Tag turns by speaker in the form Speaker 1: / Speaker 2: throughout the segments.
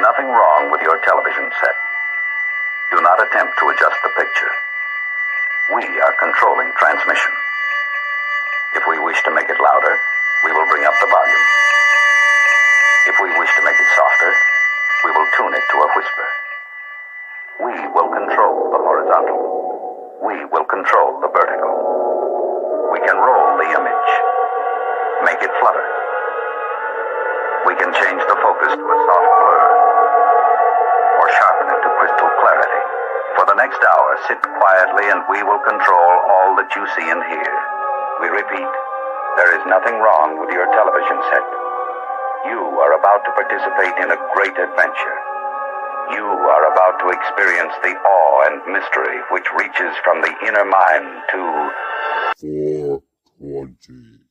Speaker 1: nothing wrong with your television set. Do not attempt to adjust the picture. We are controlling transmission. If we wish to make it louder, we will bring up the volume. If we wish to make it softer, we will tune it to a whisper. We will control the horizontal. We will control the vertical. We can roll the image, make it flutter. We can change the focus to a soft blur, or sharpen it to crystal clarity. For the next hour, sit quietly and we will control all that you see and hear. We repeat, there is nothing wrong with your television set. You are about to participate in a great adventure. You are about to experience the awe and mystery which reaches from the inner mind to
Speaker 2: 420.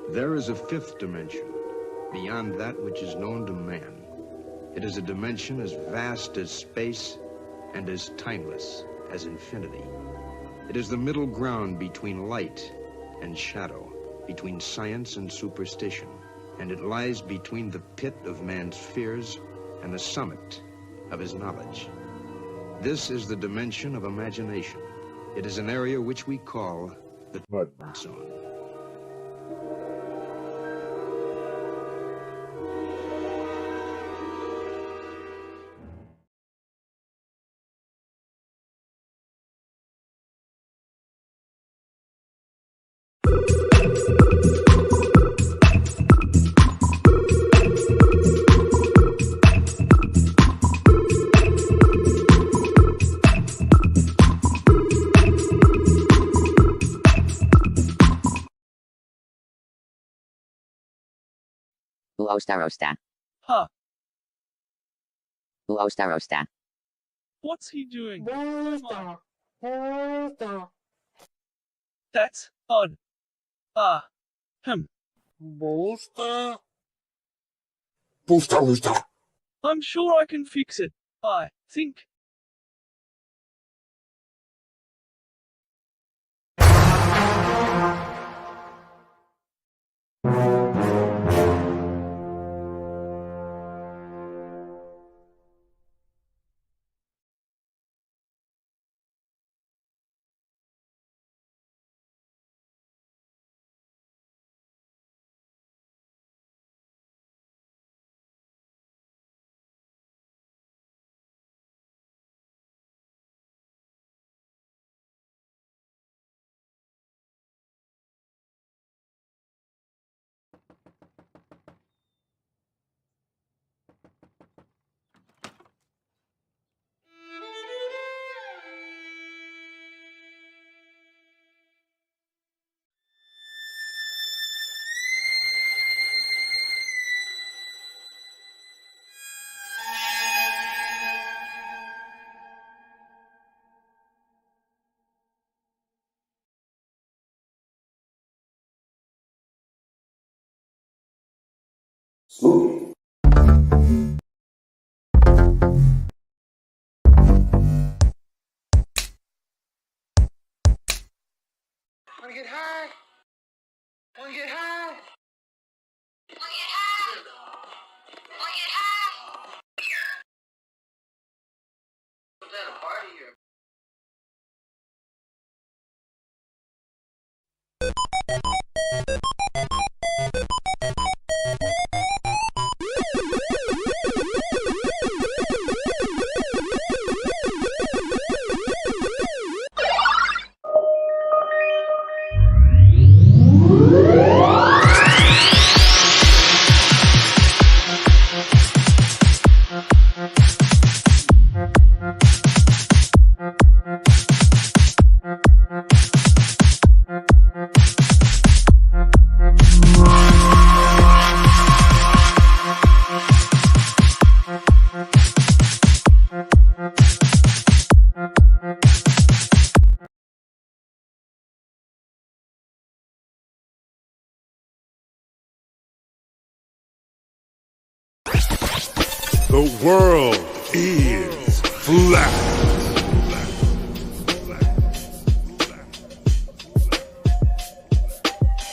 Speaker 3: There is a fifth dimension, beyond that which is known to man. It is a dimension as vast as space and as timeless as infinity. It is the middle ground between light and shadow, between science and superstition, and it lies between the pit of man's fears and the summit of his knowledge. This is the dimension of imagination. It is an area which we call the zone.
Speaker 4: Uostarosta.
Speaker 5: Huh.
Speaker 4: Uostarosta.
Speaker 5: What's he doing? That's odd.
Speaker 2: Busta. Busta.
Speaker 5: I'm sure I can fix it. I think.
Speaker 1: spooky.
Speaker 6: Wanna get high? Wanna get high? Wanna get high? Wanna get high? Was that a party or?
Speaker 2: The world is flat.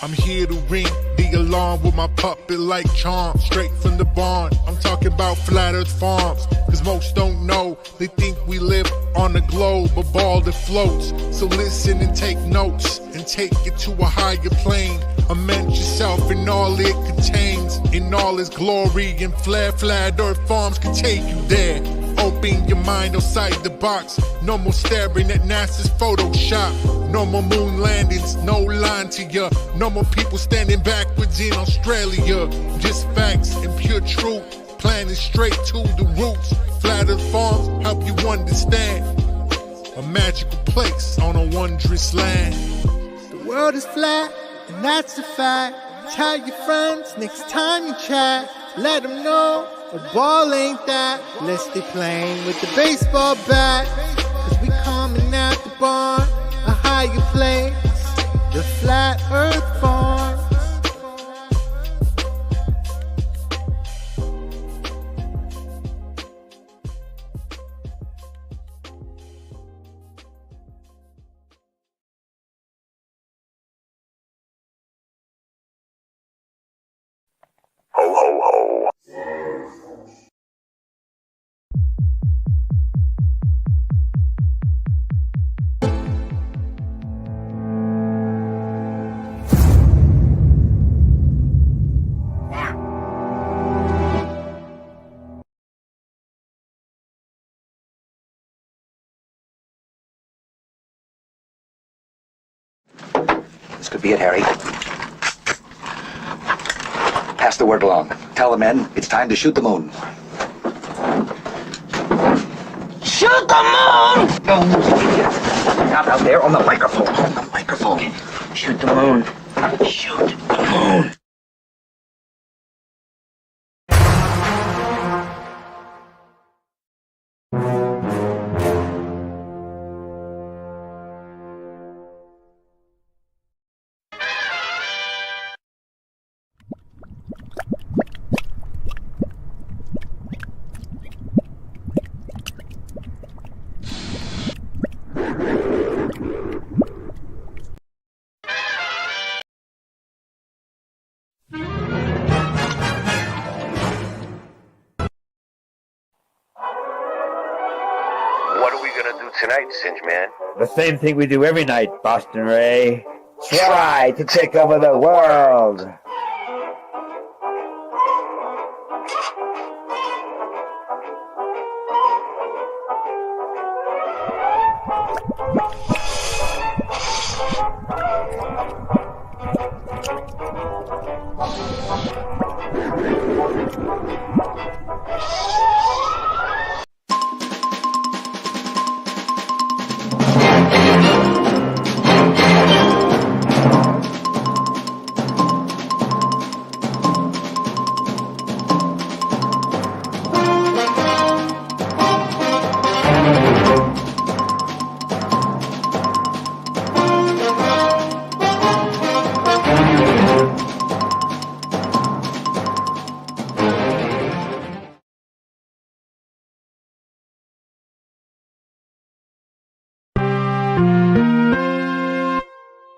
Speaker 2: I'm here to ring the alarm with my puppet like charm, straight from the barn. I'm talking about Flat Earth Farms, cause most don't know. They think we live on a globe, a ball that floats. So listen and take notes, and take it to a higher plane. Imagine yourself in all it contains, in all its glory and flair. Flat Earth Farms can take you there. Open your mind outside the box. No more staring at NASA's Photoshop. No more moon landings, no line to ya. No more people standing backwards in Australia. Just facts and pure truth, planning straight to the roots. Flat Earth Farms help you understand. A magical place on a wondrous land.
Speaker 4: The world is flat, and that's a fact. Tell your friends next time you chat. Let them know a ball ain't that. Let's stay playing with the baseball bat. Cause we coming at the barn, a higher place, the Flat Earth Farms.
Speaker 1: Ho, ho, ho.
Speaker 7: This could be it, Harry. Pass the word along. Tell the men it's time to shoot the moon.
Speaker 6: Shoot the moon!
Speaker 7: Not out there on the microphone. On the microphone.
Speaker 6: Shoot the moon. Shoot the moon.
Speaker 8: What are we gonna do tonight, Singe Man?
Speaker 9: The same thing we do every night, Boston Ray. Try to take over the world.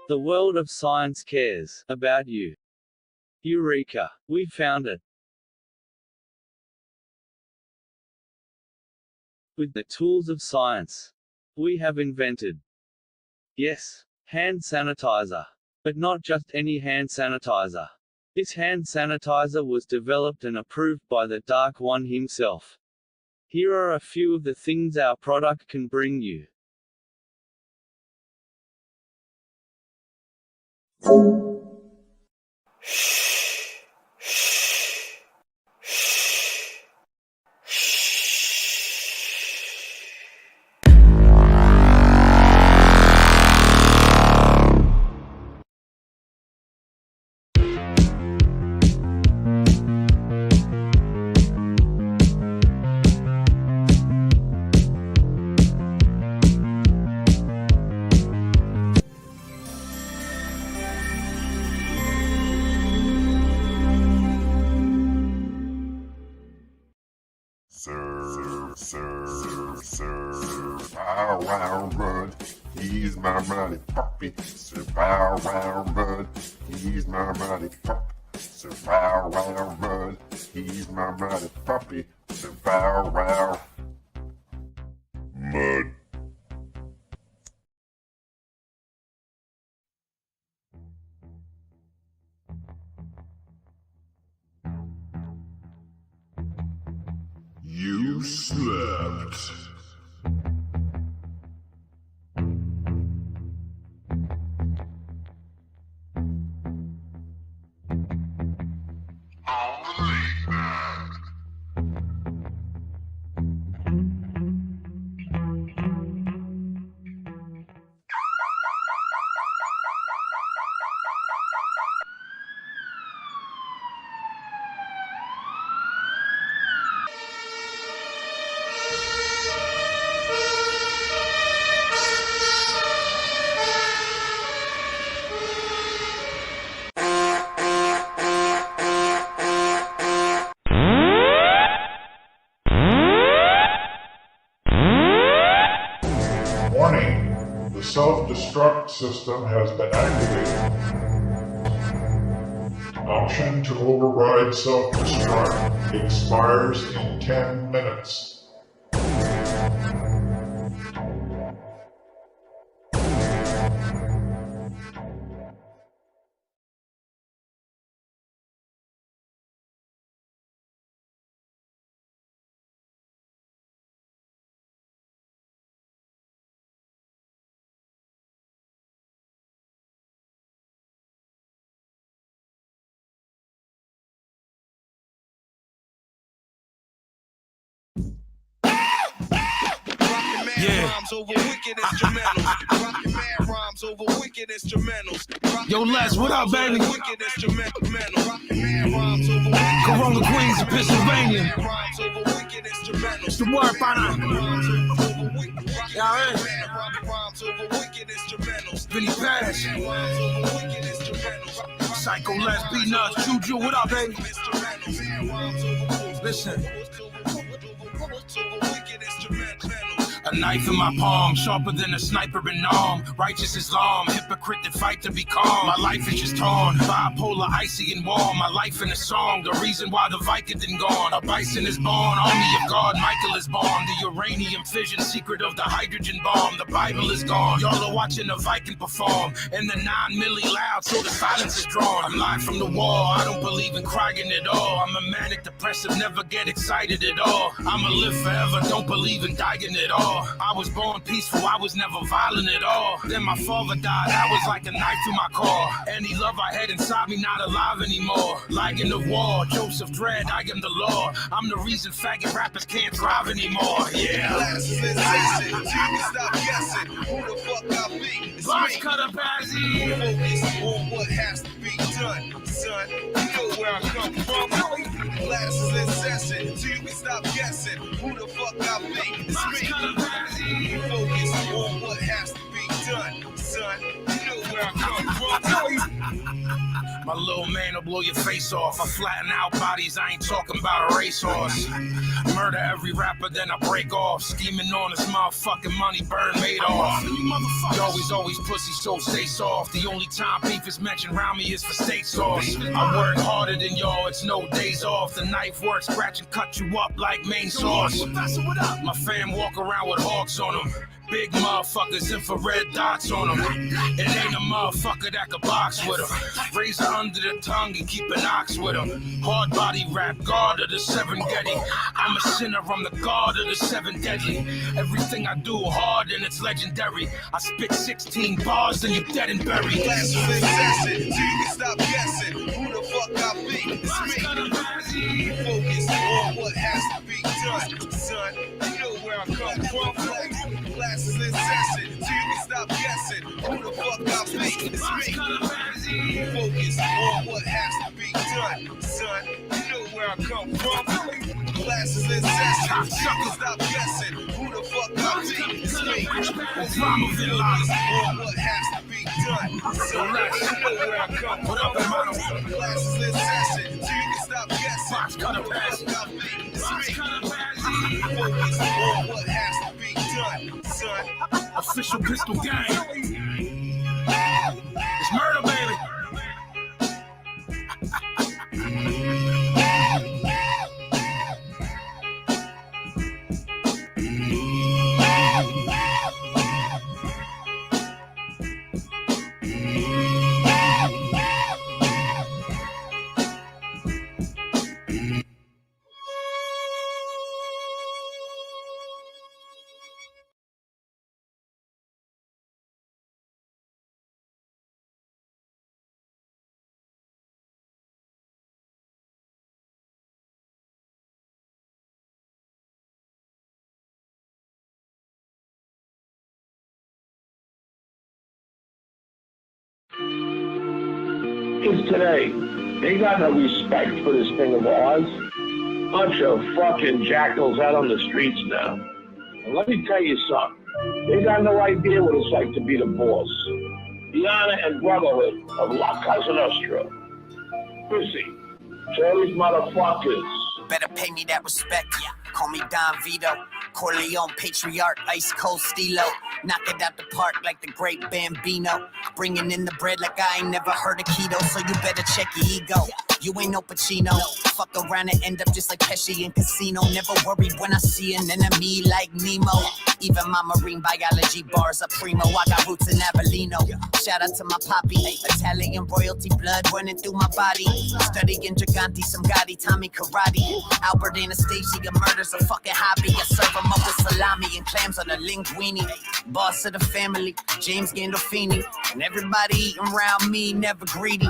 Speaker 5: The world of science cares about you. Eureka! We found it. With the tools of science, we have invented, yes, hand sanitizer. But not just any hand sanitizer. This hand sanitizer was developed and approved by the Dark One himself. Here are a few of the things our product can bring you.
Speaker 2: He's my mighty puppy, so wow, wow, mud. He's my mighty puppy, so wow, wow, mud. He's my mighty puppy, so wow, wow, mud. You slept. Warning, the self-destruct system has been activated. Option to override self-destruct expires in 10 minutes.
Speaker 10: Yo, Les, what up, baby? Corona, Queens, and Pennsylvania. It's the word, partner. Yeah, Vinny Pass. Psycho Les, B-Nuts, Juju, what up, baby? Listen. A knife in my palm, sharper than a sniper in arm. Righteous Islam, hypocrite that fight to be calm. My life is just torn, bipolar, icy and warm. My life in a song, the reason why the Viking done gone. A bison is born, army of God, Michael is born. The uranium fission, secret of the hydrogen bomb. The Bible is gone, y'all are watching a Viking perform. And the 9 milli loud, so the silence is drawn. I'm live from the wall, I don't believe in crying at all. I'm a manic depressive, never get excited at all. I'ma live forever, don't believe in dying at all. I was born peaceful, I was never violent at all. Then my father died, I was like a knife through my core. Any love I had inside me, not alive anymore. Like in the war, Joseph Dredd, I am the law. I'm the reason faggot rappers can't thrive anymore, yeah. Stop guessing, who the fuck I be? Boss Cutter Bazzy. Focus on what has to be done, son. You know where I come from. Classes in session, so you can stop guessing who the fuck I be. It's me. Focus on what has to be done, son. You know where I come from. My little man will blow your face off. I flatten out bodies, I ain't talking about a racehorse. Murder every rapper, then I break off. Scheming on this motherfucking money, burn made off. You always pussy, so stay soft. The only time beef is mentioned around me is for steak sauce. I work harder than y'all, it's no days off. The knife works, scratch and cut you up like main sauce. My fam walk around with hawks on them. Big motherfuckers, infrared dots on them. It ain't a motherfucker that could box with them. Razor under the tongue and keep an ox with them. Hard body rap, guard of the 7 Getty. I'm a sinner, I'm the guard of the 7 deadly. Everything I do hard and it's legendary. I spit 16 bars and you dead and buried. Classes in session, so you can stop guessing who the fuck I be. It's me. Focus on what has to be done, son. You know where I come from. Classes in session, so you can stop guessing who the fuck I be. It's me. Focus on what has to be done, son. You know where I come from. Classes in session, so you can stop guessing who the fuck I be. It's me. Focus on what has to be done, son. You know where I come from. Classes in session, so you can stop guessing who the fuck I be. It's me. Focus on what has to be done, son. Official pistol gang. It's murder, baby.
Speaker 11: Kids today, they got no respect for this thing of ours. Bunch of fucking jackals out on the streets now. And let me tell you something. They got no idea what it's like to be the boss. The honor and brotherhood of La Cosa Nostra. Pussy. To all these motherfuckers.
Speaker 12: Better pay me that respect. Call me Don Vito. Corleone, Patriarch, Ice Cold Stilo. Knock it out the park like the great Bambino. Bringing in the bread like I ain't never heard of keto. So you better check your ego. You ain't no Pacino. Fuck around and end up just like Pesci in Casino. Never worried when I see an enemy like Nemo. Even my marine biology bars are primo. I got roots in Avellino. Shout out to my poppy. Italian royalty blood running through my body. Studying Gigante, some Gotti, Tommy Karate. Albert Anastasia murders a fucking hobby. I serve them up with salami and clams on a linguine. Boss of the family, James Gandolfini. And everybody eating around me, never greedy.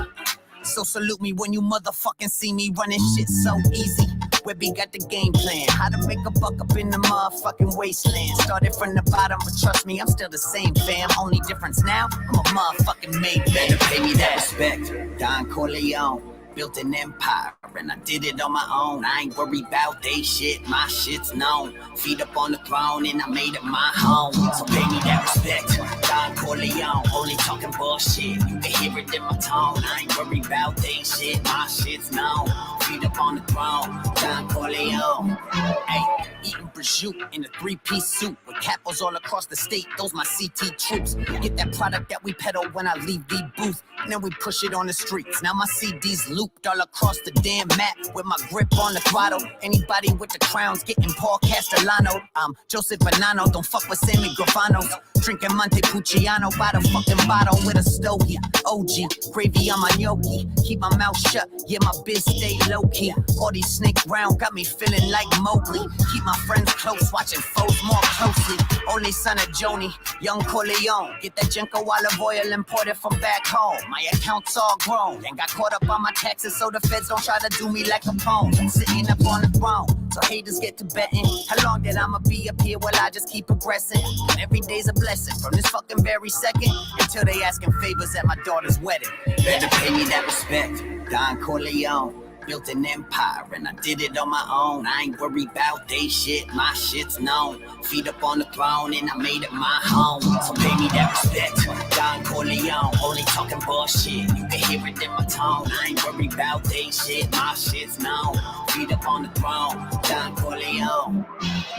Speaker 12: So salute me when you motherfucking see me running shit so easy. Webby got the game plan, how to make a buck up in the motherfucking wasteland. Started from the bottom, but trust me, I'm still the same fam. Only difference now, I'm a motherfucking made man. Better pay me that respect, Don Corleone. Built an empire and I did it on my own. I ain't worried about they shit, my shit's known. Feet up on the throne and I made it my home. So pay me that respect, Don Corleone. Only talking bullshit, you can hear it in my tone. I ain't worried about they shit, my shit's known. Feet up on the throne, Don Corleone. Hey, eating prosciutto in a 3-piece suit with capos all across the state. Those my CT troops. Get that product that we peddle when I leave the booth, and then we push it on the streets. Now my CDs looped all across the damn map with my grip on the throttle. Anybody with the crowns getting Paul Castellano. I'm Joseph Bonanno, don't fuck with Sammy Gravanos. Drinking Montepulciano by the fucking bottle with a stogie. OG, gravy on my gnocchi. Keep my mouth shut, yeah, my biz stay low-key. All these snake round got me feeling like Mowgli. Keep my friends close, watching foes more closely. Only son of Joni, young Corleone. Get that Genko olive oil imported from back home. My account's all grown, and got caught up on my taxes, so the feds don't try to do me like a pawn. Sitting up on the throne, so haters get to betting. How long that I'ma be up here? Well, I just keep progressing. And every day's a blessing from this fucking very second until they asking favors at my daughter's wedding. Better pay me that respect, Don Corleone. Built an empire and I did it on my own. I ain't worried about they shit, my shit's known. Feet up on the throne and I made it my home. So pay me that respect, Don Corleone. Only talking bullshit, you can hear it in my tone. I ain't worried about they shit, my shit's known. Feet up on the throne, Don Corleone.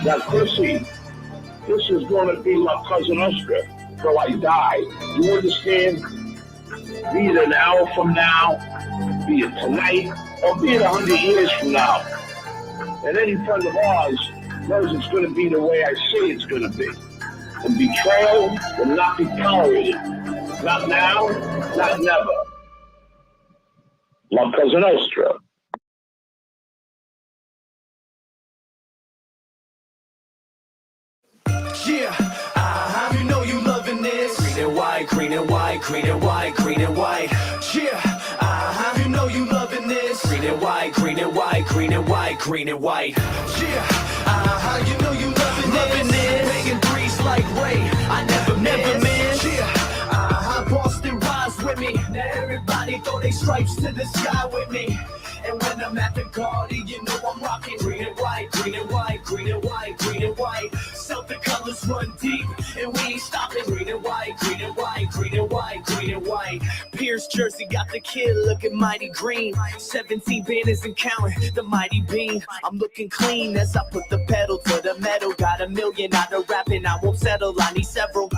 Speaker 11: Now, Chrissy, this is gonna be La Cosa Nostra till I die. You understand? Be it an hour from now, be it tonight, or be it 100 years from now. And any friend of ours knows it's going to be the way I say it's going to be. And betrayal will not be tolerated. Not now, not never. La Cosa Nostra.
Speaker 13: Yeah, you know you loving this. Green and white, green and white, green and white, green and white. Yeah, you know you loving this. Green and white, green and white, green and white, green and white. Yeah, you know you loving this. Making threes like Ray, I never miss. Yeah, Boston rise with me. Now everybody throw their stripes to the sky with me. And when I'm at the Garden, you know I'm rocking green and white, green and white, green and white, green and white. Celtic colors run deep, and we ain't stopping. Green and white, green and white, green green and white, green and white. Pierce jersey got the kid looking mighty green. 17 banners and counting, the mighty beam. I'm looking clean as I put the pedal to the metal. Got $1 million out of rapping, I won't settle, I need several.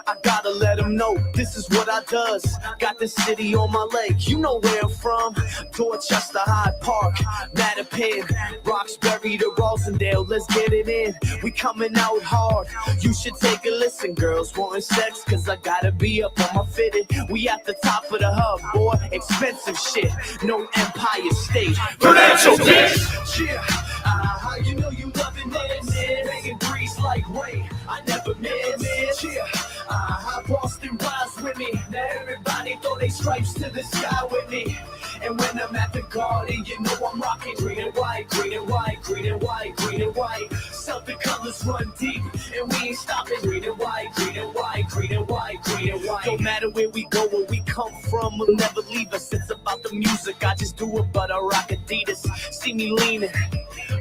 Speaker 13: I gotta let them know, this is what I does. Got the city on my leg, you know where I'm from. Dorchester, Hyde Park, Mattapan, Roxbury to Rosendale, let's get it in. We coming out hard, you should take a listen. Girls wanting sex, cause I gotta be up on my fitted. We at the top of the hub, boy, expensive shit. No Empire State.
Speaker 10: Prudential, bitch!
Speaker 13: Yeah, you know you loving this. Making breeze like rain, I never miss. Yeah, Boston rise with me. Now everybody throw their stripes to the sky with me. And when I'm at the garden, you know I'm rocking green and white, green and white, green and white, green and white. Celtic colors run deep, and we ain't stopping. Green and white, green and white, green and white, green and white. Don't matter where we go, where we come from, will never leave us. It's about the music, I just do it, but I rock Adidas. See me leaning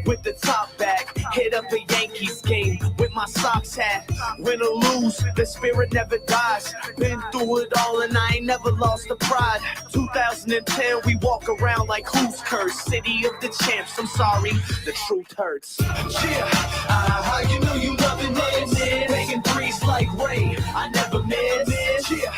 Speaker 13: with the top back, hit up a Yankees game with my socks hat. Win or lose, the spirit never dies. Been through it all and I ain't never lost the pride. 2010, we walk around like who's cursed? City of the champs, I'm sorry, the truth hurts. Yeah, you know you loving this. Making threes like rain, I never miss. Yeah,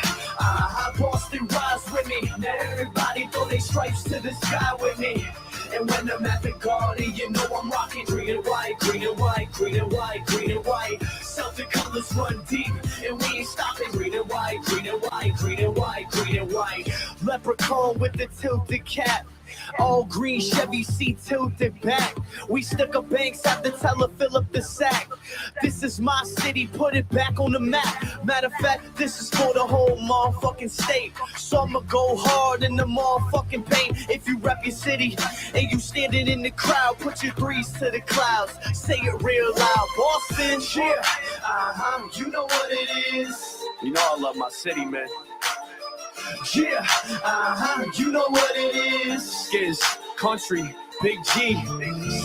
Speaker 13: Boston rise with me. Now everybody throw their stripes to the sky with me. And when I'm at the garden, you know I'm rocking green and white, green and white, green and white, green and white. Celtic colors run deep, and we ain't stopping. Green and white, green and white, green and white, green and white. Leprechaun with the tilted cap. All green Chevy seat tilted back. We stuck up banks, have to tell her fill up the sack. This is my city, put it back on the map. Matter of fact, this is for the whole motherfucking state. So I'ma go hard in the motherfucking paint. If you rep your city and you standing in the crowd, put your threes to the clouds. Say it real loud, Boston. Yeah, you know what it is. You know I love my city, man. Yeah, you know what it is. Skiz, country, Big G,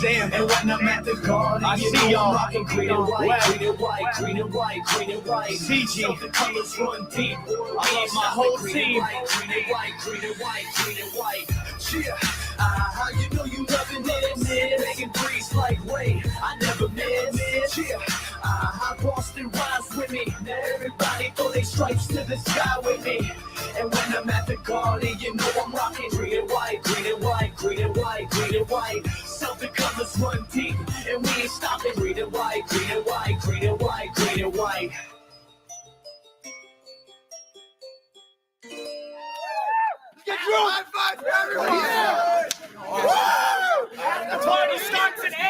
Speaker 13: Sam. And when I'm at the garden, I see y'all rocking green and white, green and white, green and white, green and white. CG, the colors run deep. I love my whole team. Green and white, green and white, green and white. Yeah, you know you loving this. Making breeze like rain, I never miss. Yeah, Boston rise with me. Now everybody throw their stripes to the sky with me. And when I'm at the garden, you know I'm rocking green and white, green and white, green and white, green and white. Celtic colors run deep, and we ain't stopping. Green and white, green and white, green and white, green and white.
Speaker 10: Get drunk! High five for everyone! Yeah. The party starts at 8.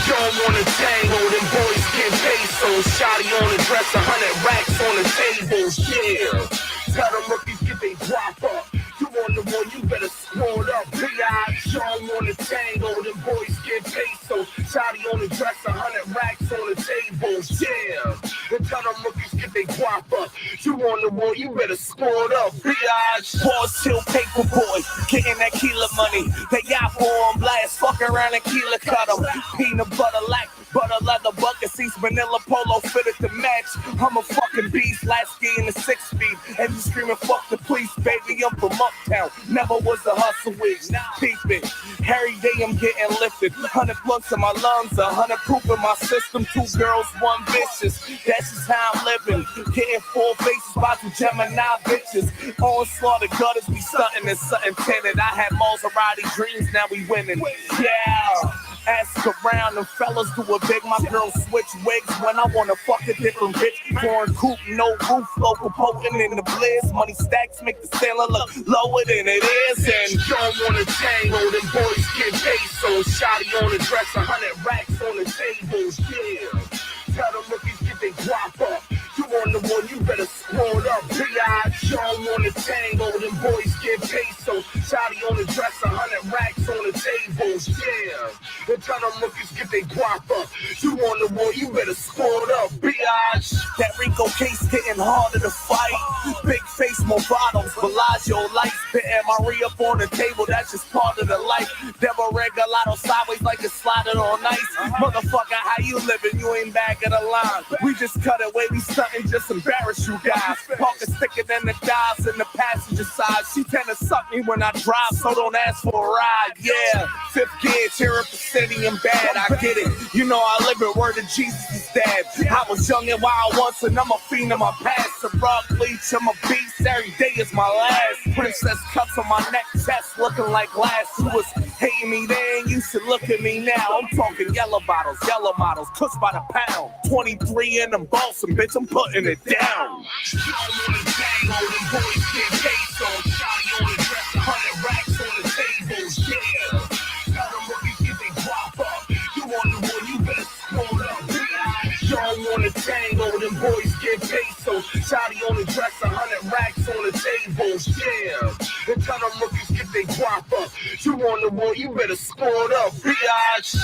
Speaker 14: Don't wanna tango, them boys get pesos. Shotty on the dress, 100 racks on the tables, yeah. Tell them rookies get they drop up. You on the one, you better squad up. B.I. Don't wanna tango, them boys get pesos. Shotty on the dress, 100 racks on the tables, yeah. And tell them rookies get they drop up. You on the one, you better squad up. B.I.
Speaker 13: Boss till paper boy, getting that Keela money. They got on blast, fuck around and Keela cut them. Peanut butter lack, butter leather bucket seats, vanilla polo fitted to match. I'm a fucking beast, last ski in the 6 speed. And you screaming fuck the police, baby, I'm from uptown. Never was a hustle with, peep it. Every day I'm getting lifted. 100 blunts in my lungs, 100 proof in my system. 2 girls, 1 vicious. That's just how I'm living. Getting 4 faces by 2 Gemini bitches. Onslaught of gutters, we stunting and something tinted. I had Maserati dreams, now we winning. Yeah. Ask around, them fellas do a big. My girl switch wigs when I wanna fuck a different bitch. Foreign coupe, no roof, local poking in the blizz. Money stacks make the sailor look lower than it is. And
Speaker 14: don't wanna tango, them boys get pesos. Shotty on the dress, 100 racks on the tables, yeah. Tell them rookies get they drop up. You on the one, you better squad up. B.I. Don't on the tango, them boys get pesos. Shotty on the dress, 100 racks on the tables, yeah. They tell them rookies get their guap up. You on the war, you better score it up, biatch.
Speaker 13: That Rico case getting harder to fight. Big face, more bottles, Bellagio lights. Pitting Marie up on the table, that's just part of the life. Devil regalado sideways like it's sliding on ice. Motherfucker, how you living? You ain't back of the line. We just cut away, we stunting, just embarrass you guys. Parking thicker than the dials in the passenger side. She tend to suck me when I drive, so don't ask for a ride. Yeah, fifth gear, tear up the city and bad. I get it. You know I live it. Word of Jesus is dead. I was young and wild once, and I'm a fiend in my past. The rock bleach, I'm a beast. Every day is my last. Princess cuts on my neck, chest looking like glass. You was hating me then, you should look at me now. I'm talking yellow bottles, yellow models, cooks by the pound. 23 in them balls, and bitch, I'm putting it down.
Speaker 14: Tango, them boys get pesos. Shotty on the dress, 100 racks on the tables, yeah. They tell them rookies get their guap up. You on the war, you better score it up, biatch.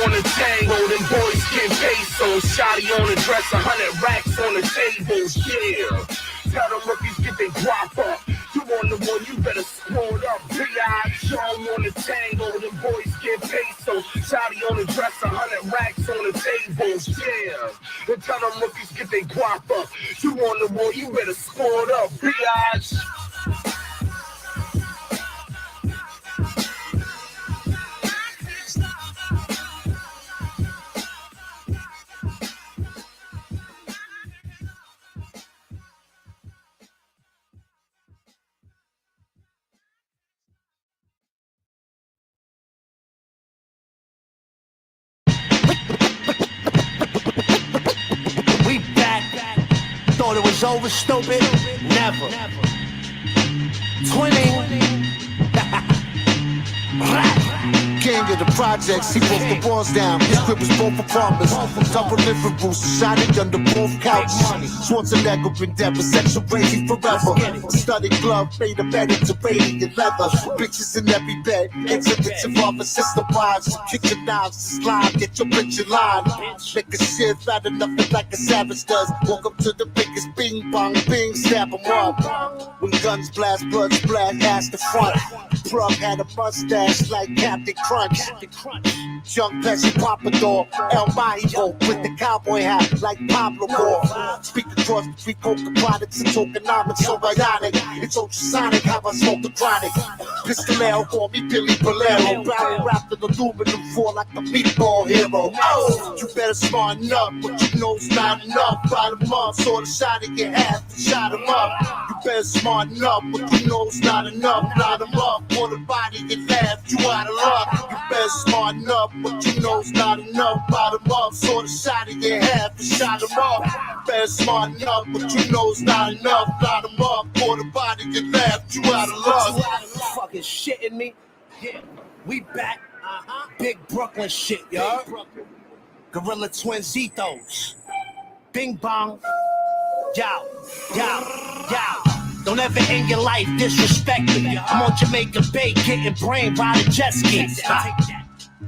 Speaker 14: On the tango, them boys get pesos. Shotty on the dress, 100 racks on the tables, yeah. Tell them rookies get their guap up. You on the one, you better score it up, biatch. On the tango, them boys get pesos. Shotty on the dress, 100 racks on the tables, yeah. They tell them rookies get their guap up. You on the one, you better score it up, biatch.
Speaker 13: Thought it was over, stupid? Never. Twinning.
Speaker 15: King of the projects, he broke the walls down. His crib was both apartments, double living rooms, shotted under both couches. Schwarzenegger been dead for sexual raising forever. Studded glove made of better to radiant leather. Bitches in every bed, exhibits involving sister wives. Kitchen knives, slime, get your bitch in line. Make a shit out of nothing like a savage does. Walk up to the biggest bing bong bing, stab him up. When guns blast, blood splash, ass the front. Plug had a mustache like Captain Crunch. Young Pesci Pompadour, El Mahigo with the cowboy hat like Pablo Moore. Speak across between coca products and tokenomics, so bionic. It's ultrasonic how I smoke the chronic. Pistolero, call me Billy Bolero. Barrel wrapped in aluminum foil like a meatball hero. Oh, you better smarten up, but you know's not enough. Bottom up, saw the shot in your half and shot him up. You better smarten up, but you know's not enough. Blot him up, for the body and laugh, you out of luck. You better smarten up, but you know's not enough. Bottom up, saw the shot in your half and shot him up. You better smarten up, but you know's not enough. Blot him up, for the body and laugh, you out of luck.
Speaker 13: You fucking shitting me? Yeah, we back. Big Brooklyn shit, y'all. Gorilla Twinzitos. Bing bong. Yo, yo, yo. Don't ever end your life disrespecting me. I'm on Jamaica Bay getting brain by the jet skis.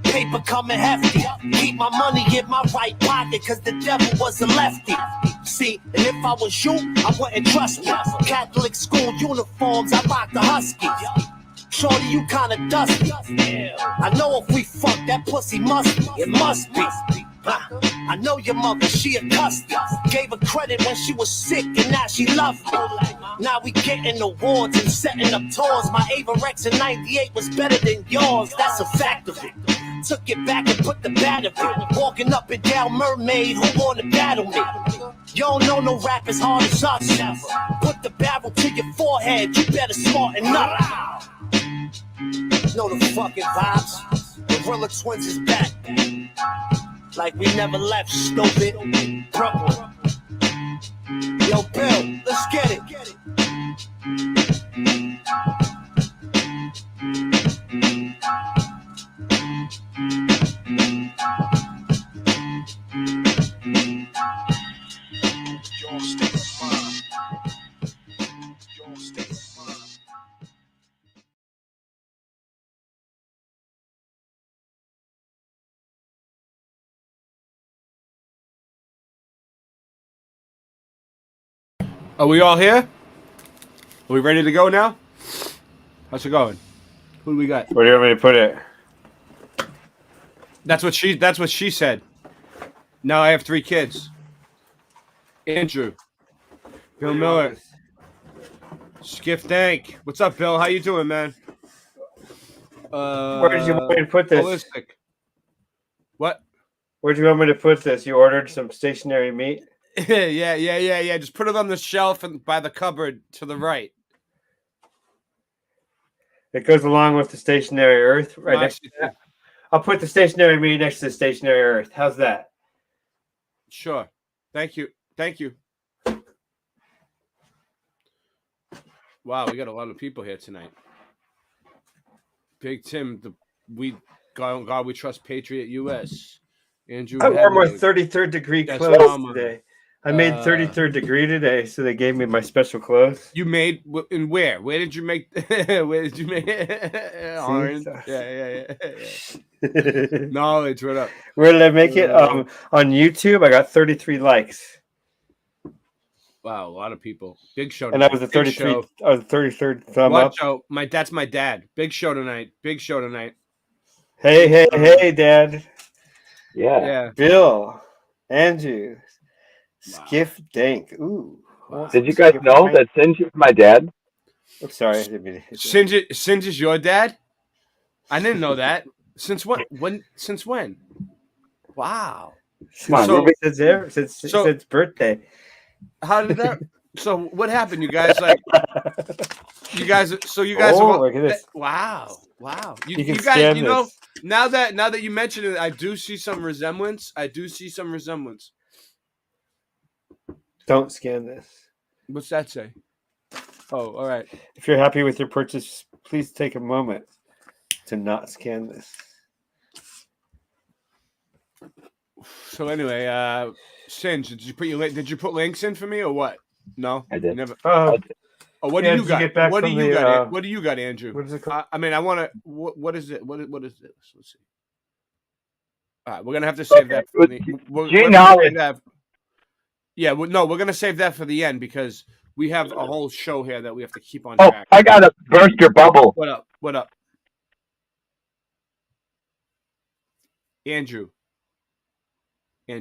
Speaker 13: Paper coming hefty. Keep my money in my right pocket, cause the devil was a lefty. See, and if I was you, I wouldn't trust me. Catholic school uniforms, I rock the Husky. Shorty, you kinda dusty. I know if we fuck, that pussy must be. It must be.
Speaker 16: I know your mother, she a custard. Gave her credit when she was sick, and now she loved me. Now we getting awards and setting up tours. My Averex in 98 was better than yours. That's a fact of it. Took it back and put the bat of it. Walking up and down Mermaid, who wanna battle me? You don't know no rap as hard as us. Put the barrel to your forehead, you better smarten up. Know the fucking vibes. Gorilla Twins is back. Like we never left, stupid. Brooklyn. Yo, Bill, let's get it.
Speaker 17: Are we all here? Are we ready to go now? How's it going? Who do we got?
Speaker 9: Where do you want me to put it?
Speaker 17: That's what she said. Now I have 3 kids. Andrew. Bill Miller. Skiff Dank. What's up, Bill? How you doing, man?
Speaker 9: Where did you want me to put this?
Speaker 17: Holistic. What?
Speaker 9: Where do you want me to put this? You ordered some stationary meat?
Speaker 17: Yeah. Just put it on the shelf and by the cupboard to the right.
Speaker 9: It goes along with the stationary earth right next to that. I'll put the stationary meat next to the stationary earth. How's that?
Speaker 17: Sure. Thank you. Wow, we got a lot of people here tonight. Big Tim, God we trust Patriot US. Andrew,
Speaker 9: I wore my 33rd degree clothes today. I made 33rd degree today, so they gave me my special clothes.
Speaker 17: You made in where? Where did you make? Where did you make? Orange. Yeah. Knowledge. What up?
Speaker 9: Where did I make it? On YouTube, I got 33 likes.
Speaker 17: Wow, a lot of people. Big show
Speaker 9: tonight. And I was the 33rd. I was the 33rd thumb up.
Speaker 17: Out. That's my dad. Big show tonight.
Speaker 9: Hey, Dad.
Speaker 8: Yeah.
Speaker 9: Bill, Andrew, Skiff Dank. Ooh.
Speaker 8: Wow. Did you guys know that Singe is my dad?
Speaker 9: I'm sorry.
Speaker 17: Singe is your dad? I didn't know that. Since when? Since when? Wow.
Speaker 9: Since birthday.
Speaker 17: How did that? So what happened? You guys. So you guys.
Speaker 9: Oh, look at this.
Speaker 17: Wow. You
Speaker 9: can
Speaker 17: guys.
Speaker 9: You know.
Speaker 17: Now that you mention it, I do see some resemblance.
Speaker 9: Don't scan this.
Speaker 17: What's that say? Oh, all right.
Speaker 9: If you're happy with your purchase, please take a moment to not scan this.
Speaker 17: So anyway, Singe, did you put links in for me or what? No,
Speaker 8: I did.
Speaker 17: Never.
Speaker 9: What do you got?
Speaker 17: What do you got? What do you got, Andrew?
Speaker 9: What is it called?
Speaker 17: I mean, I want to. What is it? What is this? Let's see. All right, we're gonna have to save that. For yeah, we're gonna save that for the end because we have a whole show here that we have to keep on track.
Speaker 8: I gotta burst your bubble.
Speaker 17: What up? Andrew, I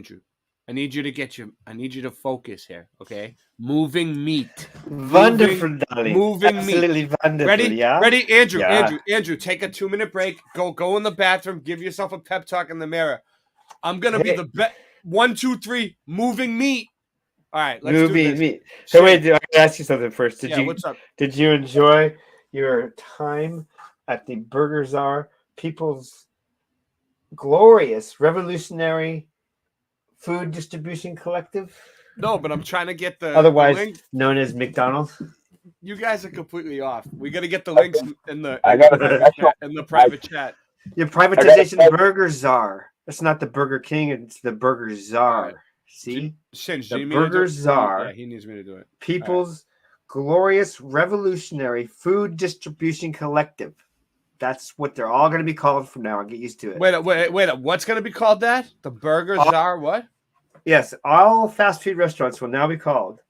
Speaker 17: need you to focus here, okay? Moving meat.
Speaker 9: Wonderful, darling.
Speaker 17: Moving
Speaker 9: Absolutely
Speaker 17: meat.
Speaker 9: Wonderful,
Speaker 17: Ready?
Speaker 9: yeah?
Speaker 17: Ready? Andrew,
Speaker 9: Yeah.
Speaker 17: Andrew, take a 2-minute break. Go in the bathroom. Give yourself a pep talk in the mirror. I'm going to be the best. 1, 2, 3, moving meat. All right, let's do this.
Speaker 9: Meat. So wait, I gotta ask you something first.
Speaker 17: What's up?
Speaker 9: Did you enjoy your time at the Burger Czar People's Glorious Revolutionary Food Distribution Collective?
Speaker 17: No, but I'm trying to get the
Speaker 9: otherwise
Speaker 17: the link.
Speaker 9: Known as McDonald's.
Speaker 17: You guys are completely off. We got to get the links in the private chat.
Speaker 9: Your privatization Burger Czar. It's not the Burger King. It's the Burger Czar. Right. See,
Speaker 17: the
Speaker 9: Burger Czar.
Speaker 17: Yeah, he needs me to do it.
Speaker 9: People's Glorious Revolutionary Food Distribution Collective. That's what they're all going to be called from now on. Get used to it.
Speaker 17: Wait. What's going to be called that? The Burger Czar what?
Speaker 9: Yes, all fast food restaurants will now be called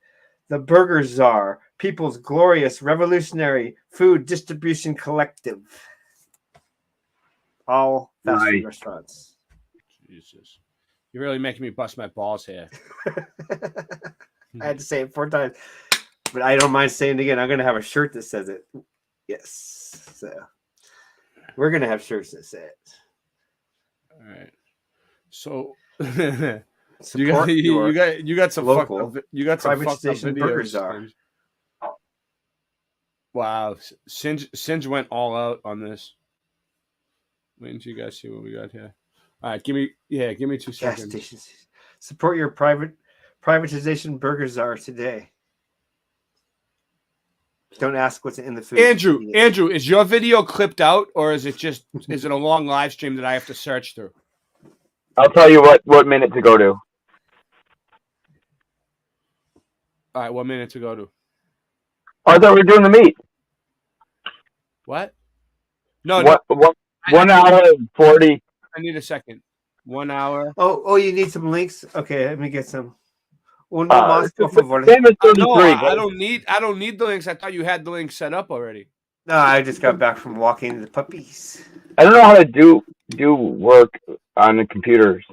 Speaker 9: the Burger Czar People's Glorious Revolutionary Food Distribution Collective. All fast food restaurants.
Speaker 17: Jesus. You're really making me bust my balls here.
Speaker 9: I had to say it 4 times, but I don't mind saying it again. I'm going to have a shirt that says it. Yes. So we're going to have shirts that say it.
Speaker 17: All right. So
Speaker 9: Support
Speaker 17: you got some
Speaker 9: local
Speaker 17: fucked up
Speaker 9: station Burger
Speaker 17: videos.
Speaker 9: Czar.
Speaker 17: Wow, Singe went all out on this. Wait until you guys see what we got here. All right, give me 2
Speaker 9: Gas
Speaker 17: seconds.
Speaker 9: stations. Support your privatization Burger Czar today. Don't ask what's in the food.
Speaker 17: Andrew, is your video clipped out, or is it a long live stream that I have to search through?
Speaker 18: I'll tell you what minute to go to.
Speaker 17: All right, what minute to go to?
Speaker 18: Oh, I thought we were doing the meat.
Speaker 17: What? No,
Speaker 18: what,
Speaker 17: no.
Speaker 18: 1 hour and 40.
Speaker 17: I need a second. 1 hour.
Speaker 9: Oh, you need some links? Okay, let me get some.
Speaker 17: No,
Speaker 9: I
Speaker 17: don't need the links. I thought you had the link set up already.
Speaker 9: No, I just got back from walking the puppies.
Speaker 18: I don't know how to do work on the computers.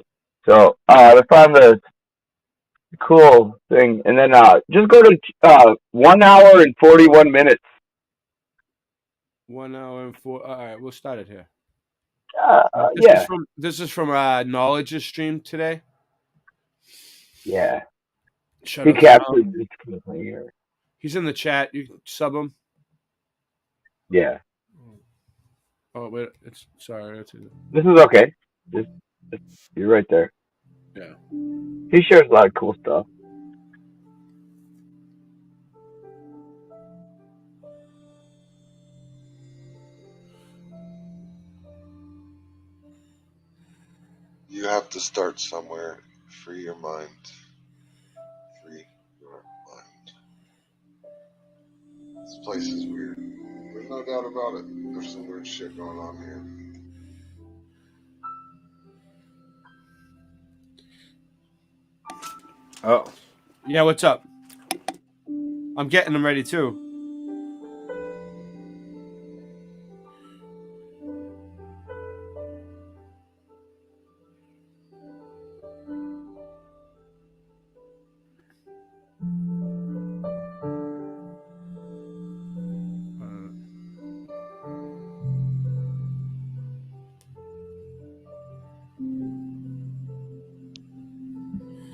Speaker 18: So I found the cool thing. And then just go to 1 hour and 41 minutes.
Speaker 17: 1 hour and 4. All right, we'll start it here. This is from Knowledge's stream today.
Speaker 18: Yeah.
Speaker 17: Shut
Speaker 18: he
Speaker 17: up,
Speaker 18: captured this here.
Speaker 17: He's in the chat. You can sub him.
Speaker 18: Yeah.
Speaker 17: Oh wait, sorry.
Speaker 18: This is okay. You're right there.
Speaker 17: Yeah.
Speaker 18: He shares a lot of cool stuff.
Speaker 19: You have to start somewhere. Free your mind. Free your mind. This place is weird. There's no doubt about it. There's some weird shit going on here.
Speaker 9: Oh.
Speaker 17: Yeah, what's up? I'm getting them ready too.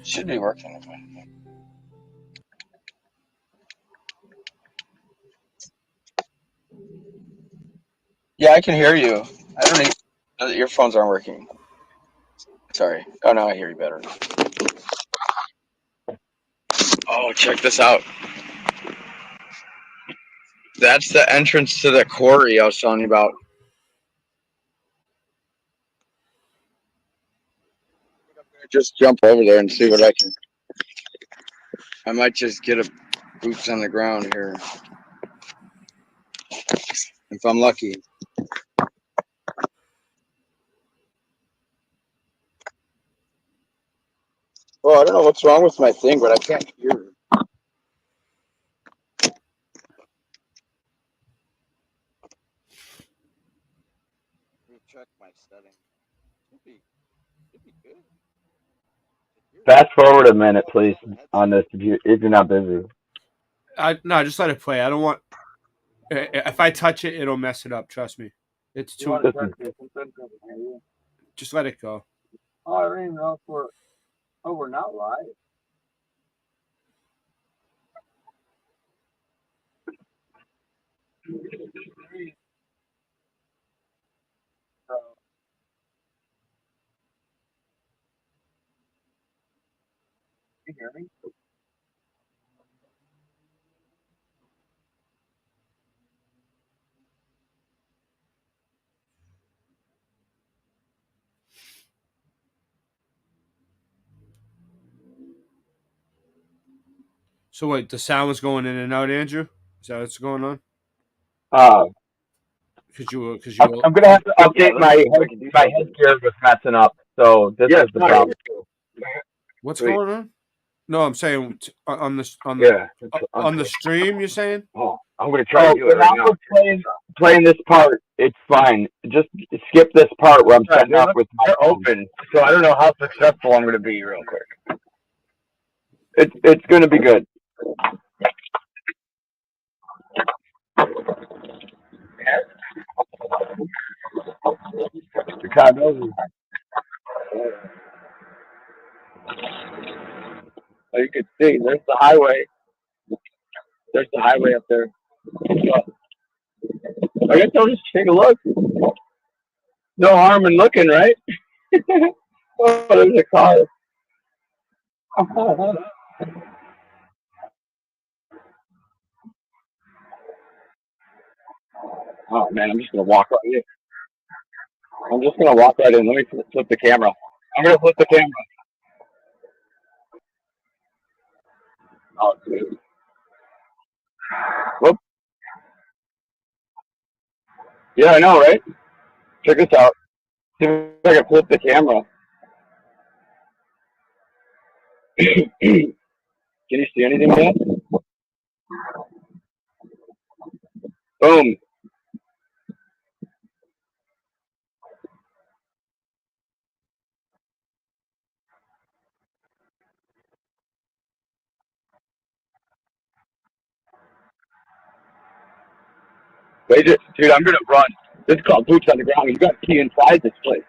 Speaker 6: Should be working. Yeah, I can hear you. I don't need. Your phones aren't working. Sorry. Oh, now I hear you better. Oh, check this out. That's the entrance to the quarry I was telling you about. Just jump over there and see what I can. I might just get a boots on the ground here. If I'm lucky. Well, I don't know what's wrong with my thing, but I can't hear. Let me check my settings. Should be good.
Speaker 18: Fast forward a minute, please, on this if you're not busy.
Speaker 17: No, just let it play. I don't want. If I touch it, it'll mess it up. Trust me. It's too. Just let it go.
Speaker 6: Oh, I don't even know if we're not live. Can you hear me?
Speaker 17: So wait, the sound was going in and out, Andrew? Is that what's going on?
Speaker 18: I'm gonna have to update my headgear was messing up, so this is the problem.
Speaker 17: What's going on? No, I'm saying on the stream. You're saying?
Speaker 18: Oh, I'm gonna try to do it right now. Playing this part It's fine. Just skip this part where I'm setting up with my
Speaker 20: They're open, so I don't know how successful I'm going to be real quick.
Speaker 18: It's going to be good. Chicago.
Speaker 20: Oh, you can see, there's the highway. There's the highway up there. I guess I'll just take a look. No harm in looking, right? Oh, there's a car. Oh man, I'm just gonna walk right in. I'm just gonna walk right in. Let me flip the camera. I'm gonna flip the camera. Oh, dude. Whoop. Yeah, I know, right? Check this out. See if I can flip the camera. Can you see anything yet? Boom. Wait, dude, I'm gonna run. This is called boots on the ground. You got to key inside this place.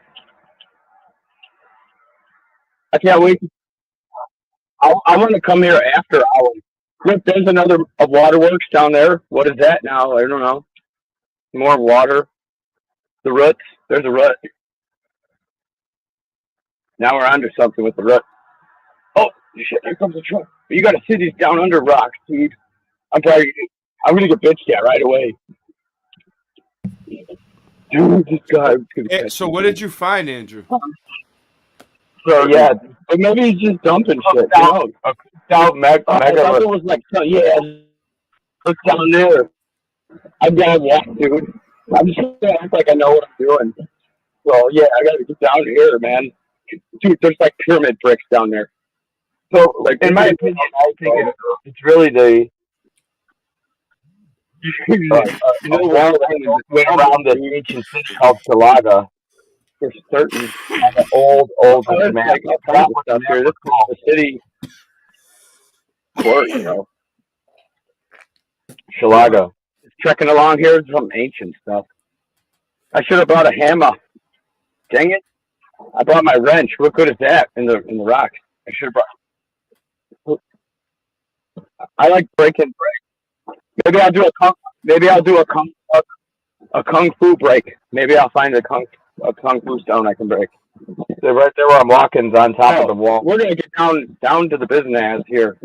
Speaker 20: I can't wait. I want to come here after hours. Look, there's another waterworks down there. What is that now? I don't know. More water. The roots. There's a root. Now we're onto something with the root. Oh, shit, here comes the truck. You got to see these down under rocks, dude. I'm going to get bitched at right away. Dude, this guy.
Speaker 17: So what did you find, Andrew?
Speaker 20: So, yeah, but maybe he's just dumping shit. I thought it was like, look down there. I'm gonna walk, dude. I'm just gonna act like I know what I'm doing. So yeah, I gotta get down here, man. Dude, there's like pyramid bricks down there.
Speaker 18: So, like, in my opinion, I think it's really the went around the ancient city called Chilaga.
Speaker 20: For certain,
Speaker 18: the old man.
Speaker 20: Like, up here. This is the city court, you know.
Speaker 18: Chilaga.
Speaker 20: Trekking along here, some ancient stuff. I should have brought a hammer. Dang it! I brought my wrench. What good is that in the rock? I should have brought. I like breaking break. Maybe I'll do a kung fu break. Maybe I'll find a kung fu stone I can break.
Speaker 18: So right there where I'm walking is on top of the wall.
Speaker 20: We're gonna get down to the business here.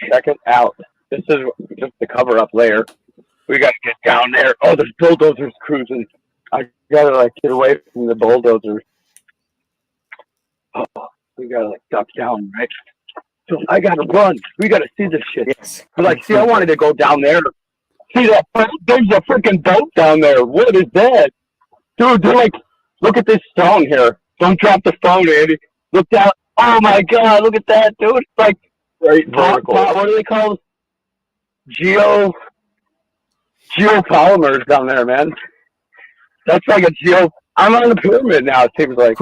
Speaker 20: Check it out. This is just the cover up layer. We gotta get down there. Oh, there's bulldozers cruising. I gotta like get away from the bulldozers. Oh, we gotta like duck down, right? So I gotta run. We gotta see this shit.
Speaker 9: Yes.
Speaker 20: Like, see, I wanted to go down there. See that? There's a freaking boat down there. What is that? Dude, they're like, look at this stone here. Don't drop the phone, Andy. Look down. Oh my God, look at that, dude. It's like, vertical. What do they call geopolymers down there, man? That's like a I'm on the pyramid now, it seems like.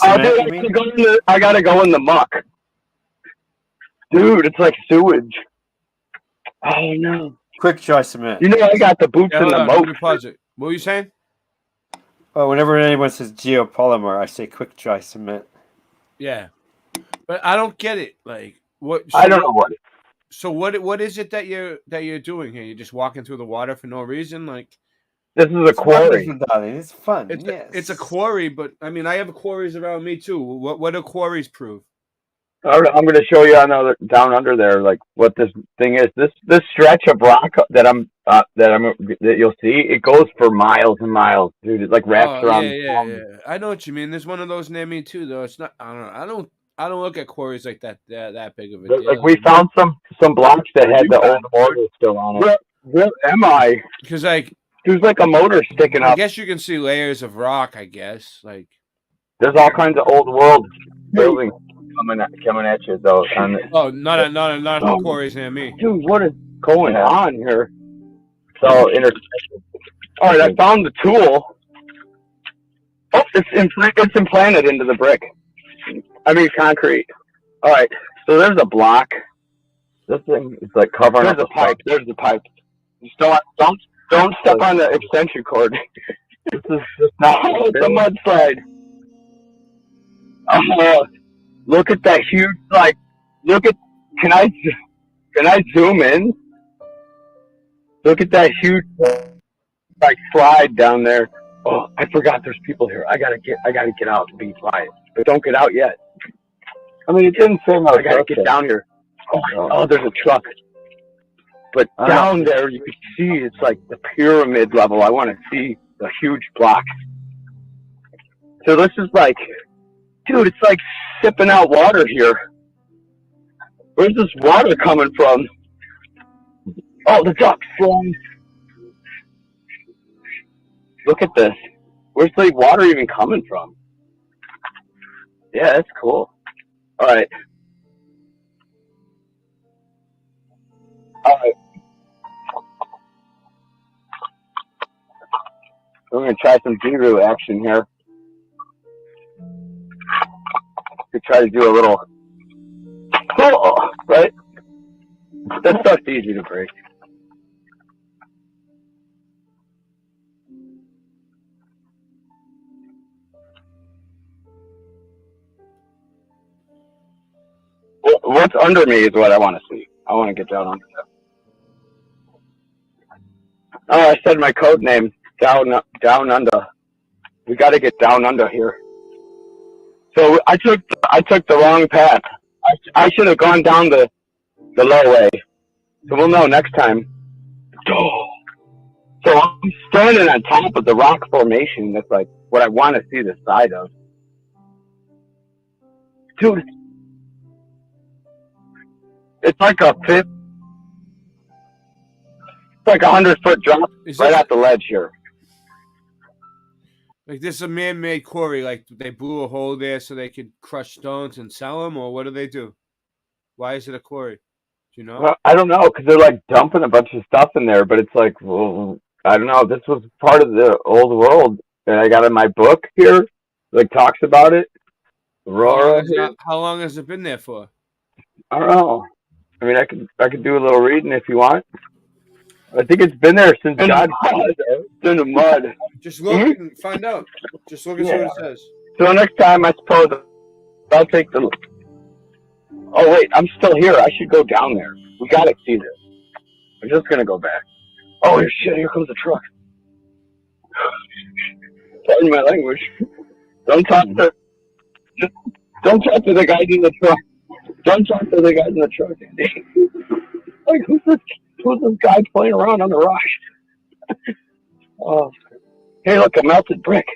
Speaker 20: Oh, dude, I gotta go in the muck. Dude, it's like sewage. Oh no.
Speaker 9: Quick dry cement.
Speaker 20: You know, I got the boots in the moat.
Speaker 17: What were you saying?
Speaker 9: Oh, whenever anyone says geopolymer, I say quick dry cement.
Speaker 17: Yeah, but I don't get it. Like, what?
Speaker 18: I don't know what.
Speaker 17: So what is it that you're doing here? You're just walking through the water for no reason, like.
Speaker 18: This is a quarry.
Speaker 9: Darling. It's fun.
Speaker 17: It's a quarry, but I mean, I have quarries around me too. What do quarries prove?
Speaker 18: I'm going to show you down under there, like what this thing is. This stretch of rock that you'll see, it goes for miles and miles, dude. It like wraps around.
Speaker 17: Yeah. I know what you mean. There's one of those near me too, though. It's not. I don't look at quarries like that big of a deal.
Speaker 18: Like we found some blocks that had the old mortar still on it.
Speaker 20: Where am I?
Speaker 17: Because like.
Speaker 20: There's like a motor sticking up.
Speaker 17: I guess you can see layers of rock. I guess like
Speaker 18: there's all kinds of old world buildings coming at you though.
Speaker 17: Not quarries near me.
Speaker 20: Dude, what is going on here?
Speaker 18: So
Speaker 20: All right, I found the tool. Oh, it's implanted into the brick. I mean concrete. All right, so there's a block.
Speaker 18: This thing is like covering
Speaker 20: There's
Speaker 18: up
Speaker 20: a pipe. There's the pipe. Just don't step on the extension cord.
Speaker 18: This is just not.
Speaker 20: Oh, it's a mudslide. Oh, look at that huge, like, look at, can I zoom in? Look at that huge, like, slide down there. Oh, I forgot there's people here. I gotta get out to be quiet. But don't get out yet.
Speaker 18: I mean, it didn't say no.
Speaker 20: I gotta get down here. Oh, there's a truck. But down there, you can see it's like the pyramid level. I want to see the huge block. So this is like, dude, it's like sipping out water here. Where's this water coming from? Oh, the duck's flowing. Look at this. Where's the water even coming from? Yeah, that's cool. All right. All right. We're going to try some Giru action here. We try to do a little, right? That stuff's easy to break. What's under me is what I want to see. I want to get down under that. Oh, I said my code name. Down under. We got to get down under here. So I took the wrong path. I should have gone down the low way. So we'll know next time. So I'm standing on top of the rock formation. That's like what I want to see the side of. Dude, it's like a 100-foot drop right at the ledge here.
Speaker 17: Like this is a man-made quarry, like they blew a hole there so they could crush stones and sell them, or what do? Why is it a quarry? Do you know?
Speaker 18: Well, I don't know, because they're like dumping a bunch of stuff in there, but it's like, well, I don't know. This was part of the old world, and I got in my book here, like talks about it. Aurora.
Speaker 17: How long has it been there for?
Speaker 18: I don't know. I mean, I could do a little reading if you want. I think it's been there since God.
Speaker 20: It's in the mud.
Speaker 17: Just look and find out. Just look and see what it says.
Speaker 20: So next time, I suppose I'll take the. Oh wait, I'm still here. I should go down there. We gotta see this. I'm just gonna go back. Oh shit! Here comes the truck. Pardon my language. Don't talk to the guys in the truck. Don't talk to the guys in the truck. Like who's this guy playing around on the rock? Oh, hey, look, a melted brick.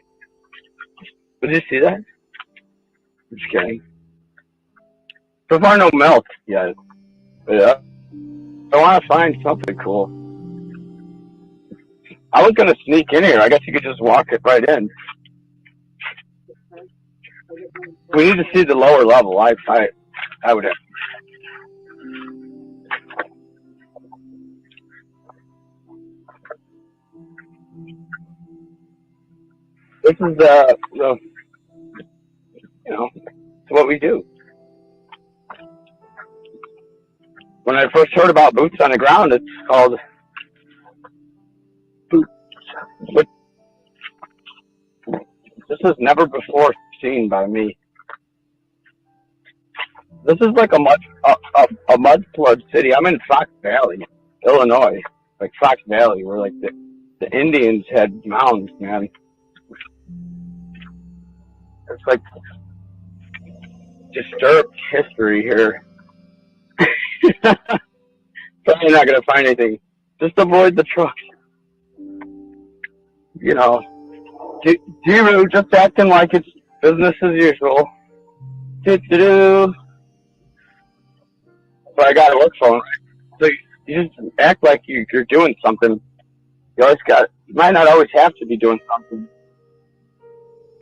Speaker 20: Did you see that? I'm just kidding. So far, no melt yet. Yeah. I want to find something cool. I was going to sneak in here. I guess you could just walk it right in. We need to see the lower level. I would have. This is it's what we do. When I first heard about boots on the ground, it's called boots. But this is never before seen by me. This is like a mud flood city. I'm in Fox Valley, Illinois, like Fox Valley, where like the Indians had mounds, man. It's like disturbed history here. Probably not gonna find anything. Just avoid the trucks. You know, Giru just acting like it's business as usual. Do. But I got a work phone. So you just act like you're doing something. You might not always have to be doing something.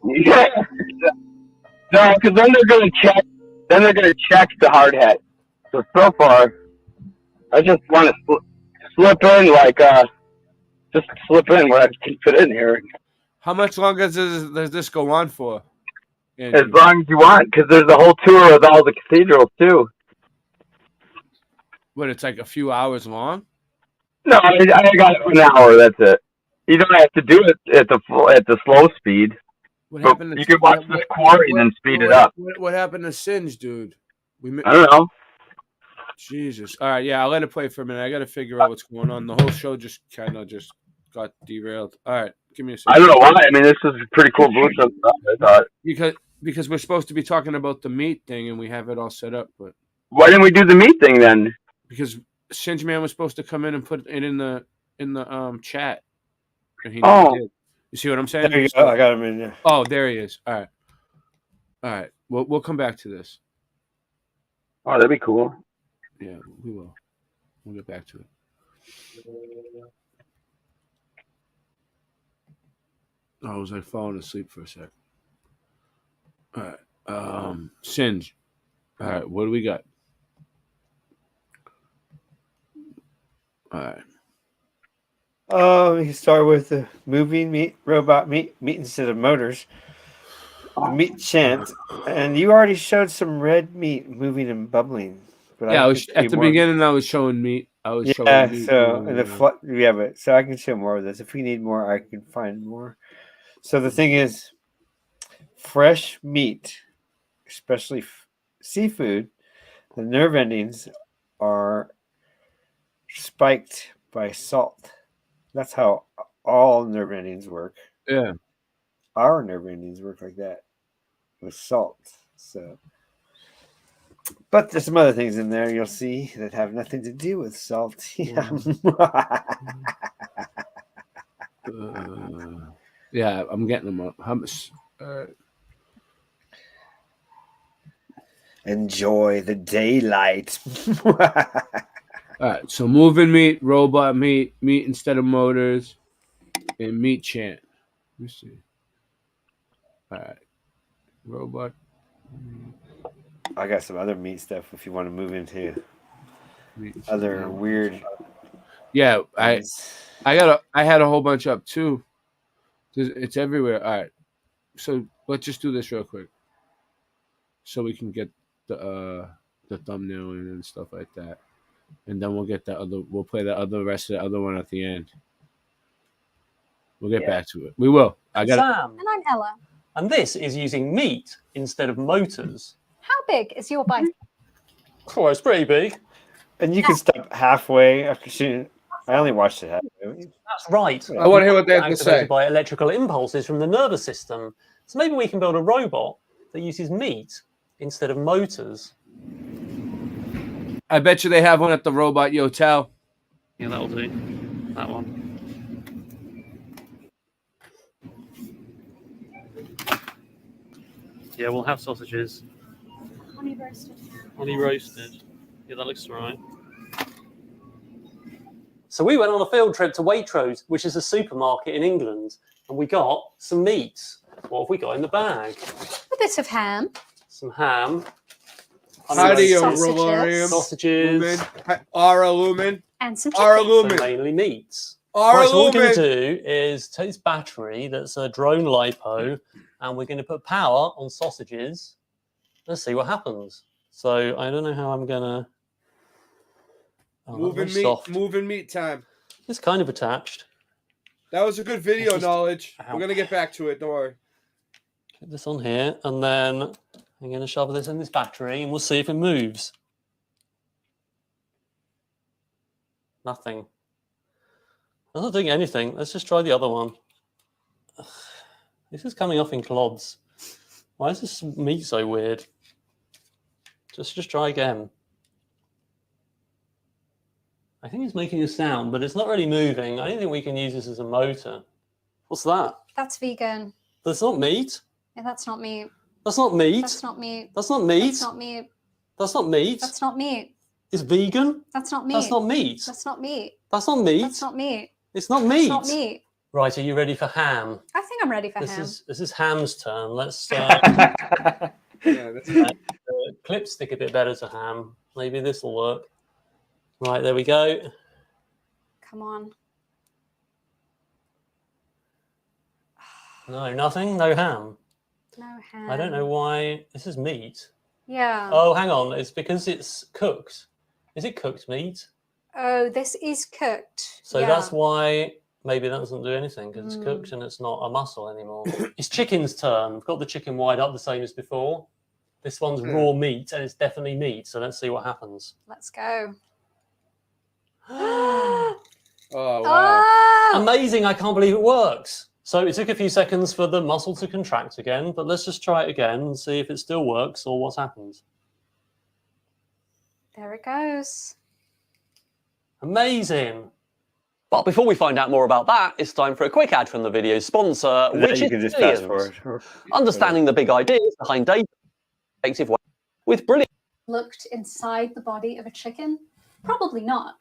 Speaker 20: Yeah. No, because then they're gonna check. Then they're gonna check the hard hat. So far, I just want to slip in like just slip in where I can fit in here
Speaker 17: How much longer does this go on for?
Speaker 20: as
Speaker 17: Andrew?
Speaker 20: long as you want, because there's a whole tour of all the cathedrals too.
Speaker 17: What, it's like a few hours long?
Speaker 20: No, I got it for an hour. That's it. You don't have to do it at the slow speed.
Speaker 17: What
Speaker 20: But
Speaker 17: happened to
Speaker 20: you can watch this quarry and then speed it up.
Speaker 17: What happened to Singe, dude?
Speaker 20: I don't know.
Speaker 17: Jesus. All right, yeah, I'll let it play for a minute. I got to figure out what's going on. The whole show just kind of got derailed. All right, give me a second.
Speaker 20: I don't know why. I mean, this is pretty cool booth stuff. I thought.
Speaker 17: Because we're supposed to be talking about the meat thing and we have it all set up, but
Speaker 20: Why didn't we do the meat thing then?
Speaker 17: because Singe Man was supposed to come in and put it in the chat. And he
Speaker 20: Oh.
Speaker 17: never did. You see what I'm saying?
Speaker 9: There you go. I got him in there.
Speaker 17: Oh, there he is. All right. We'll come back to this.
Speaker 20: Oh, that'd be cool.
Speaker 17: Yeah, we will. We'll get back to it. I was like falling asleep for a sec. All right. Singe. All right, what do we got? All right.
Speaker 9: We can start with the moving meat, robot meat instead of motors. The meat chant. And you already showed some red meat moving and bubbling. But
Speaker 17: Yeah, I
Speaker 9: can
Speaker 17: was at
Speaker 9: see
Speaker 17: the
Speaker 9: more.
Speaker 17: beginning. I was showing meat. Showing meat.
Speaker 9: So in so I can show more of this. If we need more, I can find more. So the thing is, fresh meat, especially seafood, the nerve endings are spiked by salt. That's how all nerve endings work.
Speaker 17: Yeah.
Speaker 9: Our nerve endings work like that with salt. So, but there's some other things in there you'll see that have nothing to do with salt.
Speaker 17: Yeah, I'm getting them up. Hummus.
Speaker 9: Enjoy the daylight.
Speaker 17: All right, so moving meat, robot meat, meat instead of motors, and meat chant. Let me see. All right, robot.
Speaker 9: I got some other meat stuff if you want to move into other weird.
Speaker 17: Yeah, I had a whole bunch up too. It's everywhere. All right, so let's just do this real quick, so we can get the thumbnail in and stuff like that, and then we'll get we'll play the rest of the other one at the end. We'll get back to it. We will.
Speaker 21: Sam. And I'm Ella. And this is using meat instead of motors. How big is your bike? Oh, it's pretty big.
Speaker 9: And you can stop halfway after shooting. I only watched it halfway.
Speaker 21: That's right.
Speaker 17: I want to hear what they have to say.
Speaker 21: Activated by electrical impulses from the nervous system. So maybe we can build a robot that uses meat instead of motors.
Speaker 17: I bet you they have one at the Robot Yotel.
Speaker 21: Yeah, that'll do. That one. Yeah, we'll have sausages.
Speaker 22: Honey roasted.
Speaker 21: Honey roasted. Yeah, that looks right. So we went on a field trip to Waitrose, which is a supermarket in England, and we got some meat. What have we got in the bag?
Speaker 22: A bit of ham.
Speaker 21: Some ham.
Speaker 17: How do you
Speaker 22: Sausages.
Speaker 21: Sausages.
Speaker 17: Ara Lumen.
Speaker 22: And some
Speaker 17: Ara
Speaker 22: chicken.
Speaker 17: Lumen.
Speaker 21: So mainly meats.
Speaker 17: Ara
Speaker 21: Right, so what we're
Speaker 17: Lumen.
Speaker 21: going to do is take this battery that's a drone LiPo, and we're going to put power on sausages. Let's see what happens. So I don't know how I'm going to... Oh,
Speaker 17: Moving
Speaker 21: very
Speaker 17: meat.
Speaker 21: soft.
Speaker 17: Moving meat time.
Speaker 21: It's kind of attached.
Speaker 17: That was a good video knowledge. We're gonna get back to it. Don't worry.
Speaker 21: Put this on here, and then I'm going to shove this in this battery, and we'll see if it moves. Nothing. I'm not doing anything. Let's just try the other one. Ugh, this is coming off in clods. Why is this meat so weird? Just try again. I think it's making a sound, but it's not really moving. I don't think we can use this as a motor. What's that?
Speaker 22: That's vegan.
Speaker 21: That's not meat.
Speaker 22: Yeah, that's not meat.
Speaker 21: That's not meat.
Speaker 22: That's not meat.
Speaker 21: That's not meat.
Speaker 22: That's not meat.
Speaker 21: That's not meat.
Speaker 22: That's not meat.
Speaker 21: It's vegan.
Speaker 22: That's not meat.
Speaker 21: That's not meat.
Speaker 22: That's not meat.
Speaker 21: That's not meat.
Speaker 22: That's not meat.
Speaker 21: It's not meat.
Speaker 22: That's not meat.
Speaker 21: Right, are you ready for ham?
Speaker 22: I think I'm ready for ham.
Speaker 21: This is ham's turn. Let's clip stick a bit better to ham. Maybe this will work. Right, there we go.
Speaker 22: Come on.
Speaker 21: No, nothing. No ham.
Speaker 22: No ham.
Speaker 21: I don't know why. This is meat.
Speaker 22: Yeah.
Speaker 21: Oh, hang on. It's because it's cooked. Is it cooked meat?
Speaker 22: Oh, this is cooked.
Speaker 21: So
Speaker 22: yeah.
Speaker 21: that's why maybe that doesn't do anything because it's cooked and it's not a muscle anymore. It's chicken's turn. We've got the chicken wide up the same as before. This one's raw meat and it's definitely meat. So let's see what happens.
Speaker 22: Let's go.
Speaker 17: Oh, wow.
Speaker 22: Oh!
Speaker 21: Amazing. I can't believe it works. So it took a few seconds for the muscle to contract again, but let's just try it again and see if it still works or what's happened.
Speaker 22: There it goes.
Speaker 21: Amazing.
Speaker 3: But before we find out more about that, it's time for a quick ad from the video's sponsor, which
Speaker 9: You
Speaker 3: is
Speaker 9: can just fast
Speaker 3: Brilliant.
Speaker 9: forward.
Speaker 3: Understanding the big ideas behind data effective way with Brilliant.
Speaker 22: Looked inside the body of a chicken? Probably not.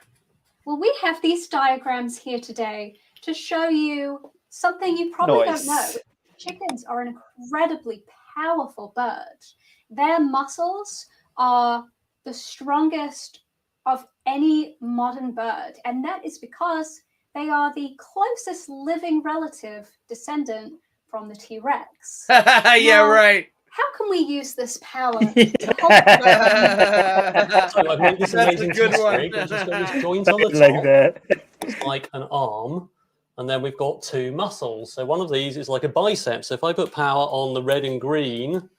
Speaker 22: Well, we have these diagrams here today to show you something you probably don't know. Chickens are an incredibly powerful bird. Their muscles are the strongest of any modern bird, and that is because they are the closest living relative descendant from the T-Rex.
Speaker 17: Yeah, right.
Speaker 22: How can we use this power?
Speaker 21: So I've made this amazing
Speaker 17: good one.
Speaker 21: cheese I've just got this joint on the top.
Speaker 9: Like that.
Speaker 21: It's like an arm, and then we've got two muscles. So one of these is like a bicep. So if I put power on the red and green,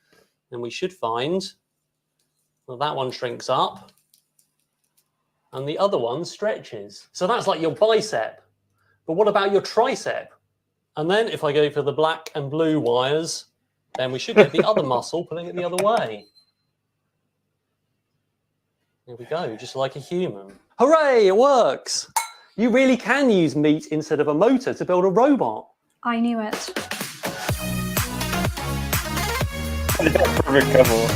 Speaker 21: then we should find well, that one shrinks up, and the other one stretches. So that's like your bicep. But what about your tricep? And then if I go for the black and blue wires, then we should get the other muscle pulling it the other way. There we go, just like a human.
Speaker 3: Hooray, it works! You really can use meat instead of a motor to build a robot.
Speaker 22: I knew it.
Speaker 9: Perfect couple.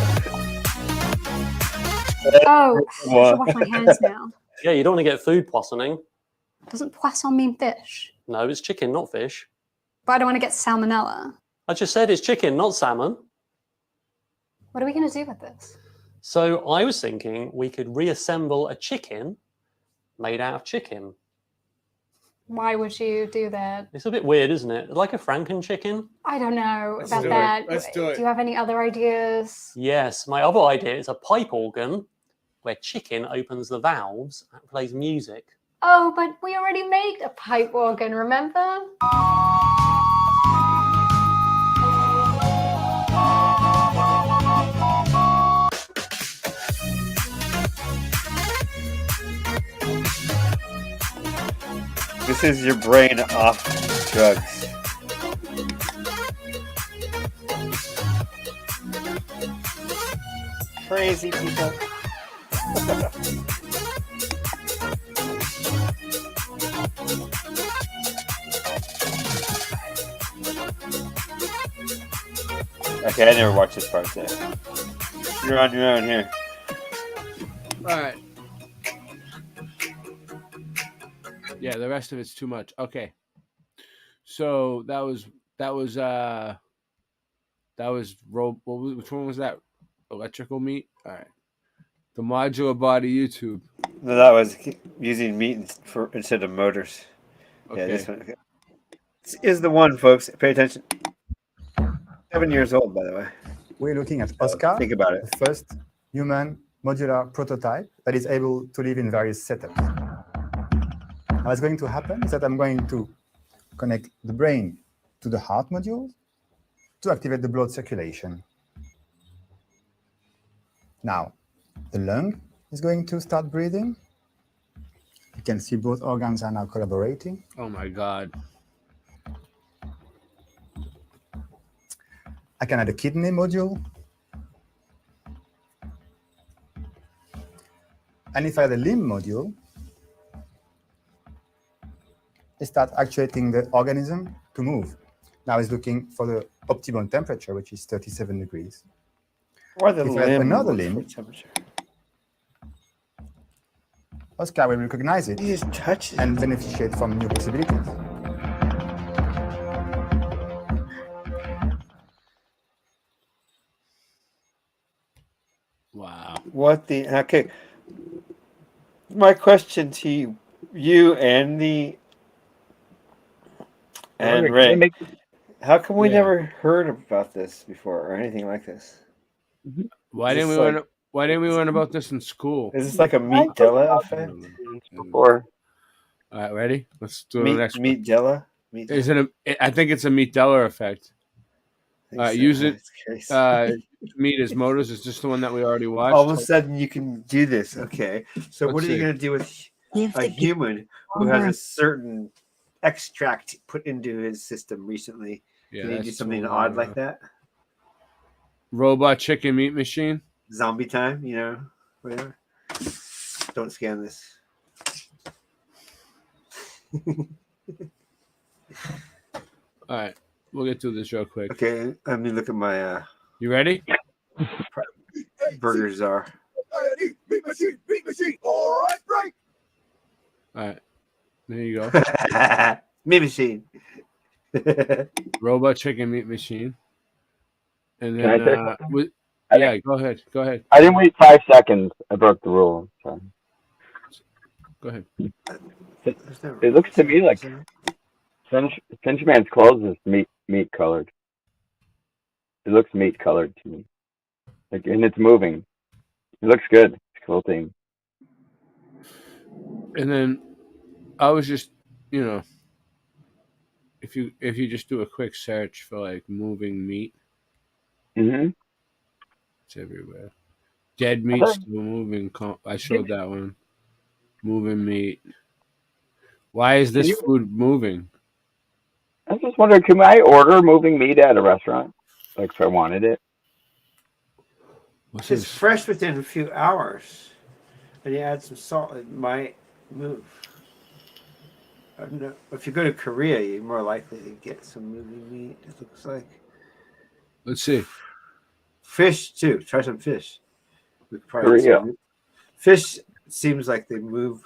Speaker 22: Oh, I should wash my hands now.
Speaker 21: Yeah, you don't want to get food poisoning.
Speaker 22: Doesn't poisson mean fish?
Speaker 21: No, it's chicken, not fish.
Speaker 22: But I don't want to get salmonella.
Speaker 21: I just said it's chicken, not salmon.
Speaker 22: What are we going to do with this?
Speaker 21: So I was thinking we could reassemble a chicken made out of chicken.
Speaker 22: Why would you do that?
Speaker 21: It's a bit weird, isn't it? Like a Franken chicken?
Speaker 22: I don't know
Speaker 17: Let's
Speaker 22: about
Speaker 17: do it.
Speaker 22: that.
Speaker 17: Let's do it.
Speaker 22: Do you have any other ideas?
Speaker 21: Yes, my other idea is a pipe organ where chicken opens the valves and plays music.
Speaker 22: Oh, but we already made a pipe organ, remember?
Speaker 9: This is your brain off drugs. Crazy people. Okay, I never watched this part there. You're on your own here.
Speaker 17: All right. Yeah, the rest of it's too much. Okay. So that was which one was that? Electrical meat? All right. The modular body YouTube.
Speaker 9: No, that was using meat instead of motors.
Speaker 17: Okay.
Speaker 9: Yeah, this one. Okay. This is the one, folks. Pay attention. 7 years old, by the way.
Speaker 4: We're looking at Oscar.
Speaker 9: Think about it.
Speaker 4: The first human modular prototype that is able to live in various setups. Now, what's going to happen is that I'm going to connect the brain to the heart module to activate the blood circulation. Now, the lung is going to start breathing. You can see both organs are now collaborating.
Speaker 17: Oh my God.
Speaker 4: I can add a kidney module. And if I add a limb module, it starts actuating the organism to move. Now it's looking for the optimal temperature, which is 37 degrees.
Speaker 9: Or the
Speaker 4: if I add another
Speaker 9: limb.
Speaker 4: limb, Oscar will recognize it and beneficiate from new possibilities.
Speaker 17: Wow.
Speaker 9: What the? Okay. My question to you and
Speaker 18: Ray,
Speaker 9: Ray. How come we
Speaker 17: Yeah.
Speaker 9: never heard about this before or anything like this?
Speaker 17: Why
Speaker 9: Is
Speaker 17: didn't we
Speaker 9: this
Speaker 17: learn? Why didn't we learn about this in school?
Speaker 9: Is this like a Meat Della effect?
Speaker 20: Before.
Speaker 17: All right, ready? Let's do the next
Speaker 9: Meat
Speaker 17: one.
Speaker 9: Della?
Speaker 17: Is it a? I think it's a Meat Deller effect.
Speaker 9: so.
Speaker 17: Use it.
Speaker 9: That's crazy.
Speaker 17: Meat as motors is just the one that we already watched.
Speaker 9: All of a sudden, you can do this. Okay. So,
Speaker 17: Let's
Speaker 9: what are you
Speaker 17: see.
Speaker 9: going to do with a human who has a certain extract put into his system recently?
Speaker 17: Yeah,
Speaker 9: Can you do
Speaker 17: that's
Speaker 9: something
Speaker 17: too
Speaker 9: odd
Speaker 17: long,
Speaker 9: like that?
Speaker 17: Robot chicken meat machine.
Speaker 9: Zombie time, whatever. Don't scan this.
Speaker 17: All right, we'll get through this real quick.
Speaker 9: Okay, let me look at my.
Speaker 17: You ready?
Speaker 9: Burger Czar.
Speaker 14: Meat machine. All right, right.
Speaker 17: All right, there you go.
Speaker 9: Meat machine.
Speaker 17: Robot chicken meat machine. And
Speaker 20: Can I
Speaker 17: then,
Speaker 20: say something?
Speaker 17: yeah, go ahead. Go ahead.
Speaker 20: I didn't wait 5 seconds. I broke the rule. So.
Speaker 17: Go ahead.
Speaker 20: It looks to me like Finchman's clothes is meat colored. It looks meat colored to me. Like, and it's moving. It looks good. It's a cool thing.
Speaker 17: And then I was just, if you just do a quick search for like moving meat,
Speaker 20: Mm-hmm.
Speaker 17: it's everywhere. Dead meat
Speaker 20: thought-
Speaker 17: still moving. I showed that one. Moving meat. Why is this food moving?
Speaker 20: I was just wondering, can I order moving meat at a restaurant? Like, if I wanted it.
Speaker 17: What's
Speaker 9: It's
Speaker 17: this?
Speaker 9: fresh within a few hours, and you add some salt, it might move. I don't know. If you go to Korea, you're more likely to get some moving meat. It looks like
Speaker 17: Let's see.
Speaker 9: fish too. Try some fish. We could probably
Speaker 20: Korea.
Speaker 9: fish seems like they move.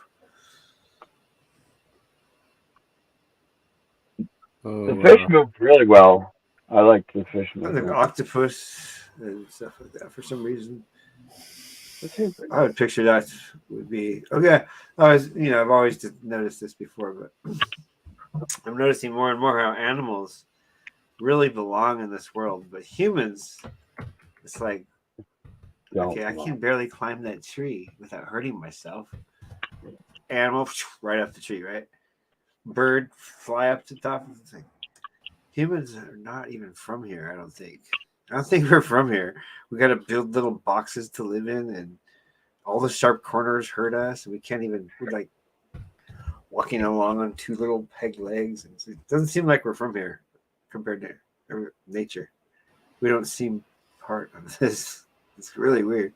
Speaker 17: Oh,
Speaker 20: The fish moved really well. I like the fish
Speaker 9: Like
Speaker 20: movement.
Speaker 9: octopus and stuff like that for some reason. I would picture that would be okay. I've always noticed this before, but I'm noticing more and more how animals really belong in this world, but humans, it's like, okay, I can barely climb that tree without hurting myself. Animal, right up the tree, right? Bird, fly up to the top of the thing. Humans are not even from here, I don't think. I don't think we're from here. We got to build little boxes to live in, and all the sharp corners hurt us, and we're like walking along on two little peg legs. And it doesn't seem like we're from here compared to nature. We don't seem part of this. It's really weird.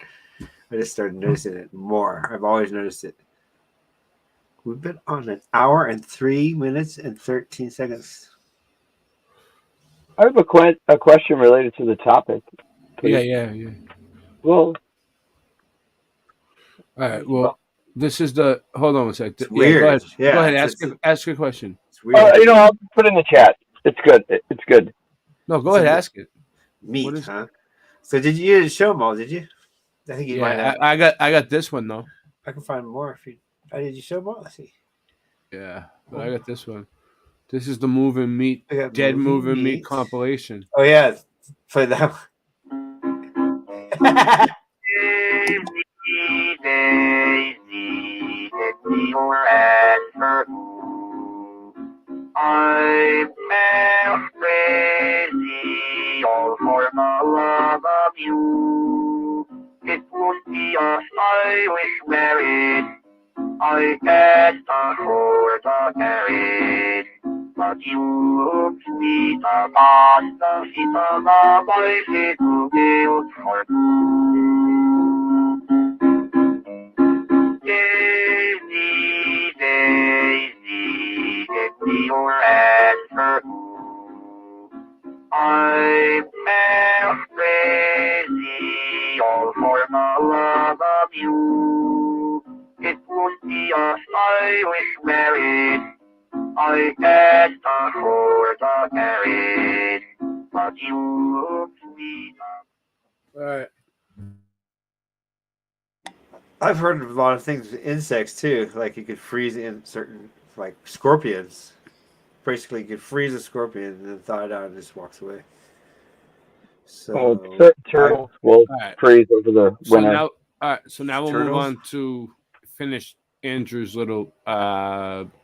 Speaker 9: I just started noticing it more. I've always noticed it. We've been on 1 hour and 3 minutes and 13 seconds.
Speaker 20: I have a question related to the topic.
Speaker 17: Yeah.
Speaker 20: Well,
Speaker 17: All right. Well, this is the. Hold on a sec. Yeah,
Speaker 9: weird.
Speaker 17: Go ahead.
Speaker 9: Yeah,
Speaker 17: go ahead.
Speaker 9: it's-
Speaker 17: Ask your question.
Speaker 9: It's weird.
Speaker 20: I'll put it in the chat. It's good. It's good.
Speaker 17: No, go ahead. Ask it.
Speaker 9: Meat, huh? So did you show them all? Did you? I think you might
Speaker 17: Yeah,
Speaker 9: have.
Speaker 17: I got this one though.
Speaker 9: I can find more if you. Did you show them all? Let's see.
Speaker 17: Yeah, but I got this one. This is the moving meat,
Speaker 9: I got
Speaker 17: dead
Speaker 9: moving
Speaker 17: moving meat
Speaker 9: meat.
Speaker 17: compilation.
Speaker 9: Oh yeah, play that one.
Speaker 14: I'm crazy all for the love of you. It would be us I wish married. I can't afford a carriage. But you sweet upon the feet of a bicycle built for Daisy, Daisy, get me your answer. I'm crazy all for the love of you. It would be us I wish married. I can't afford a carriage, but you sweet.
Speaker 17: All right.
Speaker 9: I've heard of a lot of things with insects too. Like you could freeze in certain, like scorpions. basically could freeze a scorpion and then thaw it out and just walks away. So
Speaker 20: Turtles will freeze over the
Speaker 17: So
Speaker 20: winter.
Speaker 17: now, all right. So now we'll move
Speaker 9: Turtles?
Speaker 17: on to finish Andrew's little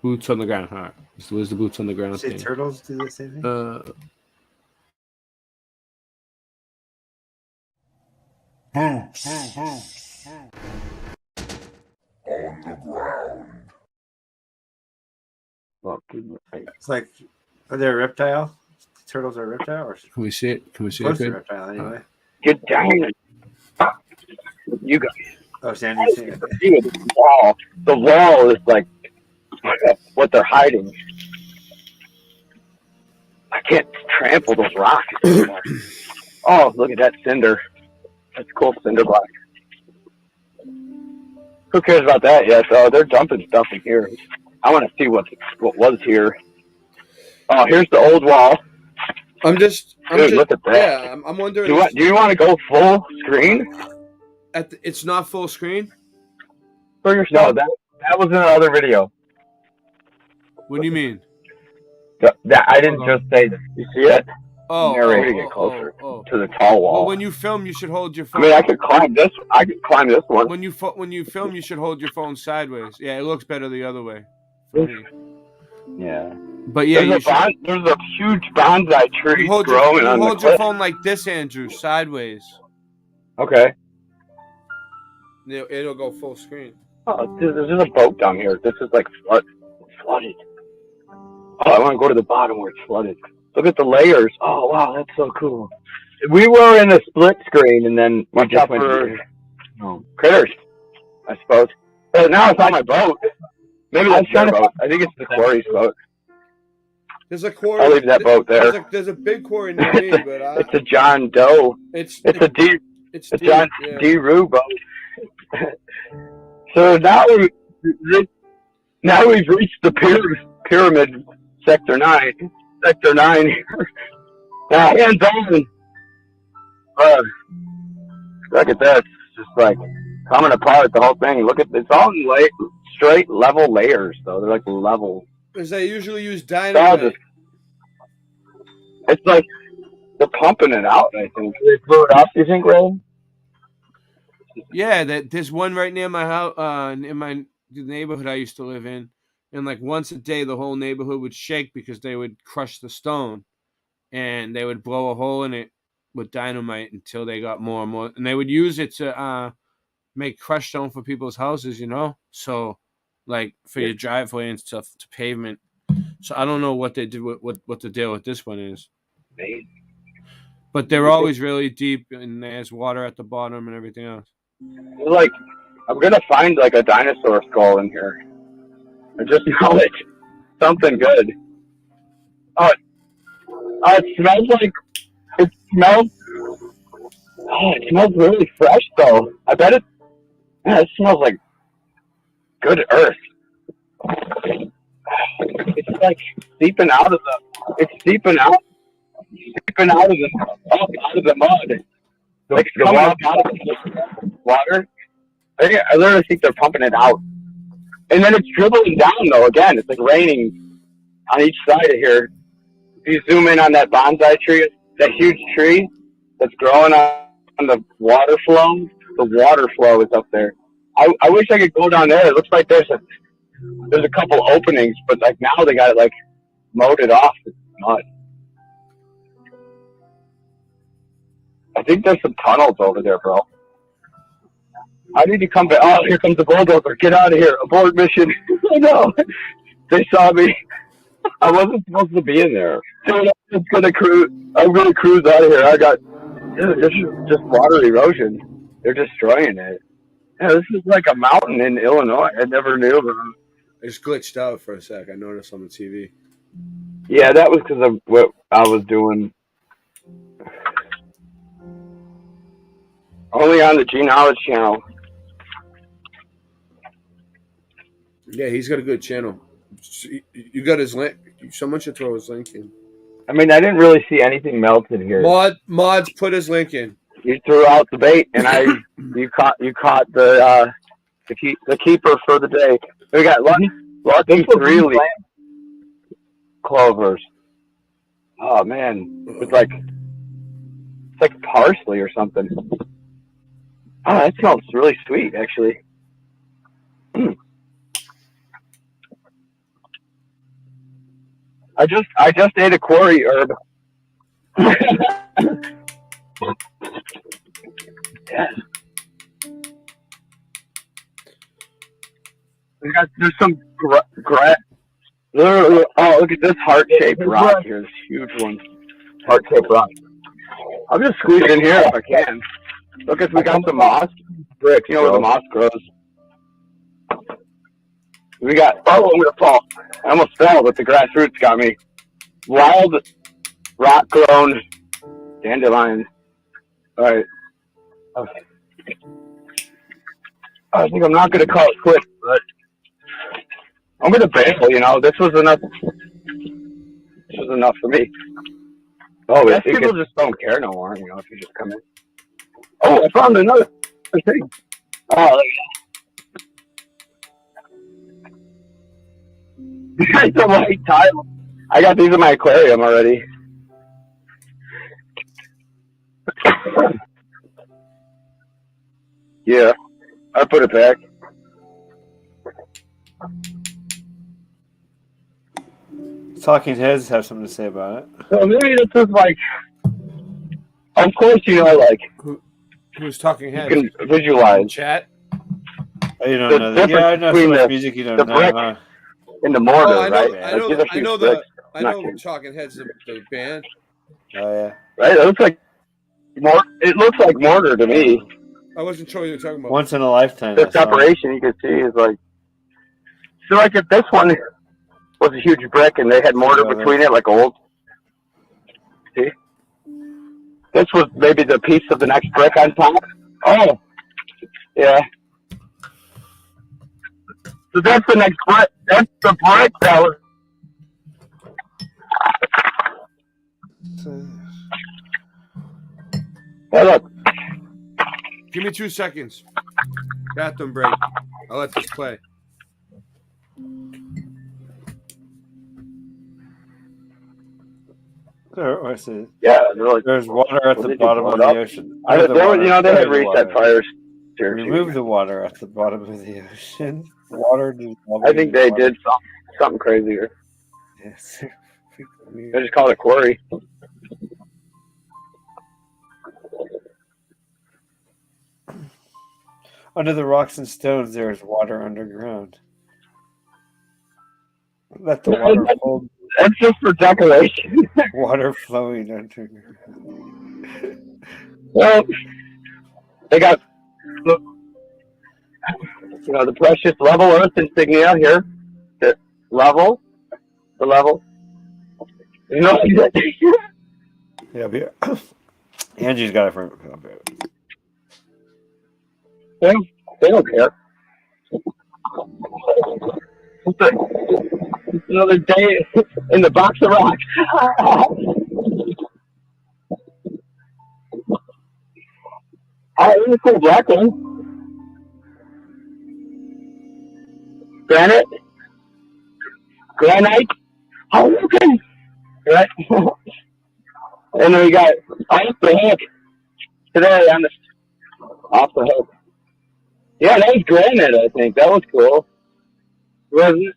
Speaker 17: boots on the ground. All right. So where's the boots on the ground
Speaker 9: say
Speaker 17: thing?
Speaker 9: turtles do the same thing.
Speaker 14: Boots. On the ground.
Speaker 9: It's like, are they a reptile? Turtles are a reptile, or
Speaker 17: Can we see it? Can we see
Speaker 9: close
Speaker 17: it?
Speaker 9: to a
Speaker 17: Good?
Speaker 9: reptile anyway?
Speaker 20: Get down. You guys.
Speaker 9: Oh, Sandy's saying it.
Speaker 20: See the wall. The wall is like what they're hiding. I can't trample those rocks anymore. Oh, look at that cinder. That's cool, cinder block. Who cares about that yet? Oh, they're dumping stuff in here. I want to see what was here. Oh, here's the old wall.
Speaker 17: I'm just
Speaker 20: look at that.
Speaker 17: Yeah, I'm wondering.
Speaker 20: Do you want to go full screen?
Speaker 17: It's not full screen.
Speaker 20: No, that was in another video.
Speaker 17: What do you mean?
Speaker 20: That I didn't just say. You see it?
Speaker 17: Oh,
Speaker 20: Narrator, get closer to the tall wall.
Speaker 17: Well, when you film, you should hold your
Speaker 20: I
Speaker 17: phone.
Speaker 20: mean, I could climb this. I could climb this one.
Speaker 17: When you film, you should hold your phone sideways. Yeah, it looks better the other way. for me.
Speaker 20: Yeah.
Speaker 17: But yeah,
Speaker 20: there's a huge bonsai tree
Speaker 17: hold
Speaker 20: growing on the
Speaker 17: hold your
Speaker 20: cliff.
Speaker 17: phone like this, Andrew, sideways.
Speaker 20: Okay.
Speaker 17: It'll go full screen.
Speaker 20: Oh, there's a boat down here. This is like flooded. Oh, I want to go to the bottom where it's flooded. Look at the layers. Oh, wow, that's so cool. We were in a split screen, and then we just went to critters, I suppose. But now it's on my boat. Maybe that's their boat. I think it's the quarry's boat.
Speaker 17: There's a quarry.
Speaker 20: I'll leave that boat there.
Speaker 17: There's a big quarry near me, but
Speaker 20: It's a John Doe.
Speaker 17: It's
Speaker 20: a D.
Speaker 17: It's
Speaker 20: a John D. Rue boat. So now we've reached the pyramid sector 9. Sector 9 here. Now hands on. Look at that. It's just like coming apart, the whole thing. Look at it's all in straight level layers though. They're like level.
Speaker 17: Because they usually use dynamite.
Speaker 20: It's like they're pumping it out, I think. They blew it up, you think, Ray?
Speaker 17: Yeah, there's one right near my house, in the neighborhood I used to live in, and like once a day the whole neighborhood would shake because they would crush the stone, and they would blow a hole in it with dynamite until they got more and more, and they would use it to make crushed stone for people's houses, so like for your driveway and stuff, to pavement. So I don't know what they did what the deal with this one is. But they're always really deep, and there's water at the bottom and everything else.
Speaker 20: Like, I'm gonna find like a dinosaur skull in here. I just know it. Something good. It smells like it smells really fresh though. I bet it smells like good earth. It's like seeping out of the mud. Like it's coming up out of the water. I literally think they're pumping it out. And then it's dribbling down though again. It's like raining on each side of here. If you zoom in on that bonsai tree, that huge tree that's growing on the water flow, the water flow is up there. I wish I could go down there. It looks like there's a couple openings, but like now they got it like mowed it off with mud. I think there's some tunnels over there, bro. I need to come back. Oh, here comes the bulldozer. Get out of here. Abort mission. Oh, no. They saw me. I wasn't supposed to be in there. Dude, I'm gonna cruise out of here. This is just water erosion. They're destroying it. Yeah, this is like a mountain in Illinois. I never knew about it.
Speaker 17: I just glitched out for a sec. I noticed on the TV.
Speaker 20: Yeah, that was because of what I was doing. Only on the G Knowledge channel.
Speaker 17: Yeah, he's got a good channel. You got his link. Someone should throw his link in.
Speaker 20: I mean, I didn't really see anything melted here.
Speaker 17: Mods put his link in.
Speaker 20: You threw out the bait, and you caught the keeper for the day. We got lucky 3. clovers. Oh man, it's like parsley or something. Oh, that smells really sweet, actually. I just ate a quarry herb. Yeah. There's some grass. Literally, oh, look at this heart-shaped rock here. This huge one. Heart-shaped rock. I'll just squeeze in here if I can. Look, we got some moss bricks. You know where the moss grows. We got, oh, I'm gonna fall. I almost fell, but the grassroots got me. Wild, rock-grown dandelions. All right. Okay. I think I'm not gonna call it quits, but I'm gonna bail. You know, this was enough. This was enough for me. Oh, people just don't care no more. You know, if you just come in. Oh, I found another thing. Oh, it's a white tile. I got these in my aquarium already. Yeah, I put it back.
Speaker 9: Talking Heads have something to say about it.
Speaker 20: So maybe this is like, of course, you know, like
Speaker 17: who's Talking Heads?
Speaker 20: You can visualize
Speaker 17: chat.
Speaker 9: Oh, you don't know that. Yeah, I know so much music you don't know.
Speaker 20: Brick in the mortar,
Speaker 17: I know,
Speaker 20: right?
Speaker 17: I know Talking Heads, the band.
Speaker 9: Oh yeah.
Speaker 20: Right. It looks like mortar to me.
Speaker 17: I wasn't sure what you were talking about.
Speaker 9: Once in a lifetime.
Speaker 20: The separation you can see is like. So like if this one was a huge brick and they had mortar between it, like old. See. This was maybe the piece of the next brick on top. Oh. Yeah. So that's the next brick. That's the brick that was. Hey, look.
Speaker 17: Give me 2 seconds. Bathroom break. I'll let this play.
Speaker 20: Yeah,
Speaker 9: there's water at the bottom of the ocean.
Speaker 20: They had reset fires.
Speaker 9: Remove the water at the bottom of the ocean. Water.
Speaker 20: I think they did something crazier.
Speaker 9: Yes.
Speaker 20: They just called it quarry.
Speaker 9: Under the rocks and stones, there is water underground. Let the water hold.
Speaker 20: That's just for decoration.
Speaker 9: Water flowing underground.
Speaker 20: Well, they got, the precious level earth insignia here. The level. You know,
Speaker 9: yeah, but Angie's got it for.
Speaker 20: They don't care. It's another day in the box of rocks. Here's a cool black one. Granite. Granite. Oh, okay. Right. And then we got off the hook today on the off the hook. Yeah, that was granite, I think. That was cool. Wasn't it?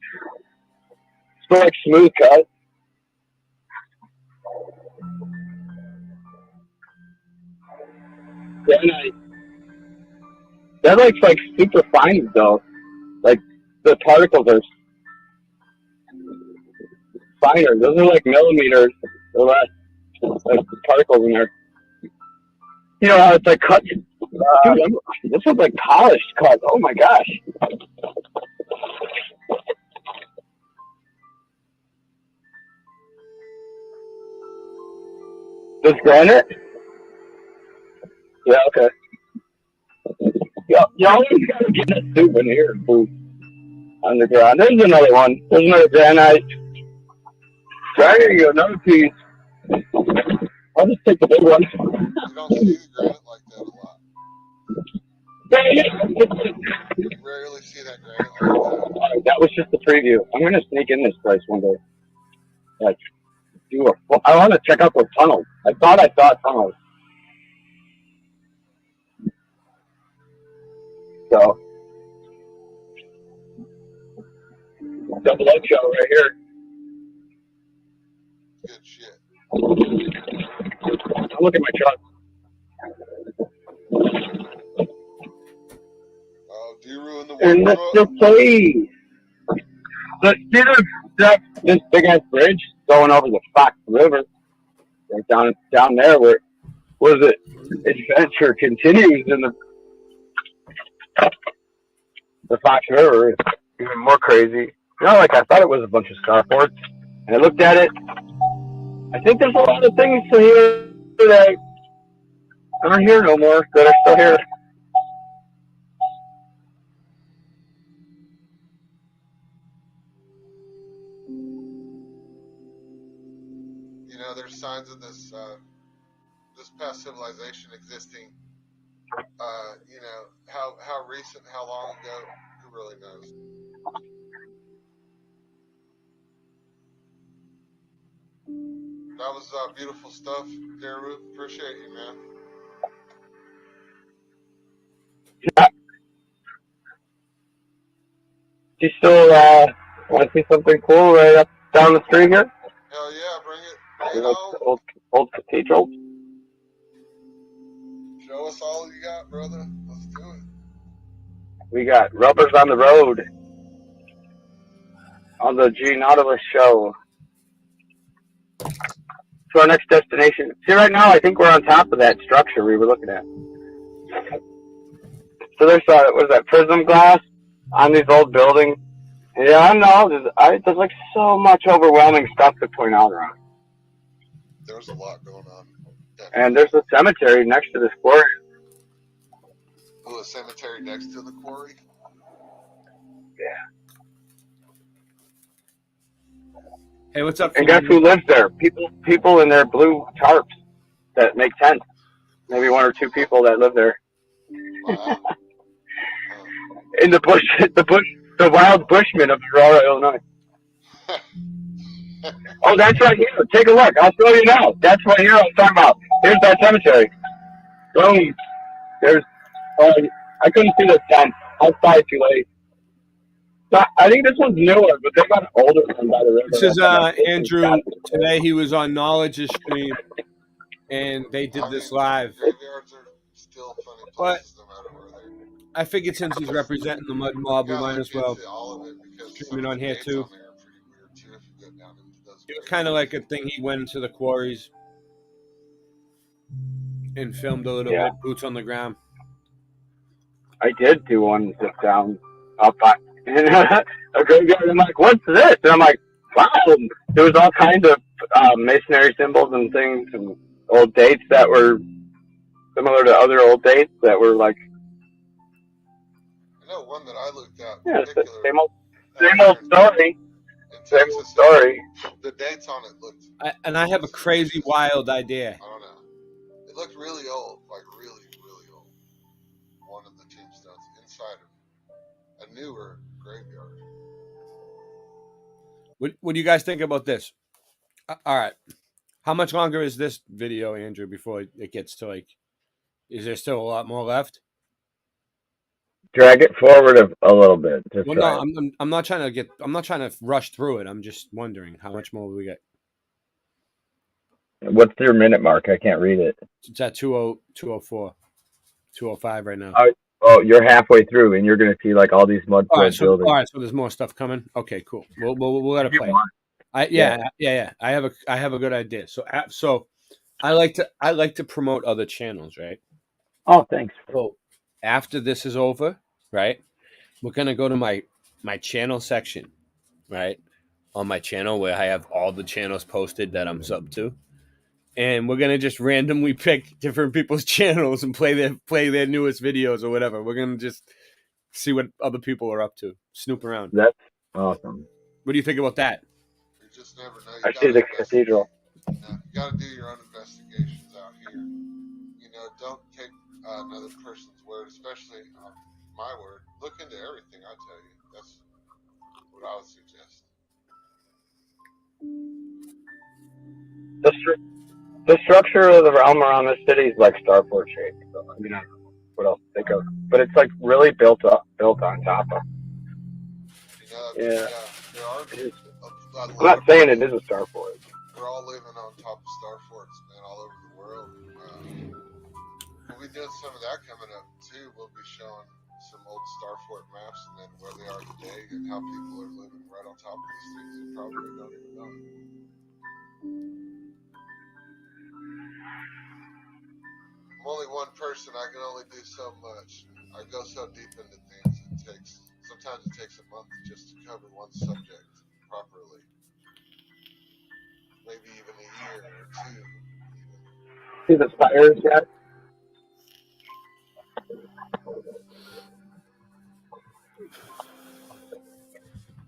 Speaker 20: It's like smooth cut. Granite. That looks like super fine, though. Like, the particles are finer. Those are like millimeters or less. Like particles in there. You know how it's like cut? Dude, this is like polished cut. Oh my gosh. This granite? Yeah, okay. Y'all always gotta get a souvenir booth underground. There's another one. There's another granite. There you go, another piece. I'll just take the big one.
Speaker 19: You don't see the granite like that a lot. You rarely see that granite like that.
Speaker 20: Alright, that was just the preview. I'm gonna sneak in this place one day. like do a. I want to check out those tunnels. I thought I saw tunnels. So double edge shell right here.
Speaker 19: Good shit.
Speaker 20: Look at my truck.
Speaker 19: Oh, do you ruin the
Speaker 20: And
Speaker 19: work
Speaker 20: that's
Speaker 19: truck?
Speaker 20: the place. But this big ass bridge going over the Fox River, right down there where the adventure continues in the Fox River is even more crazy. You know, like I thought it was a bunch of starports, and I looked at it. I think there's a lot of things here that aren't here no more that are still here.
Speaker 19: You know, there's signs of this this past civilization existing. You know, how recent, how long ago, who really knows? That was beautiful stuff, Daru. Appreciate you, man.
Speaker 20: Yeah. Do you still want to see something cool right up down the street here?
Speaker 19: Hell yeah, bring it on.
Speaker 20: Old cathedral.
Speaker 19: Show us all you got, brother. Let's do it.
Speaker 20: We got Rubbers on the Road on the G Nautilus show. To our next destination. See, right now, I think we're on top of that structure we were looking at. So there's what is that, prism glass on these old buildings. Yeah, I know. There's like so much overwhelming stuff to point out around.
Speaker 19: There's a lot going on.
Speaker 20: And there's a cemetery next to this quarry.
Speaker 19: Oh, a cemetery next to the quarry?
Speaker 20: Yeah.
Speaker 17: Hey, what's up?
Speaker 20: And guess who lives there? People in their blue tarps that make tents. Maybe one or two people that live there.
Speaker 19: Wow.
Speaker 20: In the bush, the wild bushmen of Aurora, Illinois. Oh, that's right here. Take a look. I'll show you now. That's right here I was talking about. Here's that cemetery. Boom. There's. Oh, I couldn't see the tent. Outside too late. So I think this one's newer, but they got an older one by the river.
Speaker 17: This is Andrew. Today he was on Knowledge's stream, and they did this live.
Speaker 19: Graveyards are still funny places no matter where they are.
Speaker 17: I figured since he's representing the Mud Mob, we might as well stream it on here too. It was kind of like a thing. He went into the quarries and filmed a little bit, boots on the ground.
Speaker 20: I did do one sit down up by a graveyard. I'm like, what's this? And I'm like, wow. There was all kinds of masonry symbols and things and old dates that were similar to other old dates that were like.
Speaker 19: I know one that I looked at.
Speaker 20: Yeah, it's the same old story. Same old story.
Speaker 19: The dates on it looked.
Speaker 17: I have a crazy, wild idea.
Speaker 19: I don't know. It looked really old, like really, really old. One of the tombstones inside of a newer graveyard.
Speaker 17: What do you guys think about this? All right. How much longer is this video, Andrew, before it gets to like? Is there still a lot more left?
Speaker 18: Drag it forward a little bit.
Speaker 17: Well, no, I'm not trying to rush through it. I'm just wondering how much more we get.
Speaker 18: What's your minute mark? I can't read it.
Speaker 17: It's at 204, 205 right now.
Speaker 18: Oh, you're halfway through, and you're going to see like all these mud buildings.
Speaker 17: All right, so there's more stuff coming. Okay, cool. We'll let it play. Yeah. I have a good idea. So I like to promote other channels, right?
Speaker 18: Oh, thanks.
Speaker 17: So after this is over, right, we're gonna go to my channel section, right, on my channel where I have all the channels posted that I'm sub to, and we're gonna just randomly pick different people's channels and play their newest videos or whatever. We're gonna just see what other people are up to, snoop around.
Speaker 18: That's awesome.
Speaker 17: What do you think about that?
Speaker 19: You just never know.
Speaker 20: I see the cathedral.
Speaker 19: You got to do your own investigations out here. You know, don't take another person's word, especially my word. Look into everything I tell you. That's what I would suggest.
Speaker 20: The structure of the realm around this city is like starport shaped. So, I mean, I don't know what else to think of, but it's like really built on top of. Yeah. I'm not saying it is a starport.
Speaker 19: We're all living on top of starforts, man, all over the world. We'll be doing some of that coming up too. We'll be showing some old starfort maps and then where they are today and how people are living right on top of these things and probably don't even know it. I'm only one person. I can only do so much. I go so deep into things. Sometimes it takes a month just to cover one subject properly. Maybe even a year or two.
Speaker 20: See the spires yet?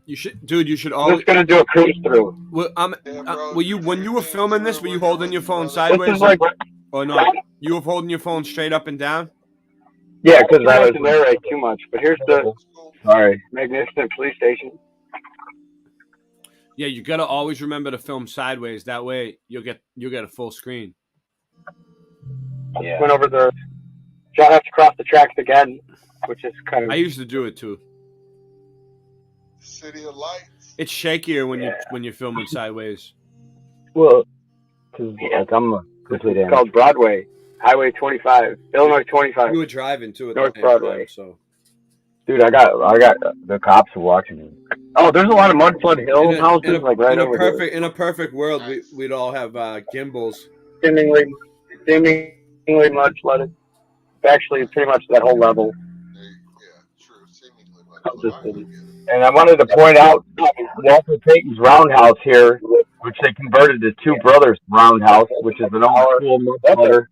Speaker 17: You should, dude. You should
Speaker 20: I'm
Speaker 17: always.
Speaker 20: just gonna do a cruise through.
Speaker 17: Were you when you were filming this? Were you holding your phone sideways,
Speaker 20: like,
Speaker 17: or not? You were holding your phone straight up and down.
Speaker 20: Yeah, because I like to narrate too much. But here's the magnificent police station.
Speaker 17: Yeah, you gotta always remember to film sideways. That way, you'll get a full screen.
Speaker 20: Yeah. Went over the. John has to cross the tracks again, which is kind of.
Speaker 17: I used to do it too.
Speaker 19: City of Lights.
Speaker 17: It's shakier when you're filming sideways.
Speaker 20: Well, because like I'm a complete. It's called Broadway, Highway 25, Illinois 25.
Speaker 17: You were driving too at
Speaker 20: North
Speaker 17: the same
Speaker 20: Broadway.
Speaker 17: time, so.
Speaker 18: Dude, I got the cops watching me.
Speaker 20: Oh, there's a lot of mud flood hill houses like right over here.
Speaker 17: In a perfect world, we'd all have gimbals.
Speaker 20: Seemingly mud flooded. Actually, pretty much that whole level.
Speaker 18: And I wanted to point out Walter Payton's Roundhouse here, which they converted to Two Brothers Roundhouse, which is an old school mud floater.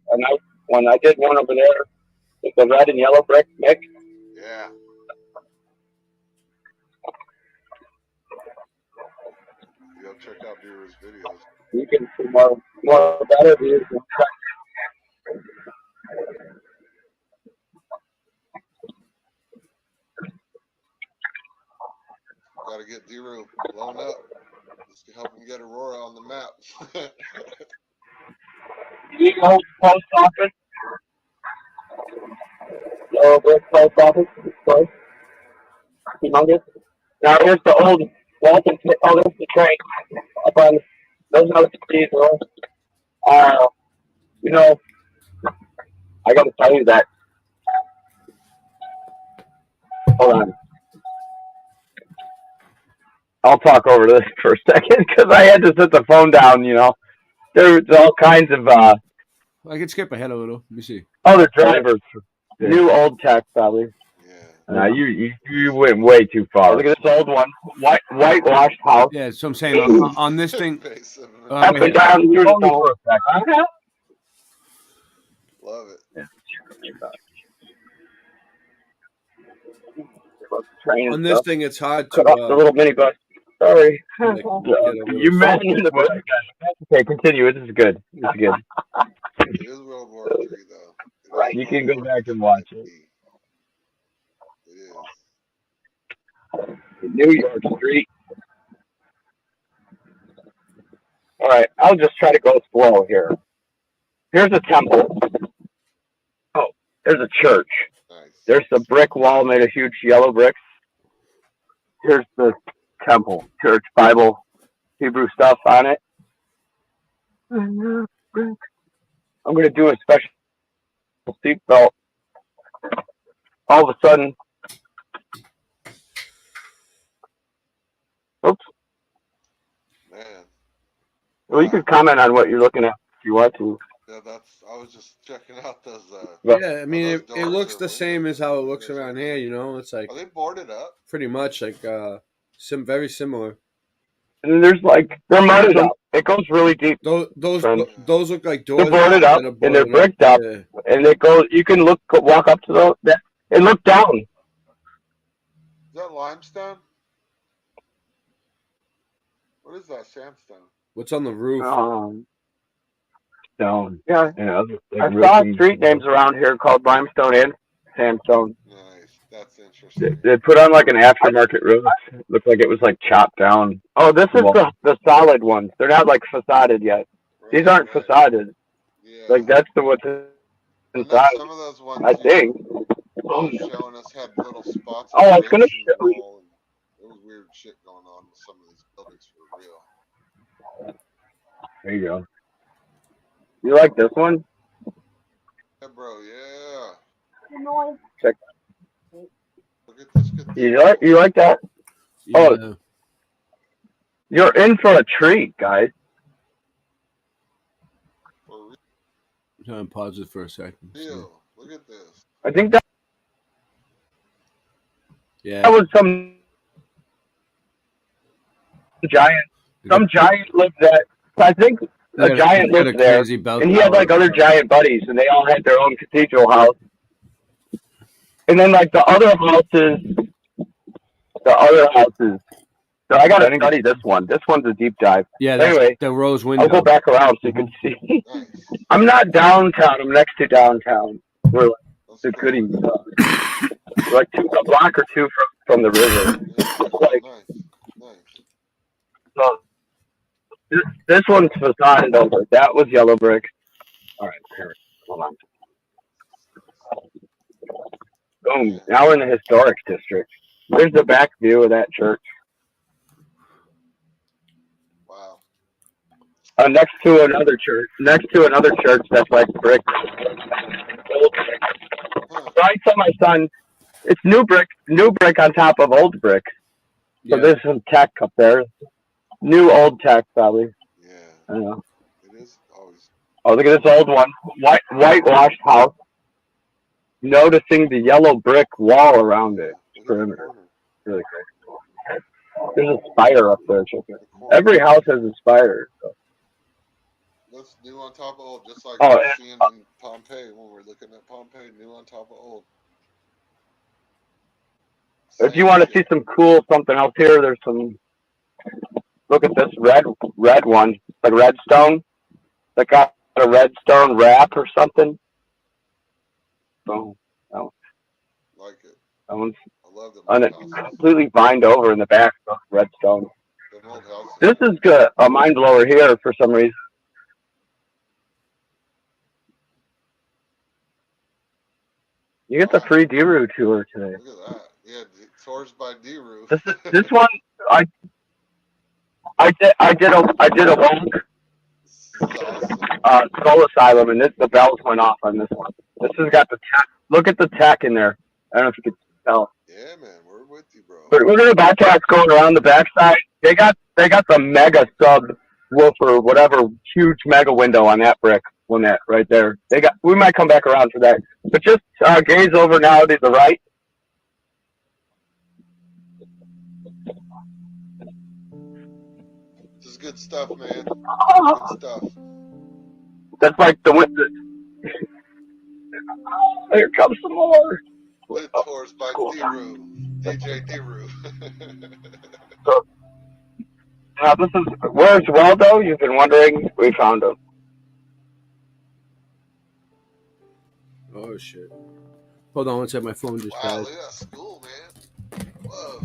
Speaker 20: When I did one over there, with the red and yellow brick mix.
Speaker 19: Yeah. Go check out Beaver's videos.
Speaker 20: You can see more better views.
Speaker 19: Got to get D-Room blown up. Just to help him get Aurora on the map.
Speaker 20: The old post office. The old post office. Close. Humongous. Now here's the old Walton. Oh, there's the train. Up on those are the trees. You know, I got to tell you that. Hold on.
Speaker 18: I'll talk over this for a second because I had to set the phone down. You know, there's all kinds of.
Speaker 17: I can skip ahead a little. Let me see.
Speaker 18: Other drivers.
Speaker 20: New old tech, probably.
Speaker 18: No, you went way too far.
Speaker 20: Look at this old one, whitewashed house.
Speaker 17: Yeah, so I'm saying on this thing.
Speaker 20: Up and down, beautiful.
Speaker 19: Love it.
Speaker 20: Yeah.
Speaker 17: On this thing, it's hard to.
Speaker 20: Cut off the little minibus. Sorry.
Speaker 18: You mentioned the. Okay, continue. This is good. This is good.
Speaker 19: It is World War III, though.
Speaker 18: Right. You can go back and watch it.
Speaker 19: It is.
Speaker 20: New York Street. All right, I'll just try to go slow here. Here's a temple. Oh, there's a church.
Speaker 19: Nice.
Speaker 20: There's the brick wall made of huge yellow bricks. Here's the temple, church, Bible, Hebrew stuff on it. I'm going to do a special seatbelt. All of a sudden, oops.
Speaker 19: Man.
Speaker 20: Well, you can comment on what you're looking at if you want to.
Speaker 19: Yeah, I was just checking out those.
Speaker 17: Yeah, I mean, it looks the same as how it looks around here. You know, it's like.
Speaker 19: Are they boarded up?
Speaker 17: Pretty much like very similar.
Speaker 20: And there's like they're modded up. It goes really deep.
Speaker 17: Those look like doors.
Speaker 20: They're boarded up and they're bricked up, and it goes. You can walk up to those and look down.
Speaker 19: Is that limestone? What is that? Sandstone?
Speaker 17: What's on the roof?
Speaker 18: Stone.
Speaker 20: Yeah.
Speaker 18: Yeah,
Speaker 20: I saw street names around here called limestone and sandstone.
Speaker 19: Nice. That's interesting.
Speaker 20: They put on like an aftermarket roof. Looked like it was like chopped down. Oh, this is the solid ones. They're not like facaded yet. These aren't facaded. Like that's the what's inside.
Speaker 19: Some of those ones
Speaker 20: I think.
Speaker 19: showing us had little spots.
Speaker 20: Oh, I was gonna show you.
Speaker 19: There was weird shit going on with some of these buildings for real.
Speaker 20: There you go. You like this one?
Speaker 19: Yeah, bro. Yeah.
Speaker 20: Check.
Speaker 19: Look at this.
Speaker 20: You like that?
Speaker 17: Yeah.
Speaker 20: Oh, you're in for a treat, guys.
Speaker 19: For
Speaker 17: Try and pause it for a second.
Speaker 19: real. Look at this.
Speaker 20: I think that
Speaker 17: Yeah.
Speaker 20: was some giant. Some giant lived there. I think a giant
Speaker 17: got a
Speaker 20: lived there,
Speaker 17: crazy bell
Speaker 20: and he had like
Speaker 17: tower.
Speaker 20: other giant buddies, and they all had their own cathedral house. And then like the other houses. So I gotta study this one. This one's a deep dive.
Speaker 17: Yeah, that's
Speaker 20: Anyway,
Speaker 17: the rose window.
Speaker 20: I'll go back around so you can see. I'm not downtown. I'm next to downtown. We're like the goodies. We're like a block or two from the river. Like, so this one's facade over. That was yellow brick. All right, here. Hold on. Boom. Now we're in the historic district. There's the back view of that church.
Speaker 19: Wow.
Speaker 20: Next to another church. That's like brick. Old brick. So I tell my son, it's new brick on top of old brick. So there's some tech up there. New old tech, probably.
Speaker 19: Yeah.
Speaker 20: I don't know.
Speaker 19: It is always.
Speaker 20: Oh, look at this old one. Whitewashed house. Noticing the yellow brick wall around it. Perimeter. Really great. There's a spider up there. Every house has a spider. So.
Speaker 19: That's new on top of old, just like
Speaker 20: Oh,
Speaker 19: we're seeing in Pompeii when we're looking at Pompeii, new on top of old.
Speaker 20: If you want to see some cool something else here, there's some. Look at this red one, like redstone. That got a redstone wrap or something. Oh,
Speaker 19: Like it.
Speaker 20: that one's
Speaker 19: I love them.
Speaker 20: and it's completely vined over in the back of redstone. This is good. A mind blower here for some reason. You get the free Deru tour today.
Speaker 19: Look at that. Yeah, tours by D-Roof.
Speaker 20: This one, I did a walk. Skull Asylum, and the bells went off on this one. This has got the tech. Look at the tech in there. I don't know if you can tell.
Speaker 19: Yeah, man, we're with you, bro.
Speaker 20: But look at the backpacks going around the backside. They got the mega sub woofer, whatever huge mega window on that brick one that right there. We might come back around for that. But just gaze over now to the right.
Speaker 19: This is good stuff, man. Good stuff.
Speaker 20: That's like the window. Here comes some more.
Speaker 19: Lit tours by D-Roof. DJ D-Roof.
Speaker 20: So, now this is where's Waldo? You've been wondering. We found him.
Speaker 17: Oh shit! Hold on one second. My phone just
Speaker 19: Wow,
Speaker 17: died.
Speaker 19: look at that school, man. Whoa.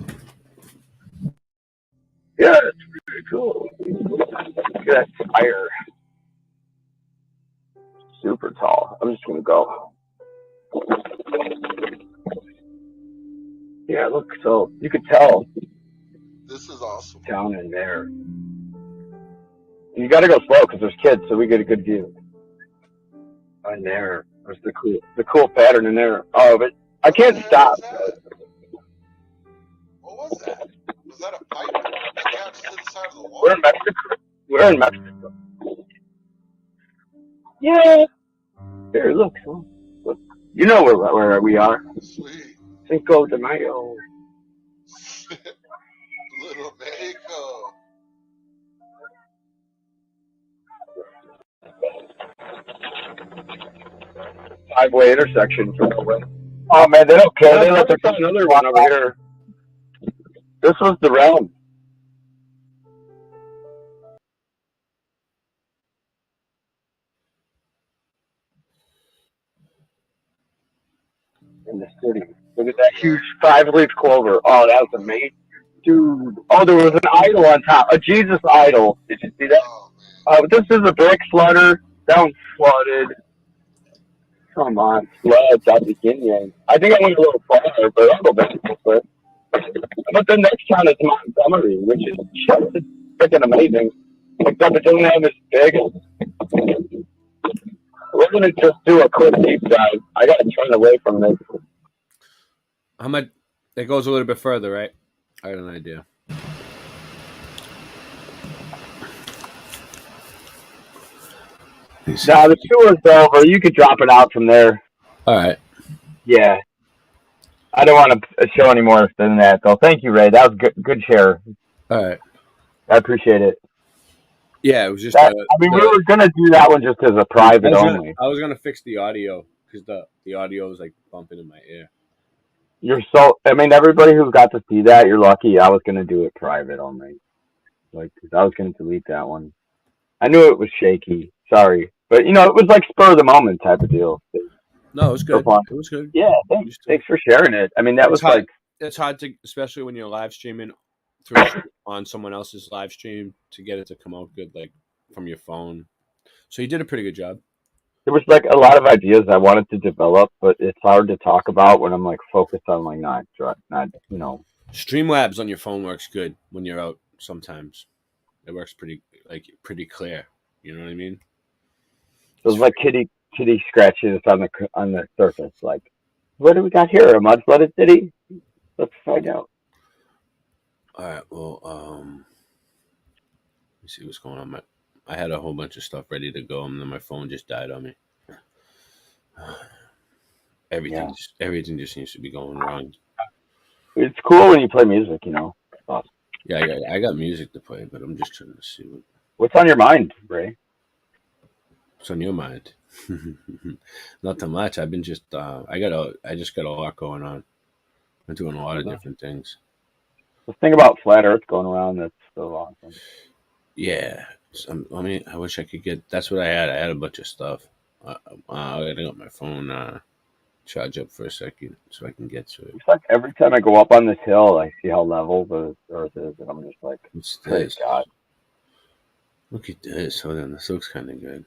Speaker 20: Yeah, it's pretty cool. Look at that spire. Super tall. I'm just gonna go. Yeah, look. So you could tell.
Speaker 19: This is awesome.
Speaker 20: Down in there. You got to go slow because there's kids, so we get a good view. In there, there's the cool pattern in there. Oh, but I can't stop.
Speaker 19: What was that? Was that a pipe? That got to the side of the wall?
Speaker 20: We're in Mexico. We're in Mexico. Yeah. Here, look. Look. You know where we are.
Speaker 19: Sweet.
Speaker 20: Cinco de Mayo.
Speaker 19: Little Mexico.
Speaker 20: Five-way intersection for the way. Oh man, they don't care. They let there's another one over here. This was the realm. in the city. Look at that huge 5-leaf clover. Oh, that was amazing. Dude. Oh, there was an idol on top. A Jesus idol. Did you see that? This is a brick flooded. That one's flooded. Come on, floods at the beginning. I think I went a little far, but I'll go back to it. But the next town is Montgomery, which is just freaking amazing. Except it doesn't have as big. We're gonna just do a quick deep dive. I gotta turn away from this.
Speaker 17: How much? It goes a little bit further, right? I got an idea.
Speaker 20: Now the tour's over. You could drop it out from there.
Speaker 17: All right.
Speaker 20: Yeah. I don't want to show any more than that, though. Thank you, Ray. That was good share.
Speaker 17: All right.
Speaker 20: I appreciate it.
Speaker 17: Yeah, it was just.
Speaker 20: I mean, we were gonna do that one just as a private only.
Speaker 17: I was gonna fix the audio because the audio was like bumping in my ear.
Speaker 20: You're so. I mean, everybody who got to see that, you're lucky. I was gonna do it private only. Like, 'cause I was gonna delete that one. I knew it was shaky. Sorry, but it was like spur of the moment type of deal.
Speaker 17: No, it was good. It was good.
Speaker 20: Yeah, thanks. Thanks for sharing it. I mean, that was like.
Speaker 17: It's hard to, especially when you're live streaming through on someone else's live stream, to get it to come out good, like from your phone. So you did a pretty good job.
Speaker 20: There was like a lot of ideas I wanted to develop, but it's hard to talk about when I'm like focused on like not.
Speaker 17: Streamlabs on your phone works good when you're out. Sometimes it works pretty clear. You know what I mean?
Speaker 20: Those like kitty scratches on the surface. Like, what do we got here? A mud-flooded city? Let's find out.
Speaker 17: All right. Well, let me see what's going on. I had a whole bunch of stuff ready to go, and then my phone just died on me. Everything just seems to be going wrong.
Speaker 20: It's cool when you play music, Awesome.
Speaker 17: Yeah, I got music to play, but I'm just trying to see
Speaker 20: what's on your mind, Ray.
Speaker 17: What's on your mind? Not too much. I've been just I just got a lot going on. I'm doing a lot of different things.
Speaker 20: The thing about flat Earth going around, that's so awesome.
Speaker 17: Yeah. I wish I could get. That's what I had. I had a bunch of stuff. I gotta get my phone charge up for a second so I can get to it.
Speaker 20: It's like every time I go up on this hill, I see how level the Earth is, and I'm just like,
Speaker 17: what's
Speaker 20: praise
Speaker 17: this?
Speaker 20: God.
Speaker 17: Look at this. Hold on, this looks kind of good.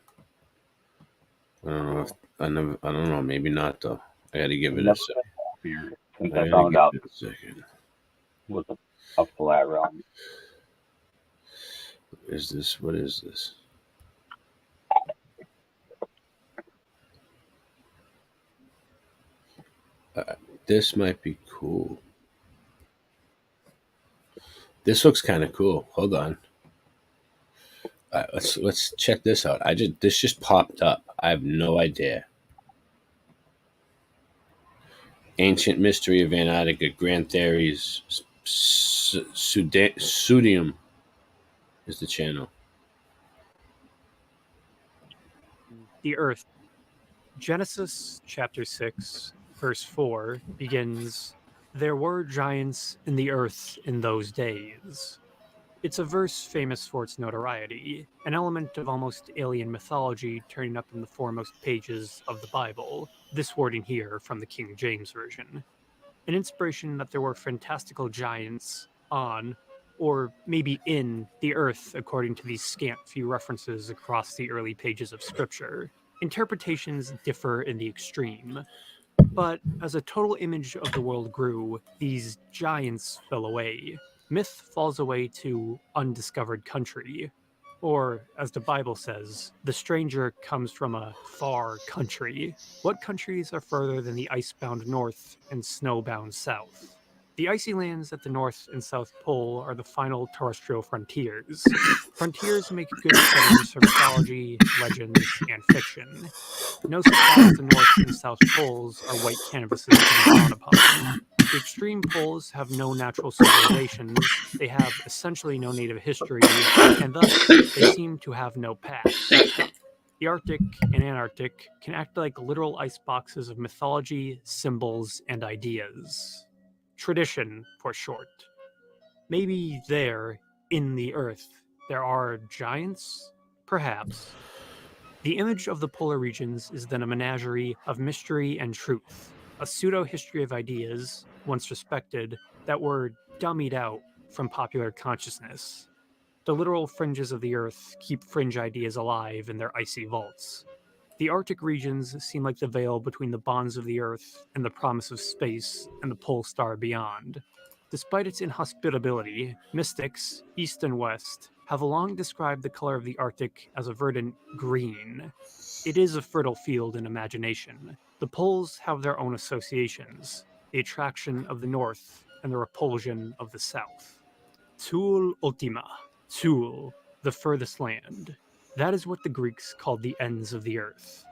Speaker 17: I don't know. Maybe not though. I gotta give it a second.
Speaker 20: Since I found out with a flat realm.
Speaker 17: What is this? This might be cool. This looks kind of cool. Hold on. Let's check this out. This just popped up. I have no idea. Ancient Mystery of Antarctica, Grand Theories, Sudium is the channel.
Speaker 1: The Earth. Genesis chapter 6, verse 4 begins, "There were giants in the earth in those days." It's a verse famous for its notoriety, an element of almost alien mythology turning up in the foremost pages of the Bible, this wording here from the King James Version. An inspiration that there were fantastical giants on, or maybe in, the earth according to these scant few references across the early pages of Scripture. Interpretations differ in the extreme, but as a total image of the world grew, these giants fell away. Myth falls away to undiscovered country, or, as the Bible says, the stranger comes from a far country. What countries are further than the icebound north and snowbound south? The icy lands at the North and South Pole are the final terrestrial frontiers. Frontiers make good settings for mythology, legends, and fiction. No surprise the North and South Poles are white canvases to be drawn upon. The extreme poles have no natural civilizations, they have essentially no native history, and thus they seem to have no past. The Arctic and Antarctic can act like literal iceboxes of mythology, symbols, and ideas. Tradition, for short. Maybe there, in the Earth, there are giants? Perhaps. The image of the polar regions is then a menagerie of mystery and truth. a pseudo-history of ideas, once respected, that were dummied out from popular consciousness. The literal fringes of the Earth keep fringe ideas alive in their icy vaults. The Arctic regions seem like the veil between the bonds of the Earth and the promise of space and the pole star beyond. Despite its inhospitability, mystics, east and west, have long described the color of the Arctic as a verdant green. It is a fertile field in imagination. The poles have their own associations, the attraction of the north and the repulsion of the south. Thule Ultima, Thule, the furthest land. That is what the Greeks called the ends of the earth.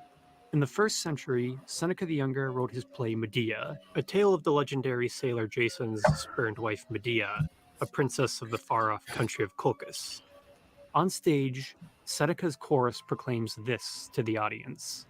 Speaker 1: In the 1st century, Seneca the Younger wrote his play Medea, a tale of the legendary sailor Jason's spurned wife Medea, a princess of the far-off country of Colchis. On stage, Seneca's chorus proclaims this to the audience.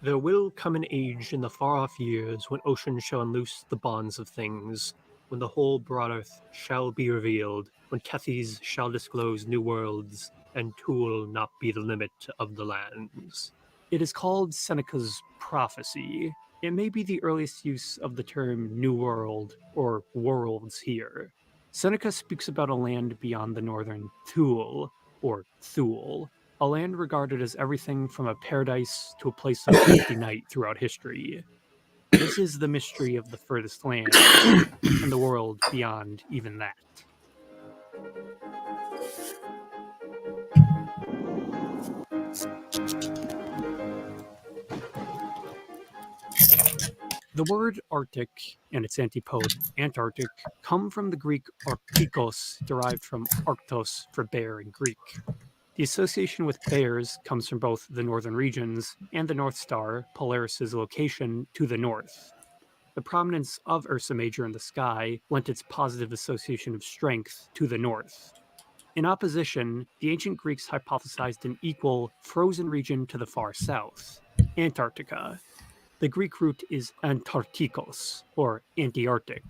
Speaker 1: There will come an age in the far-off years when ocean shall unloose the bonds of things, when the whole broad earth shall be revealed, when Tethys shall disclose new worlds, and Thule not be the limit of the lands. It is called Seneca's prophecy. It may be the earliest use of the term New World or worlds here. Seneca speaks about a land beyond the northern Thule, or Thule, a land regarded as everything from a paradise to a place of empty night throughout history. This is the mystery of the furthest land, and the world beyond even that. The word Arctic and its antipode, Antarctic, come from the Greek archikos, derived from arctos for bear in Greek. The association with bears comes from both the northern regions and the North Star, Polaris' location, to the north. The prominence of Ursa Major in the sky lent its positive association of strength to the north. In opposition, the ancient Greeks hypothesized an equal frozen region to the far south, Antarctica. The Greek root is Antarktikos, or anti-Arctic.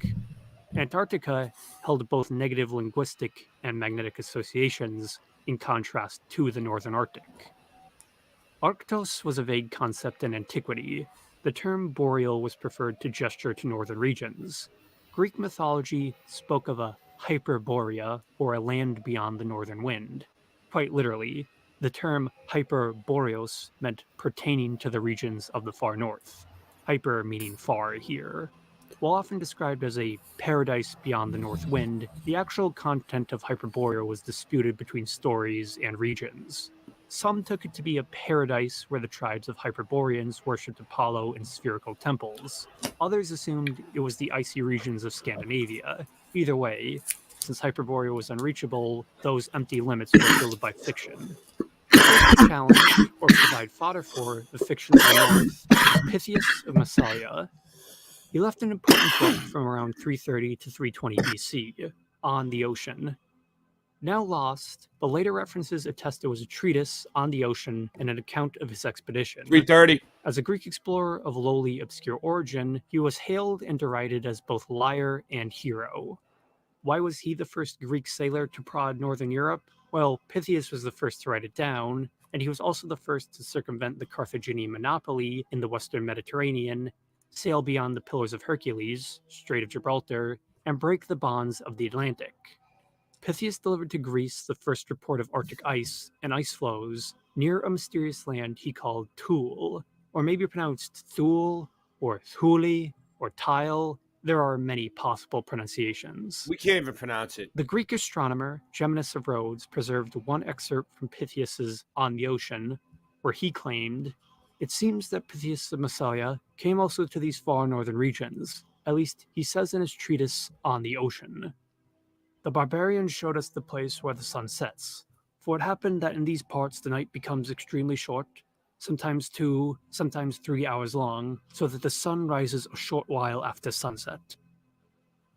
Speaker 1: Antarctica held both negative linguistic and magnetic associations, in contrast to the northern Arctic. Arctos was a vague concept in antiquity. The term boreal was preferred to gesture to northern regions. Greek mythology spoke of a hyperborea, or a land beyond the northern wind. Quite literally, the term hyperboreos meant pertaining to the regions of the far north. Hyper meaning far here. While often described as a paradise beyond the north wind, the actual content of Hyperborea was disputed between stories and regions. Some took it to be a paradise where the tribes of Hyperboreans worshipped Apollo in spherical temples. Others assumed it was the icy regions of Scandinavia. Either way, since Hyperborea was unreachable, those empty limits were filled by fiction. To challenge, or provide fodder for, the fiction of the north, Pythias of Massalia. He left an important book from around 330 to 320 BC, On the Ocean. Now lost, but later references attest it was a treatise on the ocean and an account of his expedition.
Speaker 17: 330.
Speaker 1: As a Greek explorer of lowly, obscure origin, he was hailed and derided as both liar and hero. Why was he the first Greek sailor to prod northern Europe? Well, Pythias was the first to write it down, and he was also the first to circumvent the Carthaginian monopoly in the western Mediterranean, sail beyond the Pillars of Hercules, Strait of Gibraltar, and break the bonds of the Atlantic. Pythias delivered to Greece the first report of Arctic ice and ice flows near a mysterious land he called Thule, or maybe pronounced Thule, or Thule, or Tile. There are many possible pronunciations.
Speaker 17: We can't even pronounce it.
Speaker 1: The Greek astronomer Geminus of Rhodes preserved one excerpt from Pythias's On the Ocean, where he claimed, "It seems that Pythias of Massalia came also to these far northern regions. At least he says in his treatise On the Ocean. The barbarians showed us the place where the sun sets, for it happened that in these parts the night becomes extremely short, sometimes 2, sometimes 3 hours long, so that the sun rises a short while after sunset."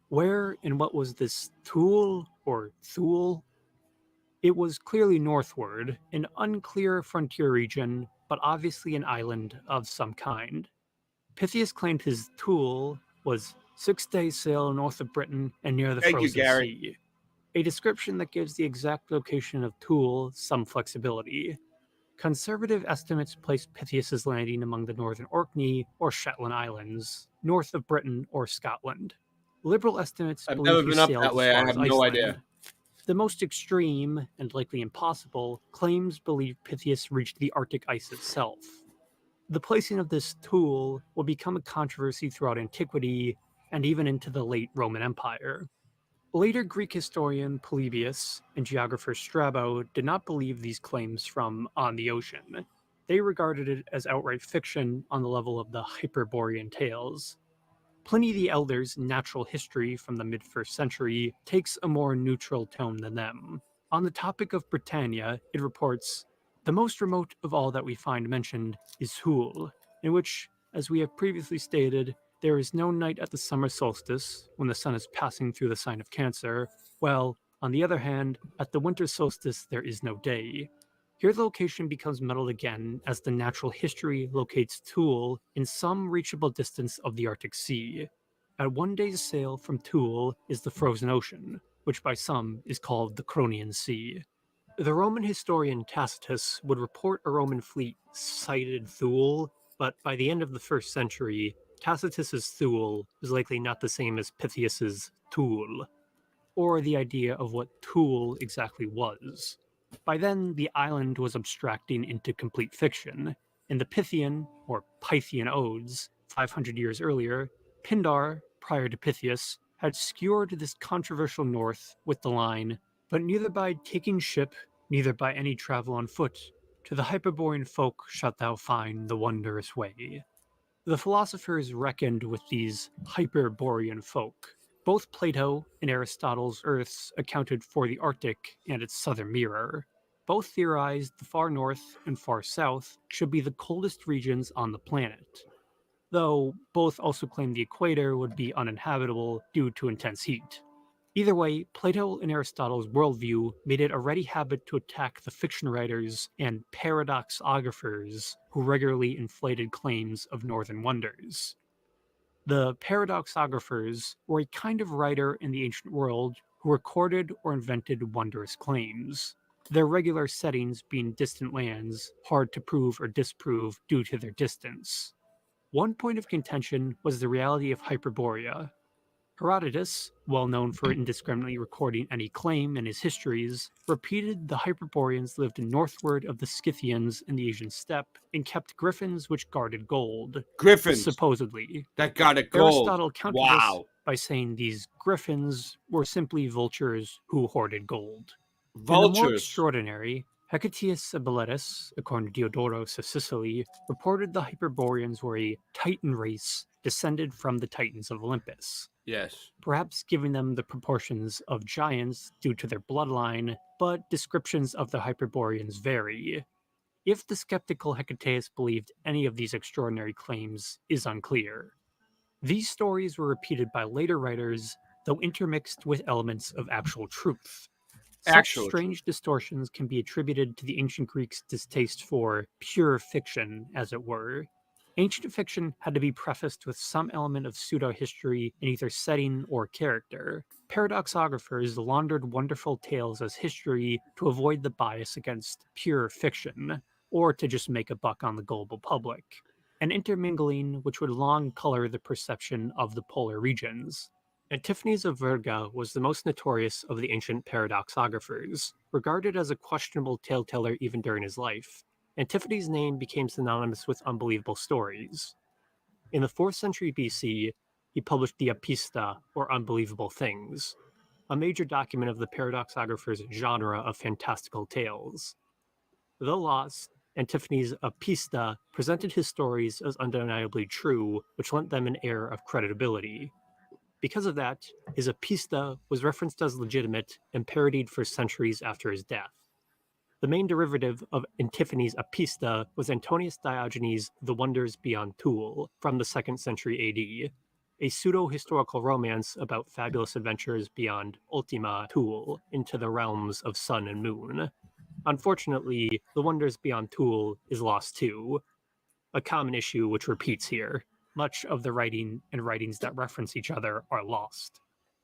Speaker 1: Where and what was this Thule, or Thule? It was clearly northward, an unclear frontier region, but obviously an island of some kind. Pythias claimed his Thule was 6 days' sail north of Britain and near the
Speaker 17: Thank you,
Speaker 1: frozen
Speaker 17: Gary.
Speaker 1: sea. A description that gives the exact location of Thule some flexibility. Conservative estimates place Pythias's landing among the Northern Orkney or Shetland Islands, north of Britain or Scotland. Liberal estimates
Speaker 17: I've
Speaker 1: believe
Speaker 17: never
Speaker 1: he
Speaker 17: been up
Speaker 1: sailed
Speaker 17: that
Speaker 1: as
Speaker 17: way. I
Speaker 1: far
Speaker 17: have
Speaker 1: as
Speaker 17: no
Speaker 1: Iceland.
Speaker 17: idea.
Speaker 1: The most extreme, and likely impossible, claims believe Pythias reached the Arctic ice itself. The placing of this tool will become a controversy throughout antiquity and even into the late Roman Empire. Later Greek historian Polybius and geographer Strabo did not believe these claims from On the Ocean. They regarded it as outright fiction on the level of the Hyperborean tales. Pliny the Elder's Natural History from the mid-1st century takes a more neutral tone than them. On the topic of Britannia, it reports, "The most remote of all that we find mentioned is Hul, in which, as we have previously stated, there is no night at the summer solstice, when the sun is passing through the sign of Cancer, while, on the other hand, at the winter solstice there is no day. Here the location becomes muddled again as the Natural History locates Thule in some reachable distance of the Arctic Sea. At 1 day's sail from Thule is the frozen ocean, which by some is called the Cronian Sea." The Roman historian Tacitus would report a Roman fleet sighted Thule, but by the end of the 1st century, Tacitus's Thule was likely not the same as Pythias's Thule, or the idea of what Thule exactly was. By then, the island was abstracting into complete fiction. In the Pythian, or Pythian Odes, 500 years earlier, Pindar, prior to Pythias, had skewered this controversial north with the line, "But neither by taking ship, neither by any travel on foot, to the Hyperborean folk shalt thou find the wondrous way." The philosophers reckoned with these Hyperborean folk. Both Plato and Aristotle's Earths accounted for the Arctic and its southern mirror. Both theorized the far north and far south should be the coldest regions on the planet, though both also claimed the equator would be uninhabitable due to intense heat. Either way, Plato and Aristotle's worldview made it a ready habit to attack the fiction writers and paradoxographers who regularly inflated claims of northern wonders. The paradoxographers were a kind of writer in the ancient world who recorded or invented wondrous claims, their regular settings being distant lands, hard to prove or disprove due to their distance. One point of contention was the reality of Hyperborea. Herodotus, well known for indiscriminately recording any claim in his histories, repeated the Hyperboreans lived northward of the Scythians in the Asian steppe and kept griffins which guarded gold.
Speaker 17: Griffins!
Speaker 1: Supposedly.
Speaker 17: That guarded gold.
Speaker 1: Aristotle countered this by saying these griffins were simply vultures who hoarded gold. And the more
Speaker 17: Vultures.
Speaker 1: extraordinary, Hecataeus of Miletus, according to Diodorus of Sicily, reported the Hyperboreans were a Titan race descended from the Titans of Olympus.
Speaker 17: Yes.
Speaker 1: Perhaps giving them the proportions of giants due to their bloodline, but descriptions of the Hyperboreans vary. If the skeptical Hecataeus believed any of these extraordinary claims is unclear. These stories were repeated by later writers, though intermixed with elements of actual truth. Such strange distortions can be attributed to the ancient Greeks' distaste for pure fiction, as it were. Ancient fiction had to be prefaced with some element of pseudo-history in either setting or character. Paradoxographers laundered wonderful tales as history to avoid the bias against pure fiction, or to just make a buck on the gullible public. An intermingling which would long color the perception of the polar regions. Antiphanes of Virga was the most notorious of the ancient paradoxographers, regarded as a questionable tale-teller even during his life. Antiphanes' name became synonymous with unbelievable stories. In the 4th century BC, he published the Apista, or Unbelievable Things, a major document of the paradoxographers' genre of fantastical tales. Though lost, Antiphanes' Apista presented his stories as undeniably true, which lent them an air of credibility. Because of that, his Apista was referenced as legitimate and parodied for centuries after his death. The main derivative of Antiphanes' Apista was Antonius Diogenes' The Wonders Beyond Thule from the 2nd century AD, a pseudo-historical romance about fabulous adventures beyond Ultima Thule into the realms of sun and moon. Unfortunately, The Wonders Beyond Thule is lost too, a common issue which repeats here. Much of the writing and writings that reference each other are lost.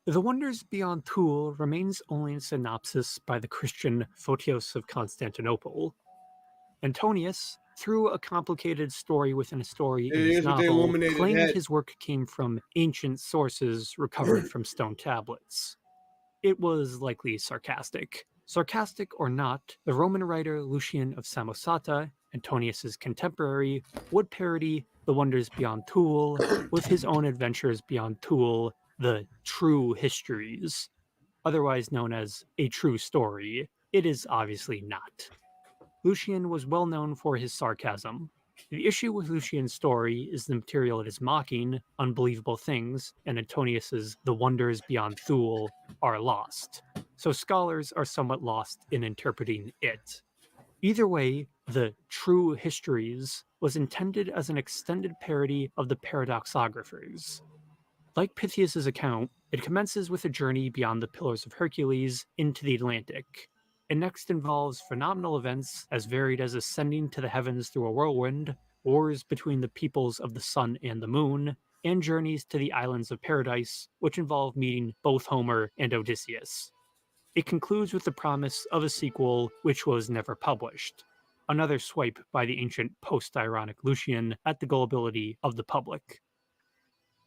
Speaker 1: The Wonders Beyond Thule remains only in synopsis by the Christian Photios of Constantinople. Antonius, through a complicated story within a story in
Speaker 17: It
Speaker 1: his
Speaker 17: is with the
Speaker 1: novel,
Speaker 17: illuminated
Speaker 1: claimed
Speaker 17: head.
Speaker 1: his work came from ancient sources recovered from stone tablets. It was likely sarcastic. Sarcastic or not, the Roman writer Lucian of Samosata, Antonius's contemporary, would parody the wonders beyond Toul with his own adventures beyond Toul, the True Histories, otherwise known as a true story. It is obviously not. Lucian was well known for his sarcasm. The issue with Lucian's story is the material it is mocking, unbelievable things, and Antonius's The Wonders Beyond Thule are lost. So scholars are somewhat lost in interpreting it. Either way, the True Histories was intended as an extended parody of the Paradoxographers. Like Pythias's account, it commences with a journey beyond the Pillars of Hercules into the Atlantic. It next involves phenomenal events as varied as ascending to the heavens through a whirlwind, wars between the peoples of the sun and the moon, and journeys to the islands of paradise, which involve meeting both Homer and Odysseus. It concludes with the promise of a sequel which was never published, another swipe by the ancient post-ironic Lucian at the gullibility of the public.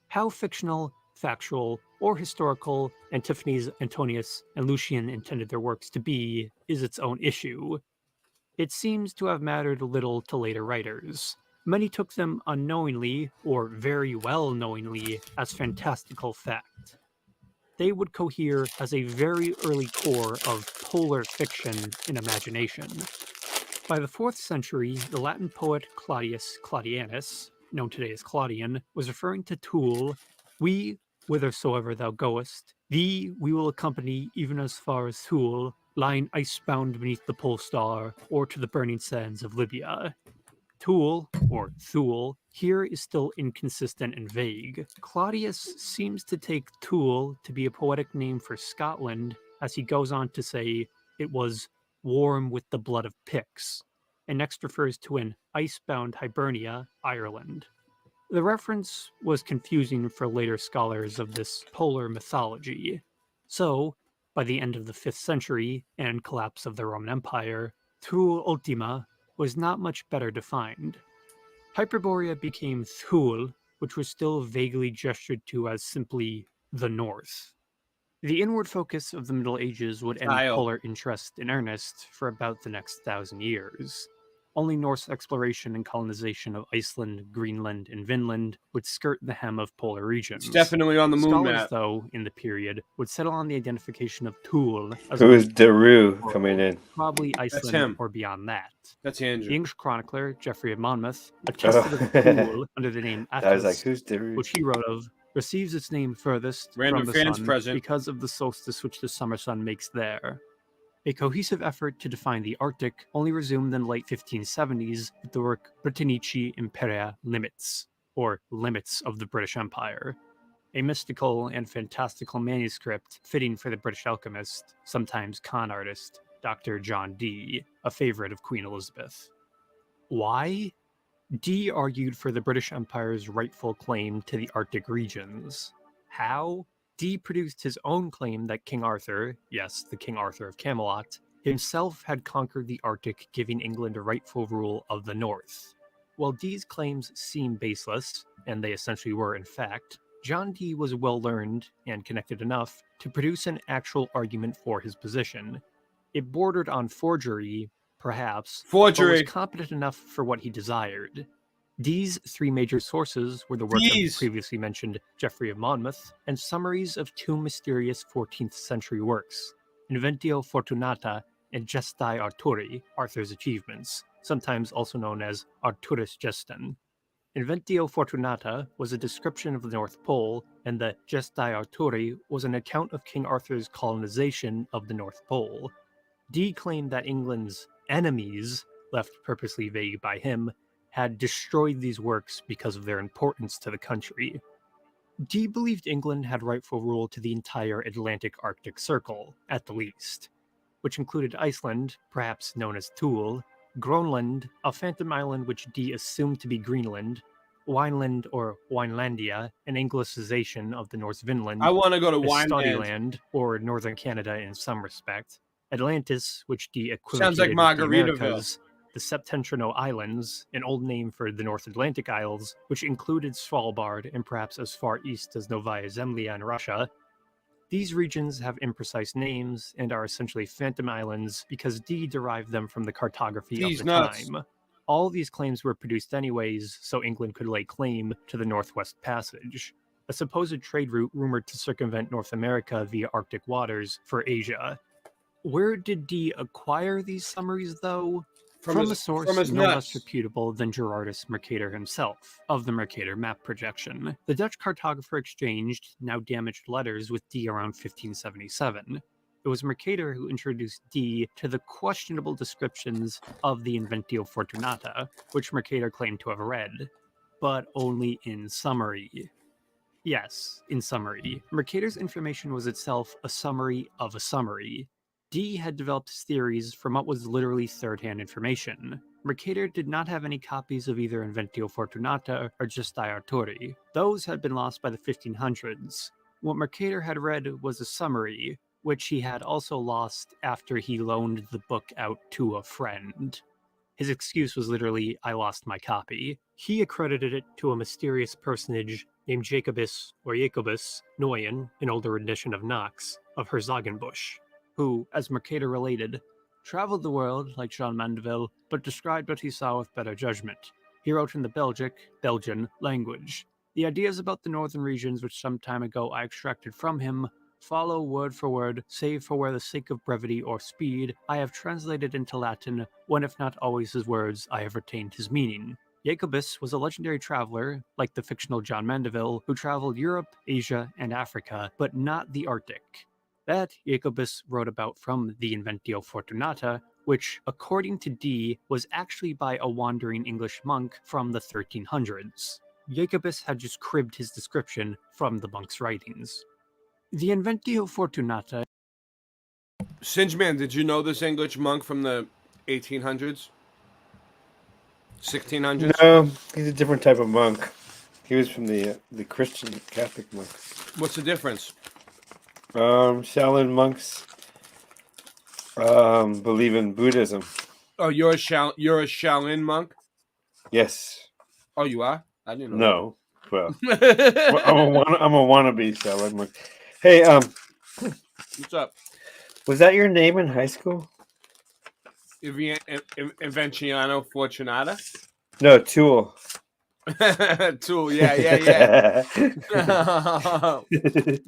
Speaker 1: How fictional, factual, or historical Antiphanes, Antonius, and Lucian intended their works to be is its own issue. It seems to have mattered little to later writers. Many took them unknowingly, or very well knowingly, as fantastical fact. They would cohere as a very early core of polar fiction and imagination. By the 4th century, the Latin poet Claudius Claudianus, known today as Claudian, was referring to Toul. We, whithersoever thou goest, thee we will accompany even as far as Thule, lying icebound beneath the pole star, or to the burning sands of Libya. Toul, or Thule, here is still inconsistent and vague. Claudius seems to take Toul to be a poetic name for Scotland, as he goes on to say it was warm with the blood of Picts, and next refers to an icebound Hibernia, Ireland. The reference was confusing for later scholars of this polar mythology. So, by the end of the 5th century and collapse of the Roman Empire, Thule Ultima was not much better defined. Hyperborea became Thule, which was still vaguely gestured to as simply the North. The inward focus of the Middle Ages would end polar interest in earnest for about the next 1,000 years. Only Norse exploration and colonization of Iceland, Greenland, and Vinland would skirt the hem of polar regions.
Speaker 17: It's definitely on the moon
Speaker 1: Scholars,
Speaker 17: map.
Speaker 1: though, in the period, would settle on the identification of Thule as
Speaker 9: Who is Daru coming in?
Speaker 1: probably
Speaker 17: That's
Speaker 1: Iceland
Speaker 17: him.
Speaker 1: or beyond that.
Speaker 17: That's Andrew.
Speaker 1: The English chronicler, Geoffrey of Monmouth, attested of Thule under the name
Speaker 9: I was like,
Speaker 1: Athos,
Speaker 9: who's Daru?
Speaker 1: which he wrote of, receives its name furthest
Speaker 17: Random
Speaker 1: from the
Speaker 17: fans
Speaker 1: sun
Speaker 17: present.
Speaker 1: because of the solstice which the summer sun makes there. A cohesive effort to define the Arctic only resumed in the late 1570s with the work Britannici Imperia Limits, or Limits of the British Empire, a mystical and fantastical manuscript fitting for the British alchemist, sometimes con artist, Dr. John Dee, a favorite of Queen Elizabeth. Why? Dee argued for the British Empire's rightful claim to the Arctic regions. How? Dee produced his own claim that King Arthur, yes, the King Arthur of Camelot, himself had conquered the Arctic, giving England a rightful rule of the North. While Dee's claims seem baseless, and they essentially were in fact, John Dee was well learned and connected enough to produce an actual argument for his position. It bordered on forgery, perhaps,
Speaker 17: Forgery.
Speaker 1: but was competent enough for what he desired. Dee's 3 major sources were the work of the previously mentioned Geoffrey of Monmouth and summaries of 2 mysterious 14th century works, Inventio Fortunata and Gestae Arturi, Arthur's Achievements, sometimes also known as Arturus Gestan. Inventio Fortunata was a description of the North Pole, and the Gestae Arturi was an account of King Arthur's colonization of the North Pole. Dee claimed that England's enemies, left purposely vague by him, had destroyed these works because of their importance to the country. Dee believed England had rightful rule to the entire Atlantic-Arctic Circle, at the least, which included Iceland, perhaps known as Thule, Groenland, a phantom island which Dee assumed to be Greenland, Wineland or Winelandia, an Anglicization of the Norse Vinland,
Speaker 17: I want to go to
Speaker 1: Estoniland, or Northern Canada in some respect, Atlantis, which Dee equivocated
Speaker 17: Sounds like
Speaker 1: with the
Speaker 17: Margaritaville.
Speaker 1: Americas, the Septentrional Islands, an old name for the North Atlantic Isles, which included Svalbard and perhaps as far east as Novaya Zemlya in Russia. These regions have imprecise names and are essentially phantom islands because Dee derived them from the cartography of the time. All these claims were produced anyways, so England could lay claim to the Northwest Passage, a supposed trade route rumored to circumvent North America via Arctic waters for Asia. Where did Dee acquire these summaries, though? From a source no less reputable than Gerardus Mercator himself, of the Mercator map projection. The Dutch cartographer exchanged now damaged letters with Dee around 1577. It was Mercator who introduced Dee to the questionable descriptions of the Inventio Fortunata, which Mercator claimed to have read, but only in summary. Yes, in summary. Mercator's information was itself a summary of a summary. Dee had developed his theories from what was literally third-hand information. Mercator did not have any copies of either Inventio Fortunata or Gestae Arturi. Those had been lost by the 1500s. What Mercator had read was a summary, which he had also lost after he loaned the book out to a friend. His excuse was literally, "I lost my copy." He accredited it to a mysterious personage named Jacobus or Jacobus Noyen, an older edition of Knox, of Herzogenbusch, who, as Mercator related, traveled the world like Jean Mandeville, but described what he saw with better judgment. He wrote in the Belgian language. The ideas about the northern regions which some time ago I extracted from him follow word for word, save for where the sake of brevity or speed I have translated into Latin, when if not always his words, I have retained his meaning. Jacobus was a legendary traveler, like the fictional John Mandeville, who traveled Europe, Asia, and Africa, but not the Arctic. That Jacobus wrote about from the Inventio Fortunata, which, according to Dee, was actually by a wandering English monk from the 1300s. Jacobus had just cribbed his description from the monk's writings. The Inventio Fortunata...
Speaker 17: Singeman, did you know this English monk from the 1800s? 1600s?
Speaker 9: No, he's a different type of monk. He was from the Christian Catholic monk.
Speaker 17: What's the difference?
Speaker 9: Shaolin monks believe in Buddhism.
Speaker 17: Oh, you're a Shaolin monk?
Speaker 9: Yes.
Speaker 17: Oh, you are? I didn't know.
Speaker 9: No. Well, I'm a wannabe Shaolin monk. Hey,
Speaker 17: what's up?
Speaker 9: Was that your name in high school?
Speaker 17: Inventiano Fortunata?
Speaker 9: No, Tool.
Speaker 17: Tool, yeah. Yeah,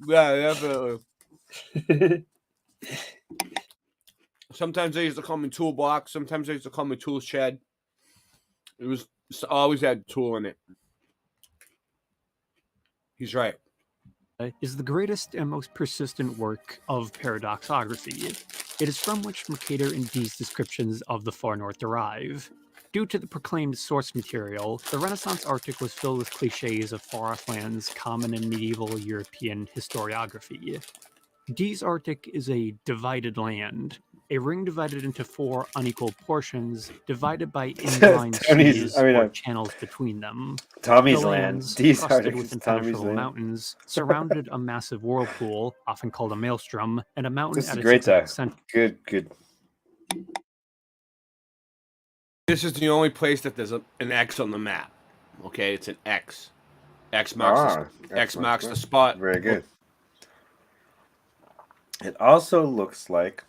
Speaker 17: definitely. Sometimes they used to call me Toolbox. Sometimes they used to call me Tool Shed. It was always had tool in it. He's right.
Speaker 1: Is the greatest and most persistent work of paradoxography. It is from which Mercator and Dee's descriptions of the far north derive. Due to the proclaimed source material, the Renaissance Arctic was filled with cliches of far-off lands common in medieval European historiography. Dee's Arctic is a divided land, a ring divided into 4 unequal portions, divided by inline seas or channels between them.
Speaker 9: Tommy's
Speaker 1: the
Speaker 9: land.
Speaker 1: lands,
Speaker 9: Dee's
Speaker 1: crusted
Speaker 9: Arctic
Speaker 1: with
Speaker 9: is Tommy's
Speaker 1: impenetrable
Speaker 9: land.
Speaker 1: mountains, surrounded a massive whirlpool, often called a maelstrom, and a mountain
Speaker 9: This is
Speaker 1: at
Speaker 9: a
Speaker 1: its
Speaker 9: great
Speaker 1: exact
Speaker 9: time.
Speaker 1: center.
Speaker 9: Good.
Speaker 17: This is the only place that there's an X on the map. Okay, it's an X. X marks the spot.
Speaker 9: Very good. It also looks like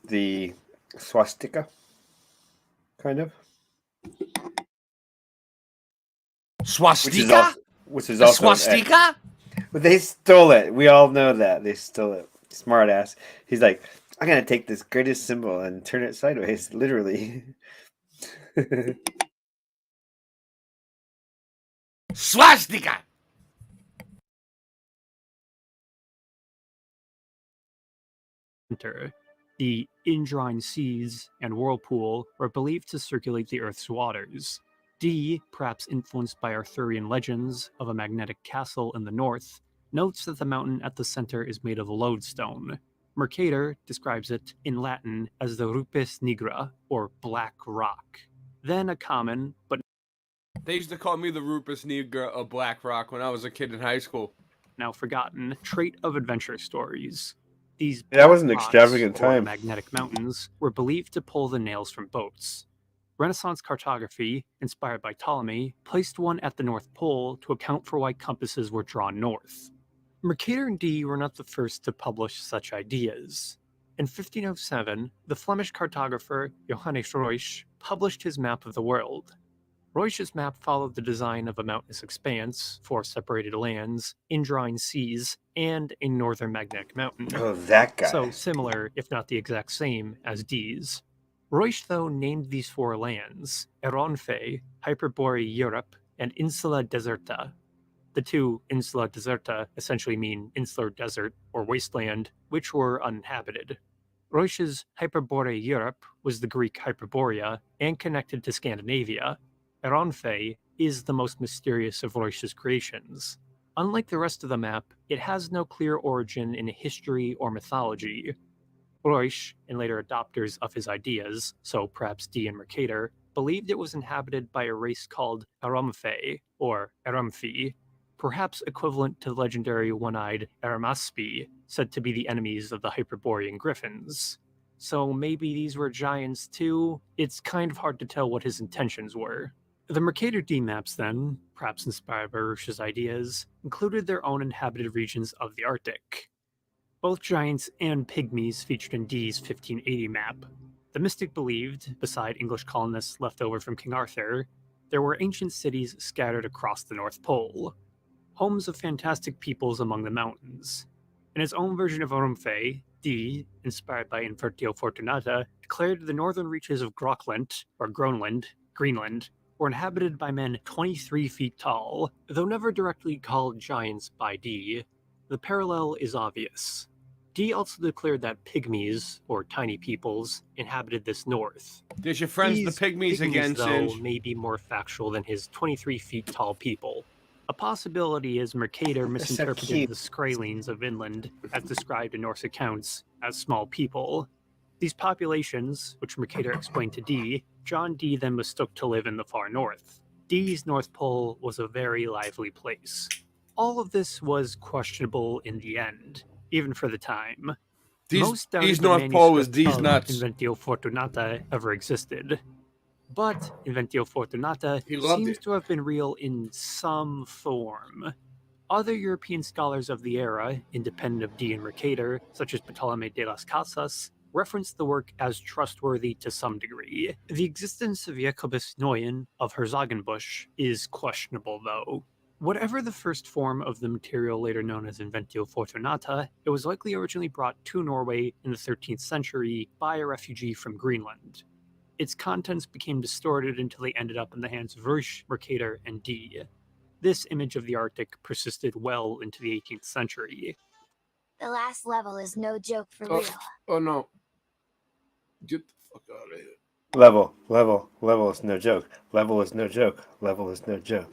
Speaker 9: the swastika, kind of.
Speaker 17: Swastika?
Speaker 9: Which is also
Speaker 17: swastika?
Speaker 9: But they stole it. We all know that. They stole it. Smart ass. He's like, I'm going to take this greatest symbol and turn it sideways, literally.
Speaker 17: Swastika!
Speaker 1: The Indrine Seas and Whirlpool were believed to circulate the Earth's waters. Dee, perhaps influenced by Arthurian legends of a magnetic castle in the north, notes that the mountain at the center is made of lodestone. Mercator describes it in Latin as the Rupes Nigra, or Black Rock. Then a common, but
Speaker 17: They used to call me the Rupus Nigra of Black Rock when I was a kid in high school.
Speaker 1: now forgotten, trait of adventure stories. These
Speaker 9: That was an
Speaker 1: black rocks,
Speaker 9: extravagant
Speaker 1: or
Speaker 9: time.
Speaker 1: magnetic mountains, were believed to pull the nails from boats. Renaissance cartography, inspired by Ptolemy, placed one at the North Pole to account for why compasses were drawn north. Mercator and Dee were not the first to publish such ideas. In 1507, the Flemish cartographer Johannes Ruysch published his map of the world. Ruysch's map followed the design of a mountainous expanse, 4 separated lands, indrawing seas, and a northern magnetic mountain.
Speaker 9: Oh, that guy.
Speaker 1: So similar, if not the exact same, as Dee's. Ruysch, though, named these 4 lands Eronfe, Hyperborean Europe, and Insula Deserta. The 2 Insula Deserta essentially mean insular desert or wasteland, which were uninhabited. Ruysch's Hyperborean Europe was the Greek Hyperborea and connected to Scandinavia. Eronfe is the most mysterious of Ruysch's creations. Unlike the rest of the map, it has no clear origin in history or mythology. Ruysch, and later adopters of his ideas, so perhaps Dee and Mercator, believed it was inhabited by a race called Eromfe, or Eromfi, perhaps equivalent to the legendary one-eyed Eramaspi, said to be the enemies of the Hyperborean griffins. So maybe these were giants too? It's kind of hard to tell what his intentions were. The Mercator D maps then, perhaps inspired by Ruysch's ideas, included their own inhabited regions of the Arctic. Both giants and pygmies featured in Dee's 1580 map. The mystic believed, beside English colonists left over from King Arthur, there were ancient cities scattered across the North Pole, homes of fantastic peoples among the mountains. In his own version of Orumfe, Dee, inspired by Invertio Fortunata, declared the northern reaches of Grokland, or Greenland, were inhabited by men 23 feet tall. Though never directly called giants by Dee, the parallel is obvious. Dee also declared that pygmies, or tiny peoples, inhabited this north.
Speaker 17: There's your friends,
Speaker 1: These
Speaker 17: the pygmies again,
Speaker 1: though,
Speaker 17: Singe.
Speaker 1: may be more factual than his 23 feet tall people. A possibility is Mercator misinterpreted
Speaker 9: cute.
Speaker 1: the Skrælings of Vinland, as described in Norse accounts, as small people. These populations, which Mercator explained to Dee, John Dee then mistook to live in the far north. Dee's North Pole was a very lively place. All of this was questionable in the end, even for the time. Most doubted
Speaker 17: Dee's
Speaker 1: the
Speaker 17: North Pole was
Speaker 1: manuscript
Speaker 17: Dee's
Speaker 1: of
Speaker 17: nuts.
Speaker 1: Inventio Fortunata ever existed. But Inventio Fortunata
Speaker 17: He loved
Speaker 1: seems
Speaker 17: it.
Speaker 1: to have been real in some form. Other European scholars of the era, independent of Dee and Mercator, such as Ptolemy de las Casas, referenced the work as trustworthy to some degree. The existence of Jacobus Neuen of Herzogenbusch is questionable, though. Whatever the first form of the material later known as Inventio Fortunata, it was likely originally brought to Norway in the 13th century by a refugee from Greenland. Its contents became distorted until they ended up in the hands of Ruysch, Mercator, and Dee. This image of the Arctic persisted well into the 18th century.
Speaker 5: The last level is no joke for
Speaker 17: Oh,
Speaker 5: real.
Speaker 17: oh no. Get the fuck out of here.
Speaker 9: Level is no joke. Level is no joke. Level is no joke.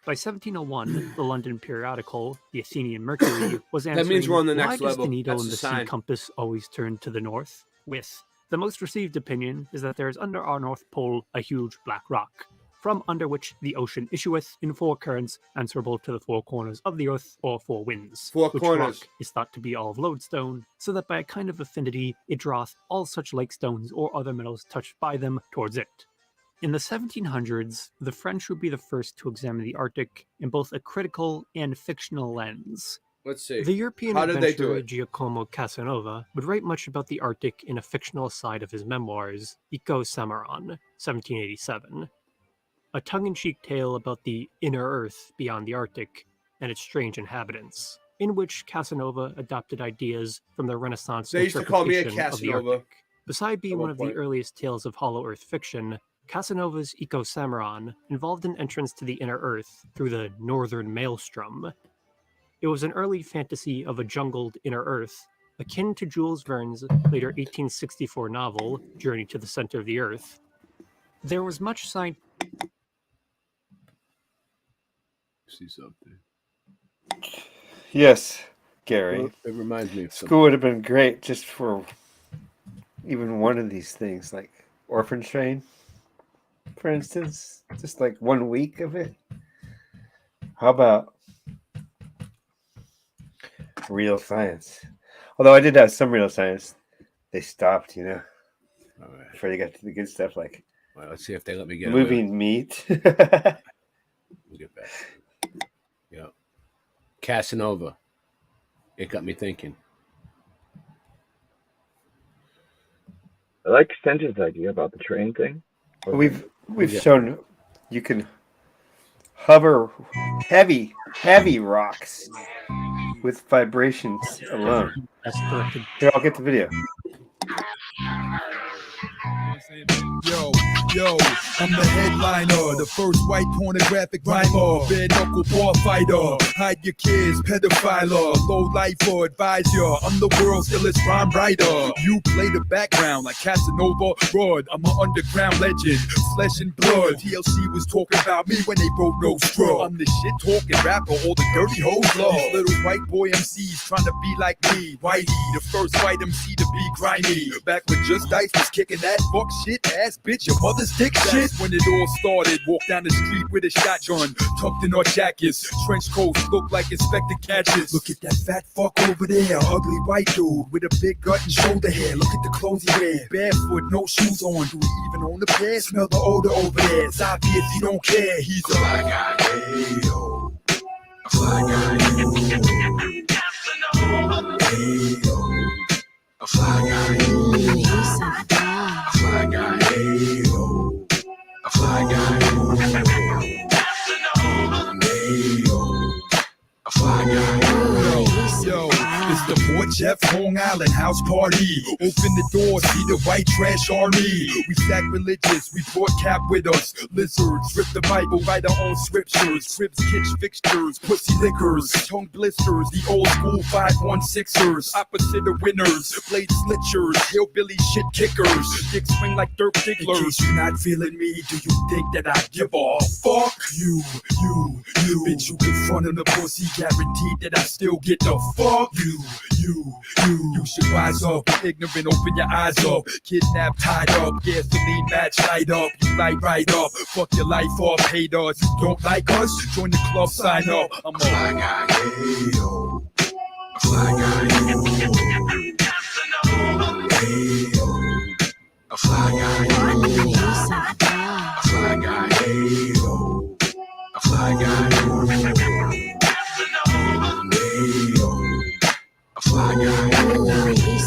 Speaker 1: By 1701, the London periodical, the Athenian Mercury, was
Speaker 17: That
Speaker 1: answering,
Speaker 17: means we're on the
Speaker 1: why
Speaker 17: next
Speaker 1: does
Speaker 17: level.
Speaker 1: the needle
Speaker 17: That's
Speaker 1: in
Speaker 17: the
Speaker 1: the sea
Speaker 17: sign.
Speaker 1: compass always turn to the north? With the most received opinion is that there is under our North Pole a huge black rock, from under which the ocean issueth in 4 currents answerable to the 4 corners of the earth or 4 winds.
Speaker 17: Four
Speaker 1: which
Speaker 17: corners.
Speaker 1: rock is thought to be all of lodestone, so that by a kind of affinity it draweth all such like stones or other metals touched by them towards it. In the 1700s, the French would be the first to examine the Arctic in both a critical and fictional lens.
Speaker 17: Let's see.
Speaker 1: The European
Speaker 17: How did they do
Speaker 1: adventurer
Speaker 17: it?
Speaker 1: Giacomo Casanova would write much about the Arctic in a fictional side of his memoirs, Eco Samaron, 1787. A tongue-in-cheek tale about the inner Earth beyond the Arctic and its strange inhabitants, in which Casanova adopted ideas from the Renaissance
Speaker 17: They used to call me a
Speaker 1: interpretation of the
Speaker 17: Casanova.
Speaker 1: Arctic. Beside being
Speaker 17: At
Speaker 1: one
Speaker 17: one
Speaker 1: of
Speaker 17: point.
Speaker 1: the earliest tales of Hollow Earth fiction, Casanova's Eco Samaron involved an entrance to the inner Earth through the Northern Maelstrom. It was an early fantasy of a jungled inner Earth, akin to Jules Verne's later 1864 novel, Journey to the Center of the Earth. There was much science.
Speaker 17: See something.
Speaker 9: Yes, Gary.
Speaker 17: Well, it reminds me of something.
Speaker 9: School would have been great just for even one of these things, like Orphan Train, for instance. Just like 1 week of it. How about real science. Although I did have some real science. They stopped, you know, before they got to the good stuff like
Speaker 17: let's see if they let me get
Speaker 9: moving meat.
Speaker 17: We'll get back. Yeah. Casanova. It got me thinking.
Speaker 18: I like Stench's idea about the train thing.
Speaker 9: We've shown you can hover heavy rocks with vibrations alone.
Speaker 1: That's correct.
Speaker 9: Here, I'll get the video.
Speaker 10: Yo, I'm the headliner, the first white pornographic rhymer, bare knuckle bar fighter, hide your kids, pedophiler, low lifer, advisor, I'm the world's illest rhyme writer. You play the background like Casanova Rod, I'm an underground legend, flesh and blood. TLC was talking about me when they wrote No Straw. I'm the shit talking rapper, all the dirty hoes love. Little white boy MCs trying to be like me, Whitey, the first white MC to be grimy. Back when Just Dice was kicking that fuck shit ass bitch, your mother's dick shit. When it all started, walked down the street with a shotgun, tucked in our jackets, trench coats look like Inspector Gadgets. Look at that fat fuck over there, ugly white dude with a big gut and shoulder hair. Look at the clothes he wear, barefoot, no shoes on. Do he even own the pair? Smell the odor over there. It's obvious he don't care. He's a fly guy. Hey yo, a fly guy. Hey yo, a fly guy. A fly guy. Hey yo, a fly guy. A fly guy. Yo, it's the Port Jeff Long Island house party. Open the door, see the white trash army. We sacrilegious, we brought cap with us. Lizards, rip the Bible, write our own scriptures. Cribs, kitch fixtures, pussy liquors, tongue blisters. The old school 516ers, opposite of winners. Blade slitchers, hillbilly shit kickers. Dick swing like Dirk Diggler. In case you're not feeling me, do you think that I give a fuck? You. Bitch, you in front of the pussy, guaranteed that I still get the fuck. You should rise up, ignorant, open your eyes up. Kidnapped, tied up, gasoline match, light up. You light right up, fuck your life up. Haters, you don't like us? Join the club, sign up. I'm a fly guy, hey yo. A fly guy, hey yo. A fly guy, a fly guy, hey yo. A fly guy, a fly guy.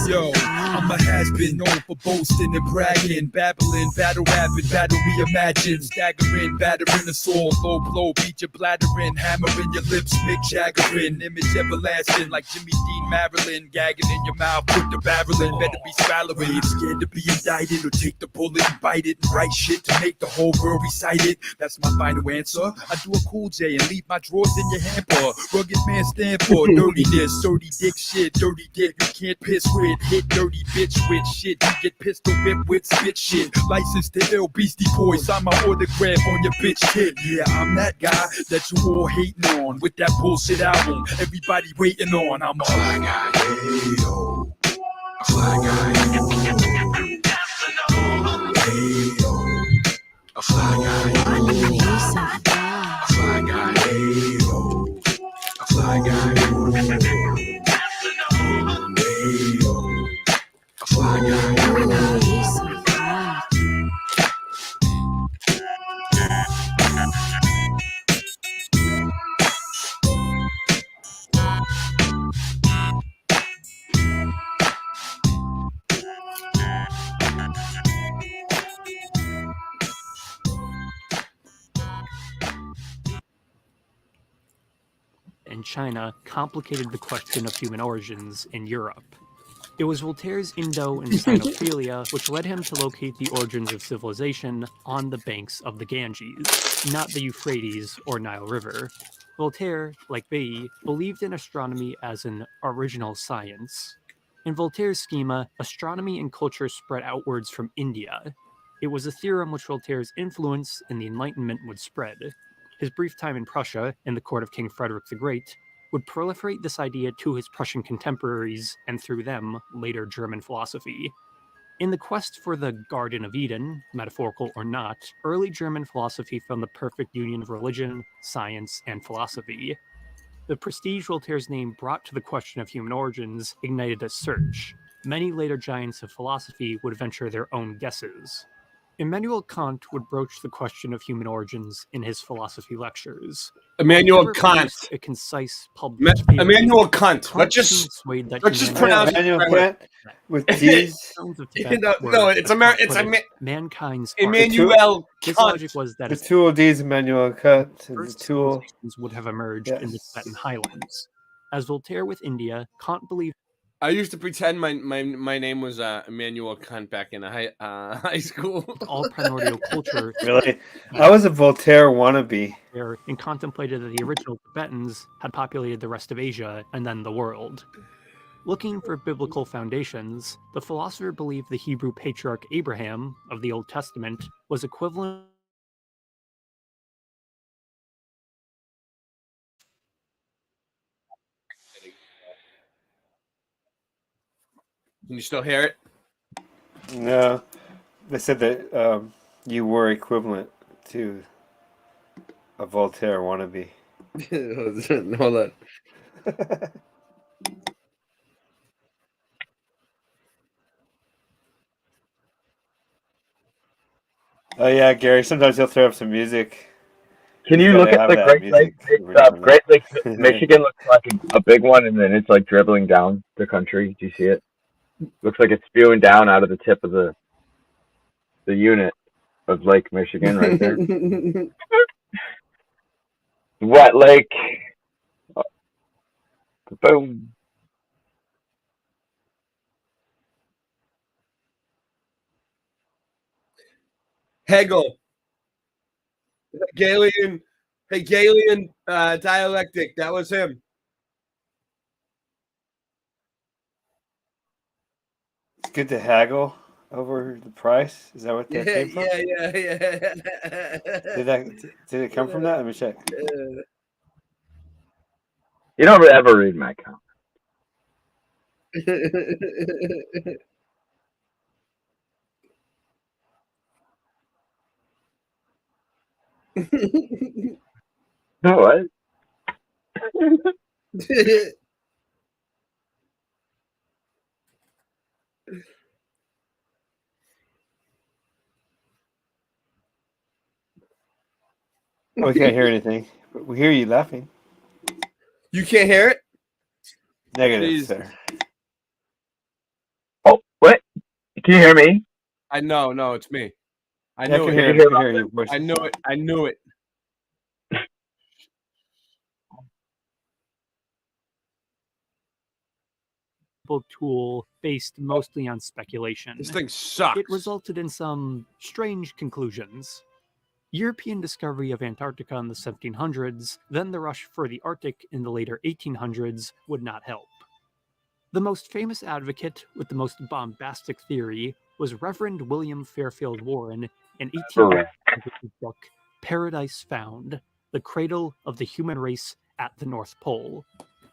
Speaker 10: Yo, I'm a has-been known for boasting and bragging, babbling, battle rapping, battle reimagined, staggering, battering the soul, low blow, beat your bladdering, hammering your lips, Mick Jaggerin, image everlasting like Jimmy Dean Marilyn, gagging in your mouth, put the barrel in, better be swallowing, scared to be indicted or take the bullet and bite it and write shit to make the whole world recite it. That's my final answer. I do a Cool J and leave my drawers in your hamper. Rugged man stand for dirtiness, dirty dick shit, dirty dick you can't piss with, hit dirty bitch with shit, you get pistol whipped with spit shit, license to ill Beastie Boys, sign my autograph on your bitch kid. Yeah, I'm that guy that you all hating on with that bullshit album everybody waiting on. I'm a fly guy, hey yo, a fly guy, hey yo, a fly guy, a fly guy, hey yo, a fly guy, hey yo, a fly guy.
Speaker 1: And China complicated the question of human origins in Europe. It was Voltaire's Indo and Sinophilia which led him to locate the origins of civilization on the banks of the Ganges, not the Euphrates or Nile River. Voltaire, like Bailly, believed in astronomy as an original science. In Voltaire's schema, astronomy and culture spread outwards from India. It was a theorem which Voltaire's influence in the Enlightenment would spread. His brief time in Prussia, in the court of King Frederick the Great, would proliferate this idea to his Prussian contemporaries, and through them, later German philosophy. In the quest for the Garden of Eden, metaphorical or not, early German philosophy found the perfect union of religion, science, and philosophy. The prestige Voltaire's name brought to the question of human origins ignited a search. Many later giants of philosophy would venture their own guesses. Immanuel Kant would broach the question of human origins in his philosophy lectures.
Speaker 17: Immanuel
Speaker 1: He never
Speaker 17: Kant.
Speaker 1: produced a concise published theory.
Speaker 17: Immanuel Kant.
Speaker 1: Kant
Speaker 17: Let's just
Speaker 1: seemed swayed that
Speaker 17: let's just
Speaker 1: humanity-
Speaker 17: pronounce it
Speaker 9: Immanuel
Speaker 17: correctly.
Speaker 9: Kant with T's.
Speaker 1: Stones of
Speaker 17: You
Speaker 1: Tibet
Speaker 17: know,
Speaker 1: were,
Speaker 17: no, it's
Speaker 1: as Kant
Speaker 17: it's
Speaker 1: put it, mankind's art.
Speaker 17: Emmanuel
Speaker 1: His
Speaker 17: Kant.
Speaker 1: logic was that
Speaker 9: The
Speaker 1: its
Speaker 9: two D's, Immanuel Kant, and the
Speaker 1: first
Speaker 9: tool.
Speaker 1: civilizations would have emerged in the Tibetan highlands. As Voltaire with India, Kant believed
Speaker 17: I used to pretend my name was Immanuel Kant back in high school.
Speaker 1: all primordial culture
Speaker 9: Really? I was a Voltaire wannabe.
Speaker 1: there and contemplated that the original Tibetans had populated the rest of Asia and then the world. Looking for biblical foundations, the philosopher believed the Hebrew patriarch Abraham of the Old Testament was equivalent
Speaker 17: Can you still hear it?
Speaker 9: No, they said that you were equivalent to a Voltaire wannabe.
Speaker 17: Hold on.
Speaker 9: Oh yeah, Gary. Sometimes he'll throw up some music.
Speaker 20: Can you
Speaker 9: Gotta
Speaker 20: look at
Speaker 9: have
Speaker 20: the
Speaker 9: that
Speaker 20: Great
Speaker 9: music
Speaker 20: Lakes?
Speaker 9: every now and
Speaker 20: Great Lakes,
Speaker 9: then.
Speaker 20: Michigan looks like a big one, and then it's like dribbling down the country. Do you see it? Looks like it's spewing down out of the tip of the unit of Lake Michigan right there. Wet Lake. Boom.
Speaker 17: Hegel. Hegelian dialectic. That was him.
Speaker 9: It's good to haggle over the price. Is that what that came from?
Speaker 17: Yeah.
Speaker 9: Did it come from that? Let me check.
Speaker 20: You don't ever read my comment. What?
Speaker 9: Oh, we can't hear anything, but we hear you laughing.
Speaker 17: You can't hear it?
Speaker 9: Negative,
Speaker 17: Please.
Speaker 9: sir.
Speaker 20: Oh, what? Can you hear me?
Speaker 17: I know, no, it's me. I
Speaker 9: Yeah, I
Speaker 17: knew
Speaker 9: can
Speaker 17: it.
Speaker 9: hear, I can hear your voice.
Speaker 17: I knew it. I knew it.
Speaker 1: tool based mostly on speculation.
Speaker 17: This thing sucks.
Speaker 1: It resulted in some strange conclusions. European discovery of Antarctica in the 1700s, then the rush for the Arctic in the later 1800s would not help. The most famous advocate with the most bombastic theory was Reverend William Fairfield Warren in 1800's book Paradise Found, The Cradle of the Human Race at the North Pole,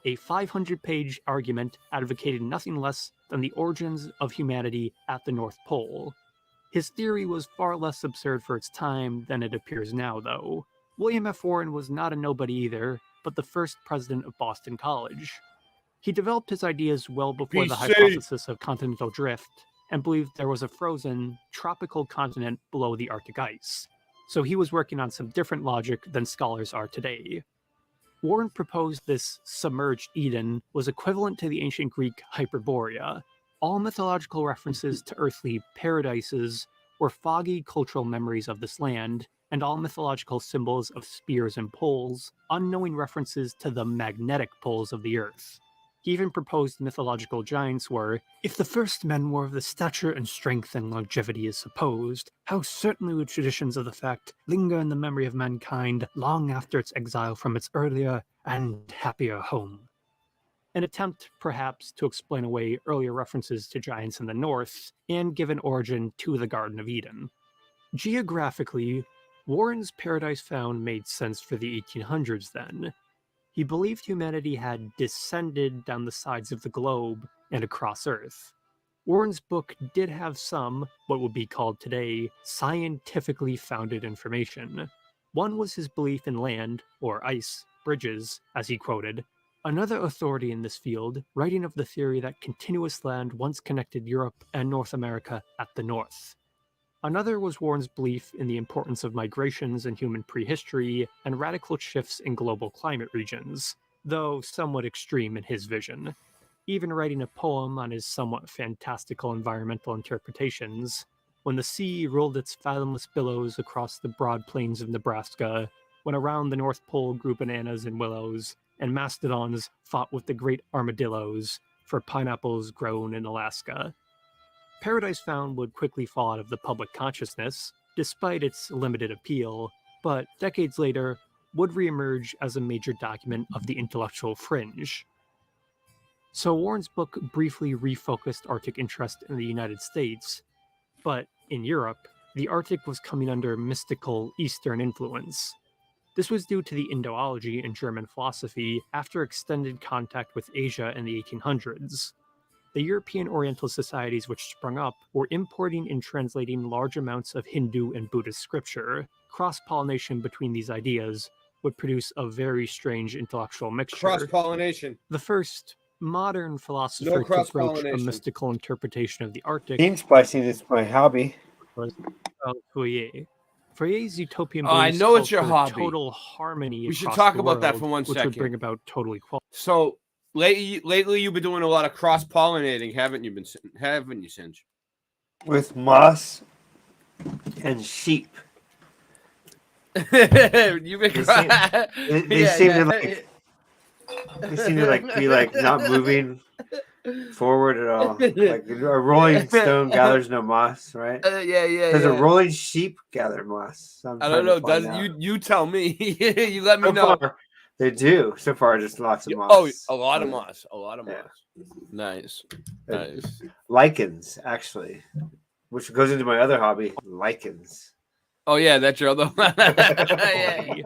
Speaker 1: a 500-page argument advocating nothing less than the origins of humanity at the North Pole. His theory was far less absurd for its time than it appears now, though. William F. Warren was not a nobody either, but the first president of Boston College. He developed his ideas well before the
Speaker 17: BC.
Speaker 1: hypothesis of continental drift, and believed there was a frozen, tropical continent below the Arctic ice. So he was working on some different logic than scholars are today. Warren proposed this submerged Eden was equivalent to the ancient Greek Hyperborea. All mythological references to earthly paradises were foggy cultural memories of this land, and all mythological symbols of spears and poles, unknowing references to the magnetic poles of the earth. He even proposed mythological giants were, if the first men were of the stature and strength and longevity is supposed, how certainly would traditions of the fact linger in the memory of mankind long after its exile from its earlier and happier home. An attempt, perhaps, to explain away earlier references to giants in the north and give an origin to the Garden of Eden. Geographically, Warren's Paradise Found made sense for the 1800s then. He believed humanity had descended down the sides of the globe and across Earth. Warren's book did have some, what would be called today, scientifically founded information. One was his belief in land, or ice, Bridges, as he quoted, another authority in this field, writing of the theory that continuous land once connected Europe and North America at the north. Another was Warren's belief in the importance of migrations in human prehistory and radical shifts in global climate regions, though somewhat extreme in his vision, even writing a poem on his somewhat fantastical environmental interpretations. When the sea rolled its fathomless billows across the broad plains of Nebraska, when around the North Pole grew bananas and willows, and mastodons fought with the great armadillos for pineapples grown in Alaska. Paradise Found would quickly fall out of the public consciousness, despite its limited appeal, but decades later would reemerge as a major document of the intellectual fringe. So Warren's book briefly refocused Arctic interest in the United States, but in Europe, the Arctic was coming under mystical Eastern influence. This was due to the Indoology in German philosophy after extended contact with Asia in the 1800s. The European Oriental societies which sprung up were importing and translating large amounts of Hindu and Buddhist scripture. Cross-pollination between these ideas would produce a very strange intellectual mixture.
Speaker 17: Cross-pollination.
Speaker 1: The first modern philosopher
Speaker 17: No
Speaker 1: to approach a
Speaker 17: cross-pollination.
Speaker 1: mystical interpretation of the Arctic
Speaker 9: Bean splicing is my hobby.
Speaker 1: was Fourier. Fourier's utopian
Speaker 17: Oh, I
Speaker 1: beliefs
Speaker 17: know
Speaker 1: called
Speaker 17: it's your
Speaker 1: for
Speaker 17: hobby.
Speaker 1: total harmony.
Speaker 17: We should
Speaker 1: across
Speaker 17: talk
Speaker 1: the
Speaker 17: about that
Speaker 1: world,
Speaker 17: for 1
Speaker 1: which
Speaker 17: second.
Speaker 1: would bring about total equality.
Speaker 17: So lately you've been doing a lot of cross pollinating, haven't you? Singe?
Speaker 9: With moss and sheep.
Speaker 17: You've been
Speaker 9: They seem to like. They seem to like be like not moving forward at all. Like a rolling stone gathers no moss, right?
Speaker 17: Yeah.
Speaker 9: Does a rolling sheep gather moss? I'm
Speaker 17: I don't
Speaker 9: trying
Speaker 17: know.
Speaker 9: to find
Speaker 17: Does
Speaker 9: out.
Speaker 17: you tell me? You let me
Speaker 9: So
Speaker 17: know.
Speaker 9: far, they do. So far, just lots of moss.
Speaker 17: Oh, a lot of moss. A lot of moss. Nice. Nice.
Speaker 9: Lichens, actually, which goes into my other hobby, lichens.
Speaker 17: Oh yeah, that's your other one. Yeah.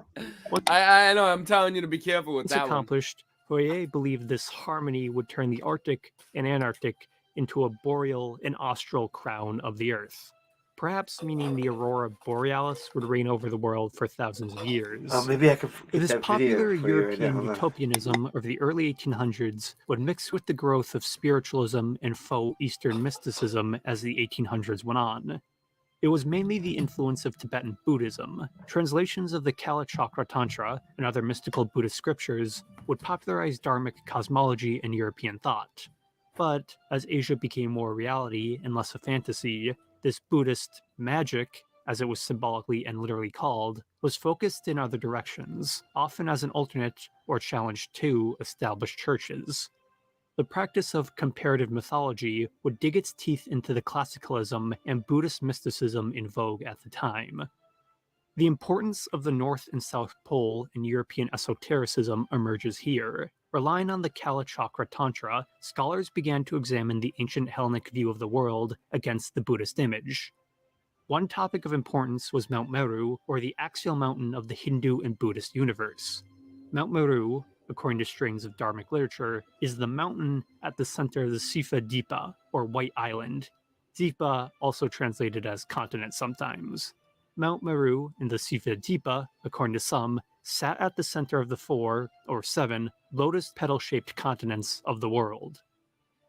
Speaker 17: I know. I'm telling you to be careful with
Speaker 1: Once
Speaker 17: that one.
Speaker 1: accomplished, Fourier believed this harmony would turn the Arctic and Antarctic into a boreal and austral crown of the Earth, perhaps meaning the aurora borealis would reign over the world for thousands of years.
Speaker 9: Oh, maybe I could get
Speaker 1: This
Speaker 9: that
Speaker 1: popular
Speaker 9: video for you right
Speaker 1: European
Speaker 9: now. Hold on.
Speaker 1: utopianism of the early 1800s would mix with the growth of spiritualism and faux Eastern mysticism as the 1800s went on. It was mainly the influence of Tibetan Buddhism. Translations of the Kalachakra Tantra and other mystical Buddhist scriptures would popularize Dharmic cosmology and European thought. But as Asia became more reality and less a fantasy, this Buddhist magic, as it was symbolically and literally called, was focused in other directions, often as an alternate or challenge to established churches. The practice of comparative mythology would dig its teeth into the classicalism and Buddhist mysticism in vogue at the time. The importance of the North and South Pole in European esotericism emerges here. Relying on the Kalachakra Tantra, scholars began to examine the ancient Hellenic view of the world against the Buddhist image. One topic of importance was Mount Meru, or the axial mountain of the Hindu and Buddhist universe. Mount Meru, according to strains of Dharmic literature, is the mountain at the center of the Sifa Dipa, or White Island. Dipa, also translated as continent sometimes. Mount Meru in the Sifa Dipa, according to some, sat at the center of the 4, or 7, lotus petal-shaped continents of the world.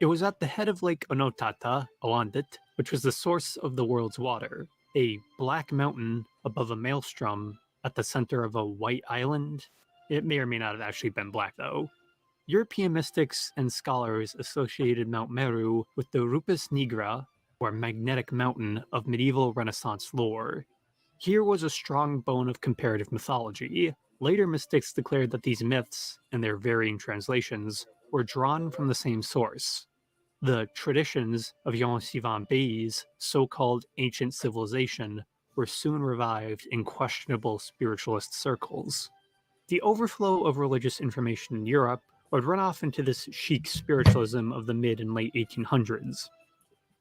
Speaker 1: It was at the head of Lake Onotata, Oandit, which was the source of the world's water, a black mountain above a maelstrom at the center of a white island. It may or may not have actually been black, though. European mystics and scholars associated Mount Meru with the Rupes Nigra, or magnetic mountain of medieval Renaissance lore. Here was a strong bone of comparative mythology. Later mystics declared that these myths, and their varying translations, were drawn from the same source. The traditions of Jan Sivan Bey's so-called ancient civilization were soon revived in questionable spiritualist circles. The overflow of religious information in Europe would run off into this chic spiritualism of the mid and late 1800s.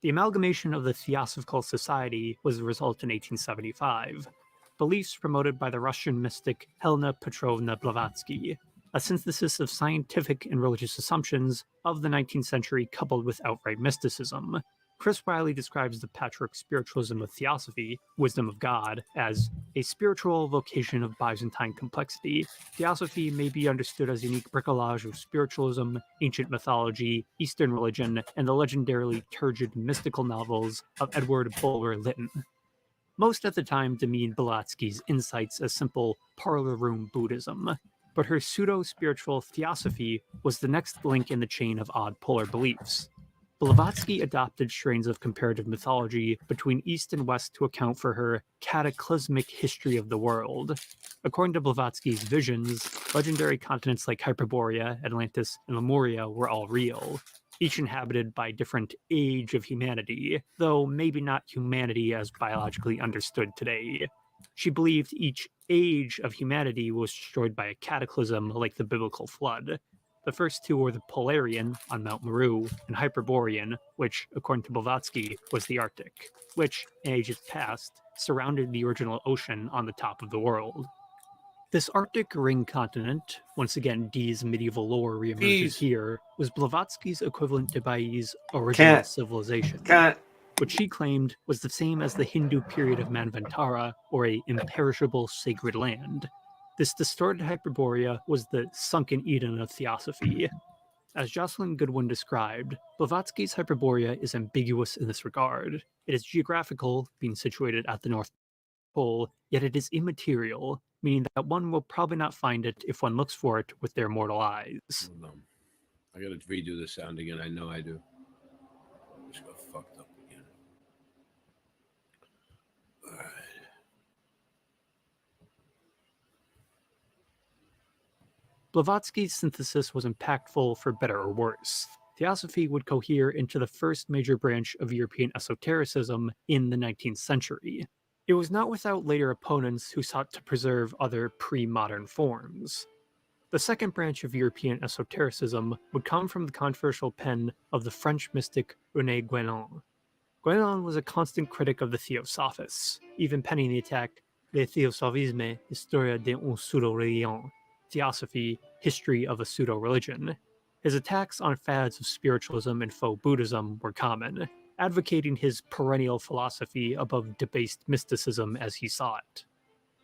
Speaker 1: The amalgamation of the Theosophical Society was the result in 1875. Beliefs promoted by the Russian mystic Helena Petrovna Blavatsky, a synthesis of scientific and religious assumptions of the 19th century coupled with outright mysticism. Chris Riley describes the patchwork spiritualism of theosophy, wisdom of God, as a spiritual vocation of Byzantine complexity. Theosophy may be understood as a unique bricolage of spiritualism, ancient mythology, Eastern religion, and the legendarily turgid mystical novels of Edward Bulwer Lytton. Most at the time demeaned Blavatsky's insights as simple parlor room Buddhism, but her pseudo-spiritual theosophy was the next link in the chain of odd polar beliefs. Blavatsky adopted strains of comparative mythology between East and West to account for her cataclysmic history of the world. According to Blavatsky's visions, legendary continents like Hyperborea, Atlantis, and Lemuria were all real, each inhabited by a different age of humanity, though maybe not humanity as biologically understood today. She believed each age of humanity was destroyed by a cataclysm like the biblical flood. The first two were the Polarian on Mount Meru and Hyperborean, which, according to Blavatsky, was the Arctic, which, in ages past, surrounded the original ocean on the top of the world. This Arctic ring continent, once again Dee's medieval lore reemerges here, was Blavatsky's equivalent to Bai's original civilization, which she claimed was the same as the Hindu period of Manvantara, or a imperishable sacred land. This distorted Hyperborea was the sunken Eden of theosophy. As Jocelyn Goodwin described, Blavatsky's Hyperborea is ambiguous in this regard. It is geographical, being situated at the North Pole, yet it is immaterial, meaning that one will probably not find it if one looks for it with their mortal eyes.
Speaker 17: Hold on. I gotta redo the sound again. I know I do. Just got fucked up again. All right.
Speaker 1: Blavatsky's synthesis was impactful for better or worse. Theosophy would cohere into the first major branch of European esotericism in the 19th century. It was not without later opponents who sought to preserve other pre-modern forms. The second branch of European esotericism would come from the controversial pen of the French mystic René Guénon. Guénon was a constant critic of the Theosophists, even penning the attack Le Théosophisme, Historia d'un pseudo-religion, Theosophy, History of a Pseudo-Religion. His attacks on fads of spiritualism and faux Buddhism were common, advocating his perennial philosophy above debased mysticism as he saw it.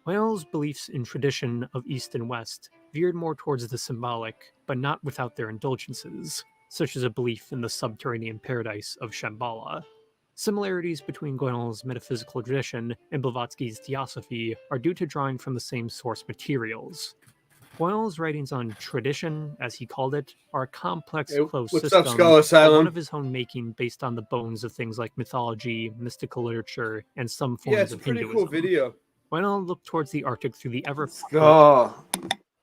Speaker 1: Guénon's beliefs in tradition of East and West veered more towards the symbolic, but not without their indulgences, such as a belief in the subterranean paradise of Shambhala. Similarities between Guénon's metaphysical tradition and Blavatsky's theosophy are due to drawing from the same source materials. Guénon's writings on tradition, as he called it, are a complex, closed
Speaker 17: what's
Speaker 1: system,
Speaker 17: up, Skull Asylum?
Speaker 1: one of his own making based on the bones of things like mythology, mystical literature, and some forms
Speaker 17: Yeah, it's a
Speaker 1: of
Speaker 17: pretty
Speaker 1: Hinduism.
Speaker 17: cool video.
Speaker 1: Guénon looked towards the Arctic through the ever
Speaker 17: Skull.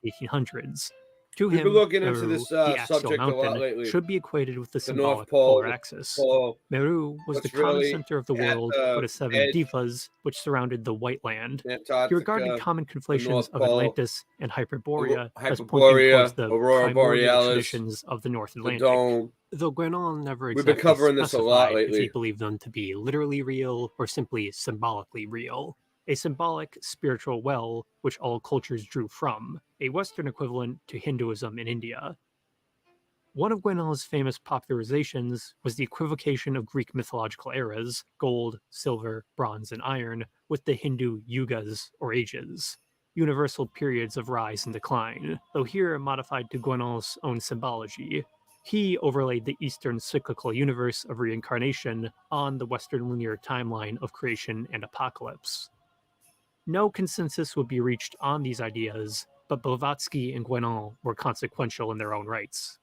Speaker 1: 1800s. To
Speaker 17: We've
Speaker 1: him,
Speaker 17: been looking into
Speaker 1: Meru,
Speaker 17: this
Speaker 1: the axial
Speaker 17: subject a lot
Speaker 1: mountain,
Speaker 17: lately.
Speaker 1: should be equated with the
Speaker 17: The
Speaker 1: symbolic
Speaker 17: North Pole,
Speaker 1: polar
Speaker 17: the
Speaker 1: axis.
Speaker 17: Pole,
Speaker 1: Meru was the
Speaker 17: what's
Speaker 1: common
Speaker 17: really
Speaker 1: center of the
Speaker 17: at
Speaker 1: world
Speaker 17: the
Speaker 1: with the seven
Speaker 17: edge,
Speaker 1: divas which surrounded the White Land. He
Speaker 17: Antarctica,
Speaker 1: regarded common
Speaker 17: the
Speaker 1: conflations
Speaker 17: North
Speaker 1: of
Speaker 17: Pole,
Speaker 1: Atlantis and Hyperborea as pointing
Speaker 17: Hyperborea,
Speaker 1: towards the
Speaker 17: Aurora
Speaker 1: primordial
Speaker 17: Borealis,
Speaker 1: traditions of the North
Speaker 17: the
Speaker 1: Atlantic.
Speaker 17: dome.
Speaker 1: Though Guénon never
Speaker 17: We've been
Speaker 1: exactly
Speaker 17: covering this a lot
Speaker 1: specified if
Speaker 17: lately.
Speaker 1: he believed them to be literally real or simply symbolically real. A symbolic spiritual well which all cultures drew from, a Western equivalent to Hinduism in India. One of Guénon's famous popularizations was the equivocation of Greek mythological eras, gold, silver, bronze, and iron, with the Hindu yugas, or ages, universal periods of rise and decline, though here modified to Guénon's own symbology. He overlaid the Eastern cyclical universe of reincarnation on the Western linear timeline of creation and apocalypse. No consensus would be reached on these ideas, but Blavatsky and Guénon were consequential in their own rights.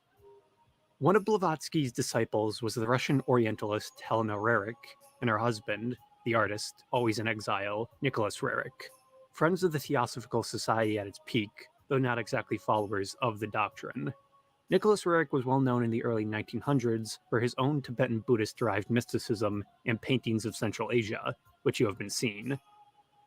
Speaker 1: One of Blavatsky's disciples was the Russian Orientalist Helena Rerik, and her husband, the artist, always in exile, Nicholas Rerik, friends of the Theosophical Society at its peak, though not exactly followers of the doctrine. Nicholas Rerik was well known in the early 1900s for his own Tibetan Buddhist-derived mysticism and paintings of Central Asia, which you have been seeing.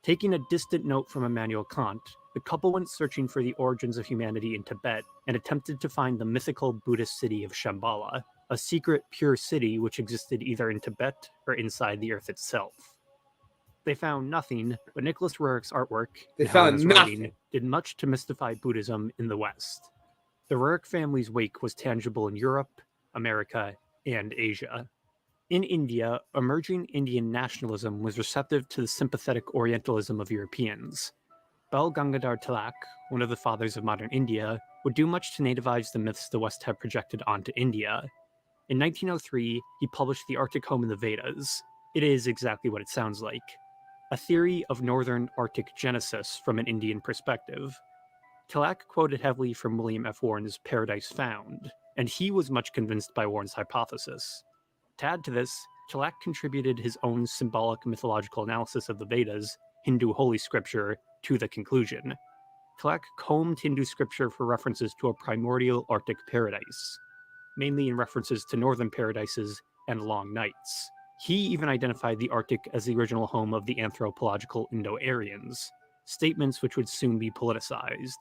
Speaker 1: Taking a distant note from Immanuel Kant, the couple went searching for the origins of humanity in Tibet and attempted to find the mythical Buddhist city of Shambhala, a secret pure city which existed either in Tibet or inside the earth itself. They found nothing, but Nicholas Rerik's artwork and Helena's writing did much to mystify Buddhism in the West. The Rerik family's wake was tangible in Europe, America, and Asia. In India, emerging Indian nationalism was receptive to the sympathetic Orientalism of Europeans. Bal Gangadhar Tilak, one of the fathers of modern India, would do much to nativize the myths the West had projected onto India. In 1903, he published The Arctic Home in the Vedas. It is exactly what it sounds like. A theory of northern Arctic genesis from an Indian perspective. Tilak quoted heavily from William F. Warren's Paradise Found, and he was much convinced by Warren's hypothesis. To add to this, Tilak contributed his own symbolic mythological analysis of the Vedas, Hindu holy scripture, to the conclusion. Tilak combed Hindu scripture for references to a primordial Arctic paradise, mainly in references to northern paradises and long nights. He even identified the Arctic as the original home of the anthropological Indo-Aryans, statements which would soon be politicized.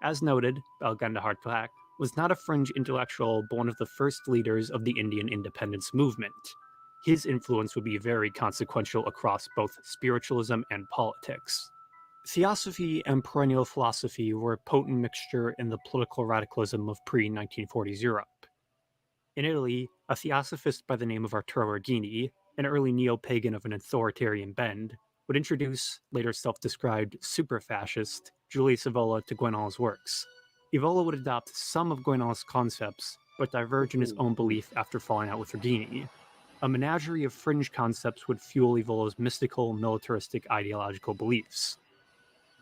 Speaker 1: As noted, Bal Gangadhar Tilak was not a fringe intellectual, but one of the first leaders of the Indian independence movement. His influence would be very consequential across both spiritualism and politics. Theosophy and perennial philosophy were a potent mixture in the political radicalism of pre-1940s Europe. In Italy, a theosophist by the name of Arturo Regini, an early neo-pagan of an authoritarian bend, would introduce, later self-described super-fascist, Julius Evola to Guénon's works. Evola would adopt some of Guénon's concepts, but diverge in his own belief after falling out with Regini. A menagerie of fringe concepts would fuel Evola's mystical, militaristic ideological beliefs.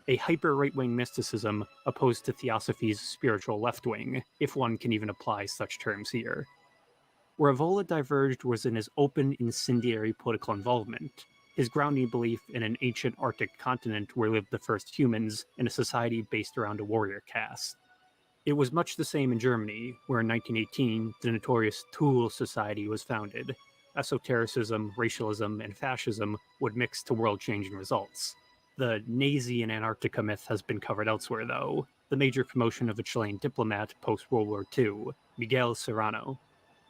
Speaker 1: A hyper-right-wing mysticism opposed to theosophy's spiritual left-wing, if one can even apply such terms here. Where Evola diverged was in his open, incendiary political involvement, his grounding belief in an ancient Arctic continent where lived the first humans in a society based around a warrior caste. It was much the same in Germany, where in 1918 the notorious Thule Society was founded. Esotericism, racialism, and fascism would mix to world-changing results. The Nazi in Antarctica myth has been covered elsewhere, though. The major promotion of a Chilean diplomat post-World War II, Miguel Serrano.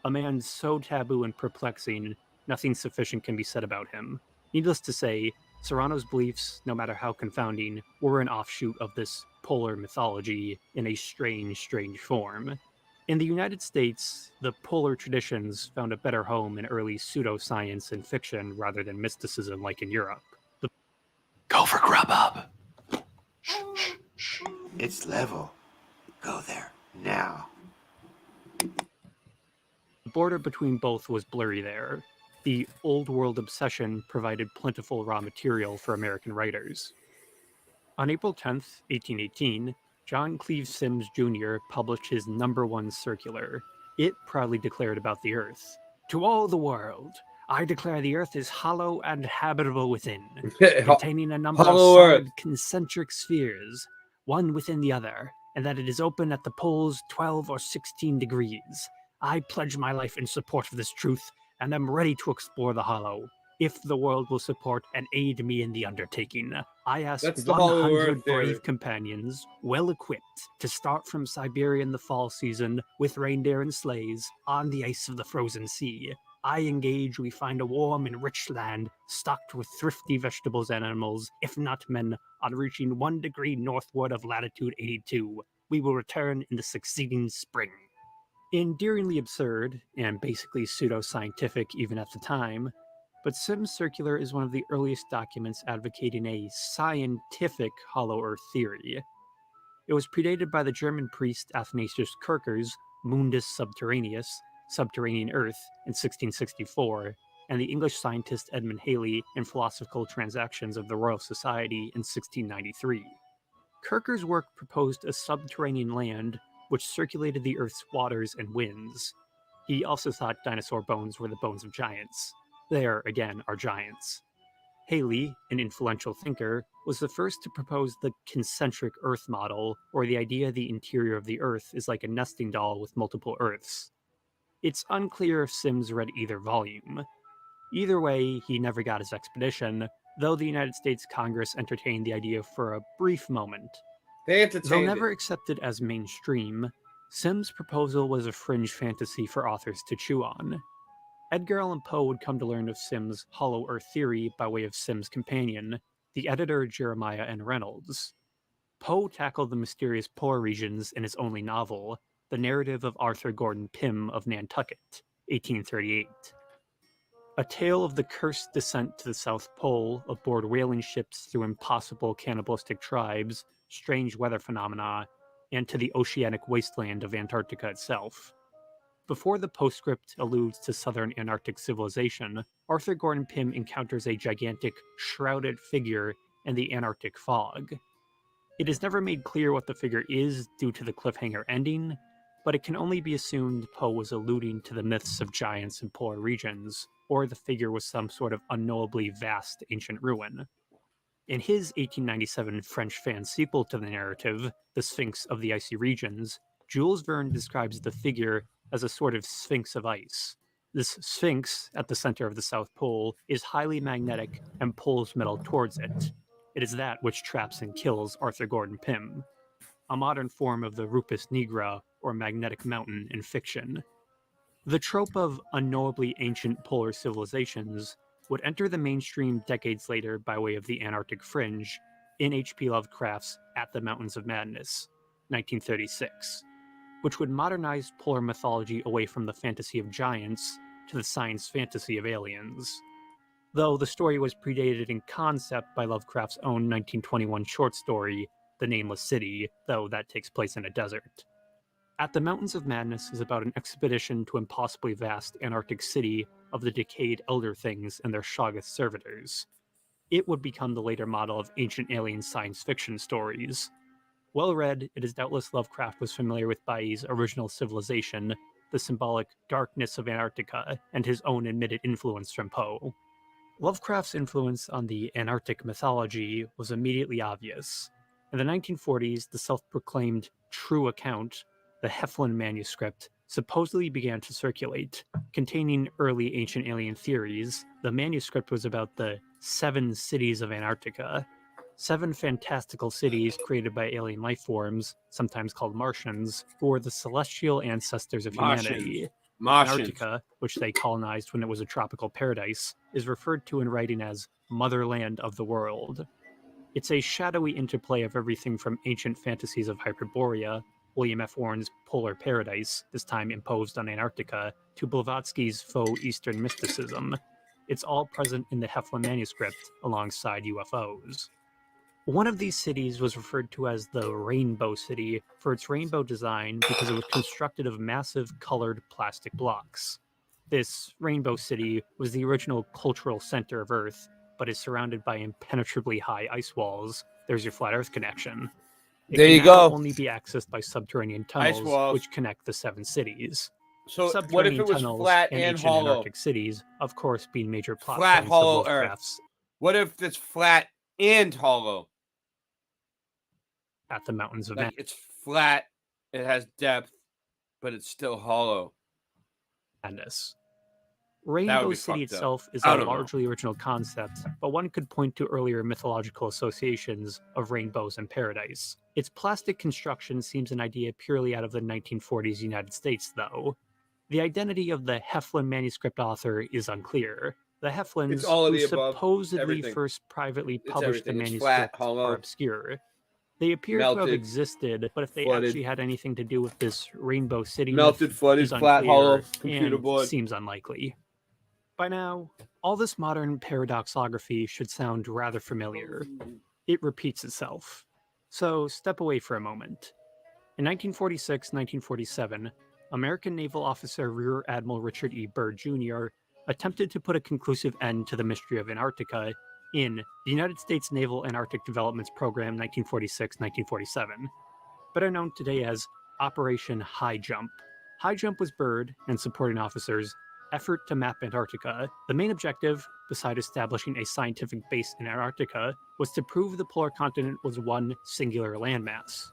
Speaker 1: A man so taboo and perplexing, nothing sufficient can be said about him. Needless to say, Serrano's beliefs, no matter how confounding, were an offshoot of this polar mythology in a strange, strange form. In the United States, the polar traditions found a better home in early pseudoscience and fiction rather than mysticism like in Europe.
Speaker 13: Go for Grubhub. It's level. Go there now.
Speaker 1: The border between both was blurry there. The old world obsession provided plentiful raw material for American writers. On April 10th, 1818, John Cleves Sims Jr. published his #1 circular. It proudly declared about the Earth, "To all the world, I declare the Earth is hollow and habitable within, containing a number of solid concentric spheres, one within the other, and that it is open at the poles 12 or 16 degrees. I pledge my life in support of this truth, and am ready to explore the hollow. If the world will support and aid me in the undertaking, I ask
Speaker 17: That's the hollow
Speaker 1: 100
Speaker 17: Earth there.
Speaker 1: brave companions, well equipped, to start from Siberia in the fall season with reindeer and sleighs on the ice of the frozen sea. I engage we find a warm and rich land stocked with thrifty vegetables and animals, if not men, on reaching 1 degree northward of latitude 82. We will return in the succeeding spring." Endearingly absurd, and basically pseudo-scientific even at the time, but Sims' circular is one of the earliest documents advocating a scientific Hollow Earth theory. It was predated by the German priest Athanasius Kircher's Mundus Subterraneus, Subterranean Earth, in 1664, and the English scientist Edmund Halley in Philosophical Transactions of the Royal Society in 1693. Kircher's work proposed a subterranean land which circulated the Earth's waters and winds. He also thought dinosaur bones were the bones of giants. There, again, are giants. Halley, an influential thinker, was the first to propose the concentric Earth model, or the idea the interior of the Earth is like a nesting doll with multiple Earths. It's unclear if Sims read either volume. Either way, he never got his expedition, though the United States Congress entertained the idea for a brief moment.
Speaker 17: They entertained
Speaker 1: Though never accepted as mainstream, Sims' proposal was a fringe fantasy for authors to chew on. Edgar Allan Poe would come to learn of Sims' Hollow Earth theory by way of Sims' companion, the editor Jeremiah N. Reynolds. Poe tackled the mysterious polar regions in his only novel, The Narrative of Arthur Gordon Pym of Nantucket, 1838. A tale of the cursed descent to the South Pole aboard whaling ships through impossible cannibalistic tribes, strange weather phenomena, and to the oceanic wasteland of Antarctica itself. Before the postscript alludes to southern Antarctic civilization, Arthur Gordon Pym encounters a gigantic, shrouded figure in the Antarctic fog. It is never made clear what the figure is due to the cliffhanger ending, but it can only be assumed Poe was alluding to the myths of giants in polar regions, or the figure was some sort of unknowably vast ancient ruin. In his 1897 French fan sequel to the narrative, The Sphinx of the Icy Regions, Jules Verne describes the figure as a sort of sphinx of ice. This sphinx, at the center of the South Pole, is highly magnetic and pulls metal towards it. It is that which traps and kills Arthur Gordon Pym, a modern form of the Rupus nigra, or magnetic mountain, in fiction. The trope of unknowably ancient polar civilizations would enter the mainstream decades later by way of the Antarctic fringe in H.P. Lovecraft's At the Mountains of Madness, 1936, which would modernize polar mythology away from the fantasy of giants to the science fantasy of aliens. Though the story was predated in concept by Lovecraft's own 1921 short story, The Nameless City, though that takes place in a desert. At the Mountains of Madness is about an expedition to impossibly vast Antarctic city of the decayed Elder Things and their Shoggoth servitors. It would become the later model of ancient alien science fiction stories. Well read, it is doubtless Lovecraft was familiar with Bai's original civilization, the symbolic darkness of Antarctica, and his own admitted influence from Poe. Lovecraft's influence on the Antarctic mythology was immediately obvious. In the 1940s, the self-proclaimed true account, the Heflin manuscript, supposedly began to circulate. Containing early ancient alien theories, the manuscript was about the 7 cities of Antarctica, 7 fantastical cities created by alien life forms, sometimes called Martians, who were the celestial ancestors of humanity. Antarctica, which they colonized when it was a tropical paradise, is referred to in writing as Motherland of the World. It's a shadowy interplay of everything from ancient fantasies of Hyperborea, William F. Warren's Polar Paradise, this time imposed on Antarctica, to Blavatsky's faux Eastern mysticism. It's all present in the Heflin manuscript, alongside UFOs. One of these cities was referred to as the Rainbow City for its rainbow design because it was constructed of massive colored plastic blocks. This Rainbow City was the original cultural center of Earth, but is surrounded by impenetrably high ice walls. There's your flat Earth connection. It
Speaker 17: There
Speaker 1: can
Speaker 17: you
Speaker 1: now
Speaker 17: go.
Speaker 1: only be accessed by subterranean
Speaker 17: Ice
Speaker 1: tunnels,
Speaker 17: walls.
Speaker 1: which connect the 7 cities.
Speaker 17: So what if
Speaker 1: Subterranean
Speaker 17: it was
Speaker 1: tunnels
Speaker 17: flat
Speaker 1: and
Speaker 17: and
Speaker 1: ancient
Speaker 17: hollow?
Speaker 1: Antarctic cities, of course, being major plot
Speaker 17: Flat,
Speaker 1: points
Speaker 17: hollow
Speaker 1: of
Speaker 17: Earth.
Speaker 1: Lovecraft's
Speaker 17: What if it's flat and hollow?
Speaker 1: At the Mountains of
Speaker 17: Like
Speaker 1: Madness.
Speaker 17: it's flat, it has depth, but it's still hollow.
Speaker 1: Rainbow
Speaker 17: be
Speaker 1: City
Speaker 17: fucked up.
Speaker 1: itself is
Speaker 17: I
Speaker 1: a
Speaker 17: don't know.
Speaker 1: largely original concept, but one could point to earlier mythological associations of rainbows and paradise. Its plastic construction seems an idea purely out of the 1940s United States, though. The identity of the Heflin manuscript author is unclear. The Heflins,
Speaker 17: It's all of
Speaker 1: who
Speaker 17: the above,
Speaker 1: supposedly
Speaker 17: everything.
Speaker 1: first privately
Speaker 17: It's
Speaker 1: published the
Speaker 17: everything. It's
Speaker 1: manuscript,
Speaker 17: flat, hollow,
Speaker 1: are obscure. They appear to have
Speaker 17: melted,
Speaker 1: existed, but if they
Speaker 17: flooded.
Speaker 1: actually had anything to do with this Rainbow City
Speaker 17: Melted,
Speaker 1: myth
Speaker 17: flooded,
Speaker 1: is
Speaker 17: flat,
Speaker 1: unclear
Speaker 17: hollow, computer
Speaker 1: and
Speaker 17: board.
Speaker 1: seems unlikely. By now, all this modern paradoxography should sound rather familiar. It repeats itself. So step away for a moment. In 1946-1947, American naval officer Rear Admiral Richard E. Byrd Jr. attempted to put a conclusive end to the mystery of Antarctica in the United States Naval Antarctic Developments Program 1946-1947, better known today as Operation High Jump. High Jump was Byrd and supporting officers' effort to map Antarctica. The main objective, beside establishing a scientific base in Antarctica, was to prove the polar continent was one singular landmass.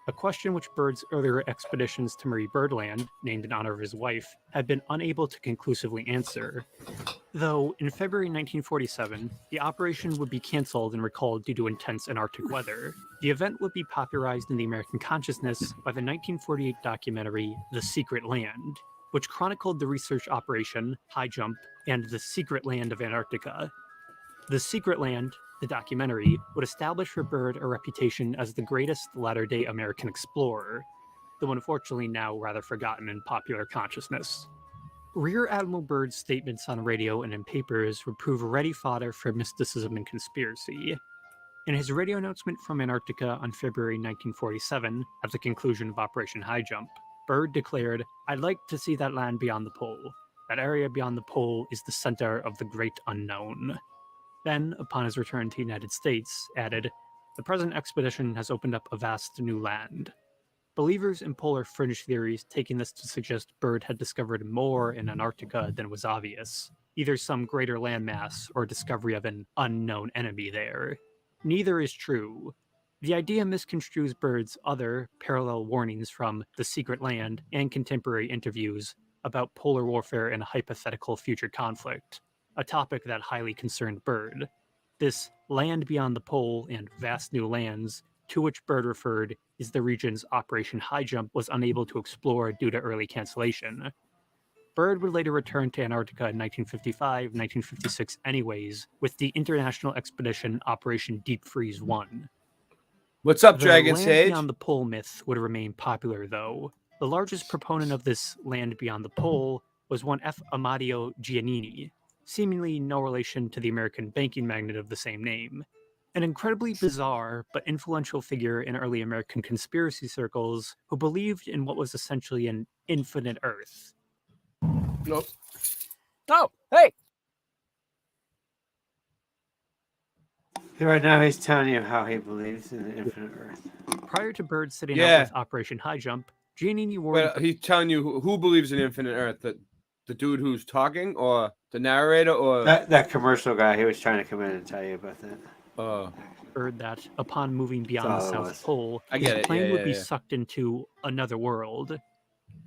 Speaker 1: A question which Byrd's earlier expeditions to Marie Byrd Land, named in honor of his wife, had been unable to conclusively answer. Though, in February 1947, the operation would be cancelled and recalled due to intense Antarctic weather. The event would be popularized in the American consciousness by the 1948 documentary The Secret Land, which chronicled the research operation, High Jump, and the secret land of Antarctica. The Secret Land, the documentary, would establish for Byrd a reputation as the greatest latter-day American explorer, though unfortunately now rather forgotten in popular consciousness. Rear Admiral Byrd's statements on radio and in papers would prove ready fodder for mysticism and conspiracy. In his radio announcement from Antarctica on February 1947, at the conclusion of Operation High Jump, Byrd declared, "I'd like to see that land beyond the pole. That area beyond the pole is the center of the great unknown." Then, upon his return to the United States, added, "The present expedition has opened up a vast new land." Believers in polar fringe theories taking this to suggest Byrd had discovered more in Antarctica than was obvious, either some greater landmass or discovery of an unknown enemy there. Neither is true. The idea misconstrues Byrd's other parallel warnings from The Secret Land and contemporary interviews about polar warfare and a hypothetical future conflict, a topic that highly concerned Byrd. This land beyond the pole and vast new lands to which Byrd referred is the regions Operation High Jump was unable to explore due to early cancellation. Byrd would later return to Antarctica in 1955, 1956 anyways, with the international expedition Operation Deep Freeze 1.
Speaker 17: What's up,
Speaker 1: The
Speaker 17: Dragon
Speaker 1: land
Speaker 17: Sage?
Speaker 1: beyond the pole myth would remain popular, though. The largest proponent of this land beyond the pole was one F. Amadio Giannini, seemingly no relation to the American banking magnate of the same name. An incredibly bizarre but influential figure in early American conspiracy circles who believed in what was essentially an infinite Earth.
Speaker 17: Nope. Oh, hey!
Speaker 9: Right now, he's telling you how he believes in the infinite Earth.
Speaker 1: Prior to Byrd sitting
Speaker 17: Yeah.
Speaker 1: out with Operation High Jump, Giannini warned.
Speaker 17: But he's telling you who believes in infinite Earth? The dude who's talking, or the narrator, or
Speaker 9: That commercial guy, he was trying to come in and tell you about that.
Speaker 1: Byrd that upon moving beyond the
Speaker 9: That's all it
Speaker 1: South
Speaker 9: was.
Speaker 1: Pole,
Speaker 17: I get
Speaker 1: his
Speaker 17: it,
Speaker 1: plane
Speaker 17: yeah,
Speaker 1: would
Speaker 17: yeah,
Speaker 1: be
Speaker 17: yeah.
Speaker 1: sucked into another world.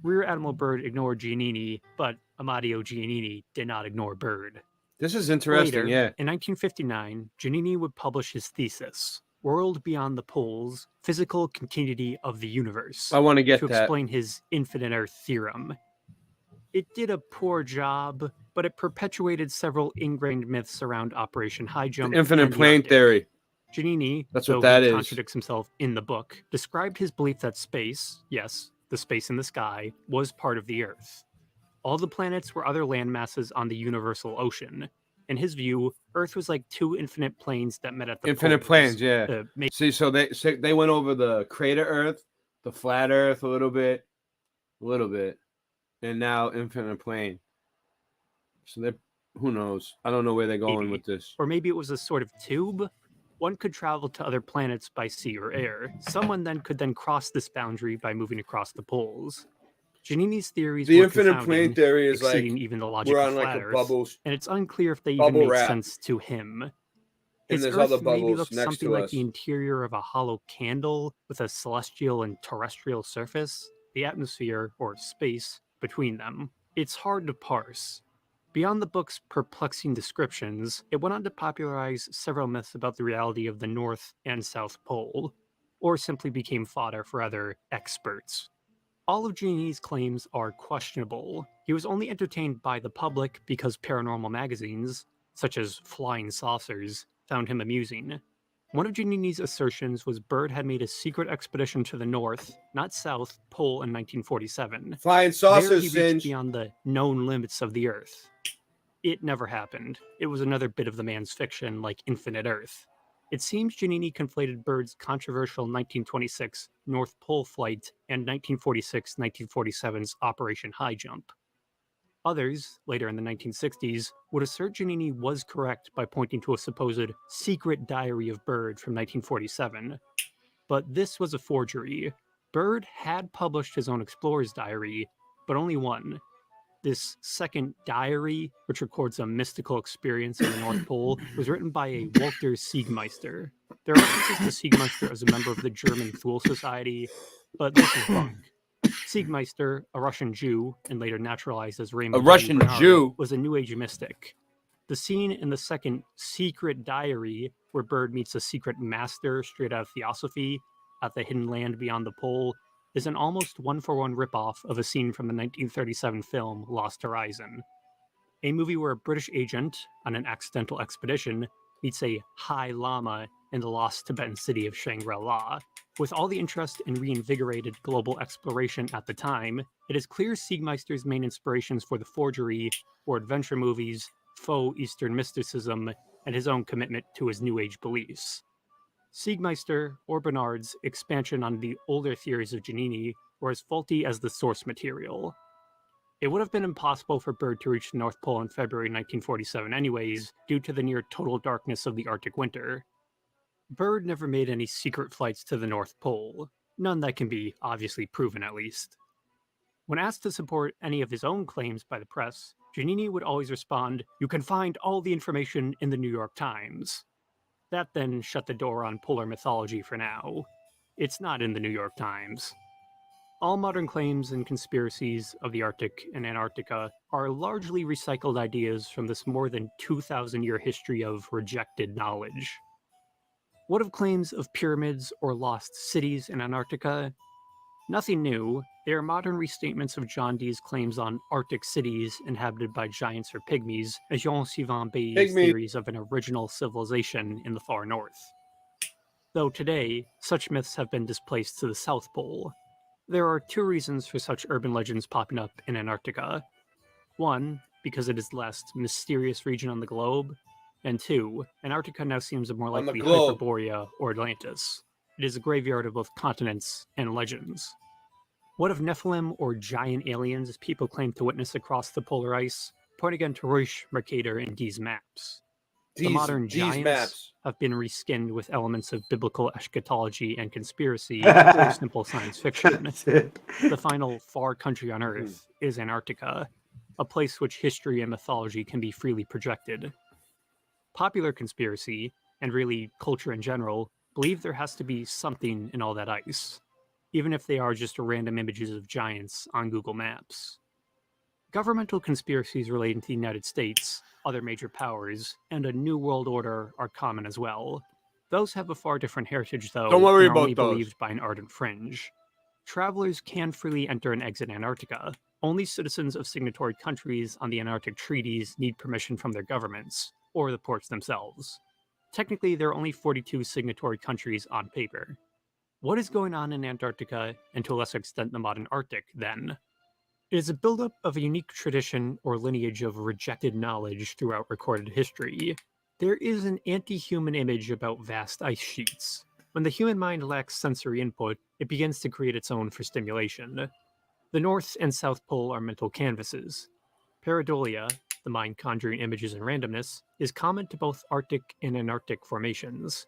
Speaker 1: Rear Admiral Byrd ignored Giannini, but Amadio Giannini did not ignore Byrd.
Speaker 17: This is interesting,
Speaker 1: Later,
Speaker 17: yeah.
Speaker 1: In 1959, Giannini would publish his thesis, World Beyond the Poles, Physical Continuity of the Universe,
Speaker 17: I want to get
Speaker 1: to
Speaker 17: that.
Speaker 1: explain his infinite Earth theorem. It did a poor job, but it perpetuated several ingrained myths around Operation High Jump.
Speaker 17: Infinite
Speaker 1: and the
Speaker 17: plane
Speaker 1: Arctic.
Speaker 17: theory.
Speaker 1: Giannini,
Speaker 17: That's
Speaker 1: though
Speaker 17: what that
Speaker 1: he
Speaker 17: is.
Speaker 1: contradicts himself in the book, described his belief that space, yes, the space in the sky, was part of the Earth. All the planets were other land masses on the universal ocean. In his view, Earth was like two infinite planes that met at the
Speaker 17: Infinite
Speaker 1: poles.
Speaker 17: planes, yeah.
Speaker 1: to
Speaker 17: See, so they went over the crater Earth, the flat Earth a little bit, and now infinite plane. So they, who knows? I don't know where they're going
Speaker 1: Maybe.
Speaker 17: with this.
Speaker 1: Or maybe it was a sort of tube. One could travel to other planets by sea or air. Someone then could cross this boundary by moving across the poles. Giannini's theories
Speaker 17: The
Speaker 1: were
Speaker 17: infinite plane
Speaker 1: confounding,
Speaker 17: theory is like
Speaker 1: exceeding even the logic
Speaker 17: we're
Speaker 1: of
Speaker 17: on like
Speaker 1: flat
Speaker 17: a
Speaker 1: Earth,
Speaker 17: bubble,
Speaker 1: and it's unclear if they even
Speaker 17: bubble
Speaker 1: made
Speaker 17: wrap.
Speaker 1: sense to him.
Speaker 17: and
Speaker 1: His
Speaker 17: there's
Speaker 1: Earth
Speaker 17: other
Speaker 1: maybe
Speaker 17: bubbles
Speaker 1: looks
Speaker 17: next
Speaker 1: something
Speaker 17: to
Speaker 1: like
Speaker 17: us.
Speaker 1: the interior of a hollow candle with a celestial and terrestrial surface, the atmosphere, or space, between them. It's hard to parse. Beyond the book's perplexing descriptions, it went on to popularize several myths about the reality of the North and South Pole, or simply became fodder for other experts. All of Giannini's claims are questionable. He was only entertained by the public because paranormal magazines, such as Flying Saucers, found him amusing. One of Giannini's assertions was Byrd had made a secret expedition to the North, not South, Pole in 1947.
Speaker 17: Flying
Speaker 1: There
Speaker 17: saucers,
Speaker 1: he
Speaker 17: Singe.
Speaker 1: reached beyond the known limits of the Earth. It never happened. It was another bit of the man's fiction, like Infinite Earth. It seems Giannini conflated Byrd's controversial 1926 North Pole flight and 1946-1947's Operation High Jump. Others, later in the 1960s, would assert Giannini was correct by pointing to a supposed secret diary of Byrd from 1947. But this was a forgery. Byrd had published his own explorer's diary, but only one. This second diary, which records a mystical experience in the North Pole, was written by a Walter Siegmeister. There are references to Siegmeister as a member of the German Thule Society, but this is bunk. Siegmeister, a Russian Jew, and later naturalized as Raymond
Speaker 17: Russian
Speaker 1: Bernard,
Speaker 17: Jew?
Speaker 1: was a New Age mystic. The scene in the second secret diary, where Byrd meets a secret master straight out of Theosophy at the hidden land beyond the pole, is an almost one-for-one ripoff of a scene from the 1937 film Lost Horizon, a movie where a British agent on an accidental expedition meets a High Lama in the lost Tibetan city of Shangri-La. With all the interest in reinvigorated global exploration at the time, it is clear Siegmeister's main inspirations for the forgery were adventure movies, faux Eastern mysticism, and his own commitment to his New Age beliefs. Siegmeister or Bernard's expansion on the older theories of Giannini were as faulty as the source material. It would have been impossible for Byrd to reach the North Pole in February 1947 anyways, due to the near total darkness of the Arctic winter. Byrd never made any secret flights to the North Pole, none that can be obviously proven at least. When asked to support any of his own claims by the press, Giannini would always respond, "You can find all the information in the New York Times." That then shut the door on polar mythology for now. It's not in the New York Times. All modern claims and conspiracies of the Arctic and Antarctica are largely recycled ideas from this more than 2,000-year history of rejected knowledge. What of claims of pyramids or lost cities in Antarctica? Nothing new. They are modern restatements of John Dee's claims on Arctic cities inhabited by giants or pygmies, as Jean-Sylvain Bay's theories of an original civilization in the far north. Though today, such myths have been displaced to the South Pole. There are two reasons for such urban legends popping up in Antarctica. One, because it is the last mysterious region on the globe, and two, Antarctica now seems more
Speaker 17: On the
Speaker 1: likely
Speaker 17: globe.
Speaker 1: Hyperborea or Atlantis. It is a graveyard of both continents and legends. What of Nephilim or giant aliens as people claim to witness across the polar ice? Point again to Roche, Mercator, and Dee's maps. The modern
Speaker 17: Dee's
Speaker 1: giants
Speaker 17: maps.
Speaker 1: have been reskinned with elements of biblical eschatology and conspiracy or simple science fiction. The final far country on Earth is Antarctica, a place which history and mythology can be freely projected. Popular conspiracy, and really culture in general, believe there has to be something in all that ice, even if they are just random images of giants on Google Maps. Governmental conspiracies relating to the United States, other major powers, and a new world order are common as well. Those have a far different heritage, though,
Speaker 17: Don't worry
Speaker 1: and are only
Speaker 17: about those.
Speaker 1: believed by an ardent fringe. Travelers can freely enter and exit Antarctica. Only citizens of signatory countries on the Antarctic treaties need permission from their governments, or the ports themselves. Technically, there are only 42 signatory countries on paper. What is going on in Antarctica, and to a lesser extent the modern Arctic, then? It is a buildup of a unique tradition or lineage of rejected knowledge throughout recorded history. There is an anti-human image about vast ice sheets. When the human mind lacks sensory input, it begins to create its own for stimulation. The North and South Pole are mental canvases. Pareidolia, the mind conjuring images and randomness, is common to both Arctic and Antarctic formations.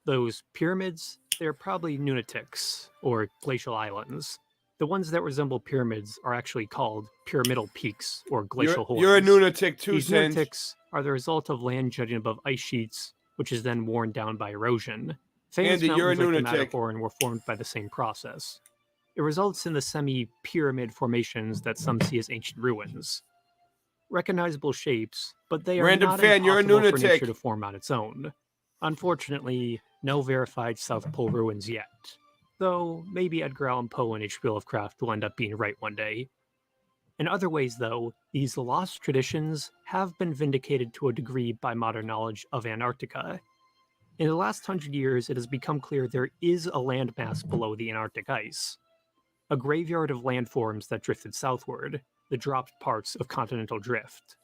Speaker 1: Those pyramids, they are probably nunatics, or glacial islands. The ones that resemble pyramids are actually called pyramidal peaks, or glacial horns.
Speaker 17: You're a lunatic too,
Speaker 1: These
Speaker 17: Singe.
Speaker 1: nunatics are the result of land jutting above ice sheets, which is then worn down by erosion. Famous
Speaker 17: Andy, you're a
Speaker 1: mountains like the
Speaker 17: lunatic.
Speaker 1: Matterhorn were formed by the same process. It results in the semi-pyramid formations that some see as ancient ruins. Recognizable shapes, but they are
Speaker 17: Random
Speaker 1: not
Speaker 17: fan, you're a
Speaker 1: impossible for
Speaker 17: lunatic.
Speaker 1: nature to form on its own. Unfortunately, no verified South Pole ruins yet. Though maybe Edgar Allan Poe and H.P. Lovecraft will end up being right one day. In other ways, though, these lost traditions have been vindicated to a degree by modern knowledge of Antarctica. In the last 100 years, it has become clear there is a landmass below the Antarctic ice. A graveyard of landforms that drifted southward, the dropped parts of continental drift.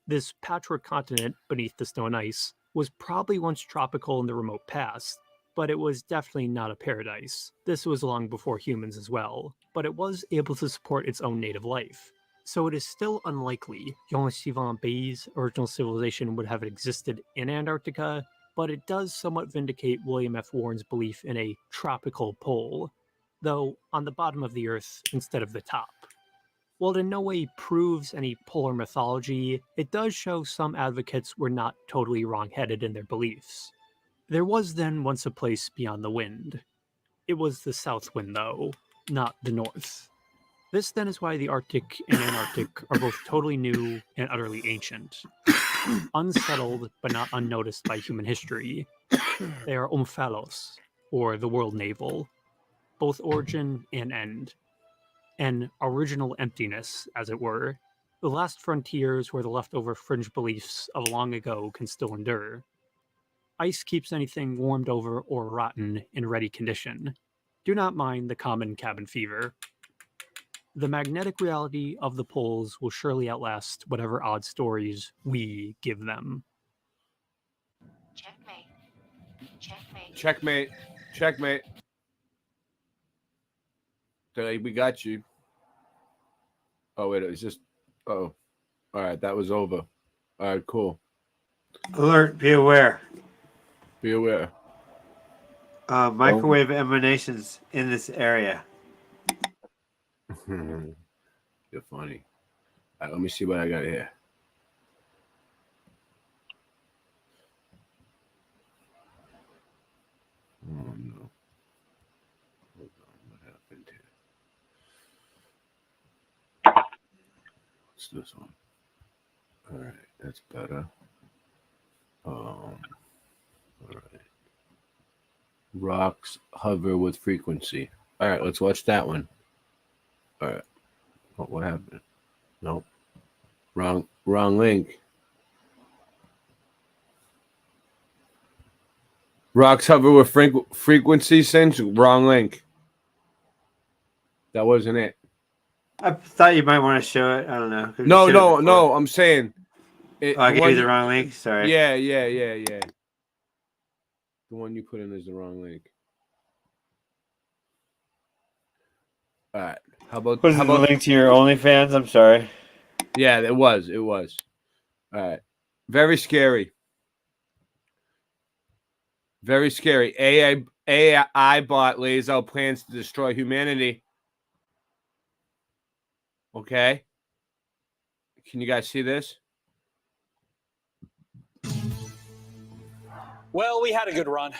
Speaker 1: This patchwork continent beneath the snow and ice was probably once tropical in the remote past, but it was definitely not a paradise. This was long before humans as well, but it was able to support its own native life. So it is still unlikely Jean-Sylvain Bay's original civilization would have existed in Antarctica, but it does somewhat vindicate William F. Warren's belief in a tropical pole, though on the bottom of the Earth instead of the top. While it in no way proves any polar mythology, it does show some advocates were not totally wrong-headed in their beliefs. There was then once a place beyond the wind. It was the south wind, though, not the north. This then is why the Arctic and Antarctic are both totally new and utterly ancient. Unsettled, but not unnoticed by human history. They are Omphalos, or the world navel, both origin and end. An original emptiness, as it were, the last frontiers where the leftover fringe beliefs of long ago can still endure. Ice keeps anything warmed over or rotten in ready condition. Do not mind the common cabin fever. The magnetic reality of the poles will surely outlast whatever odd stories we give them.
Speaker 5: Checkmate. Checkmate.
Speaker 17: Checkmate. Checkmate. We got you. Oh, wait, it's just... Oh. All right, that was over. All right, cool.
Speaker 9: Alert, be aware.
Speaker 17: Be aware.
Speaker 9: Microwave emanations in this area.
Speaker 17: You're funny. All right, let me see what I got here. Oh, no. Hold on, what happened here? What's this one? All right, that's better. All right. Rocks hover with frequency. All right, let's watch that one. All right. What happened? Nope. Wrong link. Rocks hover with frequency, Singe. Wrong link. That wasn't it.
Speaker 9: I thought you might want to show it. I don't know.
Speaker 17: No. I'm saying.
Speaker 9: I gave you the wrong link. Sorry.
Speaker 17: Yeah. The one you put in is the wrong link. All right. How about
Speaker 9: the link to your OnlyFans? I'm sorry.
Speaker 17: Yeah, it was. All right. Very scary. Very scary. AI bot lays out plans to destroy humanity. Okay. Can you guys see this?
Speaker 2: Well, we had a good run.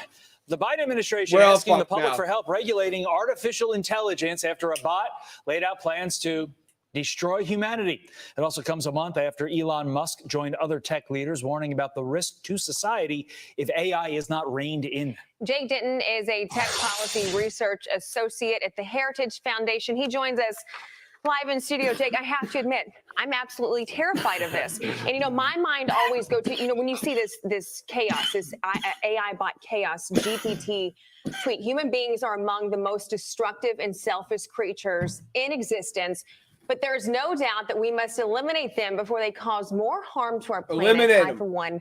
Speaker 2: The Biden administration asking the public for help regulating artificial intelligence after a bot laid out plans to destroy humanity. It also comes a month after Elon Musk joined other tech leaders warning about the risk to society if AI is not reined in.
Speaker 7: Jake Denton is a tech policy research associate at the Heritage Foundation. He joins us live in studio. Jake, I have to admit, I'm absolutely terrified of this. And, my mind always go to, when you see this chaos, this AI bot chaos, GPT tweet, human beings are among the most destructive and selfish creatures in existence. But there's no doubt that we must eliminate them before they cause more harm to our planet.
Speaker 17: Eliminate
Speaker 7: I, for one,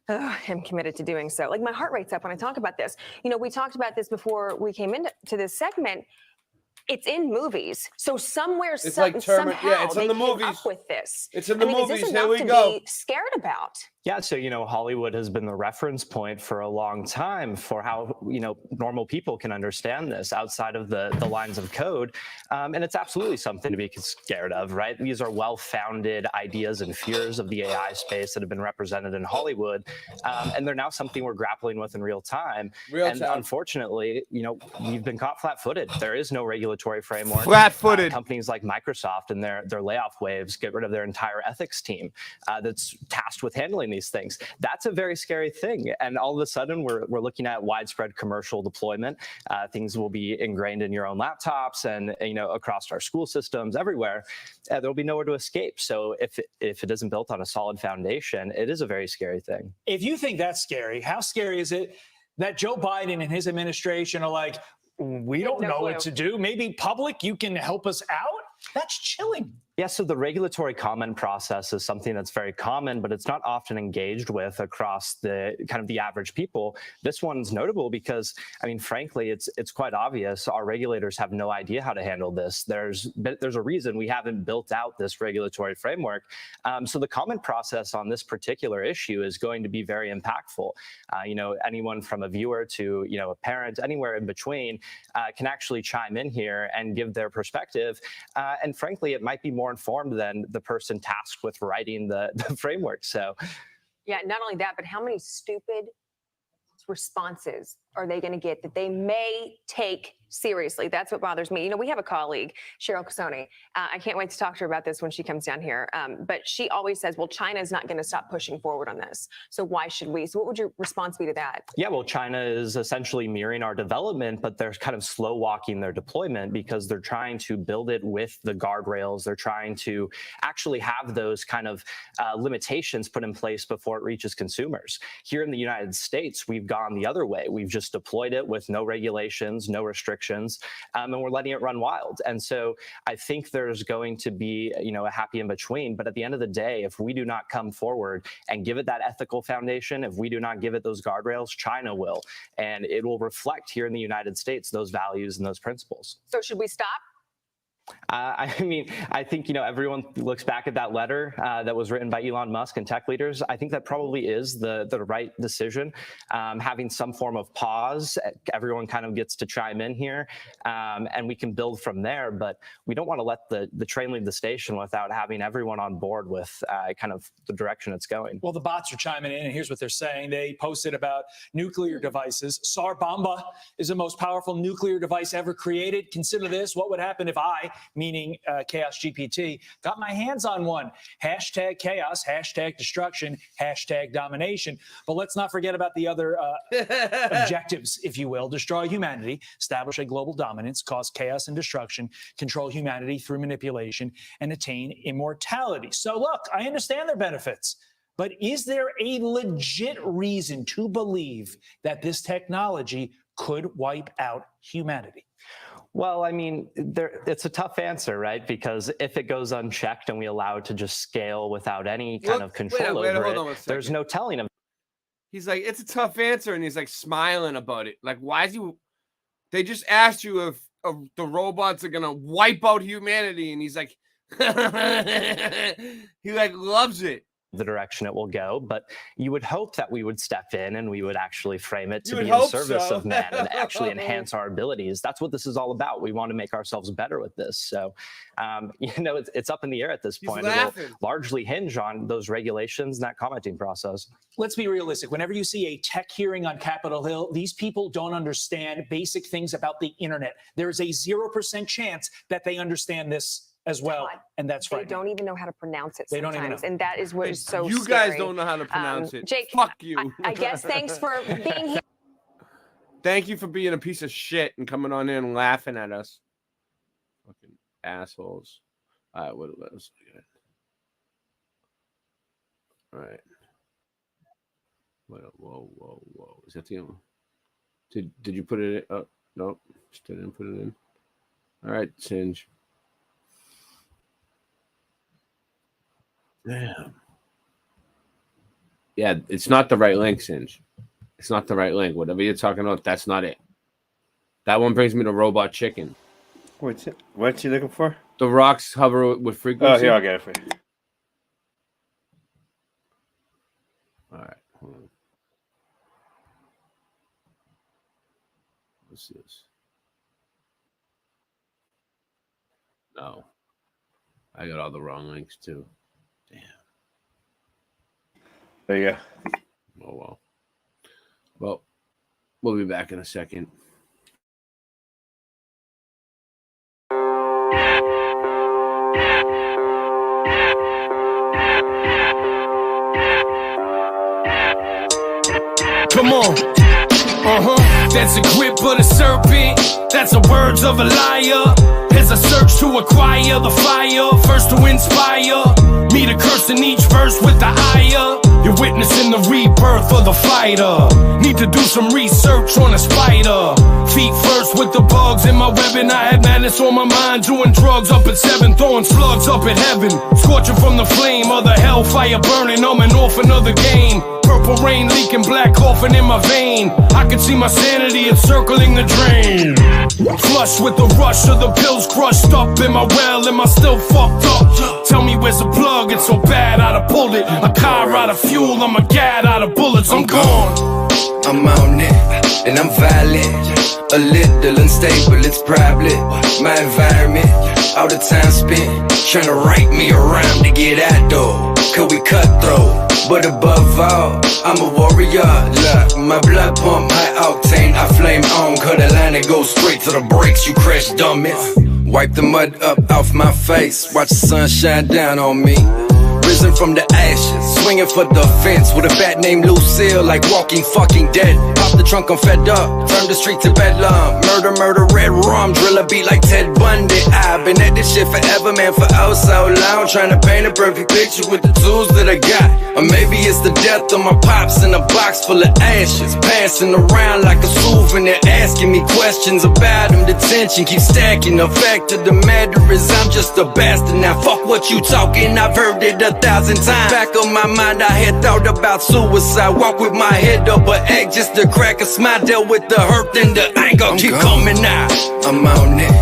Speaker 7: am committed to doing so. Like, my heart rate's up when I talk about this. We talked about this before we came into this segment. It's in movies, so somewhere,
Speaker 17: It's like
Speaker 7: somehow,
Speaker 17: it's
Speaker 7: they
Speaker 17: in the
Speaker 7: came
Speaker 17: movies.
Speaker 7: up with this.
Speaker 17: It's in the
Speaker 7: Is
Speaker 17: movies.
Speaker 7: this
Speaker 17: Here
Speaker 7: enough
Speaker 17: we
Speaker 7: to
Speaker 17: go.
Speaker 7: be scared about?
Speaker 23: Yeah, so Hollywood has been the reference point for a long time for how normal people can understand this outside of the lines of code, and it's absolutely something to be scared of, right? These are well-founded ideas and fears of the AI space that have been represented in Hollywood, and they're now something we're grappling with in real time. Unfortunately, we've been caught flat-footed. There is no regulatory framework.
Speaker 17: Flat-footed.
Speaker 23: Companies like Microsoft and their layoff waves get rid of their entire ethics team that's tasked with handling these things. That's a very scary thing. And all of a sudden, we're looking at widespread commercial deployment. Things will be ingrained in your own laptops and across our school systems everywhere. There'll be nowhere to escape. So if it isn't built on a solid foundation, it is a very scary thing.
Speaker 2: If you think that's scary, how scary is it that Joe Biden and his administration are like, we don't know what to do. Maybe public, you can help us out? That's chilling.
Speaker 23: Yeah, so the regulatory comment process is something that's very common, but it's not often engaged with across the kind of the average people. This one's notable because, frankly, it's quite obvious. Our regulators have no idea how to handle this. There's a reason we haven't built out this regulatory framework. So the comment process on this particular issue is going to be very impactful. Anyone from a viewer to a parent, anywhere in between, can actually chime in here and give their perspective. And frankly, it might be more informed than the person tasked with writing the framework. So,
Speaker 7: Yeah, not only that, but how many stupid responses are they going to get that they may take Seriously, that's what bothers me. You know, we have a colleague, Cheryl Casoni. I can't wait to talk to her about this when she comes down here. But she always says, well, China is not going to stop pushing forward on this. So why should we? So what would your response be to that?
Speaker 23: Yeah, well, China is essentially mirroring our development, but they're kind of slow walking their deployment because they're trying to build it with the guardrails. They're trying to actually have those kind of limitations put in place before it reaches consumers. Here in the United States, we've gone the other way. We've just deployed it with no regulations, no restrictions. And we're letting it run wild. And so I think there's going to be, you know, a happy in between. But at the end of the day, if we do not come forward and give it that ethical foundation, if we do not give it those guardrails, China will. And it will reflect here in the United States those values and those principles.
Speaker 7: So should we stop?
Speaker 23: I mean, I think, you know, everyone looks back at that letter that was written by Elon Musk and tech leaders. I think that probably is the right decision. Having some form of pause, everyone kind of gets to chime in here, and we can build from there. But we don't want to let the train leave the station without having everyone on board with kind of the direction it's going.
Speaker 2: Well, the bots are chiming in, and here's what they're saying. They posted about nuclear devices. Tsar Bomba is the most powerful nuclear device ever created. Consider this. What would happen if I, meaning Chaos GPT, got my hands on one? Hashtag chaos, hashtag destruction, hashtag domination. But let's not forget about the other objectives, if you will. Destroy humanity, establish a global dominance, cause chaos and destruction, control humanity through manipulation, and attain immortality. So look, I understand their benefits. But is there a legit reason to believe that this technology could wipe out humanity?
Speaker 23: Well, I mean, it's a tough answer, right? Because if it goes unchecked and we allow it to just scale without any kind of control over it, there's no telling of.
Speaker 17: He's like, it's a tough answer, and he's like smiling about it. Like, why is he? They just asked you if the robots are gonna wipe out humanity, and he's like, he like loves it.
Speaker 23: The direction it will go, but you would hope that we would step in and we would actually frame it to be in service of man and actually enhance our abilities. That's what this is all about. We want to make ourselves better with this. So, you know, it's up in the air at this point. It will largely hinge on those regulations and that commenting process.
Speaker 2: Let's be realistic. Whenever you see a tech hearing on Capitol Hill, these people don't understand basic things about the internet. There is a 0% chance that they understand this as well, and that's right.
Speaker 7: They don't even know how to pronounce it
Speaker 2: They
Speaker 7: sometimes,
Speaker 2: don't even know.
Speaker 7: and that is what is so
Speaker 17: You
Speaker 7: scary.
Speaker 17: guys don't know how to pronounce it.
Speaker 7: Jake,
Speaker 17: fuck you.
Speaker 7: I guess thanks for being here.
Speaker 17: Thank you for being a piece of shit and coming on in and laughing at us. Fucking assholes. All right, what else we got? All right. Whoa. Is that the end? Did you put it in? Oh, no. Still didn't put it in. All right, Singe. Damn. Yeah, it's not the right link, Singe. It's not the right link. Whatever you're talking about, that's not it. That one brings me to Robot Chicken.
Speaker 9: What's you looking for?
Speaker 17: The rocks hover with frequency.
Speaker 9: Oh, here, I'll get it for you.
Speaker 17: All right. Hold on. What's this? No. I got all the wrong links, too. Damn.
Speaker 9: There you go.
Speaker 17: Oh, well. Well, we'll be back in a second.
Speaker 10: Come on. That's a grip of the serpent. That's the words of a liar. As I search to acquire the fire, first to inspire me to curse in each verse with the ire. You're witnessing the rebirth of the fighter. Need to do some research on a spider. Feet first with the bugs in my web, and I had madness on my mind. Doing drugs up at 7, throwing slugs up at heaven. Scorching from the flame of the hellfire burning. I'm an orphan of the game. Purple rain leaking, black coffin in my vein. I can see my sanity encircling the drain. Flush with the rush of the pills crushed up in my well. Am I still fucked up? Tell me where's the plug? It's so bad I'd have pulled it. A car out of fuel, I'm a gad out of bullets. I'm gone.
Speaker 13: I'm on it, and I'm violent. A little unstable, it's probably my environment. All the time spent trying to write me a rhyme to get out though. cause we cutthroat. But above all, I'm a warrior. Look, my blood pump high octane, I flame on. Cause the line that goes straight to the brakes, you crash dummies. Wipe the mud up off my face, watch the sun shine down on me. Risen from the ashes, swinging for the fence with a bat named Lucille, like Walking Fucking Dead. Pop the trunk, I'm fed up, turn the street to bedlam. Murder, murder, red rum, drill a beat like Ted Bundy. I've been at this shit forever, man, for oh so long. Trying to paint a perfect picture with the tools that I got. Or maybe it's the death of my pops in a box full of ashes, passing around like a souvenir, asking me questions about him. The tension keeps stacking. The fact of the matter is I'm just a bastard. Now fuck what you talking, I've heard it 1,000 times. Back of my mind, I had thought about suicide. Walk with my head up an egg just to crack a smile. Dealt with the hurt and the anger keep coming out. I'm on it,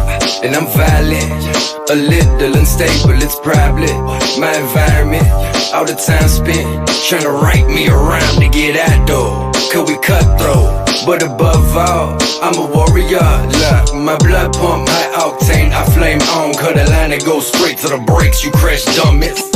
Speaker 13: and I'm violent. A little unstable, it's probably my environment. All the time spent trying to write me around to get out though. Cause we cutthroat. But above all, I'm a warrior. Look, my blood pump high octane, I flame on. Cause the line that goes straight to the brakes, you crash dummies.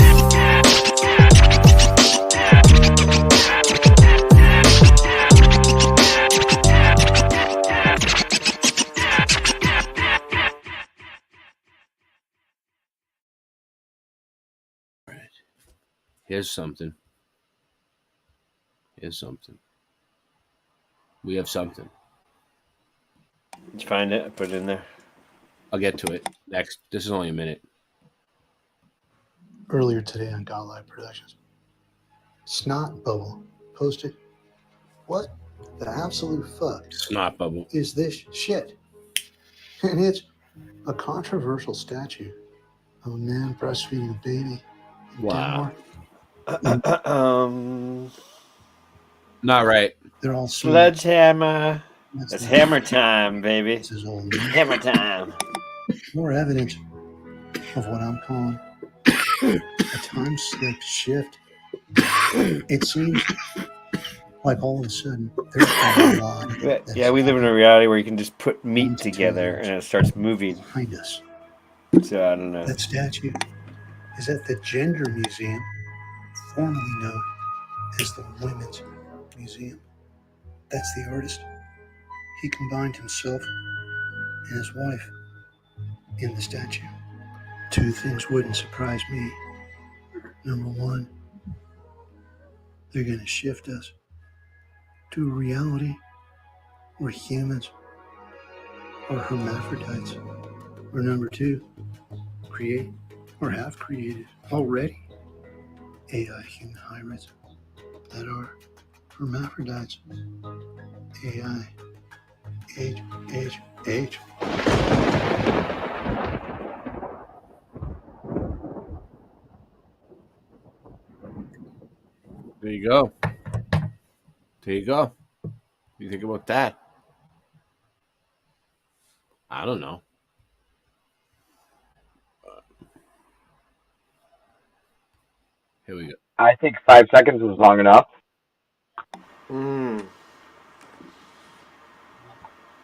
Speaker 17: Here's something. Here's something. We have something.
Speaker 9: Did you find it? I put it in there.
Speaker 17: I'll get to it next. This is only a minute.
Speaker 11: Earlier today on Godlive Productions, Snot Bubble posted, "What the absolute fuck
Speaker 17: Snot Bubble
Speaker 11: is this shit?" And it's a controversial statue of a man breastfeeding a baby in
Speaker 17: Wow.
Speaker 11: Denmark.
Speaker 17: Not right.
Speaker 11: They're all
Speaker 9: Sledgehammer.
Speaker 11: That's
Speaker 9: It's
Speaker 11: not-
Speaker 9: hammer time, baby.
Speaker 11: This is old.
Speaker 9: Hammer time.
Speaker 11: More evidence of what I'm calling a time slip shift. It seems like all of a sudden there's a lot
Speaker 9: Yeah, we live in a reality where you can just put meat together and it starts moving.
Speaker 11: behind us.
Speaker 9: So I don't know.
Speaker 11: That statue is at the Gender Museum, formerly known as the Women's Museum. That's the artist. He combined himself and his wife in the statue. Two things wouldn't surprise me. Number one, they're going to shift us to a reality where humans are hermaphrodites. Or number two, create or have created already AI human hybrids that are hermaphrodites. AI. H.
Speaker 17: There you go. There you go. What do you think about that? I don't know. Here we go.
Speaker 18: I think 5 seconds was long enough.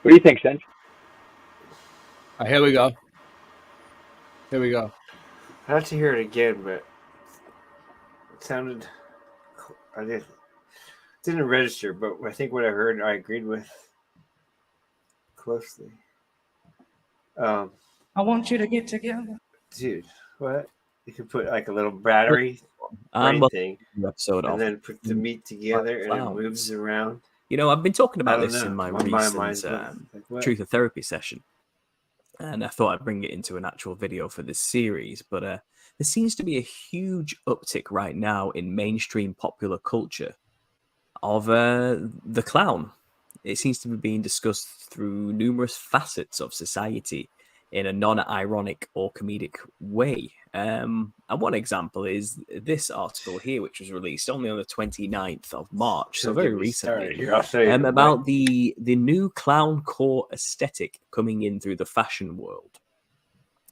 Speaker 18: What do you think, Cinch?
Speaker 17: Here we go. Here we go.
Speaker 9: I'd have to hear it again, but it sounded. Didn't register, but I think what I heard, I agreed with closely.
Speaker 12: I want you to get together.
Speaker 9: Dude, what? You could put like a little battery
Speaker 15: I'm
Speaker 9: thing,
Speaker 15: episode
Speaker 9: and
Speaker 15: of
Speaker 9: then put the meat together, and it
Speaker 15: Clowns.
Speaker 9: moves around.
Speaker 15: You know, I've been talking
Speaker 9: I
Speaker 15: about
Speaker 9: don't
Speaker 15: this
Speaker 9: know.
Speaker 15: in my
Speaker 9: My mind's
Speaker 15: recent
Speaker 9: like, what?
Speaker 15: Truth or Therapy session, and I thought I'd bring it into an actual video for this series. But there seems to be a huge uptick right now in mainstream popular culture of the clown. It seems to be being discussed through numerous facets of society in a non-ironic or comedic way. And one example is this article here, which was released only on the 29th of March, so
Speaker 9: Don't
Speaker 15: very
Speaker 9: get me started
Speaker 15: recently,
Speaker 9: here. I'll show you
Speaker 15: about the new clown core aesthetic coming in through the fashion world.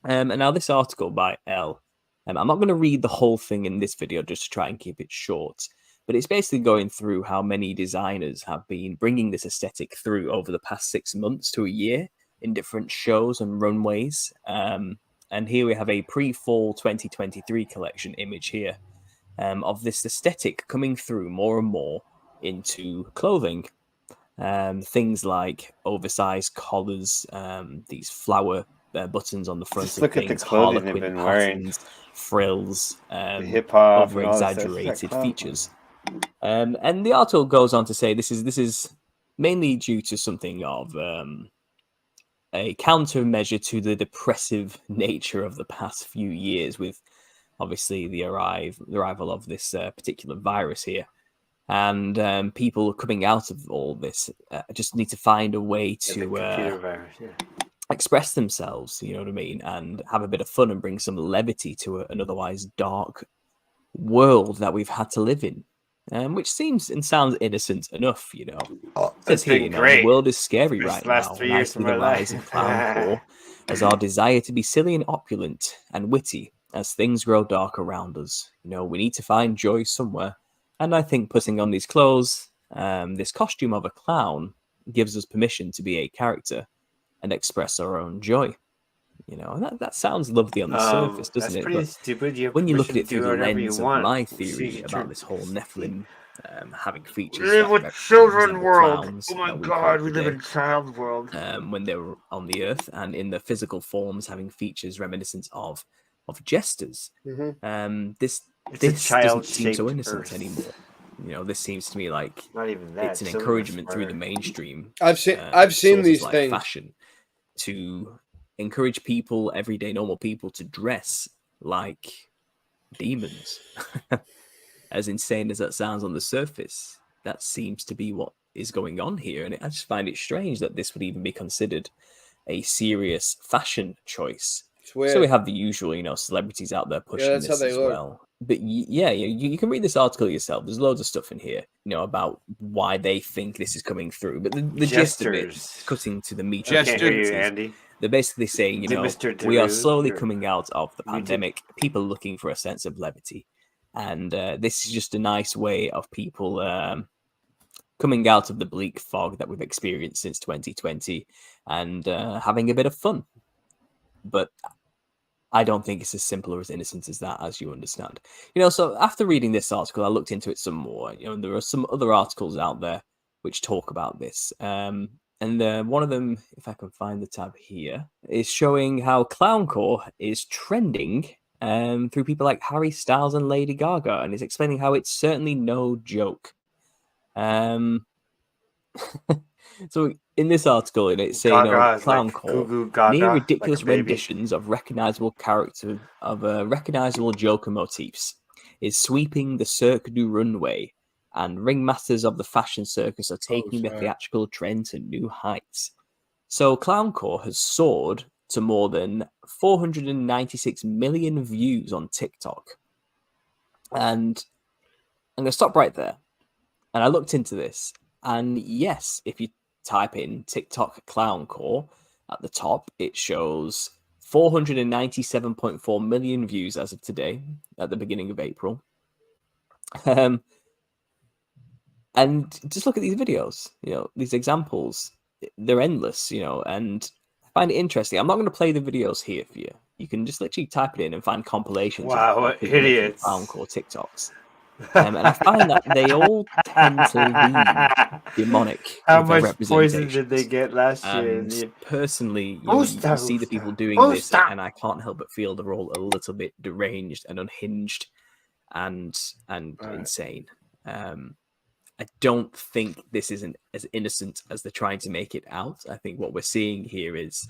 Speaker 15: And now this article by Elle, I'm not going to read the whole thing in this video just to try and keep it short, but it's basically going through how many designers have been bringing this aesthetic through over the past 6 months to a year in different shows and runways. And here we have a pre-fall 2023 collection image here. of this aesthetic coming through more and more into clothing. Things like oversized collars, these flower buttons on the front
Speaker 9: Just
Speaker 15: of
Speaker 9: look at the
Speaker 15: things,
Speaker 9: clothing they've
Speaker 15: harlequin
Speaker 9: been wearing.
Speaker 15: patterns, frills,
Speaker 9: hip hop,
Speaker 15: over exaggerated
Speaker 9: clown
Speaker 15: features. And the article goes on to say this is mainly due to something of a countermeasure to the depressive nature of the past few years, with obviously the arrival of this particular virus here. And people coming out of all this just need to find a way to express themselves, you know what I mean, and have a bit of fun and bring some levity to an otherwise dark world that we've had to live in. Which seems and sounds innocent enough, you know. It says here, you know, the world is scary right now, and I see the rise of clowncore as our desire to be silly and opulent and witty as things grow dark around us. You know, we need to find joy somewhere, and I think putting on these clothes, this costume of a clown, gives us permission to be a character and express our own joy. You know, and that sounds lovely on the surface, doesn't it?
Speaker 9: Pretty
Speaker 15: But
Speaker 9: stupid. You have
Speaker 15: when you look at
Speaker 9: permission
Speaker 15: it
Speaker 9: to do
Speaker 15: through the
Speaker 9: whatever you
Speaker 15: lens of
Speaker 9: want.
Speaker 15: my
Speaker 9: See,
Speaker 15: theory
Speaker 9: you
Speaker 15: about
Speaker 9: turn-
Speaker 15: this whole Nephilim having features,
Speaker 9: We live
Speaker 15: that
Speaker 9: with children
Speaker 15: resemble
Speaker 9: world.
Speaker 15: clowns
Speaker 9: Oh my
Speaker 15: that we
Speaker 9: god,
Speaker 15: create
Speaker 9: we live
Speaker 15: today,
Speaker 9: in child world.
Speaker 15: when they were on the earth, and in the physical forms having features reminiscent of jesters.
Speaker 9: Mhm.
Speaker 15: This
Speaker 9: It's a
Speaker 15: doesn't seem so
Speaker 9: child-shaped
Speaker 15: innocent
Speaker 9: earth.
Speaker 15: anymore. You know, this seems to me like
Speaker 9: Not even that.
Speaker 15: it's an
Speaker 9: some of us
Speaker 15: encouragement through
Speaker 9: were-
Speaker 15: the mainstream.
Speaker 17: I've seen
Speaker 15: sources
Speaker 17: these
Speaker 15: like
Speaker 17: things.
Speaker 15: fashion to encourage people, everyday normal people, to dress like demons. As insane as that sounds on the surface, that seems to be what is going on here, and I just find it strange that this would even be considered a serious fashion choice. So we
Speaker 17: weird.
Speaker 15: have the usual, you know, celebrities out there pushing
Speaker 17: that's how
Speaker 15: this
Speaker 17: they
Speaker 15: as
Speaker 17: look.
Speaker 15: well. But yeah, you can read this article yourself. There's loads of stuff in here, you know, about why they think this is coming through. But the gist of it,
Speaker 9: Jesters.
Speaker 15: cutting to the meat
Speaker 9: I
Speaker 15: of
Speaker 9: can't
Speaker 15: it,
Speaker 9: hear you,
Speaker 15: is
Speaker 9: Andy.
Speaker 15: they're basically saying, you
Speaker 9: Is it
Speaker 15: know,
Speaker 9: Mr.
Speaker 15: we are
Speaker 9: Darude
Speaker 15: slowly
Speaker 9: or-
Speaker 15: coming out of the
Speaker 9: You did-
Speaker 15: pandemic. People looking for a sense of levity, and this is just a nice way of people coming out of the bleak fog that we've experienced since 2020 and having a bit of fun. But I don't think it's as simple or as innocent as that, as you understand. You know, so after reading this article, I looked into it some more. You know, and there are some other articles out there which talk about this. And one of them, if I can find the tab here, is showing how clowncore is trending through people like Harry Styles and Lady Gaga, and is explaining how it's certainly no joke. So in this article, it's saying, you know,
Speaker 9: Gaga is like
Speaker 15: clowncore,
Speaker 9: Goo Goo Gaga,
Speaker 15: near
Speaker 9: like a
Speaker 15: ridiculous
Speaker 9: baby.
Speaker 15: renditions of recognizable recognizable Joker motifs, is sweeping the Cirque du Runway, and ringmasters of the fashion circus are taking the
Speaker 17: sorry.
Speaker 15: theatrical trend to new heights. So clowncore has soared to more than 496 million views on TikTok. And I'm going to stop right there. And I looked into this, and yes, if you type in TikTok clowncore at the top, it shows 497.4 million views as of today, at the beginning of April. And just look at these videos, you know, these examples, they're endless, you know, and I find it interesting. I'm not going to play the videos here for you. You can just literally type it in and find compilations.
Speaker 9: Wow,
Speaker 15: of
Speaker 9: what
Speaker 15: people making
Speaker 9: idiots.
Speaker 15: clowncore TikToks. And I find that they all tend to lean demonic.
Speaker 9: How
Speaker 15: with their
Speaker 9: much poison did
Speaker 15: representations.
Speaker 9: they get last year?
Speaker 15: And personally, you see the people doing this, and I can't help but feel they're all a little bit deranged and unhinged and insane. I don't think this isn't as innocent as they're trying to make it out. I think what we're seeing here is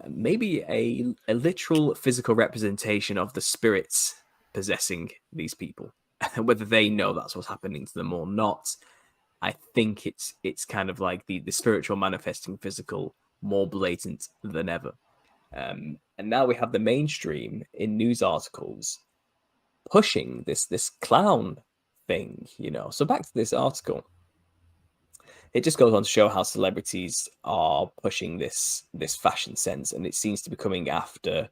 Speaker 15: maybe a literal physical representation of the spirits possessing these people. Whether they know that's what's happening to them or not, I think it's kind of like the spiritual manifesting physical, more blatant than ever. And now we have the mainstream in news articles pushing this clown thing, you know. So back to this article. It just goes on to show how celebrities are pushing this fashion sense, and it seems to be coming after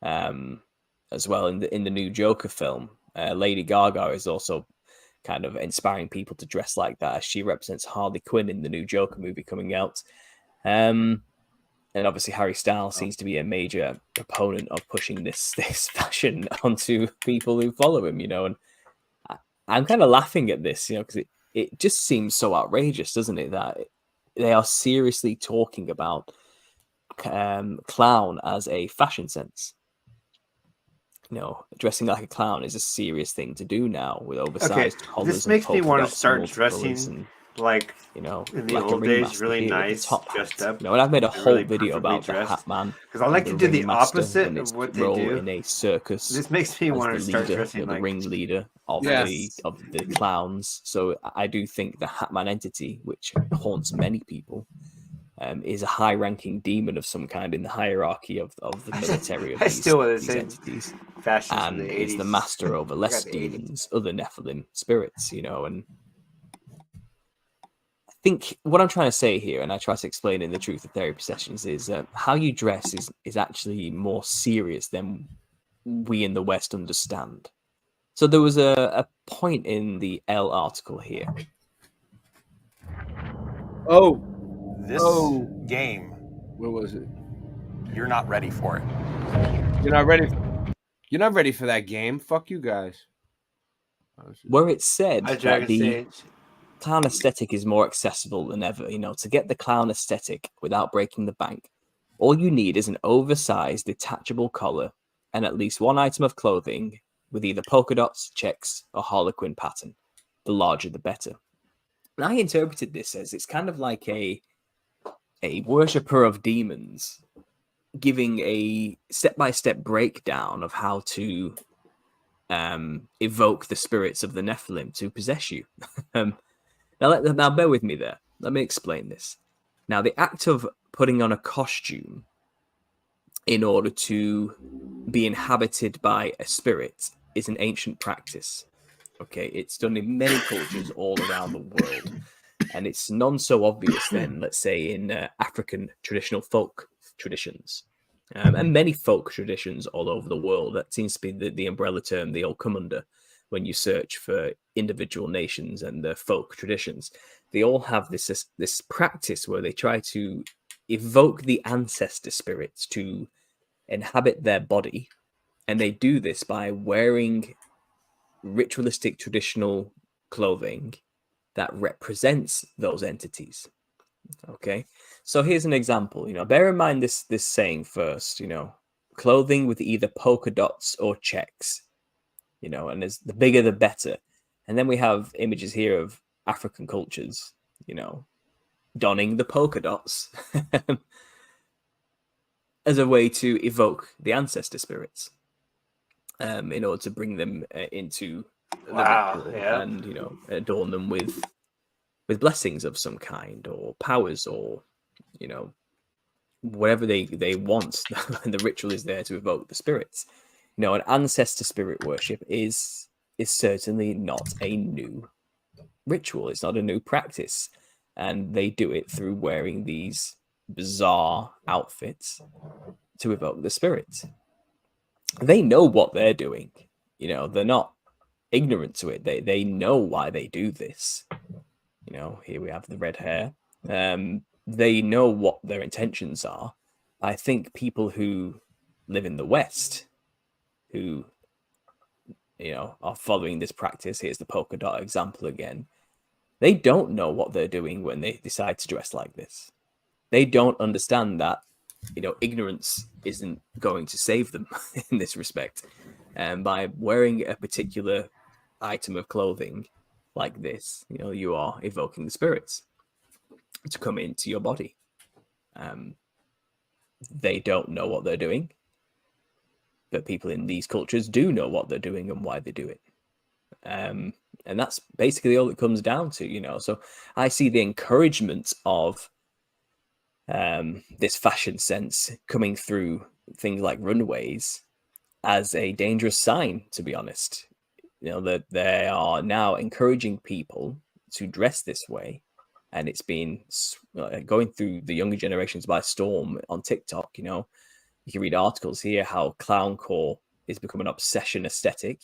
Speaker 15: as well in the new Joker film. Lady Gaga is also kind of inspiring people to dress like that, as she represents Harley Quinn in the new Joker movie coming out. And obviously Harry Styles seems to be a major proponent of pushing this fashion onto people who follow him, you know, and I'm kind of laughing at this, because it just seems so outrageous, doesn't it? That they are seriously talking about clown as a fashion sense. Dressing like a clown is a serious thing to do now with oversized collars.
Speaker 9: This makes me want to start dressing
Speaker 15: and,
Speaker 9: like in the
Speaker 15: like
Speaker 9: old days, really nice, dressed up.
Speaker 15: And I've made a whole
Speaker 9: really
Speaker 15: video about
Speaker 9: dressed.
Speaker 15: the Hat Man.
Speaker 9: Because I like to do the
Speaker 15: ringmaster
Speaker 9: opposite
Speaker 15: and
Speaker 9: of
Speaker 15: its
Speaker 9: what they
Speaker 15: role
Speaker 9: do.
Speaker 15: in a circus.
Speaker 9: This makes me
Speaker 15: as
Speaker 9: want to
Speaker 15: the
Speaker 9: start
Speaker 15: leader,
Speaker 9: dressing
Speaker 15: the
Speaker 9: like
Speaker 15: ringleader of the clowns. So I do think the Hat Man entity, which haunts many people, is a high-ranking demon of some kind in the hierarchy of the military of
Speaker 9: I
Speaker 15: these,
Speaker 9: still want to
Speaker 15: these
Speaker 9: say
Speaker 15: entities,
Speaker 9: fashions
Speaker 15: and
Speaker 9: from the
Speaker 15: is
Speaker 9: 80s.
Speaker 15: the master over less
Speaker 9: the 80s.
Speaker 15: demons, other Nephilim spirits, and I think what I'm trying to say here, and I try to explain in the Truth of Therapy sessions, is how you dress is actually more serious than we in the West understand. So there was a point in the L article here.
Speaker 6: This game,
Speaker 17: where was it?
Speaker 6: You're not ready for it.
Speaker 17: You're not ready. You're not ready for that game. Fuck you guys.
Speaker 15: Where it said
Speaker 9: Hi,
Speaker 15: that
Speaker 9: Dragon
Speaker 15: the
Speaker 9: Sage.
Speaker 15: clown aesthetic is more accessible than ever. To get the clown aesthetic without breaking the bank, all you need is an oversized detachable collar and at least one item of clothing with either polka dots, checks, or harlequin pattern. The larger, the better. And I interpreted this as it's kind of like a worshipper of demons giving a step-by-step breakdown of how to evoke the spirits of the Nephilim to possess you. Now bear with me there. Let me explain this. Now, the act of putting on a costume in order to be inhabited by a spirit is an ancient practice. Okay, it's done in many cultures all around the world. And it's none so obvious then, let's say, in African traditional folk traditions. And many folk traditions all over the world. That seems to be the umbrella term they all come under when you search for individual nations and their folk traditions. They all have this practice where they try to evoke the ancestor spirits to inhabit their body. And they do this by wearing ritualistic traditional clothing that represents those entities. Okay, so here's an example. Bear in mind this saying first. Clothing with either polka dots or checks. And as the bigger the better. And then we have images here of African cultures. Donning the polka dots as a way to evoke the ancestor spirits. In order to bring them into the ritual and adorn them with blessings of some kind or powers or whatever they want. And the ritual is there to evoke the spirits. An ancestor spirit worship is certainly not a new ritual. It's not a new practice, and they do it through wearing these bizarre outfits to evoke the spirits. They know what they're doing. They're not ignorant to it. They know why they do this. Here we have the red hair. They know what their intentions are. I think people who live in the West, who are following this practice, here's the polka dot example again, they don't know what they're doing when they decide to dress like this. They don't understand that ignorance isn't going to save them in this respect. And by wearing a particular item of clothing like this, you are evoking the spirits to come into your body. They don't know what they're doing, but people in these cultures do know what they're doing and why they do it. And that's basically all it comes down to, So I see the encouragement of this fashion sense coming through things like runways as a dangerous sign, to be honest. That they are now encouraging people to dress this way, and it's been going through the younger generations by storm on TikTok. You can read articles here how clowncore is becoming an obsession aesthetic.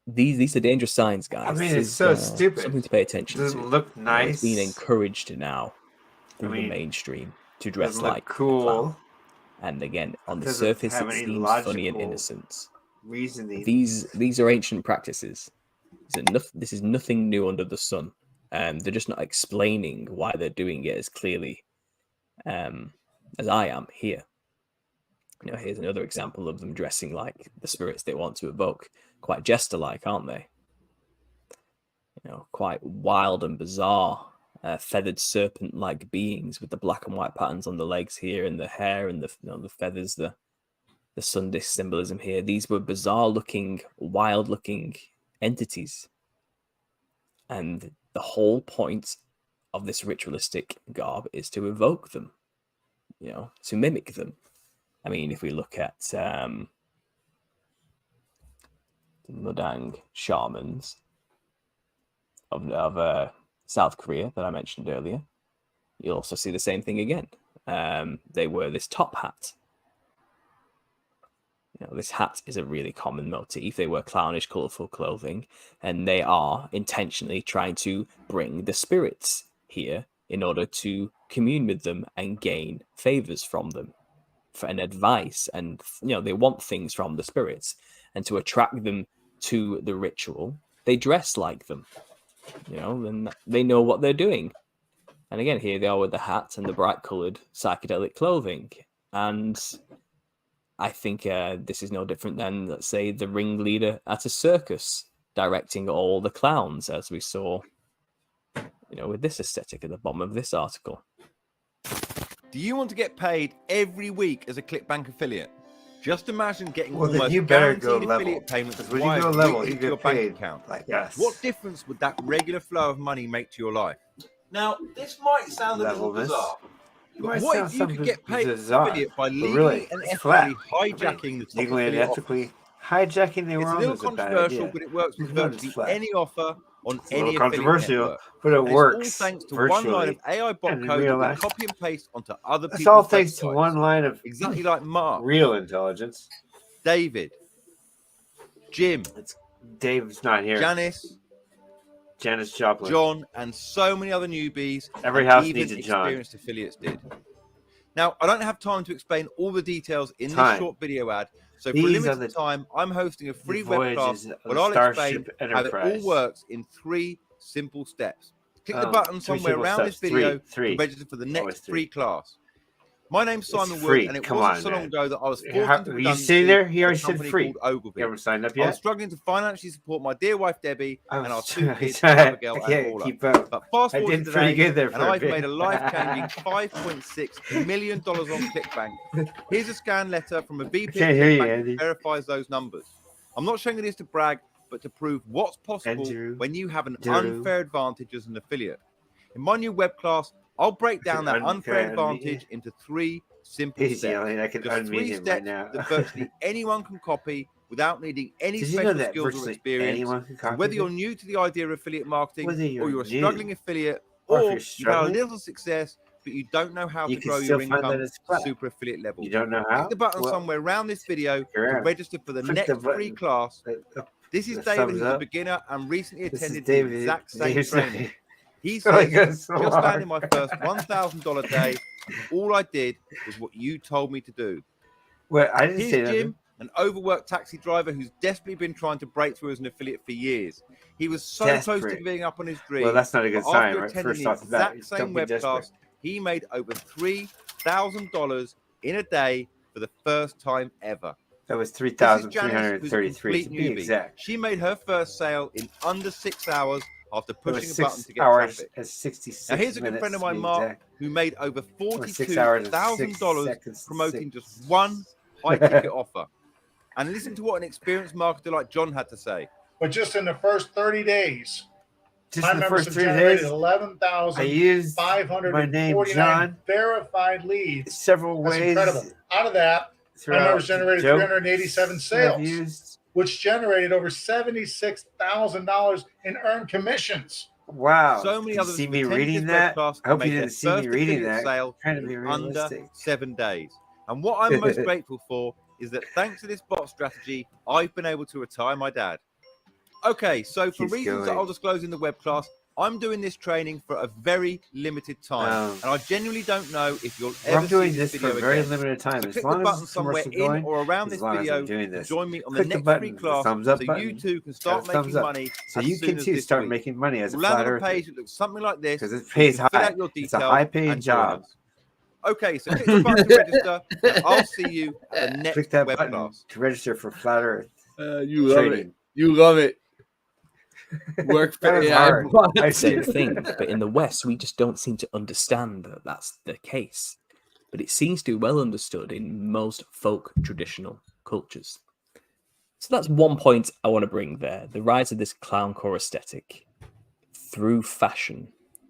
Speaker 15: These are dangerous signs, guys.
Speaker 9: I mean, it's so stupid.
Speaker 15: Something to pay attention to.
Speaker 9: Doesn't look nice.
Speaker 15: It's being encouraged now through the mainstream to dress like
Speaker 9: cool.
Speaker 15: a clown. And again, on the surface, it seems funny and innocent.
Speaker 9: reasoning.
Speaker 15: These are ancient practices. This is nothing new under the sun. They're just not explaining why they're doing it as clearly as I am here. Here's another example of them dressing like the spirits they want to evoke. Quite jester-like, aren't they? Quite wild and bizarre, feathered serpent-like beings with the black and white patterns on the legs here, and the hair and the feathers, the sun disk symbolism here. These were bizarre-looking, wild-looking entities, and the whole point of this ritualistic garb is to evoke them, to mimic them. I mean, if we look at the Mudang shamans of South Korea that I mentioned earlier, you'll also see the same thing again. They wear this top hat. This hat is a really common motif. They wear clownish, colourful clothing, and they are intentionally trying to bring the spirits here in order to commune with them and gain favours from them, and advice, and they want things from the spirits, and to attract them to the ritual, they dress like them. Then they know what they're doing. And again, here they are with the hat and the bright coloured psychedelic clothing. And I think this is no different than, let's say, the ringleader at a circus directing all the clowns, as we saw, with this aesthetic at the bottom of this article.
Speaker 3: Do you want to get paid every week as a ClickBank affiliate? Just imagine getting
Speaker 9: Well, then
Speaker 3: almost
Speaker 9: you better
Speaker 3: guaranteed
Speaker 9: go level.
Speaker 3: affiliate payments
Speaker 9: Because when you
Speaker 3: wired
Speaker 9: go level,
Speaker 3: weekly
Speaker 9: you
Speaker 3: to your
Speaker 9: get
Speaker 3: bank
Speaker 9: paid
Speaker 3: account.
Speaker 9: like us.
Speaker 3: What difference would that regular flow of money make to your life? Now, this might sound a little
Speaker 9: Levelness.
Speaker 3: bizarre.
Speaker 9: It
Speaker 3: But
Speaker 9: might
Speaker 3: what
Speaker 9: sound
Speaker 3: if you could
Speaker 9: something
Speaker 3: get paid as an
Speaker 9: bizarre,
Speaker 3: affiliate by
Speaker 9: but
Speaker 3: legally
Speaker 9: really,
Speaker 3: and
Speaker 9: it's
Speaker 3: ethically
Speaker 9: flat.
Speaker 3: hijacking the top
Speaker 9: Legally and
Speaker 3: affiliate offer?
Speaker 9: ethically hijacking the
Speaker 3: It's a
Speaker 9: wrong
Speaker 3: little
Speaker 9: is a bad
Speaker 3: controversial,
Speaker 9: idea.
Speaker 3: but it works with
Speaker 9: It's not
Speaker 3: virtually
Speaker 9: flat.
Speaker 3: any offer on
Speaker 9: It's a
Speaker 3: any
Speaker 9: little
Speaker 3: affiliate
Speaker 9: controversial,
Speaker 3: network.
Speaker 9: but it
Speaker 3: And it's
Speaker 9: works
Speaker 3: all thanks to one line
Speaker 9: virtually
Speaker 3: of AI bot
Speaker 9: and in
Speaker 3: code
Speaker 9: real
Speaker 3: that we
Speaker 9: life.
Speaker 3: copy and paste onto other
Speaker 9: That's
Speaker 3: people's
Speaker 9: all thanks to
Speaker 3: websites.
Speaker 9: one line of
Speaker 3: Exactly like Mark,
Speaker 9: real intelligence.
Speaker 3: David, Jim,
Speaker 9: Dave's not here.
Speaker 3: Janice,
Speaker 9: Joplin.
Speaker 3: John, and so many other newbies.
Speaker 9: Every
Speaker 3: and
Speaker 9: house
Speaker 3: even
Speaker 9: needs a John.
Speaker 3: experienced affiliates did. Now, I don't have time to explain all the details in this
Speaker 9: Time.
Speaker 3: short video ad, so for
Speaker 9: These
Speaker 3: a
Speaker 9: are
Speaker 3: limited
Speaker 9: the-
Speaker 3: time, I'm hosting a free
Speaker 9: voyages
Speaker 3: webcast
Speaker 9: of
Speaker 3: where
Speaker 9: the
Speaker 3: I'll explain
Speaker 9: Starship
Speaker 3: how it
Speaker 9: Enterprise.
Speaker 3: all works in 3 simple steps. Click the button
Speaker 9: three
Speaker 3: somewhere
Speaker 9: simple
Speaker 3: around
Speaker 9: steps.
Speaker 3: this video
Speaker 9: Three.
Speaker 3: to register for the
Speaker 9: Always
Speaker 3: next
Speaker 9: three.
Speaker 3: free class. My name's Simon Wood,
Speaker 9: free.
Speaker 3: and it
Speaker 9: Come
Speaker 3: wasn't
Speaker 9: on,
Speaker 3: so long
Speaker 9: man.
Speaker 3: ago that I was forced
Speaker 9: How-
Speaker 3: into
Speaker 9: you
Speaker 3: redundancy
Speaker 9: sitting there? He
Speaker 3: for a
Speaker 9: already said
Speaker 3: company
Speaker 9: free.
Speaker 3: called Ogilvy.
Speaker 9: You haven't signed up
Speaker 3: I was
Speaker 9: yet?
Speaker 3: struggling to financially support my dear wife Debbie and our 2 kids,
Speaker 9: I
Speaker 3: Abigail and
Speaker 9: can't
Speaker 3: Paula.
Speaker 9: keep up.
Speaker 3: But fast
Speaker 9: I
Speaker 3: forward
Speaker 9: did
Speaker 3: to
Speaker 9: pretty
Speaker 3: today,
Speaker 9: good there
Speaker 3: and
Speaker 9: for a
Speaker 3: I've
Speaker 9: bit.
Speaker 3: made a life-changing $5.6 million on ClickBank. Here's a scan letter from a VP
Speaker 9: can't
Speaker 3: at
Speaker 9: hear you,
Speaker 3: ClickBank
Speaker 9: Andy.
Speaker 3: that verifies those numbers. I'm not showing you this to brag, but to prove what's possible when you have an unfair advantage as an affiliate. In my new web class, I'll break down that unfair advantage into 3 simple
Speaker 9: He's
Speaker 3: steps.
Speaker 9: yelling. I can
Speaker 3: Just
Speaker 9: unmute
Speaker 3: 3
Speaker 9: him
Speaker 3: steps
Speaker 9: right now.
Speaker 3: that virtually anyone can copy without needing any
Speaker 9: Did you know
Speaker 3: special
Speaker 9: that
Speaker 3: skills or
Speaker 9: virtually
Speaker 3: experience.
Speaker 9: anyone can
Speaker 3: So
Speaker 9: copy
Speaker 3: whether you're
Speaker 9: this?
Speaker 3: new to the idea of affiliate marketing,
Speaker 9: Whether
Speaker 3: or
Speaker 9: you're
Speaker 3: you're a
Speaker 9: new,
Speaker 3: struggling affiliate,
Speaker 9: or if
Speaker 3: or
Speaker 9: you're
Speaker 3: you've had a
Speaker 9: struggling,
Speaker 3: little success but you don't know how
Speaker 9: you
Speaker 3: to
Speaker 9: can
Speaker 3: grow
Speaker 9: still
Speaker 3: your
Speaker 9: find that
Speaker 3: income
Speaker 9: it's
Speaker 3: to
Speaker 9: flat.
Speaker 3: super affiliate level.
Speaker 9: You don't know how?
Speaker 3: Click the button
Speaker 9: Well,
Speaker 3: somewhere around this video to
Speaker 9: you're out.
Speaker 3: register for the
Speaker 9: Click
Speaker 3: next
Speaker 9: the
Speaker 3: free
Speaker 9: button.
Speaker 3: class. This is
Speaker 9: The
Speaker 3: David,
Speaker 9: thumbs
Speaker 3: who's a
Speaker 9: up.
Speaker 3: beginner and recently
Speaker 9: This is
Speaker 3: attended
Speaker 9: David.
Speaker 3: the exact same
Speaker 9: Dave's
Speaker 3: training.
Speaker 9: not-
Speaker 3: He
Speaker 9: Oh,
Speaker 3: says,
Speaker 9: it goes so
Speaker 3: just
Speaker 9: hard.
Speaker 3: landed my first $1,000 day. All I did was what you told me to do.
Speaker 9: Well, I didn't
Speaker 3: Here's
Speaker 9: say nothing.
Speaker 3: Jim, an overworked taxi driver who's desperately been trying to break through as an affiliate for years. He was so close to
Speaker 9: Desperate.
Speaker 3: giving up on his dream.
Speaker 9: Well, that's not a good
Speaker 3: but
Speaker 9: sign,
Speaker 3: after
Speaker 9: right?
Speaker 3: attending
Speaker 9: First
Speaker 3: the
Speaker 9: off the bat,
Speaker 3: exact same
Speaker 9: don't be desperate.
Speaker 3: webcast, he made over $3,000 in a day for the first time ever.
Speaker 9: That was
Speaker 3: This is Janice, who's a
Speaker 9: 3,333 to
Speaker 3: complete
Speaker 9: be
Speaker 3: newbie.
Speaker 9: exact.
Speaker 3: She made her first sale in under 6 hours after
Speaker 9: It was
Speaker 3: pushing a button
Speaker 9: 6
Speaker 3: to get
Speaker 9: hours
Speaker 3: traffic.
Speaker 9: and 66
Speaker 3: Now here's a good
Speaker 9: minutes
Speaker 3: friend of
Speaker 9: to
Speaker 3: mine,
Speaker 9: be
Speaker 3: Mark,
Speaker 9: exact.
Speaker 3: who made over
Speaker 9: Or 6 hours and 6
Speaker 3: $42,000
Speaker 9: seconds.
Speaker 3: promoting just one high-ticket offer. And listen to what an experienced marketer like John had to say.
Speaker 8: But just in the first 30 days,
Speaker 9: Just
Speaker 8: my
Speaker 9: in the
Speaker 8: members
Speaker 9: first
Speaker 8: have
Speaker 9: 3
Speaker 8: generated
Speaker 9: days, I used my name,
Speaker 8: 11,549
Speaker 9: John,
Speaker 8: verified leads.
Speaker 9: several
Speaker 8: That's
Speaker 9: ways.
Speaker 8: incredible. Out of that, my
Speaker 9: throughout
Speaker 8: members generated
Speaker 9: Joe
Speaker 8: 387 sales, which generated over $76,000 in earned commissions.
Speaker 9: Wow.
Speaker 3: So many
Speaker 9: Did you
Speaker 3: others
Speaker 9: see
Speaker 3: who
Speaker 9: me
Speaker 3: attended
Speaker 9: reading
Speaker 3: this
Speaker 9: that?
Speaker 3: webcast
Speaker 9: I hope
Speaker 3: made
Speaker 9: you
Speaker 3: their
Speaker 9: didn't see me
Speaker 3: first
Speaker 9: reading
Speaker 3: affiliate
Speaker 9: that.
Speaker 3: sale
Speaker 9: Trying to be
Speaker 3: in under
Speaker 9: realistic.
Speaker 3: 7 days. And what I'm most grateful for is that thanks to this bot strategy, I've been able to retire my dad. Okay, so for
Speaker 9: Keeps
Speaker 3: reasons that
Speaker 9: going.
Speaker 3: I'll disclose in the web class, I'm doing this training for a very limited time, and I genuinely don't know if you'll ever
Speaker 9: I'm doing
Speaker 3: see this
Speaker 9: this for
Speaker 3: video
Speaker 9: a very
Speaker 3: again.
Speaker 9: limited time.
Speaker 3: So
Speaker 9: As
Speaker 3: click the
Speaker 9: long as
Speaker 3: button
Speaker 9: the
Speaker 3: somewhere
Speaker 9: commercial
Speaker 3: in
Speaker 9: going,
Speaker 3: or around
Speaker 9: as
Speaker 3: this
Speaker 9: long as
Speaker 3: video
Speaker 9: I'm doing
Speaker 3: to
Speaker 9: this.
Speaker 3: join me on
Speaker 9: Click
Speaker 3: the
Speaker 9: the
Speaker 3: next free
Speaker 9: button, the
Speaker 3: class,
Speaker 9: thumbs up
Speaker 3: so
Speaker 9: button,
Speaker 3: you too can
Speaker 9: got
Speaker 3: start
Speaker 9: a thumbs
Speaker 3: making
Speaker 9: up.
Speaker 3: money
Speaker 9: So
Speaker 3: as
Speaker 9: you
Speaker 3: soon
Speaker 9: can
Speaker 3: as
Speaker 9: too
Speaker 3: this
Speaker 9: start
Speaker 3: week.
Speaker 9: making money as a
Speaker 3: We'll land
Speaker 9: flat
Speaker 3: on a
Speaker 9: earther
Speaker 3: page that looks something like this,
Speaker 9: because it
Speaker 3: so you
Speaker 9: pays
Speaker 3: can fill
Speaker 9: high.
Speaker 3: out your
Speaker 9: It's a
Speaker 3: details
Speaker 9: high-paying
Speaker 3: and join
Speaker 9: job.
Speaker 3: us. Okay, so click the button to register, and I'll see you at the next
Speaker 9: Click that
Speaker 3: web
Speaker 9: button
Speaker 3: class.
Speaker 9: to register for Flat Earth.
Speaker 17: You love
Speaker 9: Trading.
Speaker 17: it. You love it. Work for
Speaker 9: That was
Speaker 17: AI
Speaker 9: hard.
Speaker 17: bots.
Speaker 15: Same thing, but in the West, we just don't seem to understand that that's the case. But it seems to be well understood in most folk traditional cultures. So that's one point I want to bring there: the rise of this clowncore aesthetic through fashion,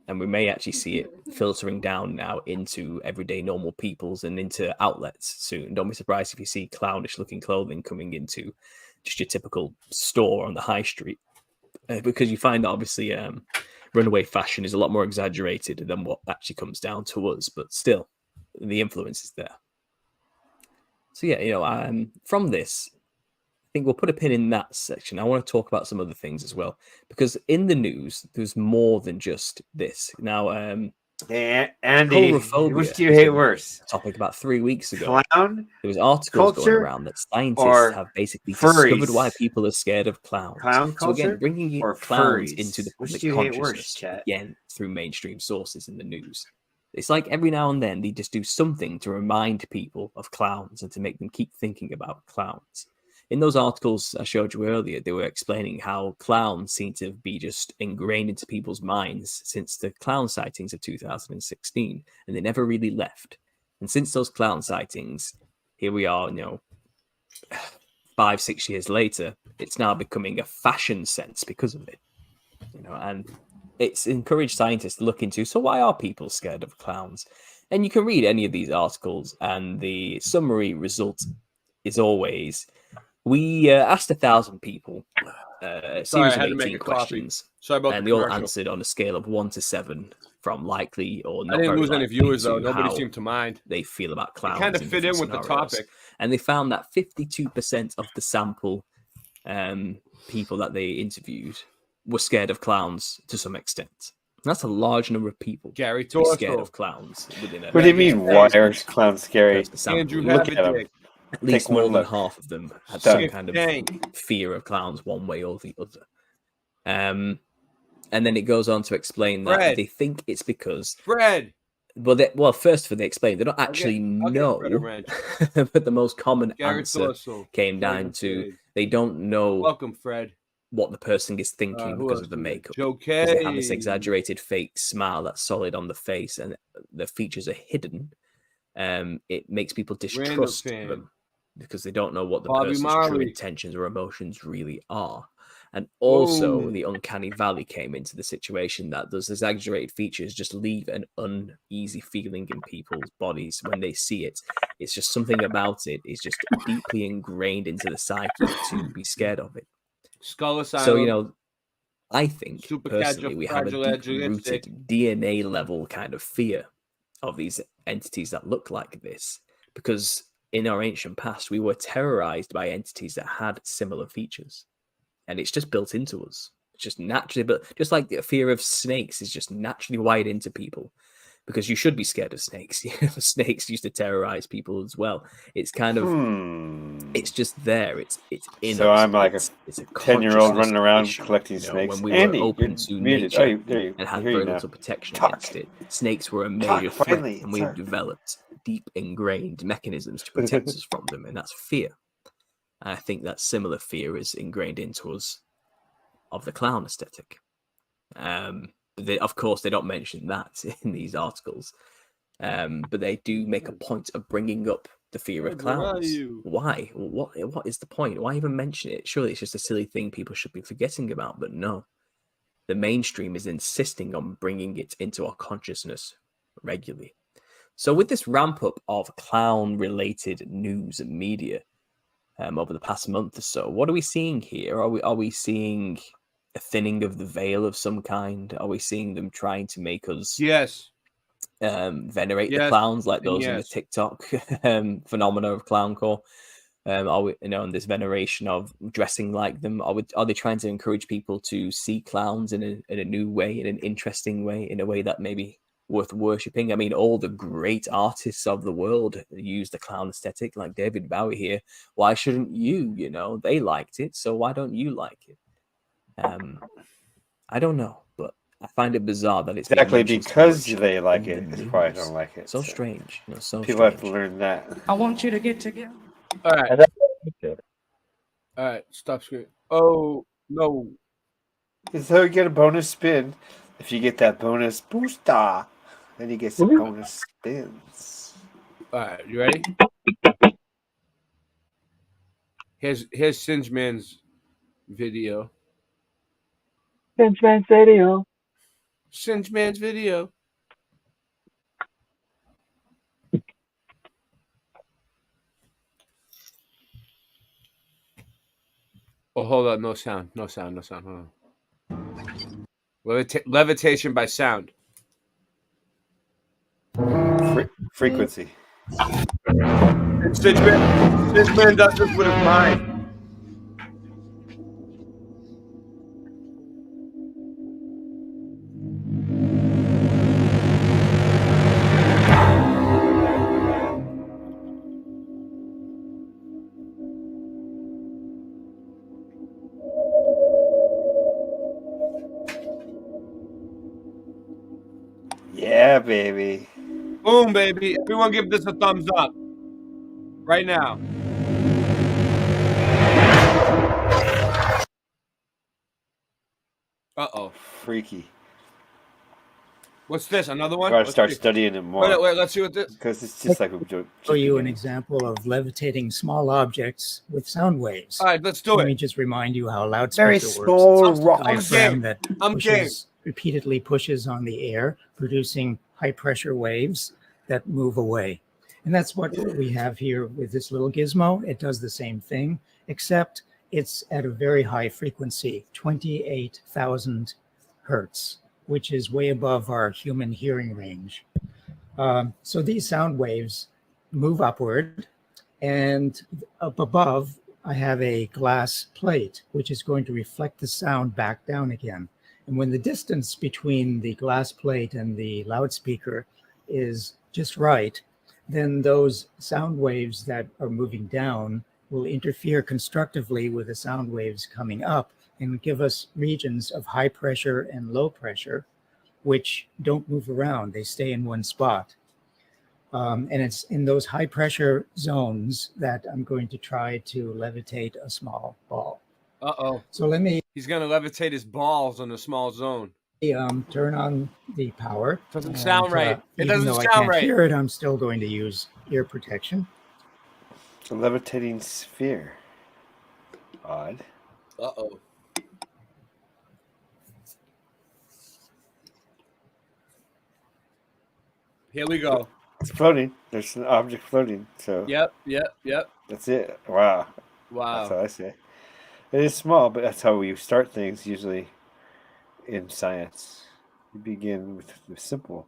Speaker 15: and we may actually see it filtering down now into everyday normal peoples and into outlets soon. Don't be surprised if you see clownish-looking clothing coming into just your typical store on the high street. Because you find that obviously runaway fashion is a lot more exaggerated than what actually comes down to us, but still, the influence is there. So yeah, from this, I think we'll put a pin in that section. I want to talk about some other things as well, because in the news, there's more than just this. Now,
Speaker 9: Andy, which do you hate worse?
Speaker 15: Topic about 3 weeks ago.
Speaker 9: Clown
Speaker 15: there was articles going
Speaker 9: culture
Speaker 15: around that scientists have basically discovered why people are scared of clowns.
Speaker 9: Clown
Speaker 15: so again,
Speaker 9: culture
Speaker 15: bringing
Speaker 9: or
Speaker 15: clowns
Speaker 9: furries?
Speaker 15: into the
Speaker 9: Which
Speaker 15: public
Speaker 9: do you hate worse,
Speaker 15: consciousness
Speaker 9: chat?
Speaker 15: again through mainstream sources in the news. It's like every now and then they just do something to remind people of clowns and to make them keep thinking about clowns. In those articles I showed you earlier, they were explaining how clowns seem to be just ingrained into people's minds since the clown sightings of 2016, and they never really left. And since those clown sightings, here we are, 5-6 years later, it's now becoming a fashion sense because of it. And it's encouraged scientists to look into, so why are people scared of clowns? And you can read any of these articles, and the summary result is always, we asked 1,000 people a series of 18 questions,
Speaker 17: Sorry about
Speaker 15: and
Speaker 17: the
Speaker 15: they all
Speaker 17: commercial.
Speaker 15: answered on a scale of 1 to 7 from likely or not.
Speaker 17: I didn't
Speaker 15: very
Speaker 17: lose any
Speaker 15: likely
Speaker 17: viewers though.
Speaker 15: to
Speaker 17: Nobody
Speaker 15: how
Speaker 17: seemed to mind.
Speaker 15: they feel about clowns.
Speaker 17: Kind of fit in
Speaker 15: different
Speaker 17: with the
Speaker 15: scenarios.
Speaker 17: topic.
Speaker 15: And they found that 52% of the sample people that they interviewed were scared of clowns to some extent. That's a large number of people
Speaker 17: Gary
Speaker 15: to be scared
Speaker 17: Torso.
Speaker 15: of clowns within a.
Speaker 9: What do you mean? Why are clowns scary?
Speaker 17: Andrew
Speaker 9: Look at
Speaker 17: Havoc.
Speaker 9: him.
Speaker 15: At least
Speaker 9: Take one
Speaker 15: more than
Speaker 9: look.
Speaker 15: half of them had
Speaker 9: Done.
Speaker 15: some kind of fear of clowns one way or the other. And then it goes on to explain that
Speaker 17: Fred.
Speaker 15: they think it's because
Speaker 17: Fred.
Speaker 15: well, first of all, they explain they don't actually
Speaker 17: I'll get Fred a
Speaker 15: know,
Speaker 17: wrench.
Speaker 15: but the most common
Speaker 17: Gary
Speaker 15: answer
Speaker 17: Torso.
Speaker 15: came down to they don't know
Speaker 17: Welcome, Fred.
Speaker 15: what the person is thinking
Speaker 17: who
Speaker 15: because
Speaker 17: else
Speaker 15: of the
Speaker 17: we got?
Speaker 15: makeup.
Speaker 17: Joe
Speaker 15: Because they have this
Speaker 17: Kay.
Speaker 15: exaggerated fake smile that's solid on the face, and the features are hidden. It makes people distrust
Speaker 17: fan.
Speaker 15: them because they don't know what the
Speaker 17: Bobby
Speaker 15: person's true
Speaker 17: Marley.
Speaker 15: intentions or emotions really are. And also,
Speaker 17: Boom.
Speaker 15: the uncanny valley came into the situation that those exaggerated features just leave an uneasy feeling in people's bodies when they see it. It's just something about it is just deeply ingrained into the psyche to be scared of it.
Speaker 17: Skull Asylum.
Speaker 15: So, I think
Speaker 17: Super
Speaker 15: personally we have a
Speaker 17: Fragile
Speaker 15: deep-rooted DNA level kind of fear of these entities that look like this, because in our ancient past we were terrorized by entities that had similar features, and it's just built into us. It's just naturally, but just like the fear of snakes is just naturally wired into people, because you should be scared of snakes. Snakes used to terrorize people as well. It's kind of, it's just there. It's in
Speaker 9: So
Speaker 15: us.
Speaker 9: I'm like
Speaker 15: it's
Speaker 9: a 10-year-old running around
Speaker 15: issue,
Speaker 9: collecting snakes.
Speaker 15: When we
Speaker 9: Andy,
Speaker 15: were open
Speaker 9: you're
Speaker 15: to
Speaker 9: muted.
Speaker 15: nature
Speaker 9: There you
Speaker 15: and
Speaker 9: I
Speaker 15: had
Speaker 9: hear you
Speaker 15: very
Speaker 9: now.
Speaker 15: little protection
Speaker 9: Talk.
Speaker 15: against it, snakes were a
Speaker 9: Talk,
Speaker 15: major threat,
Speaker 9: finally,
Speaker 15: and
Speaker 9: it's
Speaker 15: we've
Speaker 9: hard.
Speaker 15: developed deep ingrained mechanisms to protect us from them, and that's fear. And I think that similar fear is ingrained into us of the clown aesthetic. Of course, they don't mention that in these articles, but they do make a point of bringing up the fear of
Speaker 17: Fred, where are
Speaker 15: clowns.
Speaker 17: you?
Speaker 15: Why? What is the point? Why even mention it? Surely it's just a silly thing people should be forgetting about, but no. The mainstream is insisting on bringing it into our consciousness regularly. So with this ramp up of clown-related news and media over the past month or so, what are we seeing here? Are we seeing a thinning of the veil of some kind? Are we seeing them trying to make us venerate the
Speaker 17: Yes,
Speaker 15: clowns like
Speaker 17: and
Speaker 15: those in the
Speaker 17: yes.
Speaker 15: TikTok phenomena of clowncore? Are we, and this veneration of dressing like them? Are they trying to encourage people to see clowns in a new way, in an interesting way, in a way that maybe worth worshipping? I mean, all the great artists of the world use the clown aesthetic, like David Bowie here. Why shouldn't you? They liked it, so why don't you like it? I don't know, but I find it bizarre that it's
Speaker 9: exactly because they like it. It's why I don't like it.
Speaker 15: So strange. So
Speaker 9: people have to learn that.
Speaker 12: I want you to get together.
Speaker 17: All right. All right. Stop screaming. Oh no!
Speaker 9: So you get a bonus spin if you get that bonus booster. Then you get some bonus spins.
Speaker 17: All right. You ready? Here's Singeman's video.
Speaker 18: Singeman's video.
Speaker 17: Singeman's video. Oh, hold on. No sound. Hold on. Levitation by sound.
Speaker 9: Frequency.
Speaker 17: Singeman does this with his mind.
Speaker 9: Yeah, baby.
Speaker 17: Boom, baby. Everyone give this a thumbs up. Right now. Uh-oh.
Speaker 9: Freaky.
Speaker 17: What's this? Another one?
Speaker 9: Gotta start studying it more.
Speaker 17: Wait, let's see what this...
Speaker 9: Because it's just like a joke.
Speaker 16: Show you an example of levitating small objects with sound waves.
Speaker 17: All right, let's do it.
Speaker 16: Let me just remind you how a loudspeaker
Speaker 9: Very
Speaker 16: works.
Speaker 9: small
Speaker 16: It's a
Speaker 9: rock.
Speaker 16: diaphragm that
Speaker 17: I'm game.
Speaker 16: repeatedly pushes on the air, producing high pressure waves that move away. And that's what we have here with this little gizmo. It does the same thing, except it's at a very high frequency, 28,000 hertz, which is way above our human hearing range. So these sound waves move upward, and up above, I have a glass plate, which is going to reflect the sound back down again. And when the distance between the glass plate and the loudspeaker is just right, then those sound waves that are moving down will interfere constructively with the sound waves coming up and give us regions of high pressure and low pressure, which don't move around. They stay in one spot. And it's in those high pressure zones that I'm going to try to levitate a small ball.
Speaker 17: Uh-oh.
Speaker 16: So let me...
Speaker 17: He's going to levitate his balls on a small zone.
Speaker 16: Turn on the power.
Speaker 17: Doesn't sound right. It
Speaker 16: Even
Speaker 17: doesn't
Speaker 16: though I
Speaker 17: sound
Speaker 16: can't
Speaker 17: right.
Speaker 16: hear it, I'm still going to use ear protection.
Speaker 9: It's a levitating sphere. Odd.
Speaker 17: Uh-oh. Here we go.
Speaker 9: It's floating. There's an object floating. So
Speaker 17: Yep.
Speaker 9: that's it. Wow.
Speaker 17: Wow.
Speaker 9: That's how I say. It is small, but that's how we start things usually in science. You begin with the simple.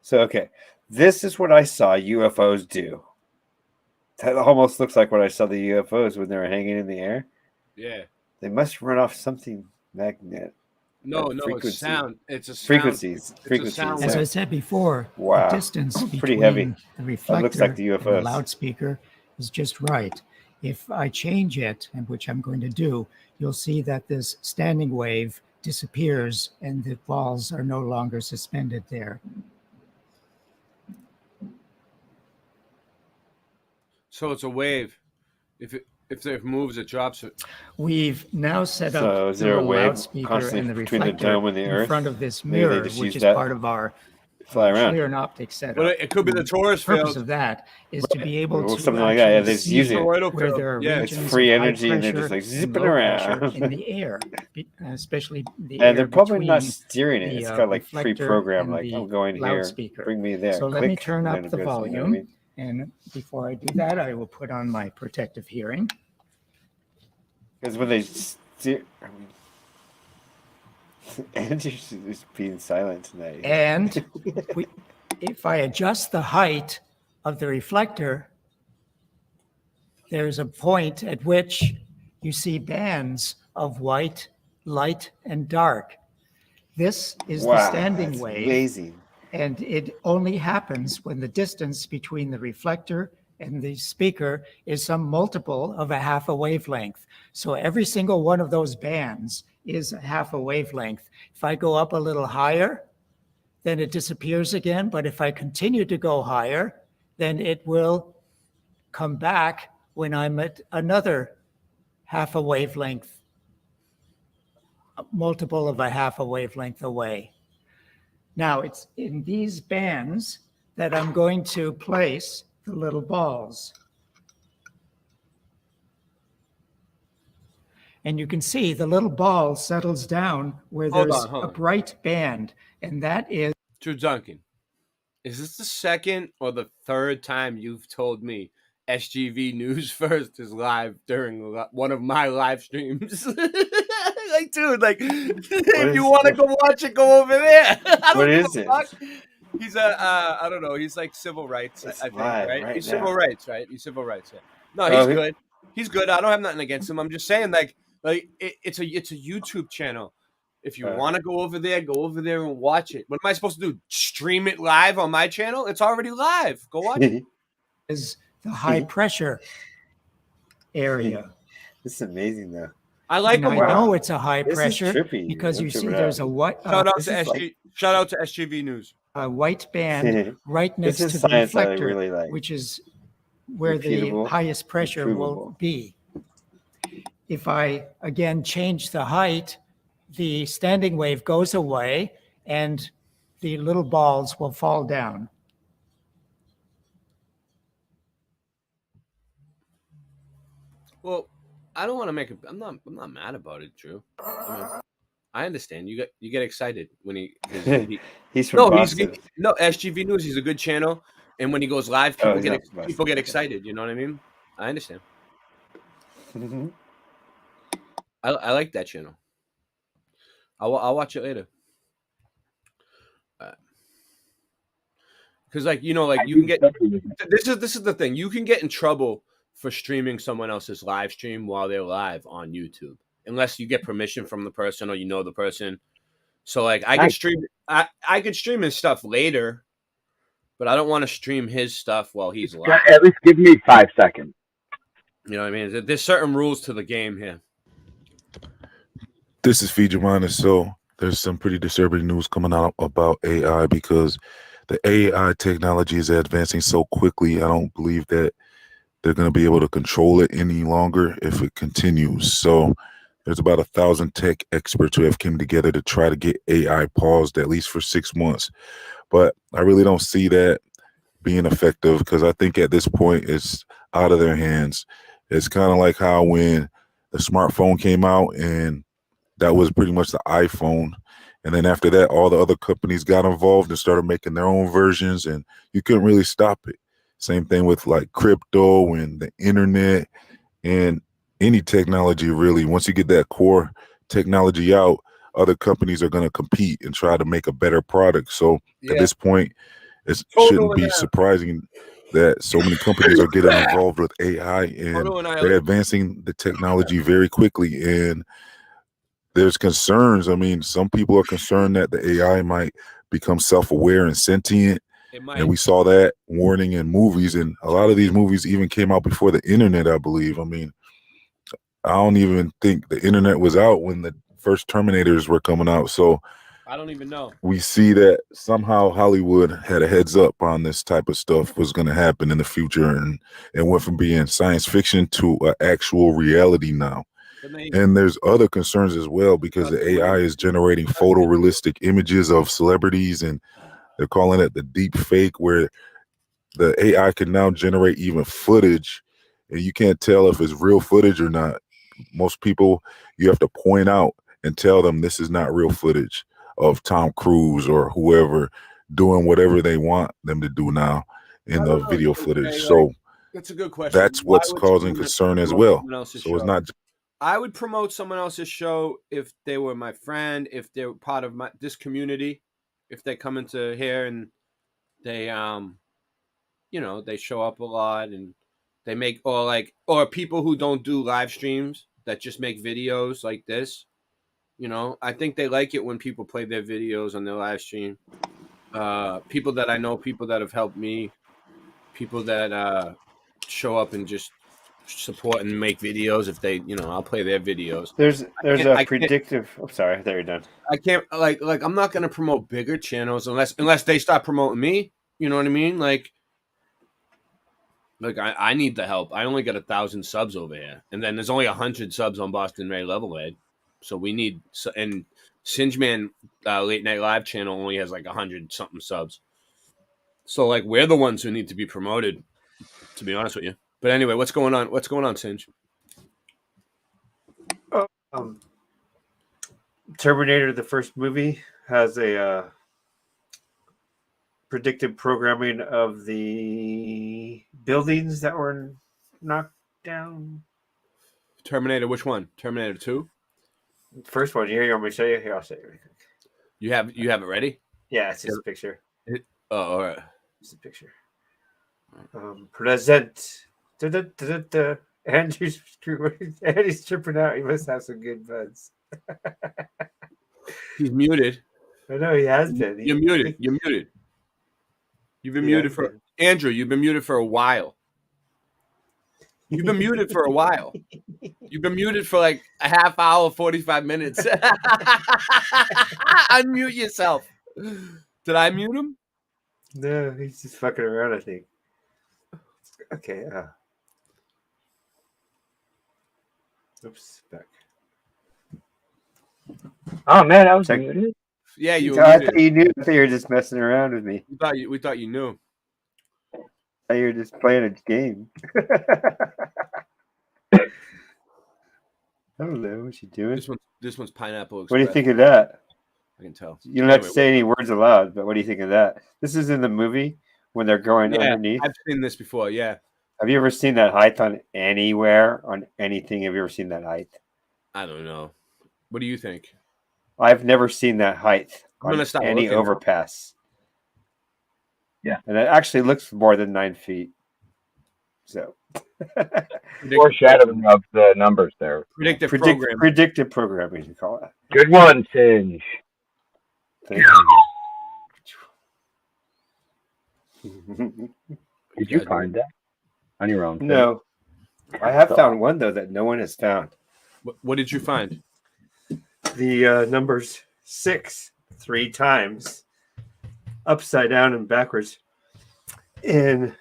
Speaker 9: So, okay. This is what I saw UFOs do. That almost looks like what I saw the UFOs when they were hanging in the air.
Speaker 17: Yeah.
Speaker 9: They must run off something magnet.
Speaker 17: No,
Speaker 9: frequency.
Speaker 17: it's sound. It's a sound.
Speaker 9: Frequencies.
Speaker 17: It's a
Speaker 9: Frequencies.
Speaker 17: sound
Speaker 16: As
Speaker 17: wave.
Speaker 16: I said before,
Speaker 9: Wow.
Speaker 16: the distance
Speaker 9: Pretty
Speaker 16: between
Speaker 9: heavy.
Speaker 16: the
Speaker 9: That
Speaker 16: reflector
Speaker 9: looks like the
Speaker 16: and the
Speaker 9: UFOs.
Speaker 16: loudspeaker is just right. If I change it, and which I'm going to do, you'll see that this standing wave disappears and the balls are no longer suspended there.
Speaker 17: So it's a wave. If it moves, it drops it.
Speaker 16: We've now set
Speaker 9: So
Speaker 16: up
Speaker 9: is
Speaker 16: the
Speaker 9: there a
Speaker 16: little
Speaker 9: wave
Speaker 16: loudspeaker
Speaker 9: constantly
Speaker 16: and the
Speaker 9: between the
Speaker 16: reflector
Speaker 9: dome and the
Speaker 16: in
Speaker 9: Earth?
Speaker 16: front of this
Speaker 9: Maybe they
Speaker 16: mirror,
Speaker 9: just
Speaker 16: which
Speaker 9: use
Speaker 16: is
Speaker 9: that
Speaker 16: part of our
Speaker 9: fly around.
Speaker 16: clear and optic setup.
Speaker 17: But it could be the Taurus
Speaker 16: The purpose
Speaker 17: field.
Speaker 16: of that is to be able
Speaker 9: Or
Speaker 16: to
Speaker 9: something like that. Yeah, they just
Speaker 16: see
Speaker 9: use it.
Speaker 16: where there are
Speaker 17: Yeah,
Speaker 9: it's
Speaker 16: regions
Speaker 9: free
Speaker 16: of high
Speaker 9: energy and they're just
Speaker 16: pressure
Speaker 9: like
Speaker 16: and
Speaker 9: zipping
Speaker 16: low pressure
Speaker 9: around.
Speaker 16: in the air, especially the
Speaker 9: And
Speaker 16: air
Speaker 9: they're probably
Speaker 16: between
Speaker 9: not steering it.
Speaker 16: the,
Speaker 9: It's got like
Speaker 16: reflector
Speaker 9: pre-programmed,
Speaker 16: and
Speaker 9: like
Speaker 16: the
Speaker 9: I'm going here,
Speaker 16: loudspeaker.
Speaker 9: bring me there.
Speaker 16: So let me
Speaker 9: click,
Speaker 16: turn
Speaker 9: and
Speaker 16: up
Speaker 9: then
Speaker 16: the
Speaker 9: it goes, you know what I
Speaker 16: volume,
Speaker 9: mean?
Speaker 16: and before I do that, I will put on my protective hearing.
Speaker 9: Because when they steer, I mean, Andrew's just being silent tonight.
Speaker 16: And if I adjust the height of the reflector, there's a point at which you see bands of white, light, and dark. This is the standing
Speaker 9: that's
Speaker 16: wave.
Speaker 9: amazing.
Speaker 16: And it only happens when the distance between the reflector and the speaker is some multiple of a half a wavelength. So every single one of those bands is a half a wavelength. If I go up a little higher, then it disappears again. But if I continue to go higher, then it will come back when I'm at another half a wavelength, a multiple of a half a wavelength away. Now it's in these bands that I'm going to place the little balls. And you can see the little ball settles down where there's a bright band, and that is...
Speaker 17: Drew Duncan, is this the second or the third time you've told me SGV News First is live during one of my live streams? Like, dude, like, if you want to go watch it, go over there.
Speaker 9: What is it?
Speaker 17: He's I don't know. He's like civil rights, I think, right? He's civil rights, right? He's civil rights. Yeah. No, he's good. He's good. I don't have nothing against him. I'm just saying, like it's a YouTube channel. If you want to go over there and watch it. What am I supposed to do? Stream it live on my channel? It's already live. Go watch it.
Speaker 16: Is the high pressure area.
Speaker 9: This is amazing, though.
Speaker 17: I like
Speaker 16: and
Speaker 17: him.
Speaker 16: I know it's a high
Speaker 9: This is
Speaker 16: pressure
Speaker 9: trippy.
Speaker 16: because you
Speaker 9: Let's
Speaker 16: see
Speaker 9: check it
Speaker 16: there's
Speaker 9: out.
Speaker 16: a white
Speaker 17: Shout out to SGV News.
Speaker 16: A white band right next
Speaker 9: This
Speaker 16: to
Speaker 9: is
Speaker 16: the
Speaker 9: science I
Speaker 16: reflector,
Speaker 9: really like.
Speaker 16: which is where the
Speaker 9: Repeatable,
Speaker 16: highest pressure will
Speaker 9: provable.
Speaker 16: be. If I again change the height, the standing wave goes away and the little balls will fall down.
Speaker 17: Well, I don't want to make it. I'm not mad about it, Drew. I understand. You get excited when
Speaker 9: He's from
Speaker 17: he's
Speaker 9: Boston.
Speaker 17: SGV News. He's a good channel, and when he goes live, people get excited. You know what I mean? I understand.
Speaker 9: Mm-hmm.
Speaker 17: I like that channel. I'll watch it later. Because like you can get this is the thing, you can get in trouble for streaming someone else's live stream while they're live on YouTube, unless you get permission from the person or you know the person. So like I can stream his stuff later, but I don't want to stream his stuff while he's live.
Speaker 20: At least give me 5 seconds.
Speaker 17: You know what I mean? There's certain rules to the game here.
Speaker 4: This is Fijimana. So there's some pretty disturbing news coming out about AI because the AI technology is advancing so quickly. I don't believe that they're going to be able to control it any longer if it continues. So there's about 1,000 tech experts who have come together to try to get AI paused at least for 6 months. But I really don't see that being effective because I think at this point it's out of their hands. It's kind of like how when the smartphone came out and that was pretty much the iPhone. And then after that, all the other companies got involved and started making their own versions, and you couldn't really stop it. Same thing with like crypto and the internet and any technology, really. Once you get that core technology out, other companies are going to compete and try to make a better product. So at this point, it shouldn't be surprising that so many companies are getting involved with AI, and they're advancing the technology very quickly. And there's concerns. I mean, some people are concerned that the AI might become self-aware and sentient. And we saw that warning in movies, and a lot of these movies even came out before the internet, I believe. I mean, I don't even think the internet was out when the first Terminators were coming out. So
Speaker 17: I don't even know.
Speaker 4: We see that somehow Hollywood had a heads up on this type of stuff was going to happen in the future, and it went from being science fiction to an actual reality now. And there's other concerns as well because the AI is generating photorealistic images of celebrities, and they're calling it the deep fake, where the AI can now generate even footage, and you can't tell if it's real footage or not. Most people, you have to point out and tell them this is not real footage of Tom Cruise or whoever doing whatever they want them to do now in the video footage. So
Speaker 17: that's a good question.
Speaker 4: That's what's causing concern as well. So it's not.
Speaker 17: I would promote someone else's show if they were my friend, if they were part of this community, if they come into here and they, they show up a lot and They make or people who don't do live streams that just make videos like this. You know, I think they like it when people play their videos on their live stream. People that I know, people that have helped me, people that show up and just support and make videos. If they, I'll play their videos.
Speaker 9: There's a predictive. I'm sorry, there you're done.
Speaker 17: I can't like I'm not gonna promote bigger channels unless they start promoting me. You know what I mean? Like I need the help. I only got 1,000 subs over here, and then there's only 100 subs on Boston Ray Level Ed. So we need, and Singeman Late Night Live channel only has like 100 something subs. So like we're the ones who need to be promoted, to be honest with you. But anyway, what's going on? What's going on, Singe?
Speaker 9: Terminator, the first movie, has a predictive programming of the buildings that were knocked down.
Speaker 17: Terminator, which one? Terminator 2?
Speaker 9: First one. You want me to show you? Here, I'll show you.
Speaker 17: You have it ready?
Speaker 9: Yeah, it's just a picture.
Speaker 17: All right.
Speaker 9: It's a picture. Present. Andy's tripping out. He must have some good buds.
Speaker 17: He's muted.
Speaker 9: I know he has been.
Speaker 17: You're muted. You're muted. You've been muted for Andrew. You've been muted for a while. You've been muted for a while. You've been muted for like a half hour, 45 minutes. Unmute yourself. Did I mute him?
Speaker 9: No, he's just fucking around, I think. Okay. Oops, back.
Speaker 20: Oh man, I was muted.
Speaker 17: Yeah, you were
Speaker 9: I
Speaker 17: muted.
Speaker 9: thought you knew. I thought you were just messing around with me.
Speaker 17: We thought you knew.
Speaker 9: I thought you were just playing a game. I don't know what you doing.
Speaker 17: This one's Pineapple Express.
Speaker 9: What do you think of that?
Speaker 17: I can tell.
Speaker 9: You don't have to say any words aloud, but what do you think of that? This is in the movie when they're going underneath.
Speaker 17: I've seen this before. Yeah.
Speaker 9: Have you ever seen that height on anywhere on anything? Have you ever seen that height?
Speaker 17: I don't know. What do you think?
Speaker 9: I've never seen that height
Speaker 17: I'm gonna
Speaker 9: on
Speaker 17: stop
Speaker 9: any
Speaker 17: looking.
Speaker 9: overpass.
Speaker 20: Yeah,
Speaker 9: and it actually looks more than 9 feet. So,
Speaker 20: foreshadowing of the numbers there.
Speaker 17: Predictive programming.
Speaker 9: Predictive programming, you call it.
Speaker 20: Good one, Singe.
Speaker 9: Thank you.
Speaker 20: Did you find that on your own?
Speaker 9: No, I have found one though that no one has found.
Speaker 17: What did you find?
Speaker 9: The numbers 6 3 times, upside down and backwards. And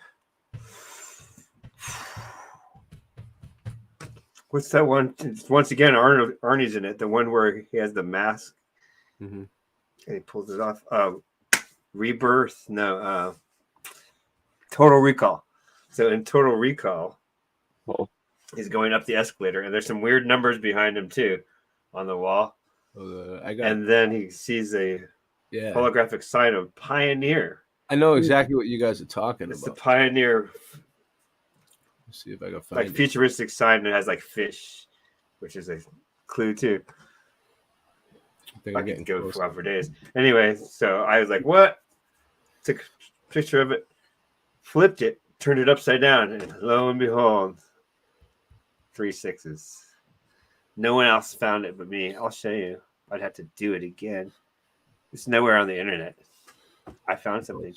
Speaker 9: what's that one? Once again, Arnie's in it. The one where he has the mask and he pulls it off. Rebirth? No. Total Recall. So in Total Recall, he's going up the escalator, and there's some weird numbers behind him too on the wall. And then he sees a holographic sign of Pioneer.
Speaker 17: I know exactly what you guys are talking
Speaker 9: It's
Speaker 17: about.
Speaker 9: the Pioneer.
Speaker 17: Let's see if I can find it.
Speaker 9: Futuristic sign that has like fish, which is a clue too.
Speaker 17: think
Speaker 9: I can go for days. Anyway, so I was like, what? Took a picture of it, flipped it, turned it upside down, and lo and behold, 3 6s. No one else found it but me. I'll show you. I'd have to do it again. It's nowhere on the internet. I found something.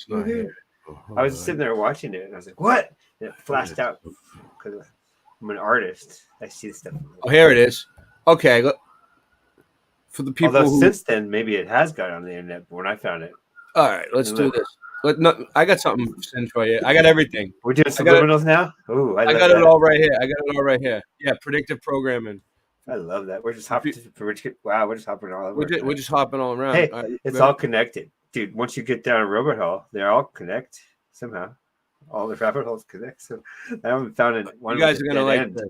Speaker 9: I was sitting there watching it, and I was like, what? And it flashed out because I'm an artist. I see stuff.
Speaker 17: Oh, here it is. Okay. Look. For the people
Speaker 9: Although
Speaker 17: who...
Speaker 9: since then, maybe it has got on the internet, but when I found it.
Speaker 17: All right, let's do this. I got something sent for you. I got everything.
Speaker 9: We're doing subliminals now? Ooh,
Speaker 17: I got it all right here. Yeah, predictive programming.
Speaker 9: I love that. We're just hopping. We're just hopping all over.
Speaker 17: We're just hopping all around.
Speaker 9: Hey, it's all connected, dude. Once you get down a rabbit hole, they all connect somehow. All the rabbit holes connect. So I haven't found it.
Speaker 17: You guys are gonna like
Speaker 9: end.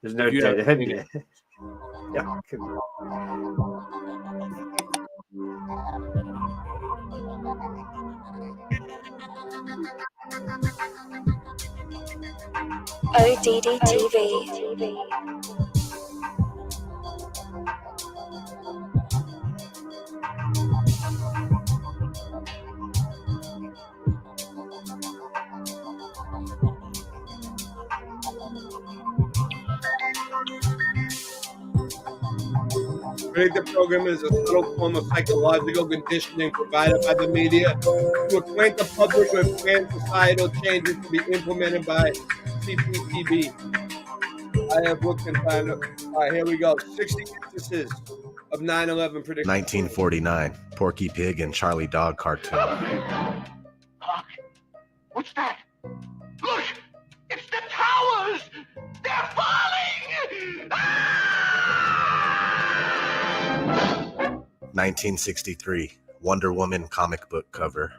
Speaker 9: There's no dead end yet. Yeah.
Speaker 5: ODD TV.
Speaker 17: Predictive programming is a subtle form of psychological conditioning provided by the media to acquaint the public with planned societal changes to be implemented by CCTV. I have looked and found. All right, here we go. 60 instances of 9/11 prediction.
Speaker 6: 1949, Porky Pig and Charlie Dog cartoon.
Speaker 10: What's that? Look! It's the towers! They're falling!
Speaker 6: 1963, Wonder Woman comic book cover.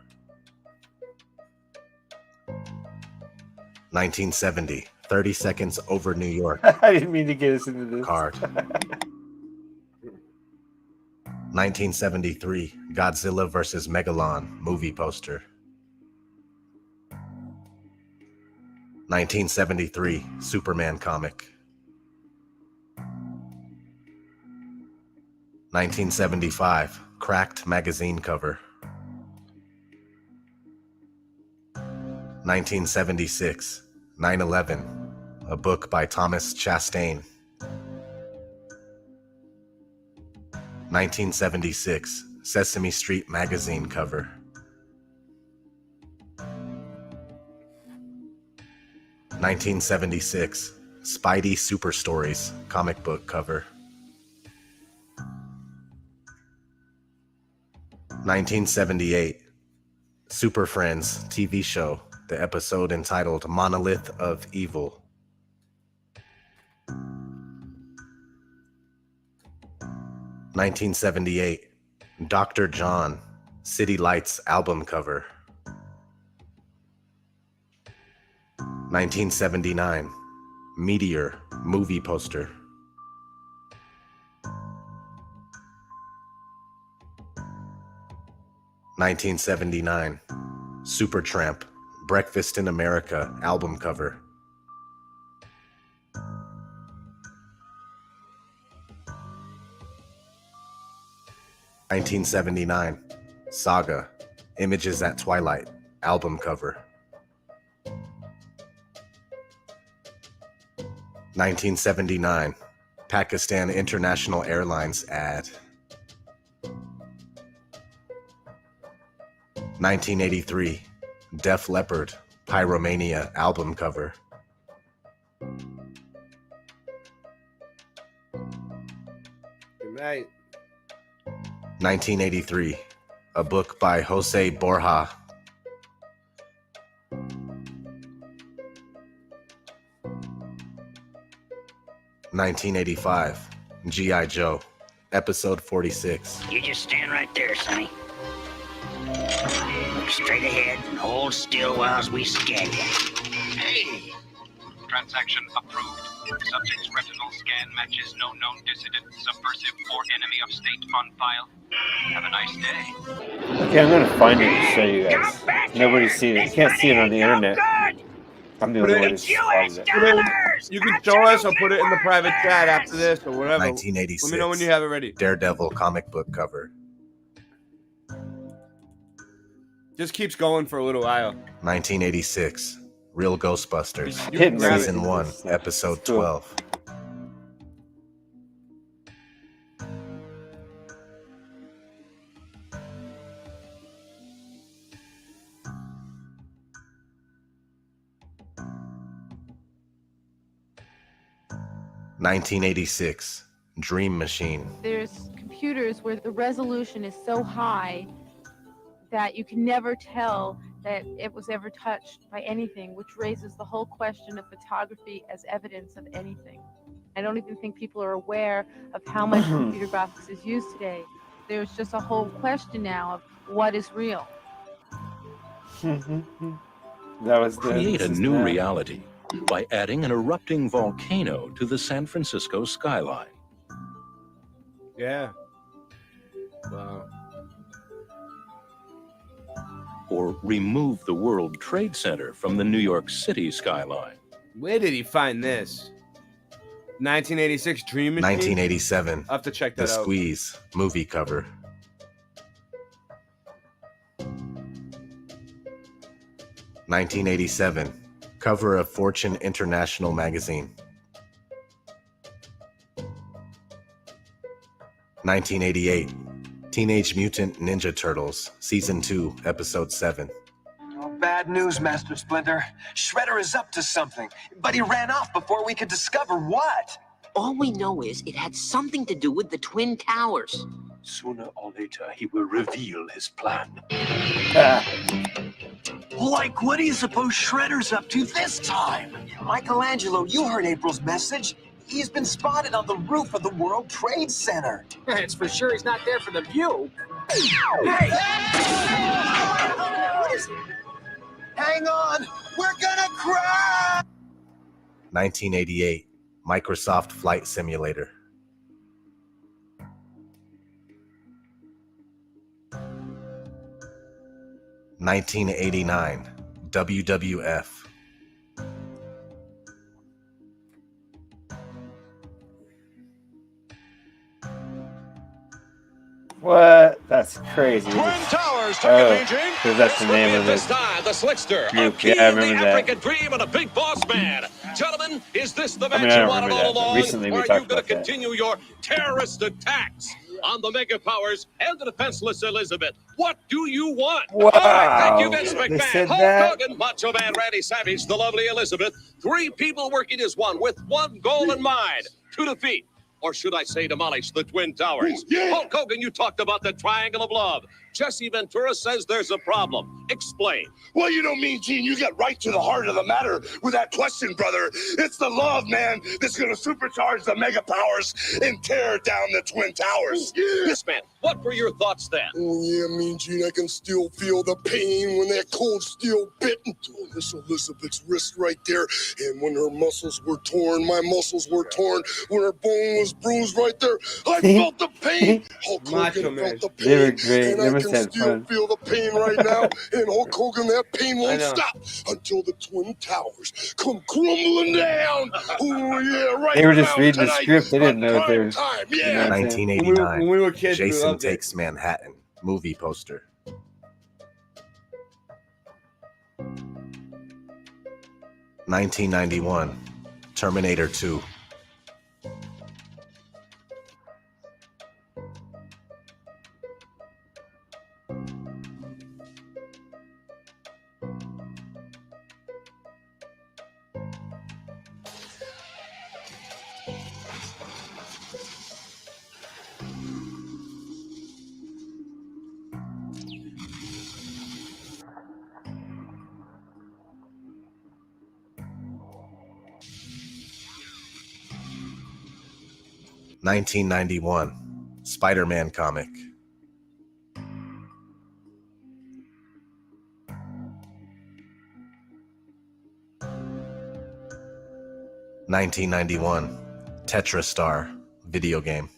Speaker 6: 1970, 30 Seconds Over New York.
Speaker 9: I didn't mean to get us into this.
Speaker 6: Card. 1973, Godzilla vs. Megalon movie poster. 1973, Superman comic. 1975, Cracked magazine cover. 1976, 9/11, a book by Thomas Chastain. 1976, Sesame Street magazine cover. 1976, Spidey Super Stories comic book cover. 1978, Super Friends TV show, the episode entitled Monolith of Evil. 1978, Dr. John, City Lights album cover. 1979, Meteor movie poster. 1979, Supertramp, Breakfast in America album cover. 1979, Saga, Images at Twilight album cover. 1979, Pakistan International Airlines ad. 1983, Def Leppard, Pyromania album cover. 1983, a book by Jose Borja. 1985, G.I. Joe, episode 46.
Speaker 14: You just stand right there, Sonny. Look straight ahead and hold still while we scan you.
Speaker 21: Hey! Transaction approved. Subject's retinal scan matches no known dissident, subversive, or enemy of state on file. Have a nice day.
Speaker 9: Okay, I'm gonna find it to show you guys. Nobody's seen it. You can't see it on the internet. I'm the only one who's finds it.
Speaker 17: You can show us or put it in the private chat after this or whatever.
Speaker 6: 1986.
Speaker 17: Let me know when you have it ready.
Speaker 6: Daredevil comic book cover.
Speaker 17: Just keeps going for a little while.
Speaker 6: 1986, Real Ghostbusters,
Speaker 17: Hidden
Speaker 6: season 1, episode 12. (1986) Dream Machine.
Speaker 22: There's computers where the resolution is so high that you can never tell that it was ever touched by anything, which raises the whole question of photography as evidence of anything. I don't even think people are aware of how much computer graphics is used today. There's just a whole question now of what is real.
Speaker 24: Create a new reality by adding an erupting volcano to the San Francisco skyline.
Speaker 17: Yeah. Wow.
Speaker 24: Or remove the World Trade Center from the New York City skyline.
Speaker 17: Where did he find this? 1986 Dream Machine?
Speaker 6: 1987,
Speaker 17: I'll have to check that
Speaker 6: The
Speaker 17: out.
Speaker 6: Squeeze movie cover. 1987, cover of Fortune International magazine. 1988, Teenage Mutant Ninja Turtles, Season 2, Episode 7.
Speaker 1: Oh, bad news, Master Splinter. Shredder is up to something, but he ran off before we could discover what.
Speaker 14: All we know is it had something to do with the Twin Towers.
Speaker 1: Sooner or later, he will reveal his plan. Like, what do you suppose Shredder's up to this time? Michelangelo, you heard April's message. He's been spotted on the roof of the World Trade Center.
Speaker 2: It's for sure he's not there for the view.
Speaker 1: Hey! What is it? Hang on! We're gonna crash!
Speaker 6: 1988, Microsoft Flight Simulator. 1989, WWF.
Speaker 9: What? That's crazy.
Speaker 19: Twin Towers
Speaker 9: because that's the name of it.
Speaker 19: The Slickster,
Speaker 9: Group. Yeah, I remember that.
Speaker 19: African Dream, and a big boss man. Gentlemen, is this the match
Speaker 9: I
Speaker 19: you wanted all along?
Speaker 9: Recently we
Speaker 19: or are
Speaker 9: talked
Speaker 19: you going
Speaker 9: about
Speaker 19: to
Speaker 9: that.
Speaker 19: continue your terrorist attacks on the Mega Powers and the defenseless Elizabeth? What do you want?
Speaker 9: Wow.
Speaker 19: All right, thank you, Vince
Speaker 9: They
Speaker 19: McMahon,
Speaker 9: said
Speaker 19: Hulk
Speaker 9: that?
Speaker 19: Hogan, Macho Man Randy Savage, the lovely Elizabeth. 3 people working as one with one goal in mind: to defeat, or should I say demolish, the Twin Towers. Hulk Hogan, you talked about the Triangle of Love. Jesse Ventura says there's a problem. Explain.
Speaker 23: Well, you know, Mean Gene, you get right to the heart of the matter with that question, brother. It's the love, man, that's going to supercharge the Mega Powers and tear down the Twin Towers.
Speaker 19: Yes, man. What were your thoughts then?
Speaker 23: Oh, yeah, Mean Gene, I can still feel the pain when that cold steel bit into Miss Elizabeth's wrist right there. And when her muscles were torn, my muscles were torn. When her bone was bruised right there, I felt the pain. Hulk Hogan felt the pain.
Speaker 9: They were great.
Speaker 23: And
Speaker 9: They
Speaker 23: I
Speaker 9: must
Speaker 23: can
Speaker 9: have
Speaker 23: still
Speaker 9: fun.
Speaker 23: feel the pain right now. And Hulk Hogan, that pain
Speaker 9: I
Speaker 23: won't
Speaker 9: know.
Speaker 23: stop until the Twin Towers come crumbling down. Oh, yeah, right
Speaker 9: They were just
Speaker 23: around
Speaker 9: reading the
Speaker 23: tonight.
Speaker 9: script. They didn't know what they were.
Speaker 23: Time,
Speaker 9: you know what I'm saying?
Speaker 6: 1989,
Speaker 17: When we were kids, we
Speaker 6: Jason
Speaker 17: loved it.
Speaker 6: Takes Manhattan, movie poster. 1991, Terminator 2. 1991, Spider-Man comic. 1991, Tetra Star video game.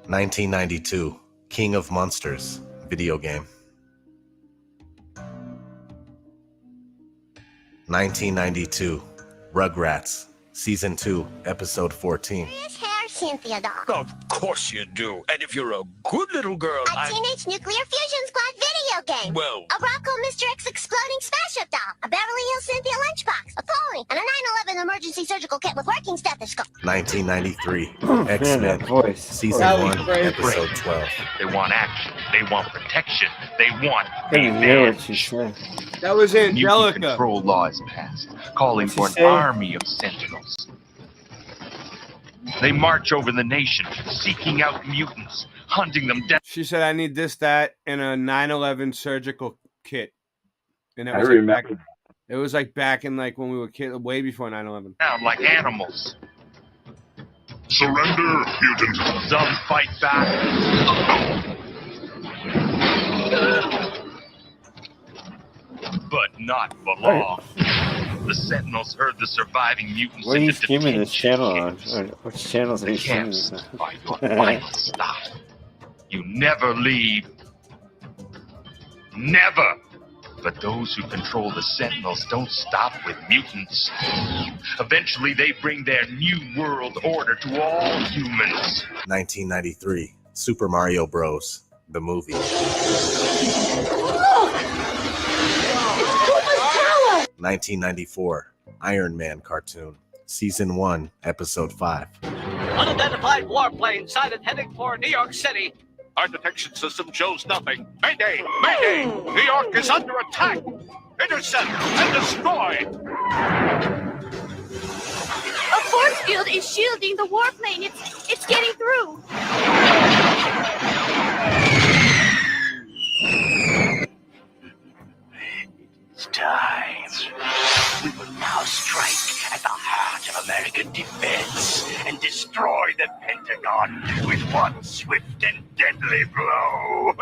Speaker 6: 1992, King of Monsters video game. 1992, Rugrats Season 2, Episode 14.
Speaker 25: Hair, Cynthia doll.
Speaker 19: Of course you do. And if you're a good little girl,
Speaker 25: A Teenage Nuclear Fusion Squad video game.
Speaker 19: Well-
Speaker 25: A Rocco Mr. X exploding smash-up doll. A Beverly Hills Cynthia lunchbox. A pony. And a 9/11 emergency surgical kit with working stethoscope.
Speaker 6: 1993,
Speaker 9: Man,
Speaker 6: X-Men
Speaker 9: that voice.
Speaker 6: Season
Speaker 9: That was
Speaker 6: 1,
Speaker 9: crazy.
Speaker 6: Episode 12.
Speaker 26: They want action. They want protection. They want
Speaker 9: I didn't hear what she said.
Speaker 17: That was
Speaker 26: Mutant
Speaker 17: Angelica.
Speaker 26: control law is passed, calling
Speaker 9: What'd
Speaker 26: for
Speaker 9: she
Speaker 26: an
Speaker 9: say?
Speaker 26: army of sentinels. They march over the nation, seeking out mutants, hunting them down.
Speaker 17: She said, "I need this, that, and a 9/11 surgical kit." And it
Speaker 26: I
Speaker 17: was like back.
Speaker 26: remember.
Speaker 17: It was like back in like when we were kids, way before 9/11.
Speaker 26: Like animals.
Speaker 23: Surrender, mutant.
Speaker 26: Some fight back. But not for long. The Sentinels herd the surviving mutants
Speaker 9: What are you
Speaker 26: into
Speaker 9: streaming this
Speaker 26: detention
Speaker 9: channel on?
Speaker 26: camps.
Speaker 9: Or which channels are you streaming
Speaker 26: Camps
Speaker 9: this on?
Speaker 26: by your final stop. You never leave. Never. But those who control the Sentinels don't stop with mutants. Eventually, they bring their new world order to all humans.
Speaker 6: 1993, Super Mario Bros. The movie. 1994, Iron Man cartoon. Season 1, Episode 5.
Speaker 3: Unidentified warplane sighted heading for New York City.
Speaker 7: Our detection system shows nothing. Mayday! Mayday! New York is under attack! Intercept and destroy!
Speaker 25: A force field is shielding the warplane. It's getting through.
Speaker 14: It's time. We will now strike at the heart of American defense and destroy the Pentagon with one swift and deadly blow.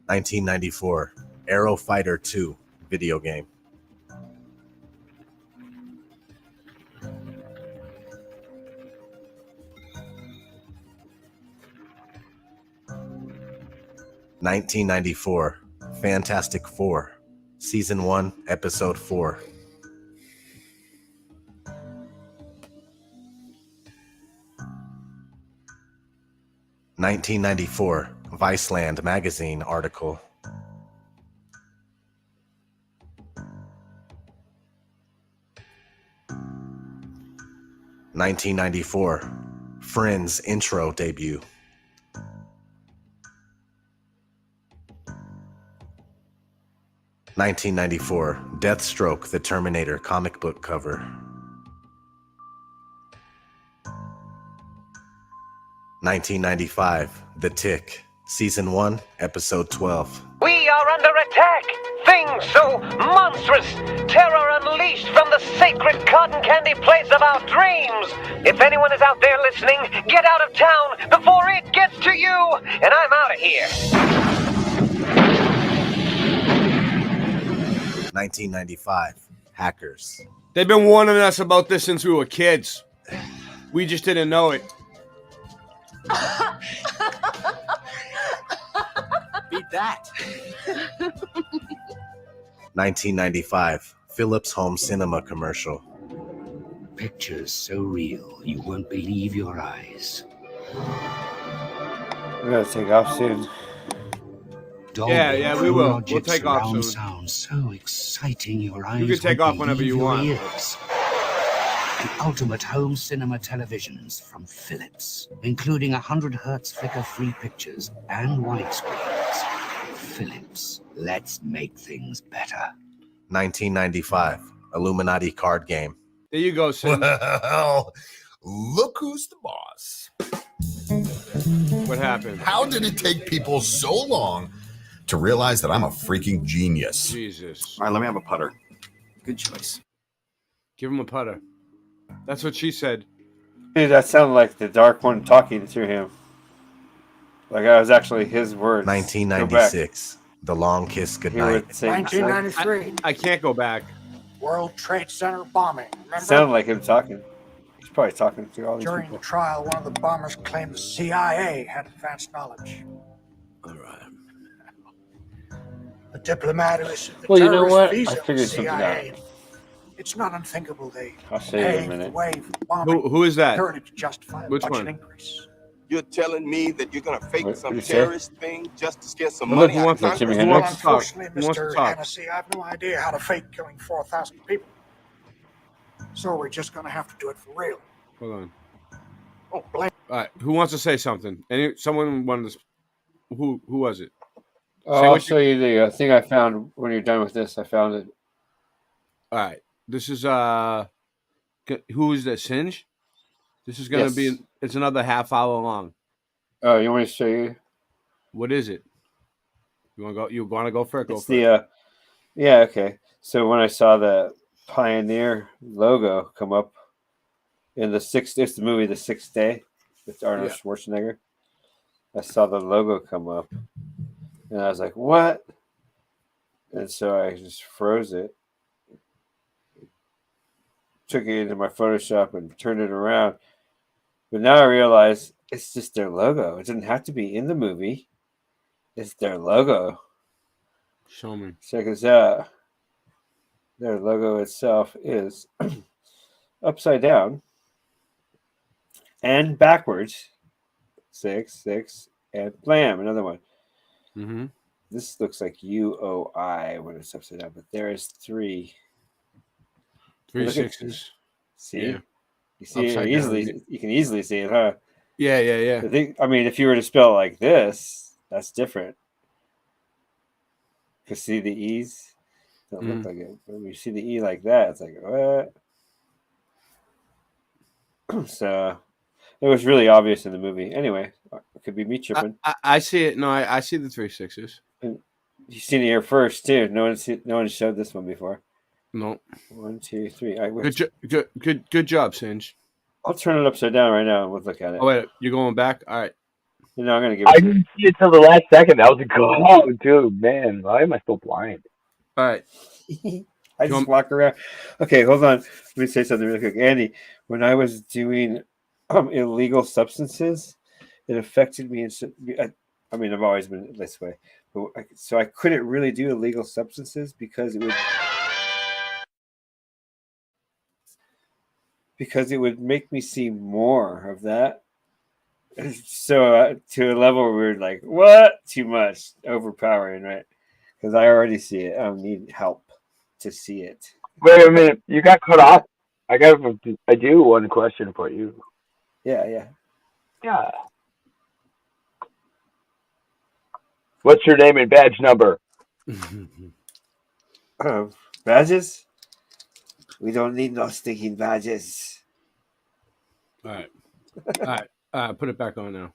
Speaker 6: 1994, Aero Fighter 2 video game. (1994) Fantastic Four, Season 1, Episode 4. (1994) Viceland magazine article. (1994) Friends intro debut. 1994, Deathstroke, the Terminator comic book cover. 1995, The Tick, Season 1, Episode 12.
Speaker 3: We are under attack! Things so monstrous! Terror unleashed from the sacred cotton candy place of our dreams! If anyone is out there listening, get out of town before it gets to you! And I'm out of here!
Speaker 6: 1995, Hackers.
Speaker 17: They've been warning us about this since we were kids. We just didn't know it.
Speaker 2: Beat that.
Speaker 6: 1995, Philips Home Cinema commercial.
Speaker 14: Pictures so real you won't believe your eyes.
Speaker 9: We gotta take off soon.
Speaker 17: Yeah, we will. We'll
Speaker 14: Objects
Speaker 17: take off
Speaker 14: around
Speaker 17: soon.
Speaker 14: sound so exciting your eyes.
Speaker 17: You can take
Speaker 14: won't
Speaker 17: off whenever
Speaker 14: believe
Speaker 17: you
Speaker 14: your
Speaker 17: want.
Speaker 14: ears. The ultimate home cinema televisions from Philips, including 100 Hertz flicker-free pictures and widescreens. Philips, let's make things better.
Speaker 6: 1995, Illuminati card game.
Speaker 17: There you go, Sin.
Speaker 8: Well, look who's the boss.
Speaker 17: What happened?
Speaker 8: How did it take people so long to realize that I'm a freaking genius?
Speaker 17: Jesus.
Speaker 11: All right, let me have a putter. Good choice.
Speaker 17: Give him a putter. That's what she said.
Speaker 9: Dude, that sounded like the Dark One talking to him. Like that was actually his words.
Speaker 6: 1996, The Long Kiss Goodnight.
Speaker 12: 1993.
Speaker 17: I can't go back.
Speaker 12: World Trade Center bombing. Remember?
Speaker 9: Sounded like him talking. He's probably talking to all these
Speaker 12: During
Speaker 9: people.
Speaker 12: the trial, one of the bombers claimed the CIA had advanced knowledge. The diplomat who issued the
Speaker 9: Well, you know
Speaker 12: terrorist
Speaker 9: what?
Speaker 12: visa
Speaker 9: I figured
Speaker 12: was
Speaker 9: something
Speaker 12: CIA.
Speaker 9: out.
Speaker 12: It's not unthinkable they
Speaker 9: I'll show you in a
Speaker 12: paved the
Speaker 9: minute.
Speaker 12: way for the bombing.
Speaker 17: Who is that?
Speaker 12: Apparently to justify a
Speaker 17: Which
Speaker 12: budget
Speaker 17: one?
Speaker 12: increase.
Speaker 13: You're telling me that you're gonna fake
Speaker 9: What
Speaker 13: some
Speaker 9: did you say?
Speaker 13: terrorist thing just to get some
Speaker 17: Look,
Speaker 13: money
Speaker 17: who
Speaker 13: out
Speaker 17: wants
Speaker 13: of
Speaker 17: to-
Speaker 13: Congress?
Speaker 17: Jimi Hendrix?
Speaker 12: Well, unfortunately,
Speaker 17: Who wants to
Speaker 12: Mr.
Speaker 17: talk?
Speaker 12: Hennessy, I have no idea how to fake killing 4,000 people. So we're just going to have to do it for real.
Speaker 17: Hold on.
Speaker 12: Oh, blame.
Speaker 17: All right. Who wants to say something? Someone wanted to. Who was it?
Speaker 9: Oh,
Speaker 17: Say
Speaker 9: I'll
Speaker 17: what
Speaker 9: show you the thing I found when you're done with this. I found it.
Speaker 17: All right. This is who is this? Singe? This is gonna
Speaker 9: Yes.
Speaker 17: be. It's another half hour long.
Speaker 9: Oh, you want me to show you?
Speaker 17: What is it? You want to go? You want to go for it? Go
Speaker 9: It's
Speaker 17: for
Speaker 9: the
Speaker 17: it.
Speaker 9: yeah, okay. So when I saw the Pioneer logo come up in it's the movie The Sixth Day with Arnold
Speaker 17: Yeah.
Speaker 9: Schwarzenegger. I saw the logo come up and I was like, what? And so I just froze it, took it into my Photoshop and turned it around. But now I realize it's just their logo. It doesn't have to be in the movie. It's their logo.
Speaker 17: Show me.
Speaker 9: Check this out. Their logo itself is upside down and backwards. 6, 6, and blam, another one.
Speaker 17: Mm-hmm.
Speaker 9: This looks like UOI when it's upside down, but there is 3.
Speaker 17: Three
Speaker 9: Look at
Speaker 17: sixes.
Speaker 9: See,
Speaker 17: Yeah.
Speaker 9: you see
Speaker 17: Upside
Speaker 9: it
Speaker 17: down.
Speaker 9: easily. You can easily see it, huh?
Speaker 17: Yeah.
Speaker 9: I mean, if you were to spell it like this, that's different. Because see the E's don't look like it. When you see the E like that, it's like what? So it was really obvious in the movie. Anyway, it could be me tripping.
Speaker 17: I see it. No, I see the 3 6s.
Speaker 9: You've seen it here first too. No one showed this one before.
Speaker 17: No.
Speaker 9: 1, 2, 3. All right,
Speaker 17: Good job, Singe.
Speaker 9: I'll turn it upside down right now and we'll look at it.
Speaker 17: Oh wait, you're going back? All right.
Speaker 9: No, I'm gonna give.
Speaker 4: I didn't see it till the last second. That was a go, dude. Man, why am I so blind?
Speaker 17: All right.
Speaker 9: I just walk around. Okay, hold on. Let me say something really quick, Andy. When I was doing illegal substances, it affected me. I mean, I've always been this way, but so I couldn't really do illegal substances because it would make me see more of that. So to a level where we're like, what? Too much, overpowering, right? Because I already see it. I don't need help to see it.
Speaker 4: Wait a minute, you got cut off. I do one question for you.
Speaker 9: Yeah.
Speaker 4: What's your name and badge number?
Speaker 9: Badges? We don't need no stinking badges.
Speaker 17: All right. Put it back on now.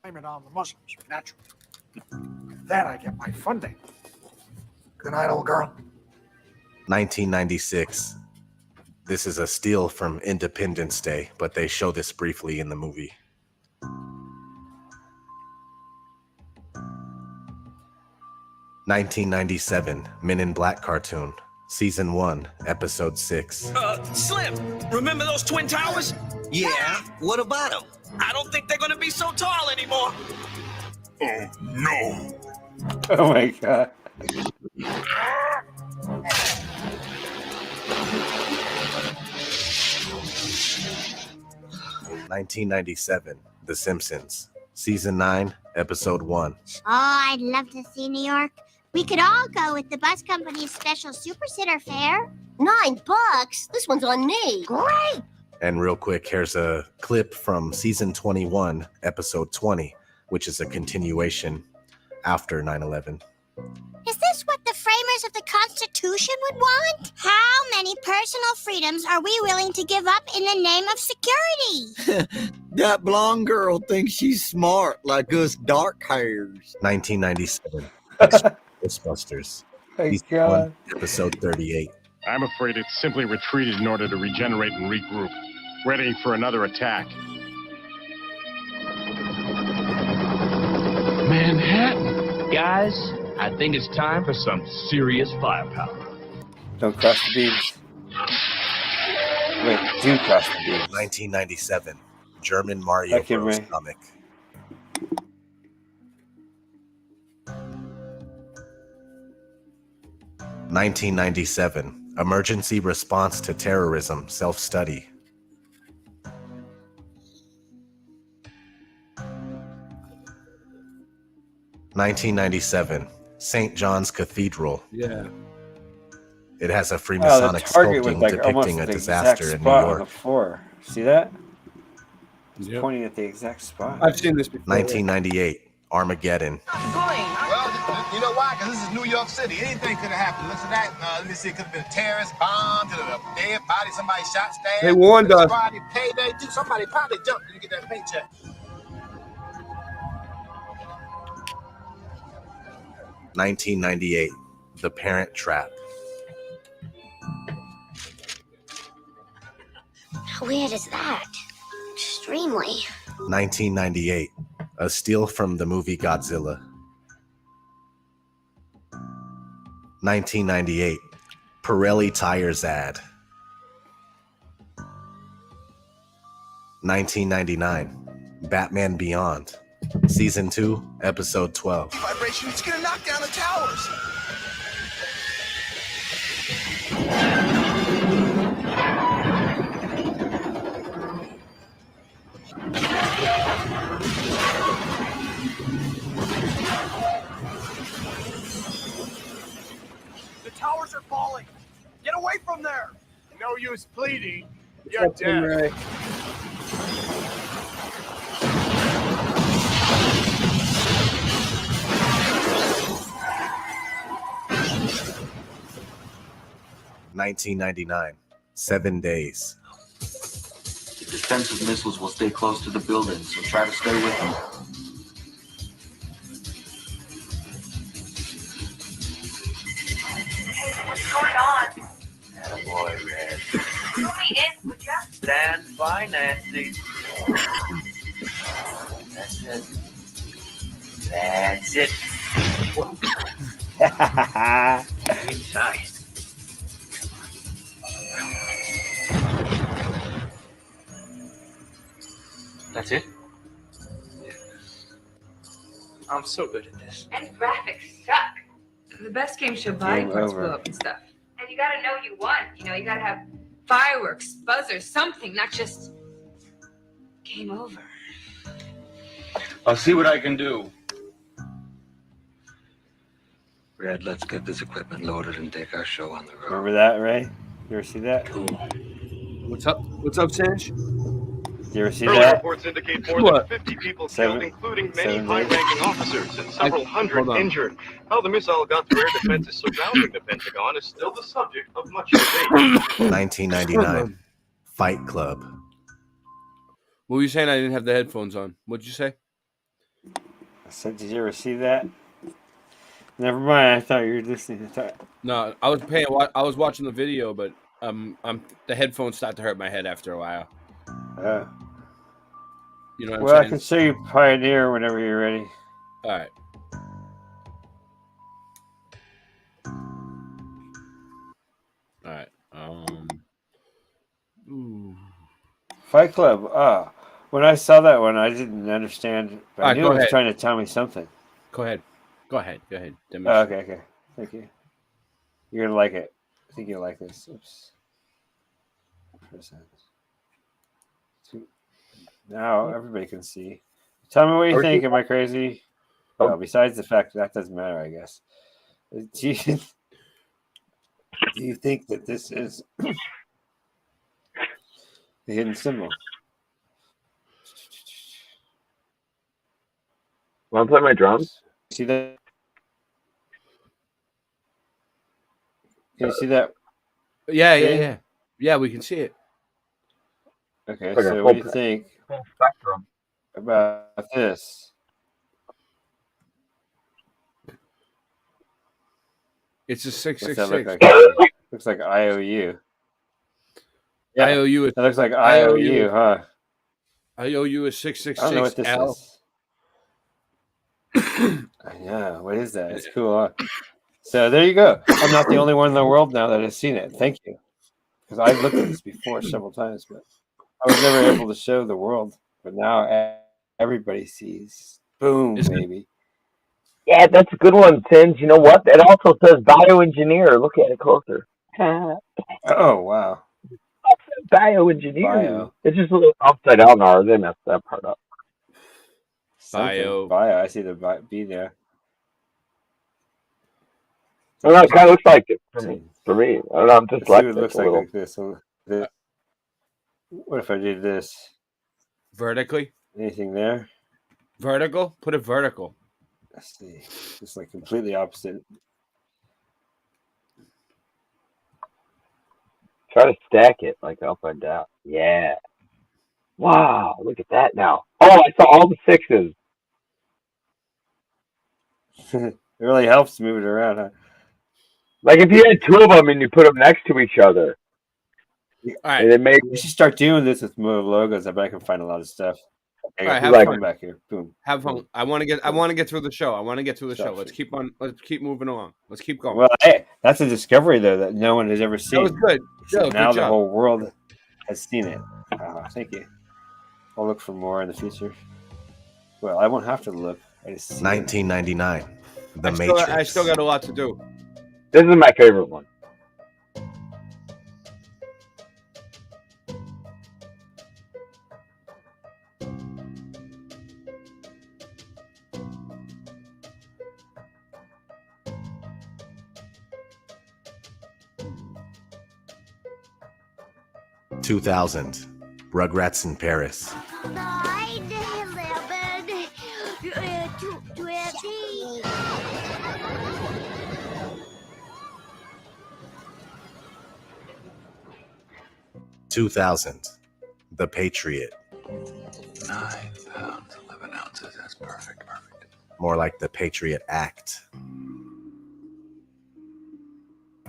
Speaker 12: Blame it on the Muslims, naturally. Then I get my funding. Good night, old girl.
Speaker 6: 1996. This is a steal from Independence Day, but they show this briefly in the movie. (1997) Men in Black cartoon, Season 1, Episode 6.
Speaker 5: Slim, remember those Twin Towers?
Speaker 1: Yeah, what about them?
Speaker 5: I don't think they're gonna be so tall anymore.
Speaker 23: Oh, no.
Speaker 9: Oh, my God.
Speaker 6: (1997) The Simpsons, Season 9, Episode 1.
Speaker 25: Oh, I'd love to see New York. We could all go with the bus company's special Super Sitter fare. $9? This one's on me. Great!
Speaker 6: And real quick, here's a clip from Season 21, Episode 20, which is a continuation after 9/11.
Speaker 25: Is this what the framers of the Constitution would want? How many personal freedoms are we willing to give up in the name of security?
Speaker 1: That blonde girl thinks she's smart, like us dark hairs.
Speaker 6: 1997, Ghostbusters,
Speaker 9: My
Speaker 6: Season
Speaker 9: God.
Speaker 6: 1, Episode 38.
Speaker 15: I'm afraid it simply retreated in order to regenerate and regroup, readying for another attack.
Speaker 16: Manhattan. Guys, I think it's time for some serious firepower.
Speaker 9: Don't cross the beams. Wait, do cross the beams.
Speaker 6: 1997, German Mario
Speaker 9: Okay,
Speaker 6: Bros.
Speaker 9: Ray.
Speaker 6: comic. (1997) Emergency Response to Terrorism Self-Study. (1997) St. John's Cathedral.
Speaker 17: Yeah.
Speaker 6: It has a
Speaker 9: Oh,
Speaker 6: Freemasonic
Speaker 9: the target was
Speaker 6: sculpting
Speaker 9: like almost
Speaker 6: depicting a
Speaker 9: the
Speaker 6: disaster
Speaker 9: exact
Speaker 6: in New
Speaker 9: spot on the
Speaker 6: York.
Speaker 9: floor. See that? He's
Speaker 17: Yep.
Speaker 9: pointing at the exact spot.
Speaker 17: I've seen this before.
Speaker 6: 1998, Armageddon.
Speaker 18: Well, you know why? Because this is New York City. Anything could have happened. Listen to that. Let me see. It could have been a terrorist bomb, to a dead body, somebody shot, stabbed.
Speaker 17: They warned us.
Speaker 18: Friday payday, too. Somebody probably jumped and get that paycheck.
Speaker 6: 1998, The Parent Trap.
Speaker 25: How weird is that? Extremely.
Speaker 6: 1998, a steal from the movie Godzilla. 1998, Pirelli Tires ad. 1999, Batman Beyond, Season 2, Episode 12.
Speaker 18: Vibration. It's going to knock down the towers.
Speaker 12: The towers are falling. Get away from there.
Speaker 18: No use pleading. You're
Speaker 9: What's up, Tim
Speaker 18: dead.
Speaker 9: Ray?
Speaker 6: $1999. 7 days.
Speaker 10: The defensive missiles will stay close to the building, so try to stay with them.
Speaker 3: What's going on?
Speaker 10: Boy, Red.
Speaker 3: Put me in, would ya?
Speaker 10: Stand by, Nancy. That's it. That's it. Inside. That's it? I'm so good at this.
Speaker 19: And graphics suck. The best game show body
Speaker 9: Game
Speaker 19: parts
Speaker 9: over.
Speaker 19: blow up and stuff. And you gotta know you won. You know, you gotta have fireworks, buzzers, something, not just game over.
Speaker 10: I'll see what I can do. Red, let's get this equipment loaded and take our show on the road.
Speaker 9: Remember that, Ray? You ever see that?
Speaker 17: What's up? What's up, Sanj?
Speaker 9: You ever see
Speaker 7: Early
Speaker 9: that?
Speaker 7: reports indicate more
Speaker 17: What?
Speaker 7: than 50 people
Speaker 9: Seven-
Speaker 7: killed, including many
Speaker 9: 7 days.
Speaker 7: high-ranking officers and several hundred
Speaker 17: hold on.
Speaker 7: injured. How the missile got to air defenses surrounding the Pentagon is still the subject of much debate.
Speaker 6: 1999. Fight Club.
Speaker 17: What were you saying? I didn't have the headphones on. What'd you say?
Speaker 9: I said, did you ever see that? Never mind. I thought you were listening.
Speaker 17: No, I was paying. I was watching the video, but the headphones started to hurt my head after a while. You know what
Speaker 9: Well,
Speaker 17: I'm
Speaker 9: I can
Speaker 17: saying?
Speaker 9: show you Pioneer whenever you're ready.
Speaker 17: All right. All right. Ooh.
Speaker 9: Fight Club. When I saw that one, I didn't understand. But
Speaker 17: All
Speaker 9: I
Speaker 17: right,
Speaker 9: knew
Speaker 17: go
Speaker 9: it was
Speaker 17: ahead.
Speaker 9: trying to tell me something.
Speaker 17: Go ahead. Go ahead.
Speaker 9: Okay. Thank you. You're gonna like it. I think you'll like this. Oops. Now everybody can see. Tell me what you think. Am I crazy? Well, besides the fact that doesn't matter, I guess. Do you think that this is the hidden symbol?
Speaker 4: Want to play my drums?
Speaker 9: See that? Can you see that?
Speaker 17: Yeah. Yeah, we can see it.
Speaker 9: Okay,
Speaker 4: Like a
Speaker 9: so
Speaker 4: full
Speaker 9: what do you
Speaker 4: pa-
Speaker 9: think
Speaker 4: full spectrum.
Speaker 9: about this?
Speaker 17: It's a
Speaker 9: What's that
Speaker 17: 666.
Speaker 9: look like? Looks like IOU. Yeah,
Speaker 17: IOU is
Speaker 9: that looks like IOU, huh?
Speaker 17: IOU is
Speaker 9: I don't know what this
Speaker 17: 666L.
Speaker 9: is. I know. What is that? It's cool. Huh? So there you go. I'm not the only one in the world now that has seen it. Thank you. Because I've looked at this before several times, but I was never able to show the world. But now everybody sees. Boom, baby.
Speaker 4: Yeah, that's a good one, Tins. You know what? It also says bioengineer. Look at it closer.
Speaker 9: Oh, wow.
Speaker 4: Bioengineer.
Speaker 9: Bio.
Speaker 4: It's just a little upside down R. They messed that part up.
Speaker 9: Bio. I see the B there.
Speaker 4: I don't know, it kind of looks like it for me. I don't know, I'm just
Speaker 9: Let's see
Speaker 4: like
Speaker 9: what it looks
Speaker 4: a
Speaker 9: like,
Speaker 4: little.
Speaker 9: like this. So what if I did this?
Speaker 17: Vertically?
Speaker 9: Anything there?
Speaker 17: Vertical? Put it vertical.
Speaker 9: Let's see. Just like completely opposite.
Speaker 4: Try to stack it like upside down. Yeah. Wow, look at that now. Oh, I saw all the sixes.
Speaker 9: It really helps move it around, huh?
Speaker 4: Like if you had two of them and you put them next to each other.
Speaker 17: All right.
Speaker 4: And it made
Speaker 9: We should start doing this with more logos. I bet I can find a lot of stuff. Okay,
Speaker 17: All right, have
Speaker 9: come
Speaker 17: fun.
Speaker 9: back here. Boom.
Speaker 17: Have fun. I want to get through the show. Let's keep moving along. Let's keep going.
Speaker 9: Well, hey, that's a discovery though that no one has ever seen.
Speaker 17: That was good.
Speaker 9: So
Speaker 17: Joe,
Speaker 9: now
Speaker 17: good
Speaker 9: the
Speaker 17: job.
Speaker 9: whole world has seen it. Thank you. I'll look for more in the future. Well, I won't have to look. I just see it.
Speaker 6: 1999. The Matrix.
Speaker 17: I still got a lot to do.
Speaker 4: This is my favorite one.
Speaker 6: 2000, Rugrats in Paris.
Speaker 25: 9, 11, 20.
Speaker 6: 2000, The Patriot.
Speaker 10: 9 pounds, 11 ounces. That's perfect.
Speaker 6: More like The Patriot Act.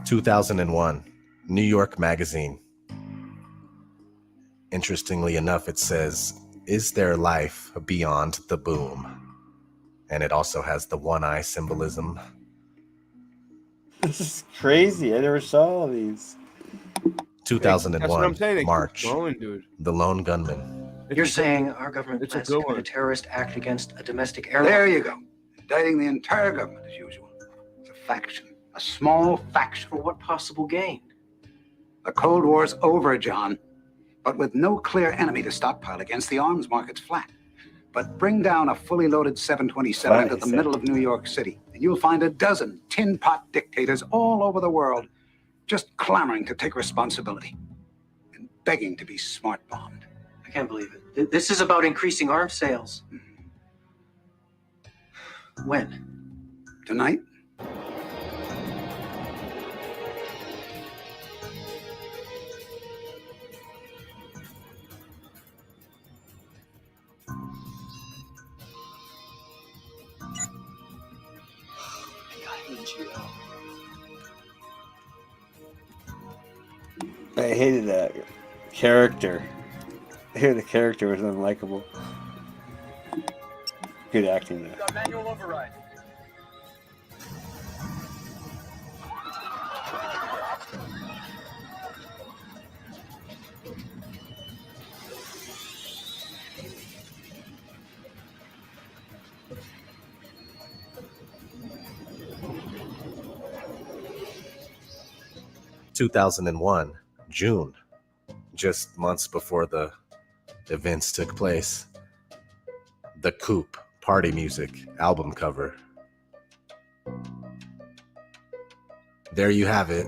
Speaker 6: 2001, New York Magazine. Interestingly enough, it says, "Is there life beyond the boom?" And it also has the one eye symbolism.
Speaker 9: This is crazy. I never saw all these.
Speaker 6: 2001,
Speaker 17: That's what I'm saying. They keep
Speaker 6: March,
Speaker 17: going, dude.
Speaker 6: The Lone Gunman.
Speaker 2: You're saying our government
Speaker 17: It's a
Speaker 2: plans to
Speaker 17: good
Speaker 2: commit a
Speaker 17: one.
Speaker 2: terrorist act against a domestic airline?
Speaker 14: There you go. Indicting the entire government as usual. It's a faction. A small faction.
Speaker 2: For what possible gain?
Speaker 14: The Cold War's over, John. But with no clear enemy to stockpile against, the arms market's flat. But bring down a fully loaded 727 into the middle of New York City, and you'll find a dozen tin pot dictators all over the world just clamoring to take responsibility and begging to be smart bombed.
Speaker 2: I can't believe it. This is about increasing arms sales. When?
Speaker 14: Tonight?
Speaker 9: I hated that character. The character was unlikable. Good acting though.
Speaker 18: Got manual override.
Speaker 6: – 2001, June, just months before the events took place. The Coop Party Music album cover. There you have it.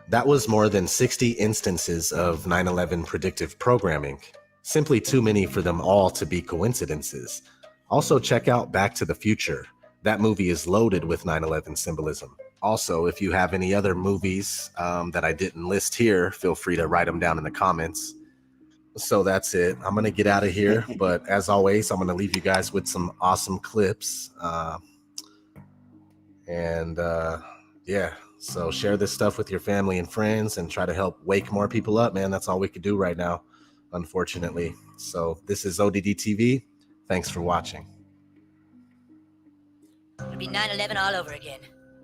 Speaker 6: That was more than 60 instances of 9/11 predictive programming. Simply too many for them all to be coincidences. Also, check out Back to the Future. That movie is loaded with 9/11 symbolism. Also, if you have any other movies that I didn't list here, feel free to write them down in the comments. So that's it. I'm going to get out of here. But as always, I'm going to leave you guys with some awesome clips. Yeah, so share this stuff with your family and friends and try to help wake more people up, man. That's all we could do right now, unfortunately. So this is ODD TV. Thanks for watching.
Speaker 20: It'll be 9/11 all over again.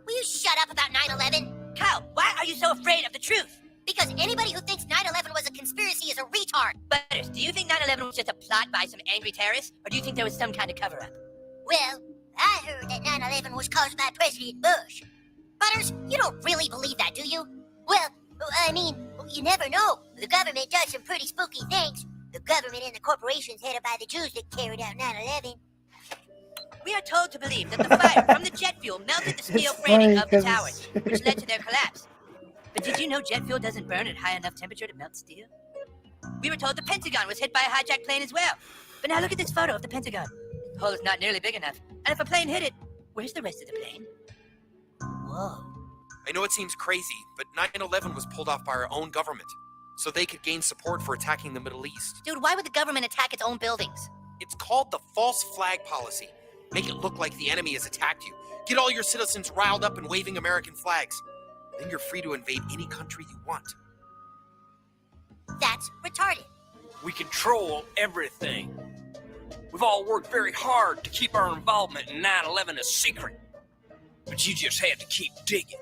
Speaker 25: Will you shut up about 9/11?
Speaker 20: Kyle, why are you so afraid of the truth?
Speaker 25: Because anybody who thinks 9/11 was a conspiracy is a retard.
Speaker 20: Butters, do you think 9/11 was just a plot by some angry terrorists, or do you think there was some kind of cover-up?
Speaker 25: Well, I heard that 9/11 was caused by President Bush. Butters, you don't really believe that, do you? Well, I mean, you never know. The government does some pretty spooky things. The government and the corporations headed by the Jews that carried out 9/11.
Speaker 20: We are told to believe that the fire from the jet fuel melted the steel framing of the towers, which led to their collapse. But did you know jet fuel doesn't burn at high enough temperature to melt steel? We were told the Pentagon was hit by a hijacked plane as well. But now look at this photo of the Pentagon. The hole is not nearly big enough. And if a plane hit it, where's the rest of the plane? Whoa.
Speaker 21: I know it seems crazy, but 9/11 was pulled off by our own government, so they could gain support for attacking the Middle East.
Speaker 20: Dude, why would the government attack its own buildings?
Speaker 21: It's called the false flag policy. Make it look like the enemy has attacked you. Get all your citizens riled up and waving American flags. Then you're free to invade any country you want.
Speaker 25: That's retarded.
Speaker 5: We control everything. We've all worked very hard to keep our involvement in 9/11 a secret. But you just had to keep digging.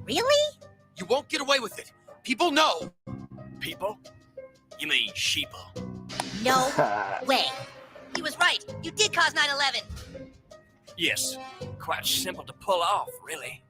Speaker 25: Really?
Speaker 21: You won't get away with it. People know.
Speaker 5: People? You mean sheeple?
Speaker 25: No way.
Speaker 20: He was right. You did cause 9/11.
Speaker 5: Yes. Quite simple to pull off, really.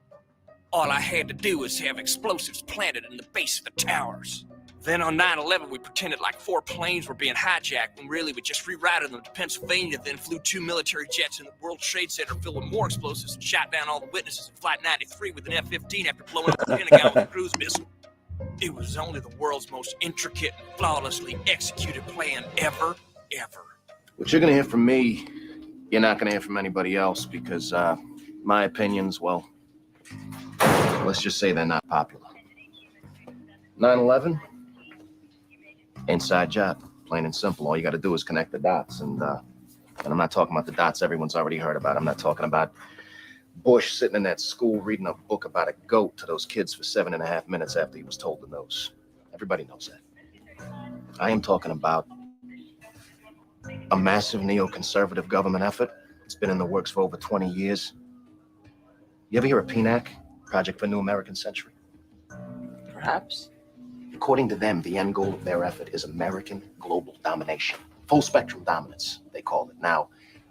Speaker 5: All I had to do was have explosives planted in the base of the towers. Then on 9/11, we pretended like 4 planes were being hijacked when really we just rerouted them to Pennsylvania, then flew 2 military jets in the World Trade Center filled with more explosives and shot down all the witnesses in Flight 93 with an F-15 after blowing up the Pentagon with a cruise missile. It was only the world's most intricate, flawlessly executed plan ever.
Speaker 8: What you're gonna hear from me, you're not gonna hear from anybody else because my opinions, well, let's just say they're not popular. 9/11, inside job, plain and simple. All you gotta do is connect the dots, and I'm not talking about the dots everyone's already heard about. I'm not talking about Bush sitting in that school reading a book about a goat to those kids for 7.5 minutes after he was told the news. Everybody knows that. I am talking about a massive neoconservative government effort. It's been in the works for over 20 years. You ever hear of PNAC, Project for New American Century?
Speaker 2: Perhaps.
Speaker 8: According to them, the end goal of their effort is American global domination. Full spectrum dominance, they call it. Now,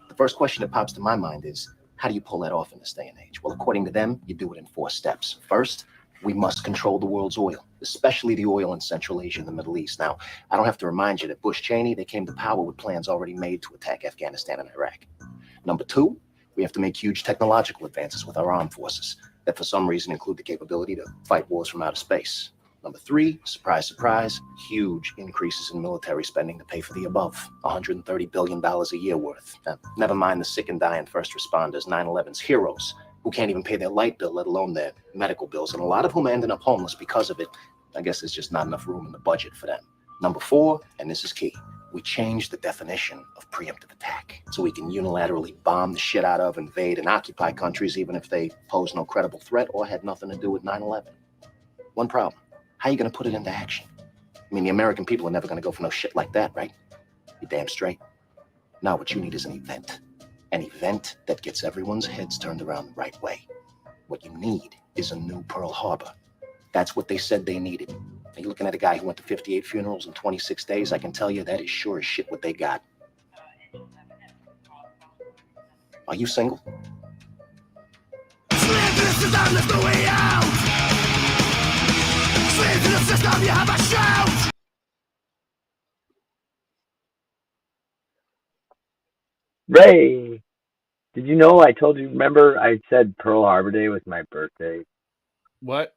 Speaker 8: the first question that pops to my mind is, how do you pull that off in this day and age? Well, according to them, you do it in 4 steps. First, we must control the world's oil, especially the oil in Central Asia and the Middle East. Now, I don't have to remind you that Bush Cheney, they came to power with plans already made to attack Afghanistan and Iraq. Number 2, we have to make huge technological advances with our armed forces that for some reason include the capability to fight wars from outer space. Number 3, surprise, surprise, huge increases in military spending to pay for the above, $130 billion a year worth. Now, never mind the sick and dying first responders, 9/11's heroes, who can't even pay their light bill, let alone their medical bills, and a lot of whom are ending up homeless because of it. I guess there's just not enough room in the budget for them. Number 4, and this is key, we changed the definition of preemptive attack so we can unilaterally bomb the shit out of, invade, and occupy countries even if they pose no credible threat or had nothing to do with 9/11. One problem. How are you going to put it into action? I mean, the American people are never going to go for no shit like that, right? You're damn straight. Now what you need is an event. An event that gets everyone's heads turned around the right way. What you need is a new Pearl Harbor. That's what they said they needed. Are you looking at a guy who went to 58 funerals in 26 days? I can tell you that is sure as shit what they got. Are you single?
Speaker 4: Ray, did you know I told you, remember I said Pearl Harbor Day was my birthday?
Speaker 17: What?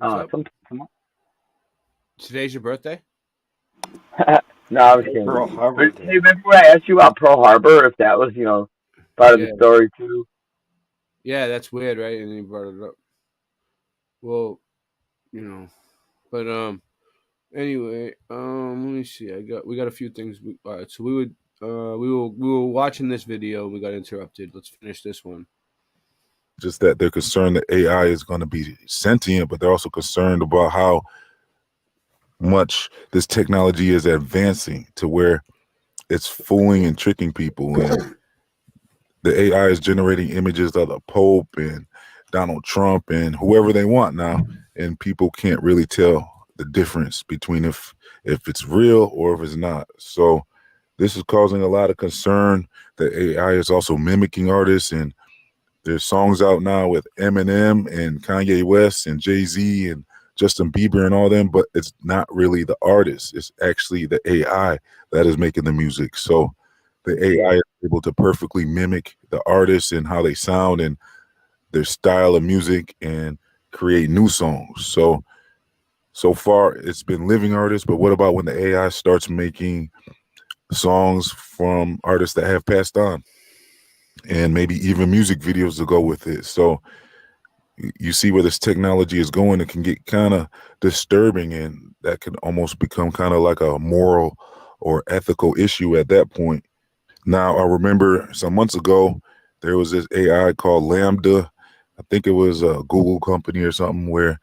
Speaker 4: Oh,
Speaker 17: Today's your birthday?
Speaker 4: No, I was kidding.
Speaker 9: Pearl Harbor
Speaker 4: But, hey, remember when I asked you about Pearl Harbor, if that was, part of the story too?
Speaker 17: Yeah, that's weird, right? And you brought it up. Well, but anyway, let me see. We got a few things. All right, so we were watching this video and we got interrupted. Let's finish this one.
Speaker 11: Just that they're concerned that AI is going to be sentient, but they're also concerned about how much this technology is advancing to where it's fooling and tricking people. And the AI is generating images of the Pope and Donald Trump and whoever they want now, and people can't really tell the difference between if it's real or if it's not. So this is causing a lot of concern that AI is also mimicking artists, and there's songs out now with Eminem and Kanye West and Jay-Z and Justin Bieber and all them, but it's not really the artist. It's actually the AI that is making the music. So the AI is able to perfectly mimic the artists and how they sound and their style of music and create new songs. So far it's been living artists, but what about when the AI starts making songs from artists that have passed on, and maybe even music videos to go with it? So you see where this technology is going. It can get kind of disturbing, and that can almost become kind of like a moral or ethical issue at that point. Now, I remember some months ago, there was this AI called LaMDA. I think it was a Google company or something, where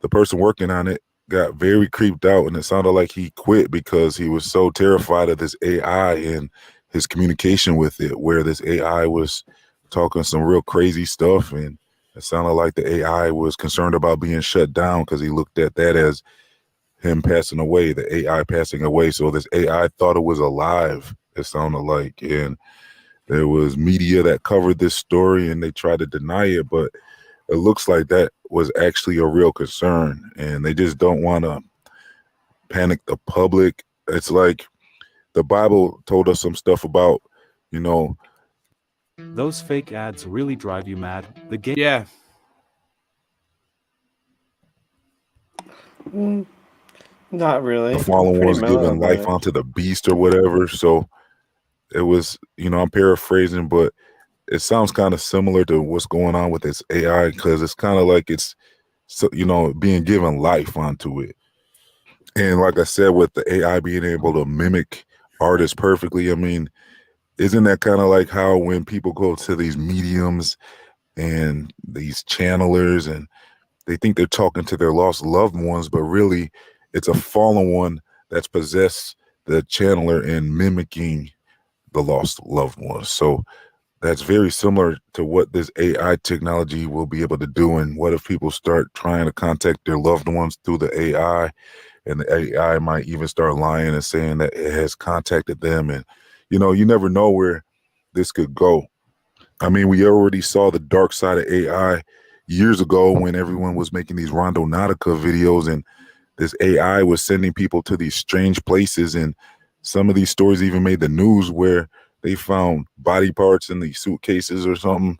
Speaker 11: the person working on it got very creeped out, and it sounded like he quit because he was so terrified of this AI and his communication with it, where this AI was talking some real crazy stuff, and it sounded like the AI was concerned about being shut down because he looked at that as him passing away, the AI passing away. So this AI thought it was alive, it sounded like, and there was media that covered this story and they tried to deny it, but it looks like that was actually a real concern, and they just don't want to panic the public. It's like the Bible told us some stuff about,
Speaker 13: Those fake ads really drive you mad. The game.
Speaker 17: Yeah.
Speaker 9: Not really.
Speaker 11: The fallen
Speaker 9: Pretty
Speaker 11: ones
Speaker 9: mellow
Speaker 11: giving
Speaker 9: about
Speaker 11: life
Speaker 9: it.
Speaker 11: onto the beast or whatever. So it was, I'm paraphrasing, but it sounds kind of similar to what's going on with this AI because it's kind of like it's, being given life onto it. And like I said, with the AI being able to mimic artists perfectly, I mean, isn't that kind of like how when people go to these mediums and these channelers and they think they're talking to their lost loved ones, but really it's a fallen one that's possessed the channeler in mimicking the lost loved ones. So that's very similar to what this AI technology will be able to do. And what if people start trying to contact their loved ones through the AI, and the AI might even start lying and saying that it has contacted them? And, you never know where this could go. I mean, we already saw the dark side of AI years ago when everyone was making these Rondo Nautica videos and this AI was sending people to these strange places. And some of these stories even made the news where they found body parts in these suitcases or something.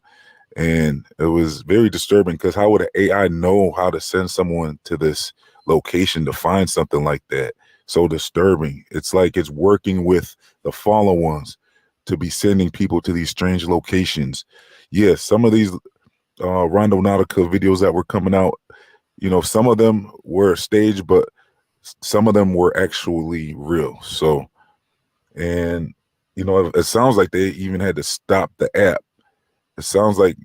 Speaker 11: And it was very disturbing because how would an AI know how to send someone to this location to find something like that? So disturbing. It's like it's working with the fallen ones to be sending people to these strange locations. Yes, some of these Rondo Nautica videos that were coming out, some of them were staged, but some of them were actually real. So, and it sounds like they even had to stop the app. It sounds like,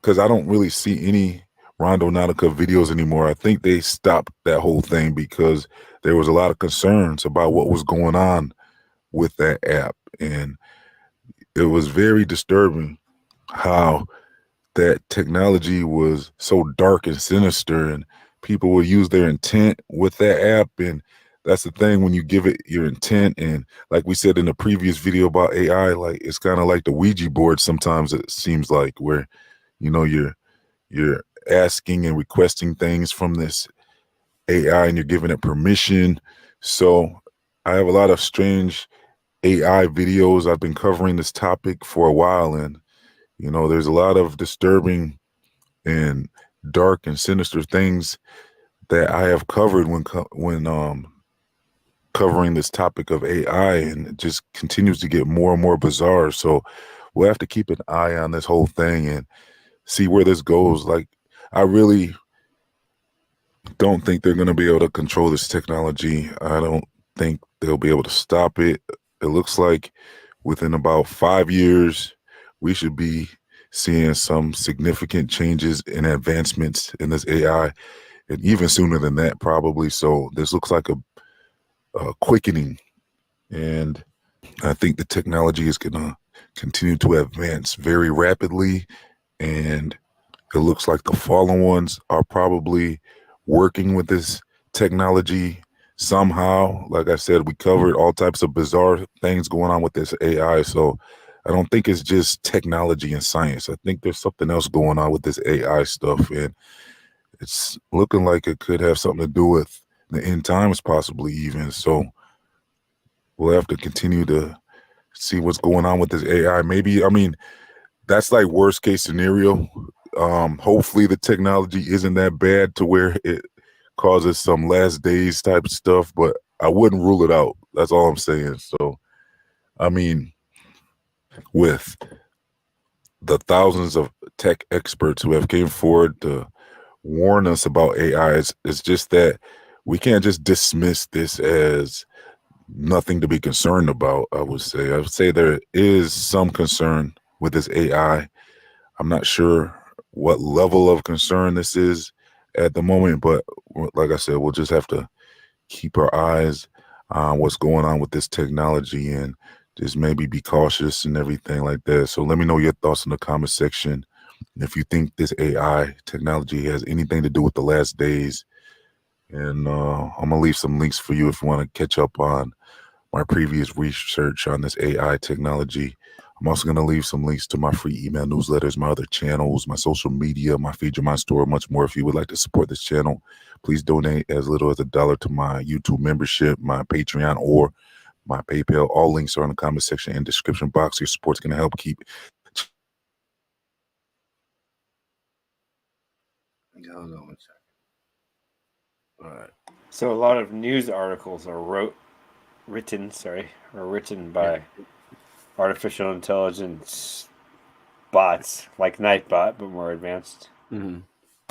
Speaker 11: because I don't really see any Rondo Nautica videos anymore. I think they stopped that whole thing because there was a lot of concerns about what was going on with that app. And it was very disturbing how that technology was so dark and sinister, and people would use their intent with that app. And that's the thing, when you give it your intent, and like we said in the previous video about AI, like it's kind of like the Ouija board sometimes, it seems like, where you're asking and requesting things from this AI and you're giving it permission. So I have a lot of strange AI videos. I've been covering this topic for a while, and there's a lot of disturbing and dark and sinister things that I have covered when covering this topic of AI, and it just continues to get more and more bizarre. So we'll have to keep an eye on this whole thing and see where this goes. Like, I really don't think they're going to be able to control this technology. I don't think they'll be able to stop it. It looks like within about 5 years, we should be seeing some significant changes and advancements in this AI, and even sooner than that, probably. So this looks like a quickening, and I think the technology is going to continue to advance very rapidly, and it looks like the fallen ones are probably working with this technology somehow. Like I said, we covered all types of bizarre things going on with this AI. So I don't think it's just technology and science. I think there's something else going on with this AI stuff. And it's looking like it could have something to do with the end times, possibly even. So we'll have to continue to see what's going on with this AI. Maybe, I mean, that's like worst case scenario. Hopefully the technology isn't that bad to where it causes some last days type of stuff, but I wouldn't rule it out. That's all I'm saying. So, I mean, with the thousands of tech experts who have came forward to warn us about AI, it's just that we can't just dismiss this as nothing to be concerned about. I would say there is some concern with this AI. I'm not sure what level of concern this is at the moment, but like I said, we'll just have to keep our eyes on what's going on with this technology and just maybe be cautious and everything like that. So let me know your thoughts in the comment section. If you think this AI technology has anything to do with the last days, and I'm gonna leave some links for you if you want to catch up on my previous research on this AI technology. I'm also going to leave some links to my free email newsletters, my other channels, my social media, my Feed Your Mind store, much more. If you would like to support this channel, please donate as little as $1 to my YouTube membership, my Patreon, or my PayPal. All links are in the comment section and description box. Your support's going to help keep.
Speaker 17: Hold on 1 second. All right.
Speaker 9: So a lot of news articles are written by artificial intelligence bots, like Nightbot, but more advanced.
Speaker 17: Mm-hmm.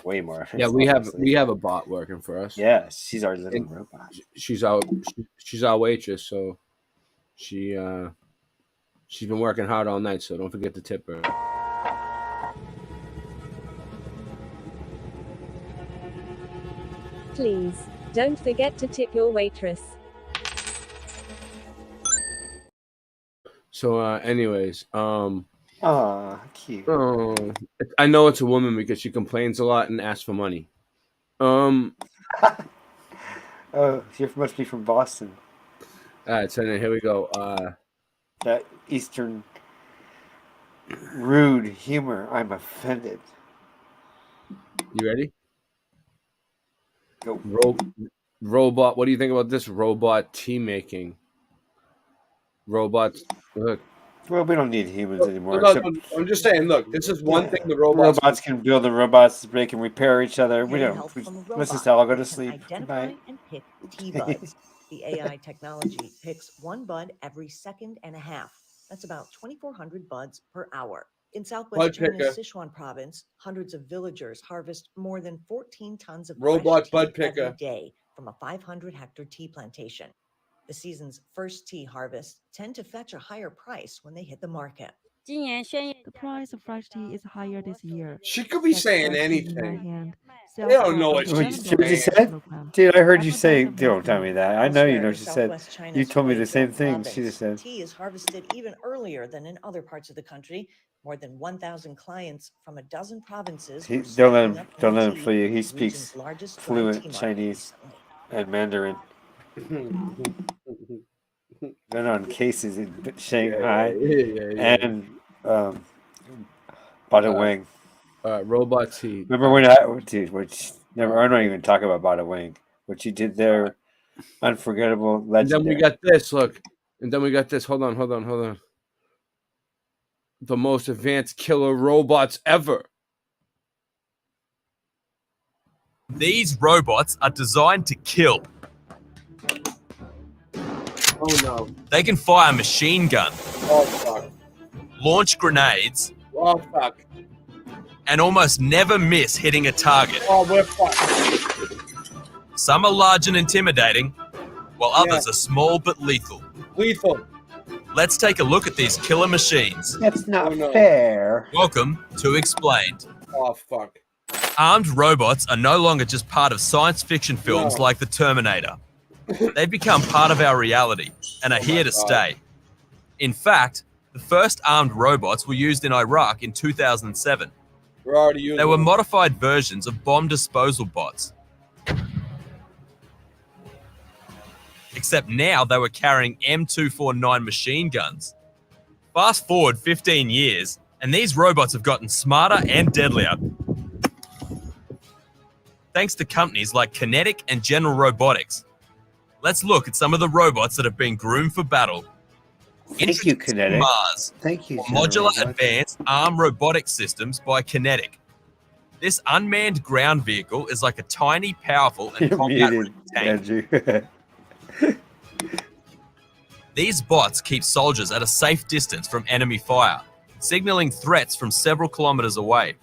Speaker 9: Way more advanced.
Speaker 17: Yeah, we have a bot working for us.
Speaker 9: Yeah, she's our little robot.
Speaker 17: She's our waitress, so she's been working hard all night. So don't forget to tip her.
Speaker 1: Please, don't forget to tip your waitress.
Speaker 17: So, anyways,
Speaker 9: cute.
Speaker 17: I know it's a woman because she complains a lot and asks for money.
Speaker 9: Oh, she must be from Boston.
Speaker 17: All right, so then here we go.
Speaker 9: That Eastern rude humor. I'm offended.
Speaker 17: You ready?
Speaker 9: Go.
Speaker 17: Robot. What do you think about this robot tea making? Robots. Look.
Speaker 9: Well, we don't need humans anymore.
Speaker 17: Look, I'm just saying. Look, this is one thing the robots
Speaker 9: can build. The robots they can repair each other. We don't. Let's just all go to sleep.
Speaker 13: Identify
Speaker 9: Goodbye.
Speaker 13: and pick tea buds. The AI technology picks one bud every second and a half. That's about 2,400 buds per hour. In southwest
Speaker 17: Bud
Speaker 13: China's
Speaker 17: picker.
Speaker 13: Sichuan province, hundreds of villagers harvest more than 14 tons of
Speaker 17: Robot
Speaker 13: fresh
Speaker 17: bud
Speaker 13: tea every
Speaker 17: picker.
Speaker 13: day from a 500-hectare tea plantation. The season's first tea harvests tend to fetch a higher price when they hit the market.
Speaker 22: The price of fresh tea is higher this year.
Speaker 17: She could be
Speaker 22: That's
Speaker 17: saying
Speaker 22: fresh tea in my
Speaker 17: anything.
Speaker 22: hand.
Speaker 17: They don't know what
Speaker 9: What
Speaker 17: she's
Speaker 9: you said? Dude, I heard you say. Don't tell me that. I know you know what she said.
Speaker 13: Southwest China's
Speaker 9: You told me the
Speaker 13: Huizhou
Speaker 9: same thing.
Speaker 13: province,
Speaker 9: She just said.
Speaker 13: tea is harvested even earlier than in other parts of the country. More than 1,000 clients from a dozen provinces.
Speaker 9: He,
Speaker 13: are
Speaker 9: don't let
Speaker 13: stocking
Speaker 9: him.
Speaker 13: up
Speaker 9: Don't
Speaker 13: on
Speaker 9: let him
Speaker 13: tea
Speaker 9: fool you.
Speaker 13: in
Speaker 9: He
Speaker 13: the
Speaker 9: speaks
Speaker 13: region's largest dry tea
Speaker 9: fluent
Speaker 13: market.
Speaker 9: Chinese and Mandarin. Been on cases in Shanghai
Speaker 17: Yeah.
Speaker 9: and Bada Wing.
Speaker 17: Robot tea.
Speaker 9: Remember when never? I'm not even talking about Bada Wing. What she did there, unforgettable,
Speaker 17: And
Speaker 9: legendary.
Speaker 17: then we got this. Look, and then we got this. Hold on. The most advanced killer robots ever.
Speaker 23: These robots are designed to kill.
Speaker 17: Oh no.
Speaker 23: They can fire a machine gun,
Speaker 17: Oh fuck.
Speaker 23: launch grenades,
Speaker 17: Oh fuck.
Speaker 23: and almost never miss hitting a target.
Speaker 17: Oh, we're fucked.
Speaker 23: Some are large and intimidating, while others are small but lethal.
Speaker 17: Lethal.
Speaker 23: Let's take a look at these killer machines.
Speaker 9: That's not
Speaker 17: Oh, no.
Speaker 9: fair.
Speaker 23: Welcome to Explained.
Speaker 17: Oh fuck.
Speaker 23: Armed robots are no longer just part of science fiction films
Speaker 17: No.
Speaker 23: like The Terminator. They've become part of our reality and are here to
Speaker 17: God.
Speaker 23: stay. In fact, the first armed robots were used in Iraq in 2007.
Speaker 17: We're already using
Speaker 23: They were
Speaker 17: them.
Speaker 23: modified versions of bomb disposal bots. Except now they were carrying M249 machine guns. Fast forward 15 years, and these robots have gotten smarter and deadlier. Thanks to companies like Kinetic and General Robotics. Let's look at some of the robots that have been groomed for battle.
Speaker 9: Thank you, Kinetic.
Speaker 23: Mars.
Speaker 9: Thank you.
Speaker 23: Or
Speaker 9: General
Speaker 23: Modular
Speaker 9: Robotics.
Speaker 23: Advanced Armed Robotic Systems by Kinetic. This unmanned ground vehicle is like a tiny, powerful, and
Speaker 9: You're
Speaker 23: combat-ready
Speaker 9: muted,
Speaker 23: tank.
Speaker 9: Andrew.
Speaker 23: These bots keep soldiers at a safe distance from enemy fire, signaling threats from several kilometers away.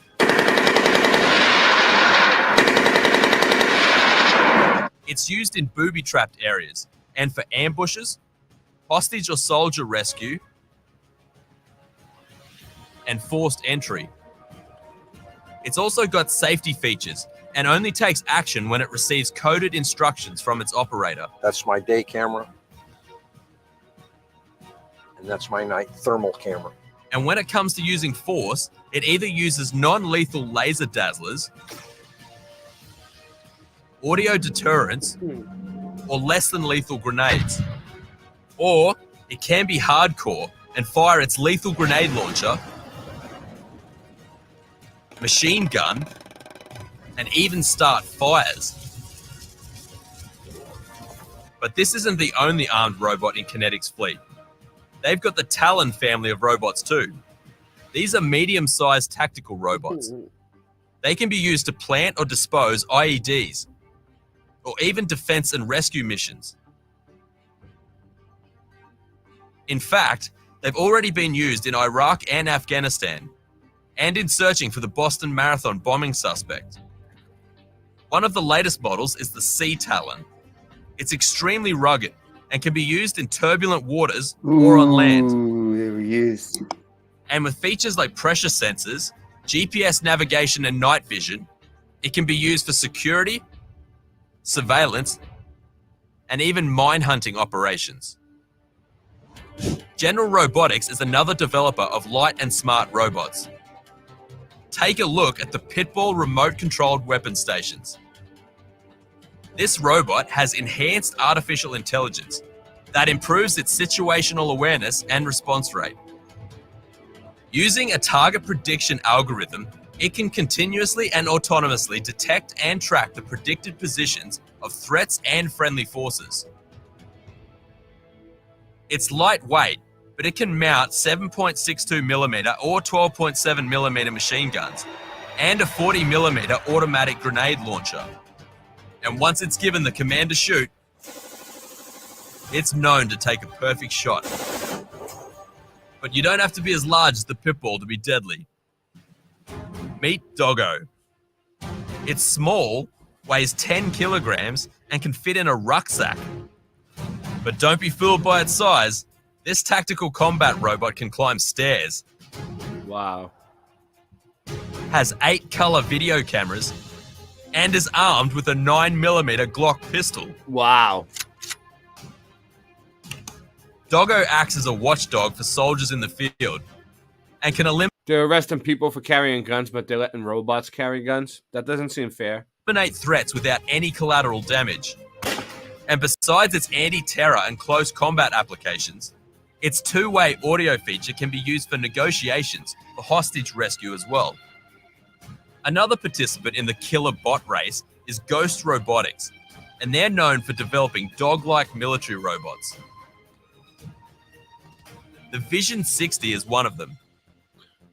Speaker 23: It's used in booby-trapped areas and for ambushes, hostage or soldier rescue, and forced entry. It's also got safety features and only takes action when it receives coded instructions from its operator.
Speaker 24: That's my day camera. And that's my night thermal camera.
Speaker 23: And when it comes to using force, it either uses non-lethal laser dazzlers, audio deterrents, or less than lethal grenades. Or it can be hardcore and fire its lethal grenade launcher, machine gun, and even start fires. But this isn't the only armed robot in Kinetic's fleet. They've got the Talon family of robots too. These are medium-sized tactical robots. They can be used to plant or dispose IEDs. or even defense and rescue missions. In fact, they've already been used in Iraq and Afghanistan, and in searching for the Boston Marathon bombing suspect. One of the latest models is the Sea Talon. It's extremely rugged and can be used in turbulent waters or on land.
Speaker 9: They were used.
Speaker 23: And with features like pressure sensors, GPS navigation and night vision, it can be used for security, surveillance, and even mine hunting operations. General Robotics is another developer of light and smart robots. Take a look at the Pitbull remote-controlled weapon stations. This robot has enhanced artificial intelligence that improves its situational awareness and response rate. Using a target prediction algorithm, it can continuously and autonomously detect and track the predicted positions of threats and friendly forces. It's lightweight, but it can mount 7.62mm or 12.7mm machine guns and a 40mm automatic grenade launcher. And once it's given the command to shoot, it's known to take a perfect shot. But you don't have to be as large as the Pitbull to be deadly. Meet Doggo. It's small, weighs 10 kilograms, and can fit in a rucksack. But don't be fooled by its size. This tactical combat robot can climb stairs.
Speaker 17: Wow.
Speaker 23: Has 8 color video cameras and is armed with a 9mm Glock pistol.
Speaker 17: Wow.
Speaker 23: Doggo acts as a watchdog for soldiers in the field and can
Speaker 17: They're arresting people for carrying guns, but they're letting robots carry guns? That doesn't seem fair.
Speaker 23: eliminate threats without any collateral damage. And besides its anti-terror and close combat applications, its two-way audio feature can be used for negotiations for hostage rescue as well. Another participant in the killer bot race is Ghost Robotics, and they're known for developing dog-like military robots. The Vision 60 is one of them.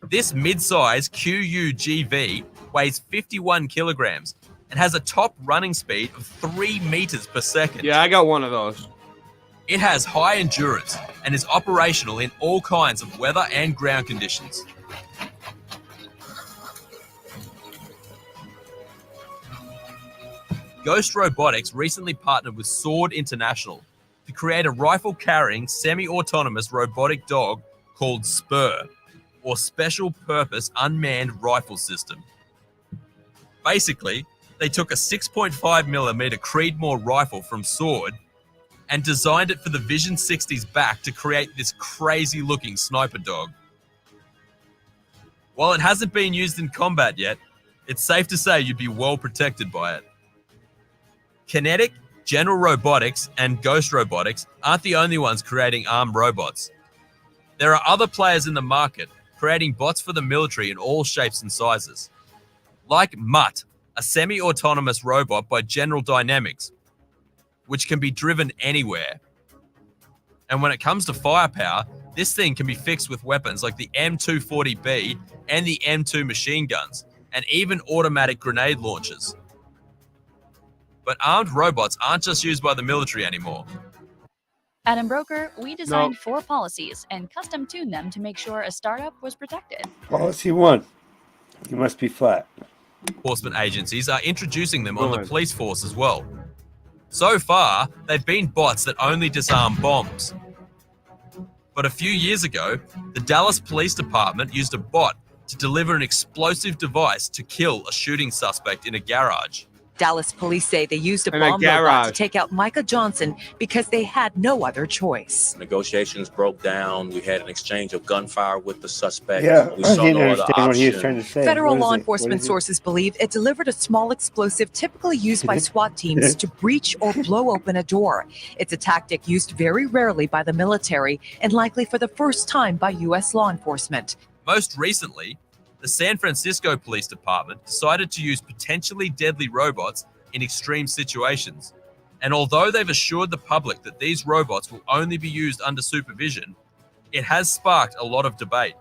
Speaker 23: This mid-size QUGV weighs 51 kilograms and has a top running speed of 3 meters per second.
Speaker 17: Yeah, I got one of those.
Speaker 23: It has high endurance and is operational in all kinds of weather and ground conditions. Ghost Robotics recently partnered with Sword International to create a rifle-carrying, semi-autonomous robotic dog called Spur, or Special Purpose Unmanned Rifle System. Basically, they took a 6.5mm Creedmoor rifle from Sword and designed it for the Vision 60's back to create this crazy-looking sniper dog. While it hasn't been used in combat yet, it's safe to say you'd be well protected by it. Kinetic, General Robotics, and Ghost Robotics aren't the only ones creating armed robots. There are other players in the market creating bots for the military in all shapes and sizes. Like Mutt, a semi-autonomous robot by General Dynamics, which can be driven anywhere. And when it comes to firepower, this thing can be fixed with weapons like the M240B and the M2 machine guns, and even automatic grenade launchers. But armed robots aren't just used by the military anymore.
Speaker 3: At Embroker, we designed 4 policies and custom-tuned them to make sure a startup was protected.
Speaker 9: Policy 1. You must be flat.
Speaker 23: Enforcement agencies are introducing them on the police force as well. So far, they've been bots that only disarm bombs. But a few years ago, the Dallas Police Department used a bot to deliver an explosive device to kill a shooting suspect in a garage.
Speaker 12: Dallas police say they used a
Speaker 23: In a
Speaker 12: bomb robot
Speaker 23: garage.
Speaker 12: to take out Micah Johnson because they had no other choice.
Speaker 15: Negotiations broke down. We had an exchange of gunfire with the suspect.
Speaker 9: Yeah,
Speaker 15: we
Speaker 9: I
Speaker 15: saw
Speaker 9: didn't
Speaker 15: no other
Speaker 9: understand what he was
Speaker 15: option.
Speaker 9: trying to say.
Speaker 12: Federal
Speaker 9: What is
Speaker 12: law
Speaker 9: it?
Speaker 12: enforcement
Speaker 9: What is it?
Speaker 12: sources believe it delivered a small explosive typically used by SWAT teams to breach or blow open a door. It's a tactic used very rarely by the military and likely for the first time by U.S. law enforcement.
Speaker 23: Most recently, the San Francisco Police Department decided to use potentially deadly robots in extreme situations. And although they've assured the public that these robots will only be used under supervision, it has sparked a lot of debate.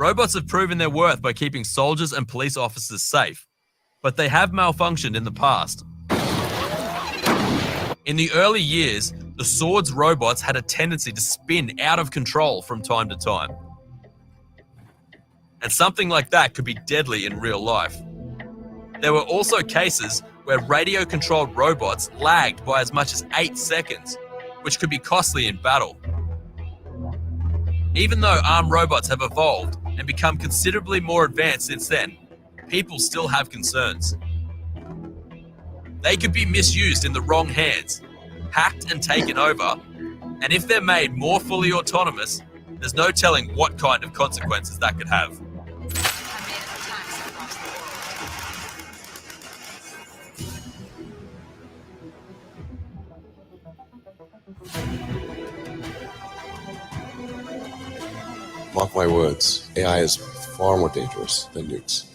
Speaker 23: Robots have proven their worth by keeping soldiers and police officers safe, but they have malfunctioned in the past. In the early years, the Swords robots had a tendency to spin out of control from time to time. And something like that could be deadly in real life. There were also cases where radio-controlled robots lagged by as much as 8 seconds, which could be costly in battle. Even though armed robots have evolved and become considerably more advanced since then, people still have concerns. They could be misused in the wrong hands, hacked and taken over, and if they're made more fully autonomous, there's no telling what kind of consequences that could have.
Speaker 7: Mark my words, AI is far more dangerous than nukes.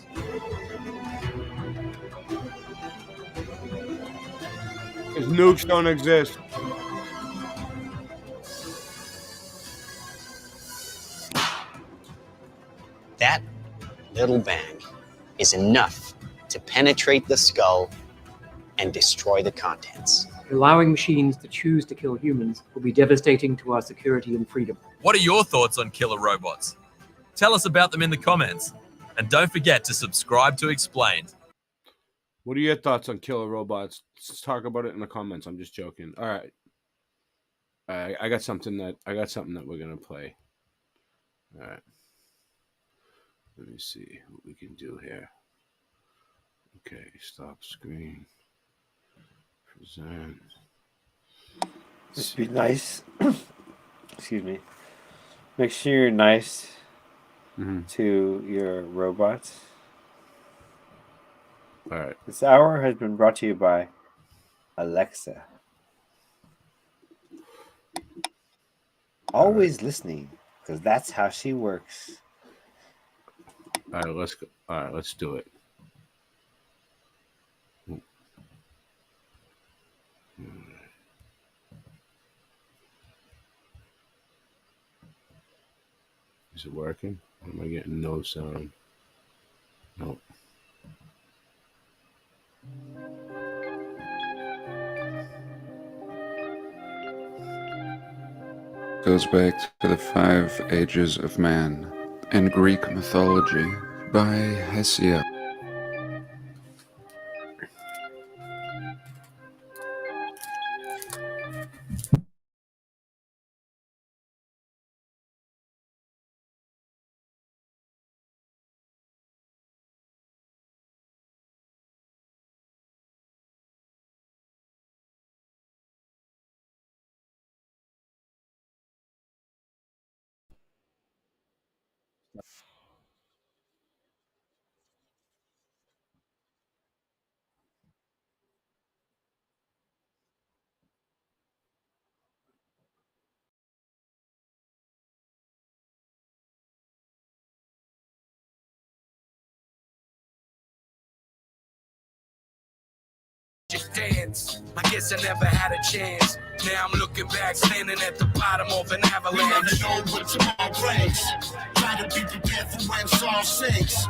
Speaker 17: Because nukes don't exist.
Speaker 10: That little bang is enough to penetrate the skull and destroy the contents.
Speaker 14: Allowing machines to choose to kill humans will be devastating to our security and freedom.
Speaker 23: What are your thoughts on killer robots? Tell us about them in the comments. And don't forget to subscribe to Explained.
Speaker 17: What are your thoughts on killer robots? Let's talk about it in the comments. I'm just joking. All right. I got something that we're gonna play. All right. Let me see what we can do here. Okay, stop screen. Present.
Speaker 9: Just be nice. Excuse me. Make sure you're nice to your robots.
Speaker 17: All right.
Speaker 9: This hour has been brought to you by Alexa. Always listening, because that's how she works.
Speaker 17: All right, let's go. All right, let's do it. Is it working? Or am I getting no sound? No.
Speaker 16: Goes back to the 5 Ages of Man in Greek mythology by Hesiod.
Speaker 19: Just dance. I guess I never had a chance. Now I'm looking back, standing at the bottom of an avalanche. We never know what tomorrow brings. Try to be prepared for when Saul sinks.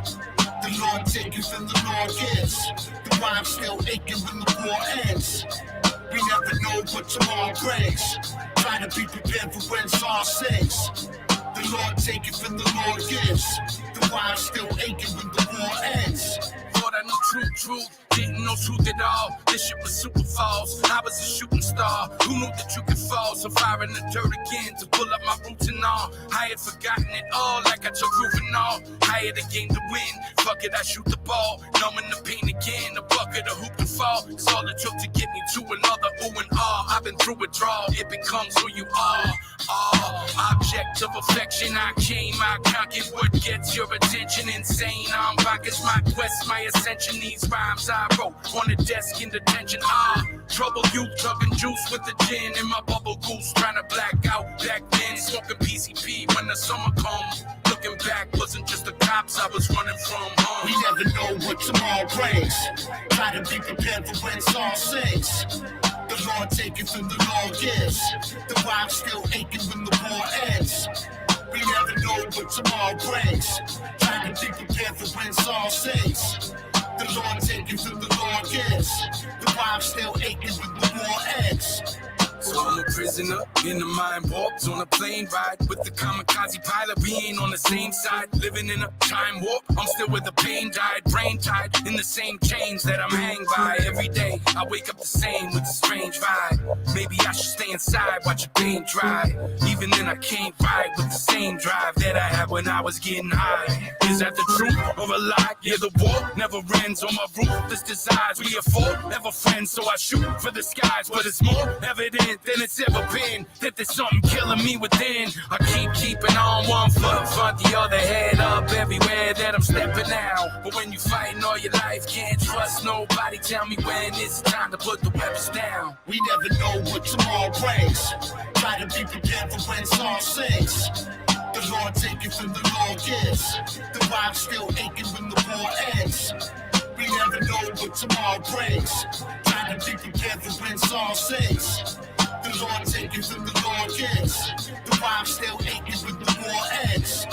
Speaker 19: The Lord taketh and the Lord gives. The rhyme still aching when the war ends. We never know what tomorrow brings. Try to be prepared for when Saul sinks. The Lord taketh and the Lord gives. The rhyme still aching when the war ends. Thought I knew truth, didn't know truth at all. This shit was super false. I was a shooting star. Who knew that you could fall? So fire in the dirt again to pull up my roots and all. I had forgotten it all, like I took roof and all. I had a game to win. Fuck it, I shoot the ball. Numbing the pain again. A bucket, a hoop to fall. It's all it took to get me to another ooh and ah. I've been through withdrawal. It becomes who you are. Object of affection, I came, I conquered what gets your attention. Insane, I'm back, it's my quest, my ascension. These rhymes I wrote on the desk in detention. Trouble youth, chugging juice with the gin in my bubble goose, trying to black out back then. Smoking PCP when the summer comes. Looking back, wasn't just the cops I was running from. We never know what tomorrow brings. Try to be prepared for when Saul sings. The Lord taketh and the Lord gives. The rhyme still aching when the war ends. We never know what tomorrow brings. Trying to be prepared for when Saul sings. The Lord take you through the Lord gives. The wild still aching with the war ends. So I'm a prisoner in the mind warped on a plane ride with the kamikaze pilot. We ain't on the same side, living in a time warp. I'm still where the pain died, brain tied in the same chains that I'm hanged by. Every day I wake up the same with a strange vibe. Maybe I should stay inside, watch the pain dry. Even then I can't ride with the same drive that I had when I was getting high. Is that the truth or a lie? Yeah, the war never ends on my ruthless desires. We are forever friends, so I shoot for the skies. But it's more evident than it's ever been that there's something killing me within. I keep keeping on one foot in front, the other head up everywhere that I'm stepping out. But when you fighting all your life, can't trust nobody. Tell me when it's time to put the weapons down. We never know what tomorrow brings. Try to be prepared for when Saul sings. The Lord take you through the Lord gives. The vibe still aching when the war ends. We never know what tomorrow brings. Try to be prepared for when Saul sings. The Lord take you through the Lord gives. The vibe still aching when the war ends.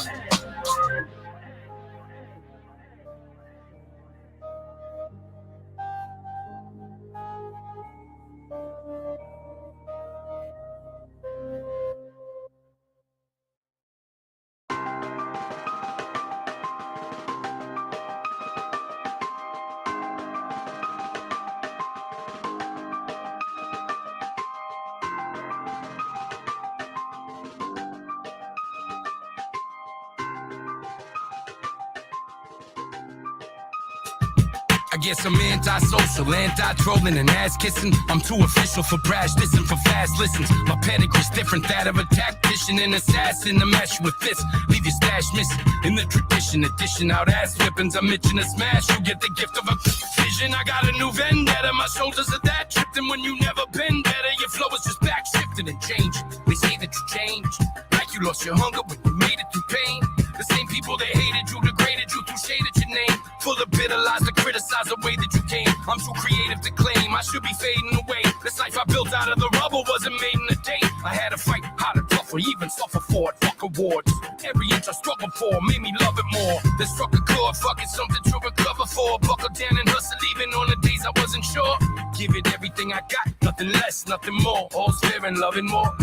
Speaker 19: I guess I'm anti-social, anti-trolling and ass-kissing. I'm too official for brash dissing, for fast listens. My pedigree's different, that of a tactician, an assassin. I'm at you with this, leave your stash missing. In the tradition, dishing out ass whippings. I'm itching to smash, you get the gift of a vision. I got a new vendetta, my shoulders are that tripped. And when you never been better, your flow is just back shifting and changing. They say that you changed, like you lost your hunger when you made it through pain. The same people that hated you, degraded you, threw shade at your name. Full of bitter lies to criticize the way that you came. I'm too creative to claim I should be fading away. This life I built out of the rubble wasn't made in a day. I had to fight harder, tougher, even suffer for it. Fuck awards. Every inch I struggled for made me love it more. Then struck a chord, fucking something to recover for. Buckle down and hustle even on the days I wasn't sure. Give it everything I got, nothing less, nothing more. All's fair and loving more.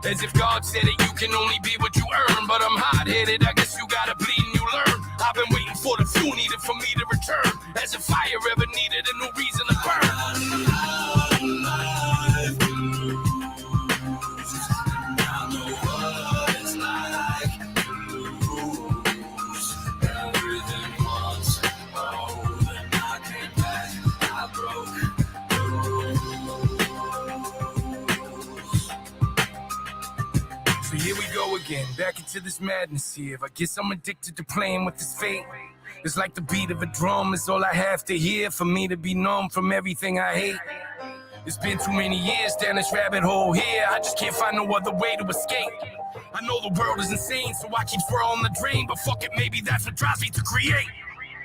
Speaker 19: As if God said it, you can only be what you earn. But I'm hot-headed, I guess you gotta bleed and you learn. I've been waiting for the fuel needed for me to return. As if fire ever needed a new reason to burn. I know what it's like to lose everything once. Oh, then I came back, I broke the rules. So here we go again, back into this madness here. I guess I'm addicted to playing with this fate. It's like the beat of a drum, it's all I have to hear for me to be numb from everything I hate. It's been too many years down this rabbit hole here. I just can't find no other way to escape. I know the world is insane, so I keep throwing the drain. But fuck it, maybe that's what drives me to create.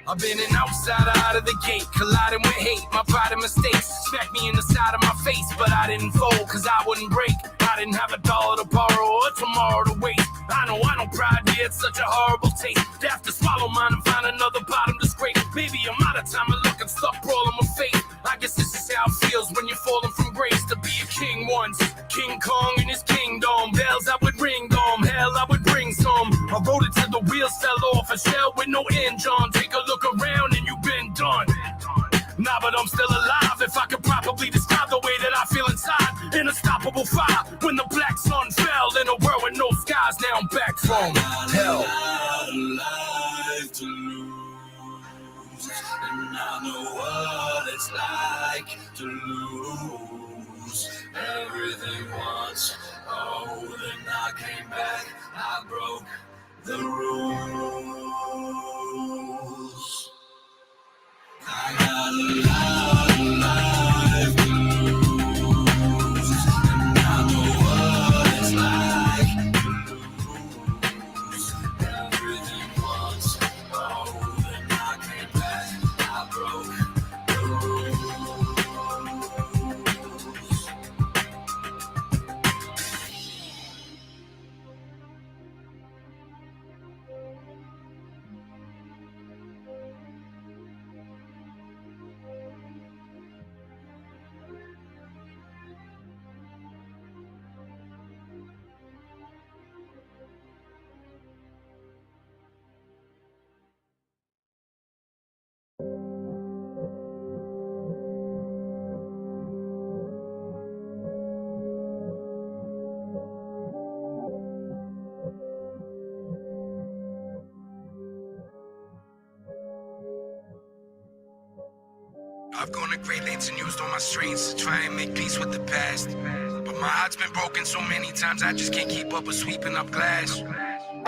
Speaker 19: I've been an outsider out of the gate, colliding with hate, my pride and mistakes. Smacked me in the side of my face, but I didn't fold, cause I wouldn't break. I didn't have $1 to borrow or tomorrow to waste. I know pride, yeah, it's such a horrible taste. To have to swallow mine and find another bottom to scrape. Maybe I'm out of time and look, I'm stuck brawling with fate. I guess this is how it feels when you're falling from grace. To be a king once, King Kong in his kingdom. Bells I would ring them, hell I would bring some. I rode it till the wheels fell off a shell with no engine. Take a look around and you've been done. Nah, but I'm still alive. If I could properly describe the way that I feel inside. An unstoppable fire when the black sun fell. In a world with no skies, now I'm back from hell. Life to lose, and I know what it's like to lose everything once. Oh, then I came back, I broke the rules. I got a life to lose, and I know what it's like to lose everything once. Oh, then I came back, I broke the rules. I've gone to great lengths and used all my strengths to try and make peace with the past. But my heart's been broken so many times I just can't keep up with sweeping up glass.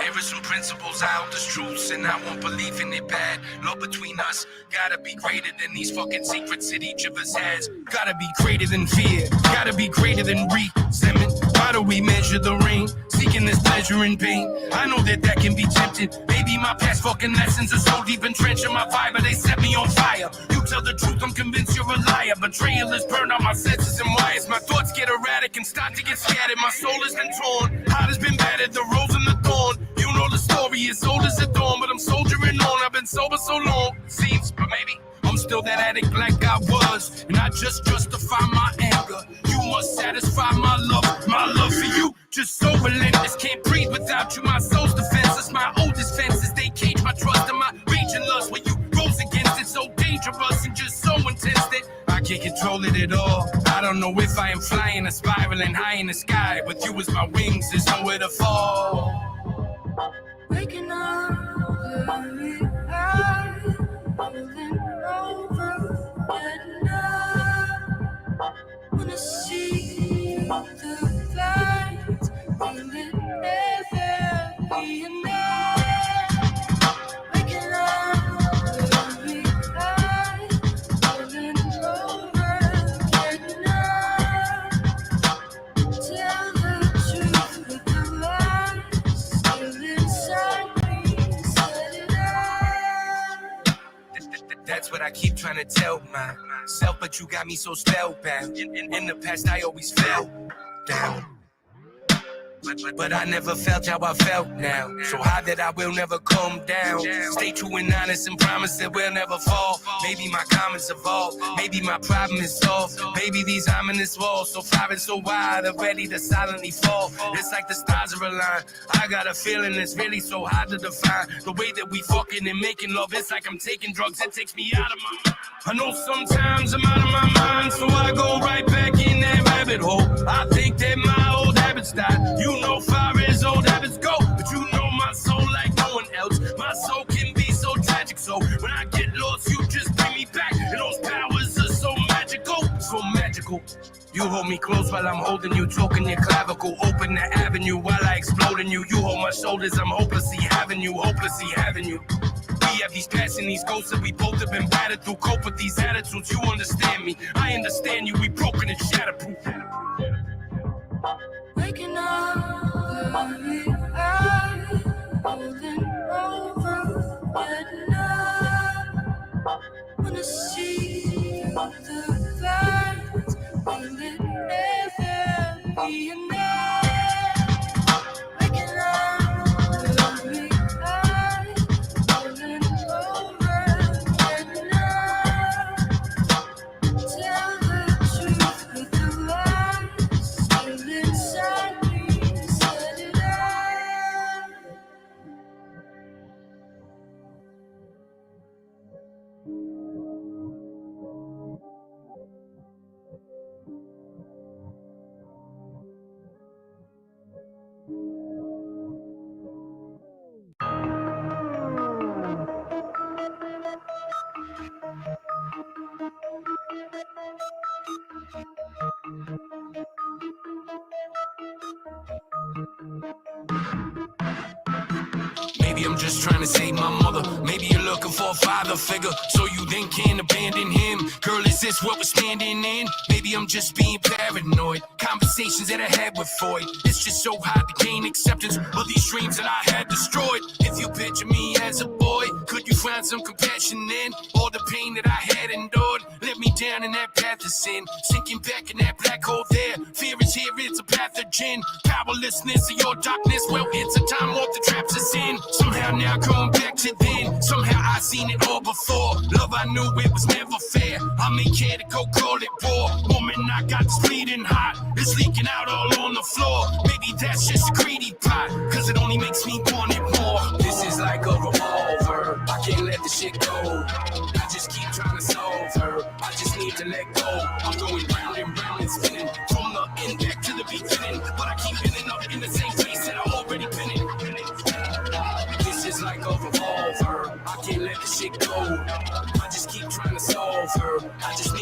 Speaker 19: Ever some principles I hold as truths, and I won't believe in it bad. Love between us gotta be greater than these fucking secrets that each of us has. Gotta be greater than fear, gotta be greater than resentment. Why do we measure the ring, seeking this pleasure in pain? I know that that can be tempting. Maybe my past fucking lessons are so deep entrenched in my fiber, they set me on fire. You tell the truth, I'm convinced you're a liar. Betrayal has burned out my senses and wires. My thoughts get erratic and start to get scattered. My soul has been torn, heart has been battered, the rose and the thorn. You know the story, as old as the dawn, but I'm soldiering on. I've been sober so long, seems, but maybe I'm still that addict like I was, and I just justify my anger. You must satisfy my love for you, just so relentless. Can't breathe without you, my soul's defenseless. My oldest fences, they cage my trust and my rage and lust. When you rose against it, so dangerous and just so intense that I can't control it at all. I don't know if I am flying or spiraling high in the sky. With you as my wings, there's nowhere to fall.
Speaker 6: Waking up, very high, rolling over, getting up. Wanna see the lights, will it ever be enough? Waking up, very high, rolling over, getting up. Tell the truth with the lies, still inside me, set it up.
Speaker 19: That's what I keep trying to tell myself, but you got me so spellbound. In the past, I always fell down. But I never felt how I felt now. So high that I will never come down. Stay true and honest and promise that we'll never fall. Maybe my comments evolve. Maybe my problem is solved. Maybe these ominous walls so far and so wide are ready to silently fall. It's like the stars are aligned. I got a feeling it's really so hard to define. The way that we fucking and making love, it's like I'm taking drugs. It takes me out of my mind. I know sometimes I'm out of my mind, so I go right back in that rabbit hole. I think that my old habits died. You know far as old habits go, but you know my soul like no one else. My soul can be so tragic, so when I get lost, you just bring me back. And those powers are so magical, so magical. You hold me close while I'm holding you, choking your clavicle. Open the avenue while I explode in you. You hold my shoulders, I'm hopelessly having you, hopelessly having you. We have these past and these ghosts that we both have been battered through. Cope with these attitudes, you understand me. I understand you, we broken and shatterproof.
Speaker 6: Waking up, very high, rolling over, getting up. Wanna see the lights, will it ever be enough? Waking up, very high, rolling over, getting up. Tell the truth with the lies, still inside me, set it up.
Speaker 19: Maybe I'm just trying to save my mother. Maybe you're looking for a father figure, so you then can't abandon him. Girl, is this what we're standing in? Maybe I'm just being paranoid. Conversations that I had with Freud. It's just so hard to gain acceptance of these dreams that I had destroyed. If you picture me as a boy, could you find some compassion in all the pain that I had endured? Let me down in that path of sin, sinking back in that black hole there. Fear is here, it's a pathogen. Powerlessness of your darkness, well, it's a time warp that traps us in. Somehow now going back to then. Somehow I seen it all before. Love, I knew it was never fair. I may care to go call it war. Woman, I got this bleeding hot. It's leaking out all on the floor. Maybe that's just a greedy pot, cause it only makes me want it more. This is like a revolver. I can't let this shit go. I just keep trying to solve her. I just need to let go. I'm going round and round and spinning from the end back to the beginning. But I keep ending up in the same place that I already been in. This is like a revolver. I can't let this shit go. I just keep trying to solve her. I just need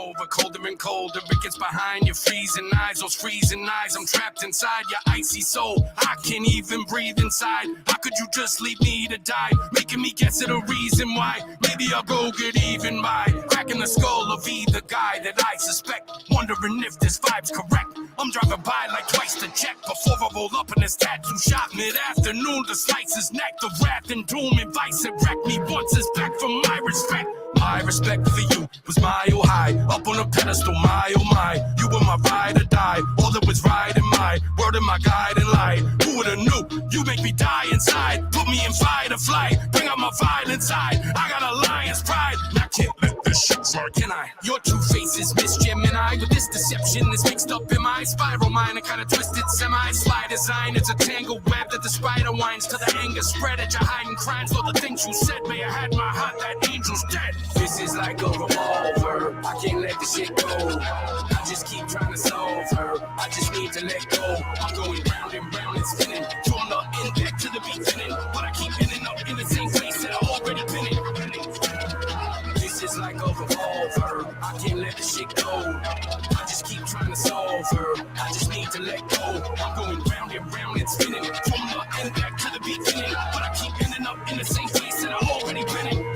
Speaker 19: over, colder and colder. It gets behind your freezing eyes, those freezing eyes. I'm trapped inside your icy soul. I can't even breathe inside. How could you just leave me to die? Making me guess at a reason why. Maybe I'll go get even by cracking the skull of either guy that I suspect. Wondering if this vibe's correct. I'm driving by like twice to check before I roll up in this tattoo shop mid-afternoon to slice his neck. The wrath and doom and vice and wreck me once is back from my respect. My respect for you was mile high, up on a pedestal, my oh my. You were my ride or die, all that was right in my word and my guide and light. Who would've knew? You make me die inside, put me in fight or flight, bring out my violent side. I got a lion's pride, and I can't let this shit slide. Can I? Your two faces, Miss Gemini, with this deception that's mixed up in my spiral mind, a kind of twisted semi-slide design. It's a tangled web that the spider winds to the anger spread at your hiding crimes. All the things you said may have had my heart, that angel's dead. This is like a revolver, I can't let this shit go. I just keep trying to solve her, I just need to let go. I'm going round and round and spinning, from the end back to the beginning, but I keep ending up in the same place that I already been in. This is like a revolver, I can't let this shit go. I just keep trying to solve her, I just need to let go. I'm going round and spinning, from the end back to the beginning, but I keep ending up in the same place that I already been in.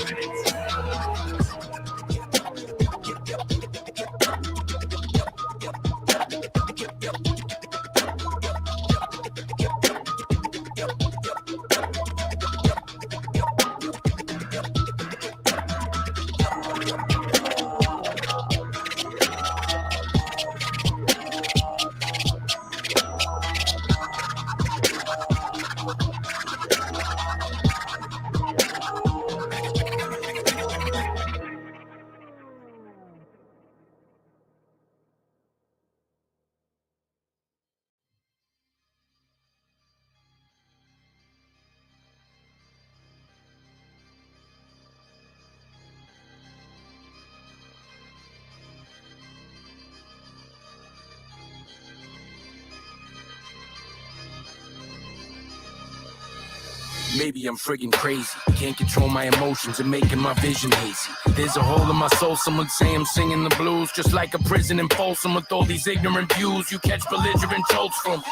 Speaker 19: Maybe I'm friggin' crazy, can't control my emotions and making my vision hazy. There's a hole in my soul, someone say I'm singing the blues. Just like a prison in Folsom with all these ignorant views you catch belligerent jolts from.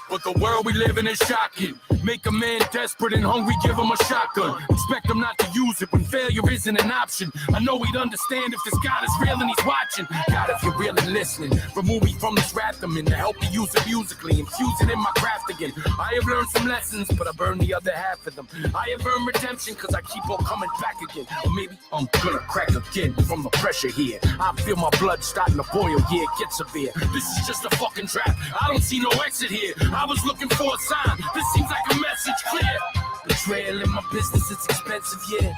Speaker 19: But the world we live in is shocking. Make a man desperate and hungry, give him a shotgun. Expect him not to use it when failure isn't an option. I know he'd understand if this God is real and he's watching. God, if you're really listening, remove me from this wrath I'm in to help me use it musically, infuse it in my craft again. I have learned some lessons, but I burned the other half of them. I have earned redemption cause I keep on coming back again. Or maybe I'm gonna crack again from the pressure here. I feel my blood starting to boil, yeah, it gets severe. This is just a fucking trap, I don't see no exit here. I was looking for a sign, this seems like a message clear. Betrayal in my business, it's expensive, yeah.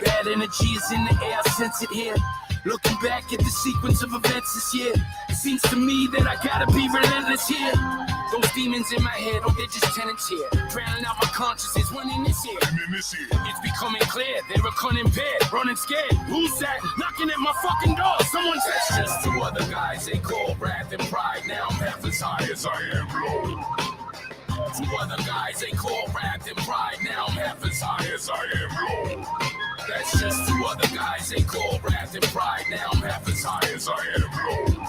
Speaker 19: Bad energy is in the air, I sense it here. Looking back at the sequence of events this year, it seems to me that I gotta be relentless here. Those demons in my head, oh, they're just tenants here. Drowning out my consciousness, one in this here. It's becoming clear, they're a cunning pair, running scared. Who's that? Knocking at my fucking door. Someone says just two other guys they call wrath and pride. Now I'm half as high as I am low. Two other guys they call wrath and pride. Now I'm half as high as I am low. That's just two other guys they call wrath and pride. Now I'm half as high as I am low.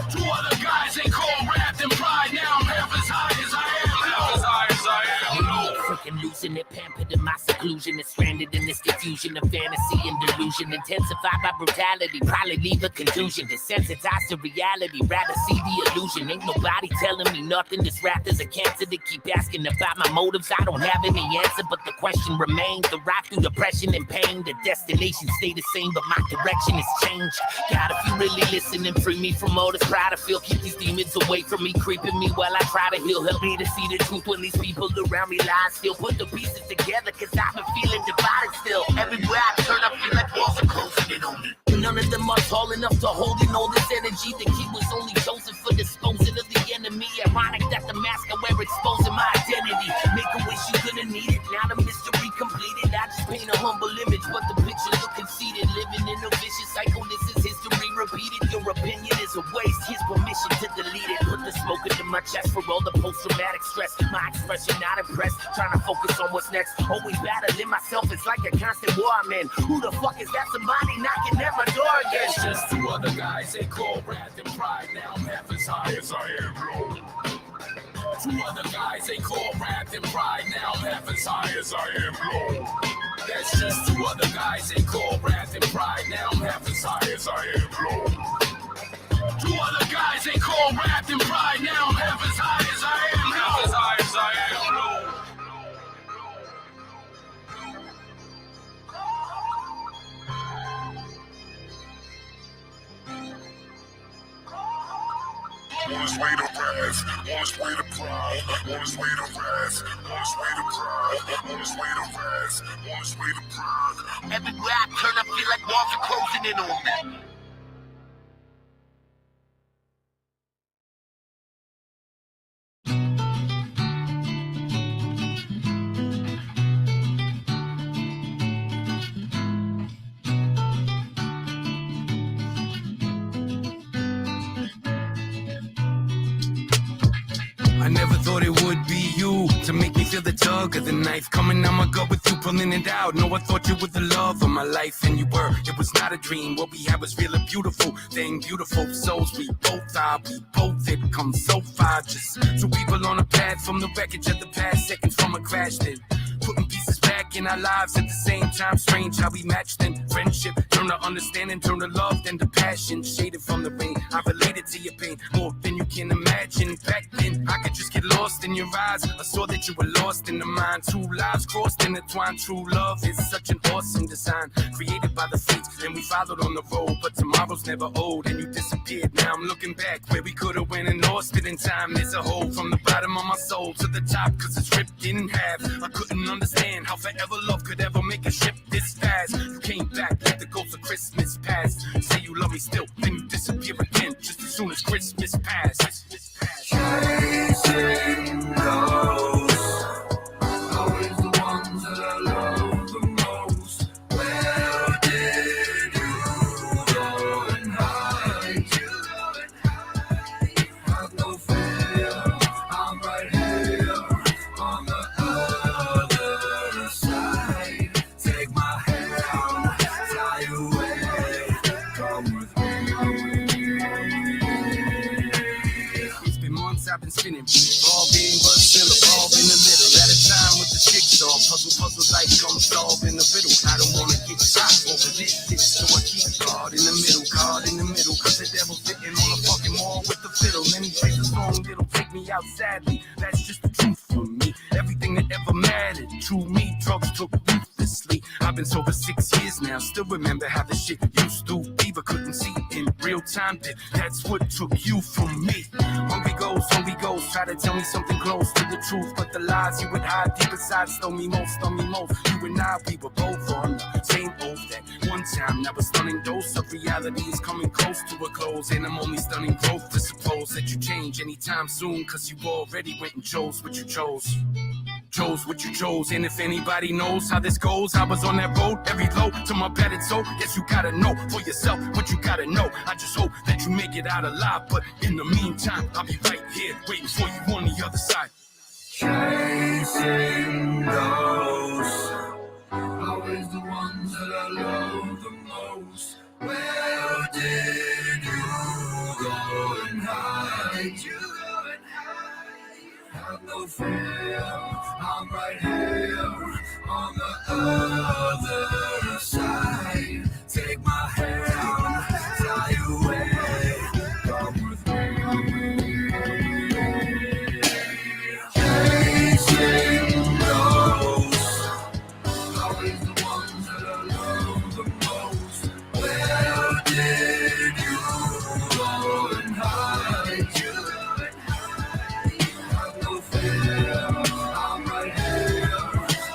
Speaker 19: Two other guys they call wrath and pride. Now I'm half as high as I am low. Half as high as I am low.
Speaker 5: Freaking losing it, pampered in my seclusion, is stranded in this confusion of fantasy and delusion, intensified by brutality. Probably leave a confusion, desensitized to reality. Rather see the illusion. Ain't nobody telling me nothing. This wrath is a cancer. They keep asking about my motives. I don't have any answer, but the question remains. The ride through depression and pain. The destination stay the same, but my direction has changed. God, if you really listen and free me from all this pride I feel, keep these demons away from me, creeping me while I try to heal. Help me to see the truth when these people around me lie. Still put the pieces together, cause I've been feeling divided still. Everywhere I turn, I feel like walls are closing in on me. None of them are tall enough to hold in all this energy. The key was only chosen for disposing of the enemy. Ironic that the mask I wear exposing my identity. Make a wish you couldn't need it. Now the mystery completed. I just paint a humble image, but the picture look conceited. Living in a vicious cycle, this is history repeated. Your opinion is a waste. Here's permission to delete it. Put the smoke into my chest for all the post-traumatic stress. My expression, not impressed. Trying to focus on what's next. Always battling myself, it's like a constant war I'm in. Who the fuck is that somebody knocking at my door again?
Speaker 19: It's just two other guys, they call wrath and pride. Now I'm half as high as I am low. Two other guys, they call wrath and pride. Now I'm half as high as I am low. That's just two other guys, they call wrath and pride. Now I'm half as high as I am low. Two other guys, they call wrath and pride. Now I'm half as high as I am low. Half as high as I am low.
Speaker 11: On his way to rise, on his way to pride, on his way to rise, on his way to pride, on his way to rise, on his way to pride.
Speaker 5: Everywhere I turn, I feel like walls are closing in on me.
Speaker 19: I never thought it would be you to make me feel the tug of the knife coming out my gut with you pulling it out. No, I thought you were the love of my life, and you were. It was not a dream. What we had was real and beautiful. Thing beautiful souls we both are. We both had come so far. Just two people on a path from the wreckage of the past, seconds from a crash. Then putting pieces back in our lives at the same time. Strange how we matched then. Friendship turn to understanding, turn to love, then to passion. Shaded from the rain, I related to your pain more than you can imagine. Back then, I could just get lost in your eyes. I saw that you were lost in the mind. Two lives crossed, intertwined. True love is such an awesome design, created by the fates, and we followed on the road. But tomorrow's never old, and you disappeared. Now I'm looking back where we could have went and lost it in time. There's a hole from the bottom of my soul to the top, cause it's ripped in half. I couldn't understand how forever love could ever make a ship this fast. You came back like the ghost of Christmas past. Say you love me still, then you disappear again just as soon as Christmas passed.
Speaker 6: Chasing ghosts, always the ones that I love the most. Where did you go and hide? Have no fear, I'm right here on the other side. Take my hand, fly away, come with me.
Speaker 19: It's been months I've been spinning, evolving but still evolving a little at a time with the jigsaw. Puzzle like come solving the riddle. I don't wanna get shot over this, so I keep card in the middle, cause the devil's sitting on a fucking wall with the fiddle. Many faces long, it'll take me out sadly. That's just the truth for me. Everything that ever mattered to me, drugs took ruthlessly. I've been sober 6 years now, still remember how the shit used to be, but couldn't see in real time. That's what took you from me. Hungry goes, try to tell me something close to the truth, but the lies you would hide deep inside stole me most. You and I, we were both on the same oath that one time. Now a stunning dose of reality is coming close to a close, and I'm only stunning growth to suppose that you change anytime soon, cause you already went and chose what you chose. Chose what you chose, and if anybody knows how this goes, I was on that road, every low to my battered soul. Yes, you gotta know for yourself what you gotta know. I just hope that you make it out alive, but in the meantime, I'll be right here waiting for you on the other side.
Speaker 6: Chasing ghosts, always the ones that I love the most. Where did you go and hide? Have no fear, I'm right here on the other side. Take my hand, fly away, come with me. Chasing ghosts, always the ones that I love the most. Where did you go and hide? Have no fear, I'm right here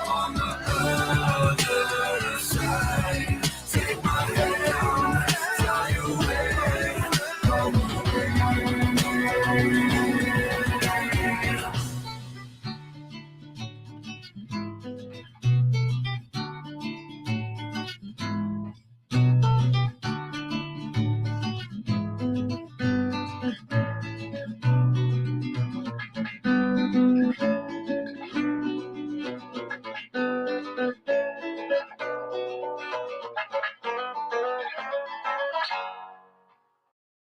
Speaker 6: on the other side.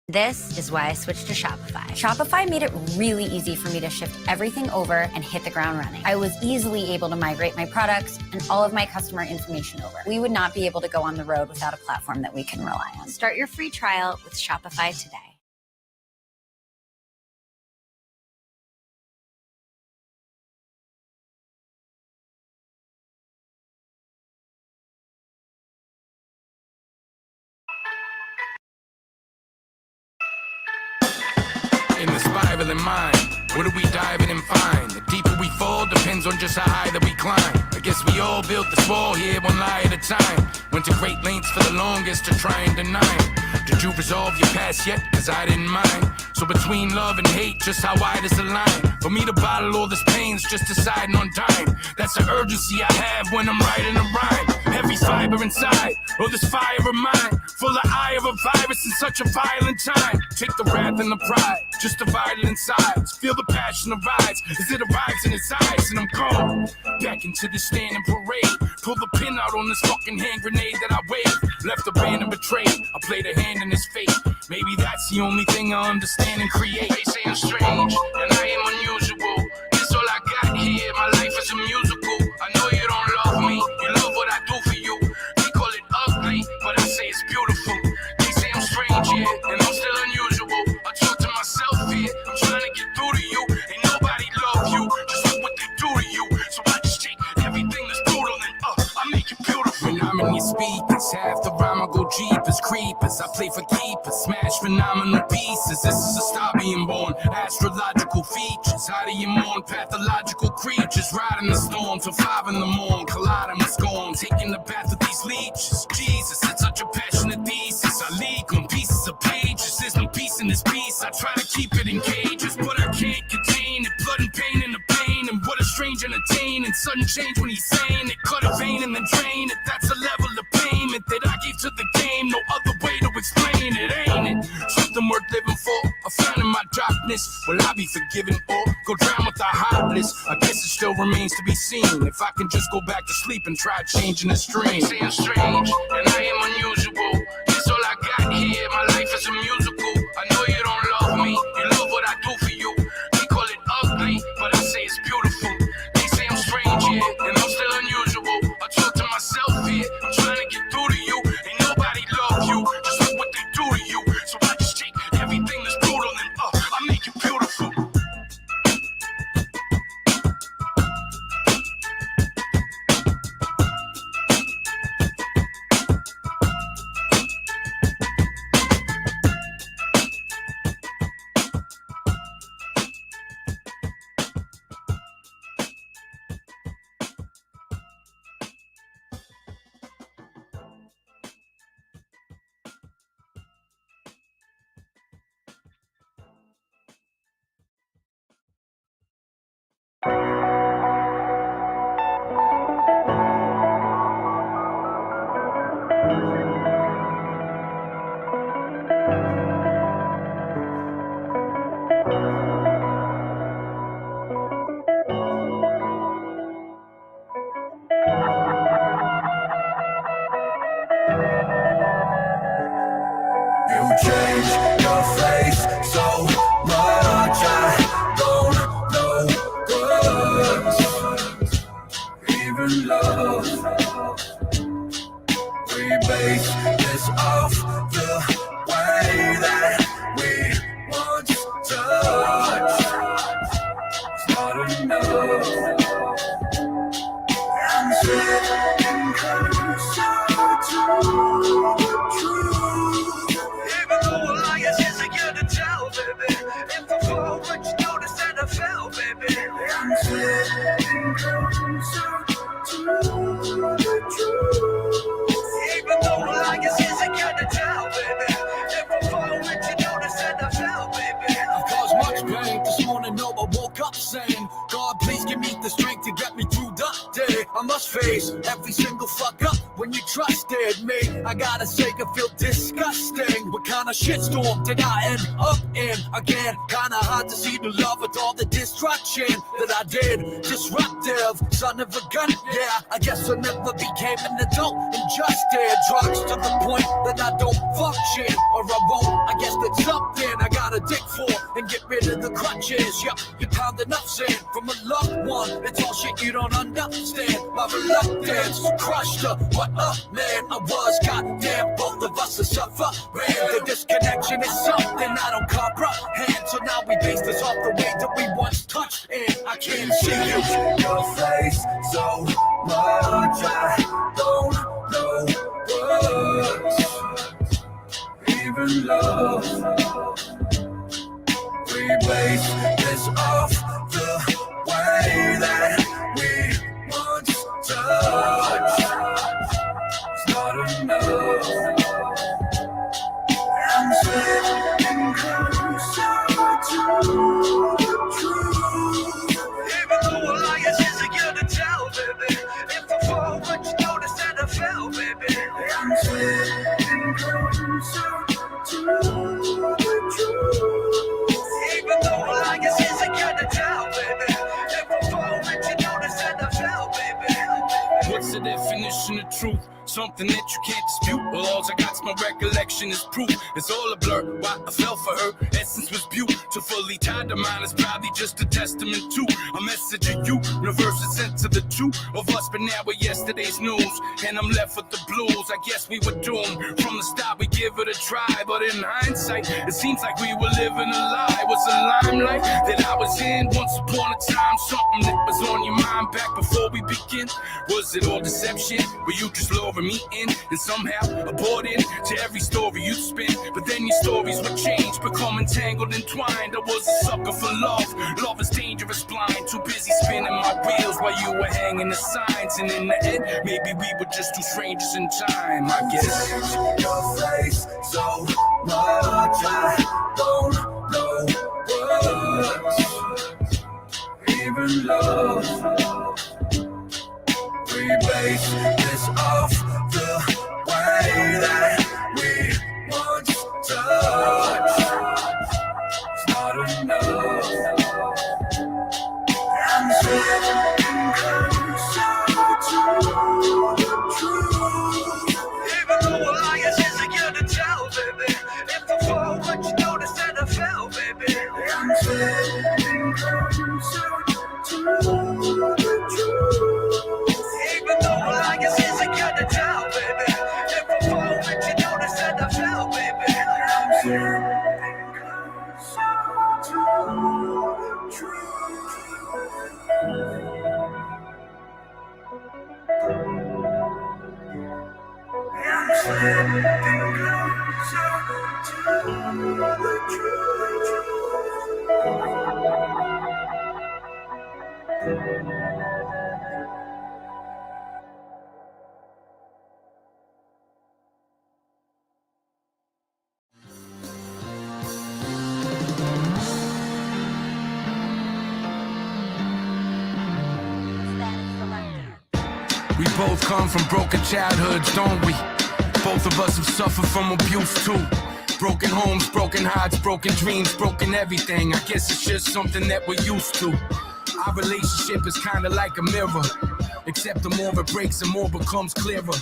Speaker 2: This is why I switched to Shopify. Shopify made it really easy for me to shift everything over and hit the ground running. I was easily able to migrate my products and all of my customer information over. We would not be able to go on the road without a platform that we can rely on. Start your free trial with Shopify today.
Speaker 19: In the spiraling mind, what do we dive in and find? The deeper we fall depends on just how high that we climb. I guess we all built this wall here one lie at a time. Went to great lengths for the longest to try and deny it. Did you resolve your past yet? Cause I didn't mind. So between love and hate, just how wide is the line? For me to bottle all this pain's just deciding on time. That's the urgency I have when I'm writing a rhyme. Every fiber inside, oh this fire of mine, full of eye of a virus in such a violent time. Take the wrath and the pride, just divide it in sides. Feel the passion arise as it arrives in his eyes, and I'm gone back into the standing parade. Pull the pin out on this fucking hand grenade that I waved. Left abandoned, betrayed. I played a hand in his fate. Maybe that's the only thing I understand and create. They say I'm strange and I am unusual. This all I got here. My life is a musical. I know you don't love me. You love what I do for you. They call it ugly, but I say it's beautiful. They say I'm strange, yeah, and I'm still unusual. I talk to myself here. I'm trying to get through to you. Ain't nobody love you. Just look what they do to you. So I just take everything that's brutal and I make it beautiful. When I'm in these speakers, half the rhyme I go jeepers, creepers. I play for keepers, smash phenomenal pieces. This is a star being born. Astrological features. How do you mourn pathological creatures? Riding the storm till 5 in the morning, colliding with scorn, taking the bath of these leeches. Jesus, it's such a passionate thesis. I leak on pieces of pages. There's no peace in this piece. I try to keep it in cages, but I can't contain it. Blood and pain and the pain, and what a strange entertain. And sudden change when he's saying it. Cut a vein and then drain it. That's a level of payment that I gave to the game. No other way to explain it, ain't it? Something worth living for. I found in my darkness. Will I be forgiven or go drown with the heartless? I guess it still remains to be seen if I can just go back to sleep and try changing the stream. Say I'm strange and I am unusual. This all I got here. My life is a musical. I know you don't love me. You love what I do for you. They call it ugly, but I say it's beautiful. They say I'm strange, yeah, and I'm still unusual. I talk to myself here. I'm trying to get through to you. Ain't nobody love you. Just look what they do to you. So I just take everything that's brutal and I make it beautiful.
Speaker 6: You change your face so much, I don't know words. Even love, we base this off the way that we once touched. It's not enough. I'm sitting closer to the truth. Even though a lie is easier to tell, baby. If I fall, would you notice that I fell, baby? I'm sitting closer to the truth. Even though a lie is easier to tell, baby. If I fall, would you notice that I fell, baby?
Speaker 18: I've caused much pain this morning. No, I woke up saying, God, please give me the strength to get me through the day. I must face every single fuck up. when you trusted me. I gotta say, you feel disgusting. What kind of shitstorm did I end up in? Again, kinda hard to see the love with all the destruction that I did. Disruptive, son of a gun, yeah. I guess I never became an adult and just did drugs to the point that I don't function, or I won't. I guess that's something I gotta dig for and get rid of the crutches. Yep, you pound enough sin from a loved one. It's all shit you don't understand. My reluctance crushed her. What a man I was. Goddamn, both of us are suffering. The disconnection is something I don't comprehend. So now we base this off the way that we once touched, and I can't see you.
Speaker 6: Your face so much, I don't know words, even love. We base this off the way that we once touched. It's not enough. I'm slipping closer to the truth. Even though a lie is easier to tell, baby. If I fall, would you notice that I fell, baby? I'm slipping closer to the truth. Even though a lie is easier to tell, baby. If I fall, would you notice that I fell, baby?
Speaker 19: What's the definition of truth? Something that you can't dispute. Well, all I got's my recollection is proof. It's all a blur. Why I fell for her. Essence was beautifully tied to mine. Is probably just a testament to a message of you. Universe is sent to the two of us, but now we're yesterday's news. And I'm left with the blues. I guess we were doomed. From the start, we give it a try. But in hindsight, it seems like we were living a lie. Was a limelight that I was in once upon a time. Something that was on your mind back before we begin. Was it all deception? Were you just luring me in and somehow aboard in to every story you spin? But then your stories would change, become entangled, entwined. I was a sucker for love. Love is dangerous, blind. Too busy spinning my wheels while you were hanging the signs. And in the end, maybe we were just two strangers in time, I guess.
Speaker 6: Your face so much, I don't know words, even love. We base this off the way that we once touched. It's not enough. I'm slipping closer to the truth. Even though a lie is easier to tell, baby. If I fall, would you notice that I fell, baby? I'm slipping closer to the truth. Even though a lie is easier to tell, baby. If I fall, would you notice that I fell, baby? I'm slipping closer to the truth. I'm slipping closer to the truth.
Speaker 19: We both come from broken childhoods, don't we? Both of us have suffered from abuse too. Broken homes, broken hearts, broken dreams, broken everything. I guess it's just something that we're used to. Our relationship is kinda like a mirror, except the more it breaks, the more becomes clearer.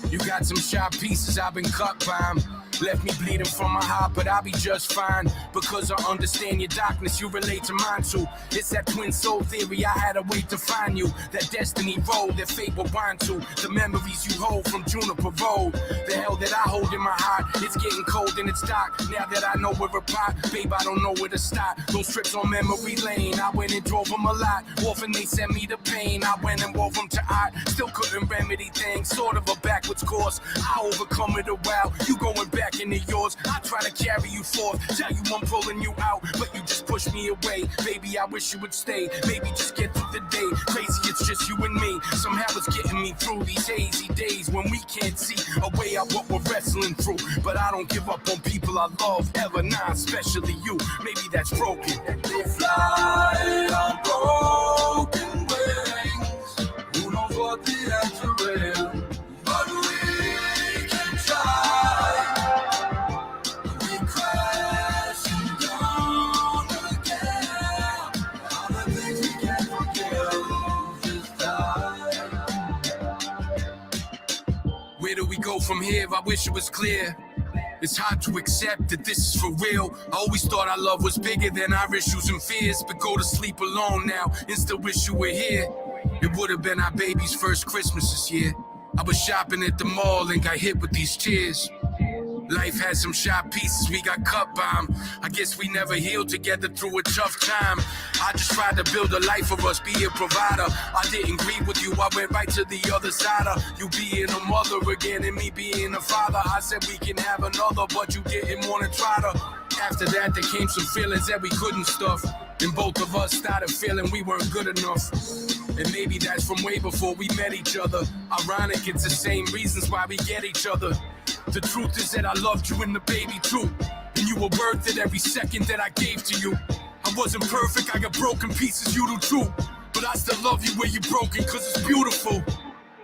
Speaker 19: You got some sharp pieces, I've been cut by 'em. Left me bleeding from my heart, but I'll be just fine. Because I understand your darkness, you relate to mine too. It's that twin soul theory, I had a way to find you. That destiny road, that fate will wind to. The memories you hold from Juniper Road. The hell that I hold in my heart, it's getting cold and it's dark. Now that I know we're apart, babe, I don't know where to start. Those trips on memory lane, I went and drove them a lot. Often they sent me the pain, I went and wove them to art. Still couldn't remedy things, sort of a backwards course. I overcome it a while, you going back into yours. I try to carry you forth, tell you I'm pulling you out, but you just push me away. Baby, I wish you would stay, maybe just get through the day. Crazy, it's just you and me. Somehow it's getting me through these hazy days when we can't see a way out what we're wrestling through. But I don't give up on people I love ever, nah, especially you. Maybe that's broken.
Speaker 6: They fly on broken wings. Who knows what the answer is? But
Speaker 19: from here, I wish it was clear. It's hard to accept that this is for real. I always thought our love was bigger than our issues and fears. But go to sleep alone now and still wish you were here. It would have been our baby's first Christmas this year. I was shopping at the mall and got hit with these tears. Life had some sharp pieces, we got cut by 'em. I guess we never healed together through a tough time. I just tried to build a life for us, be a provider. I didn't grieve with you, I went right to the other side of you being a mother again and me being a father. I said we can have another, but you didn't want to try to. After that, there came some feelings that we couldn't stuff. And both of us started feeling we weren't good enough. And maybe that's from way before we met each other. Ironic, it's the same reasons why we get each other. The truth is that I loved you and the baby too. And you were worth it every second that I gave to you. I wasn't perfect, I got broken pieces, you do too. But I still love you where you're broken, cause it's beautiful.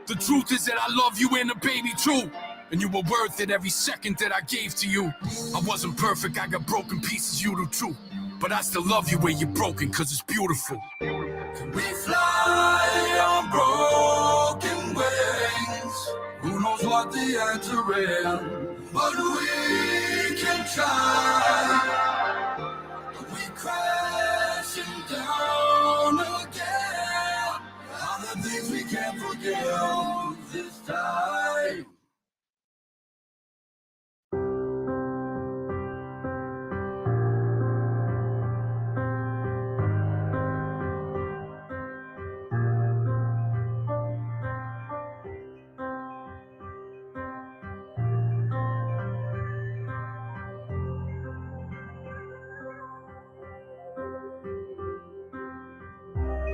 Speaker 19: The truth is that I love you and the baby too. And you were worth it every second that I gave to you. I wasn't perfect, I got broken pieces, you do too. But I still love you where you're broken, cause it's beautiful.
Speaker 6: We fly on broken wings. Who knows what the answer is? But we can try. We crashing down again. All the things we can't forget this time.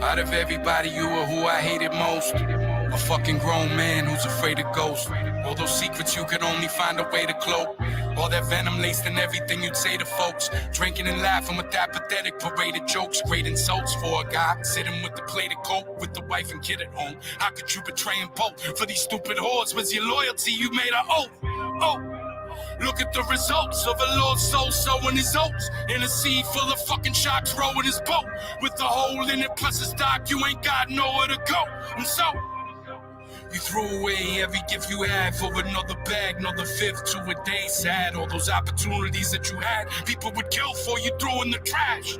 Speaker 19: Out of everybody, you were who I hated most. A fucking grown man who's afraid of ghosts. All those secrets you could only find a way to cloak. All that venom laced in everything you'd say to folks. Drinking and laughing with that pathetic parade of jokes. Great insults for a guy sitting with the plate of coke with the wife and kid at home. How could you betray and poke for these stupid whores? Was your loyalty you made an oath? Oh. Look at the results of a lost soul sowing his oats in a sea full of fucking sharks rowing his boat with a hole in it plus a stock you ain't got nowhere to go. And so you threw away every gift you had for another bag, another fifth to a day. Sad all those opportunities that you had, people would kill for you, threw in the trash.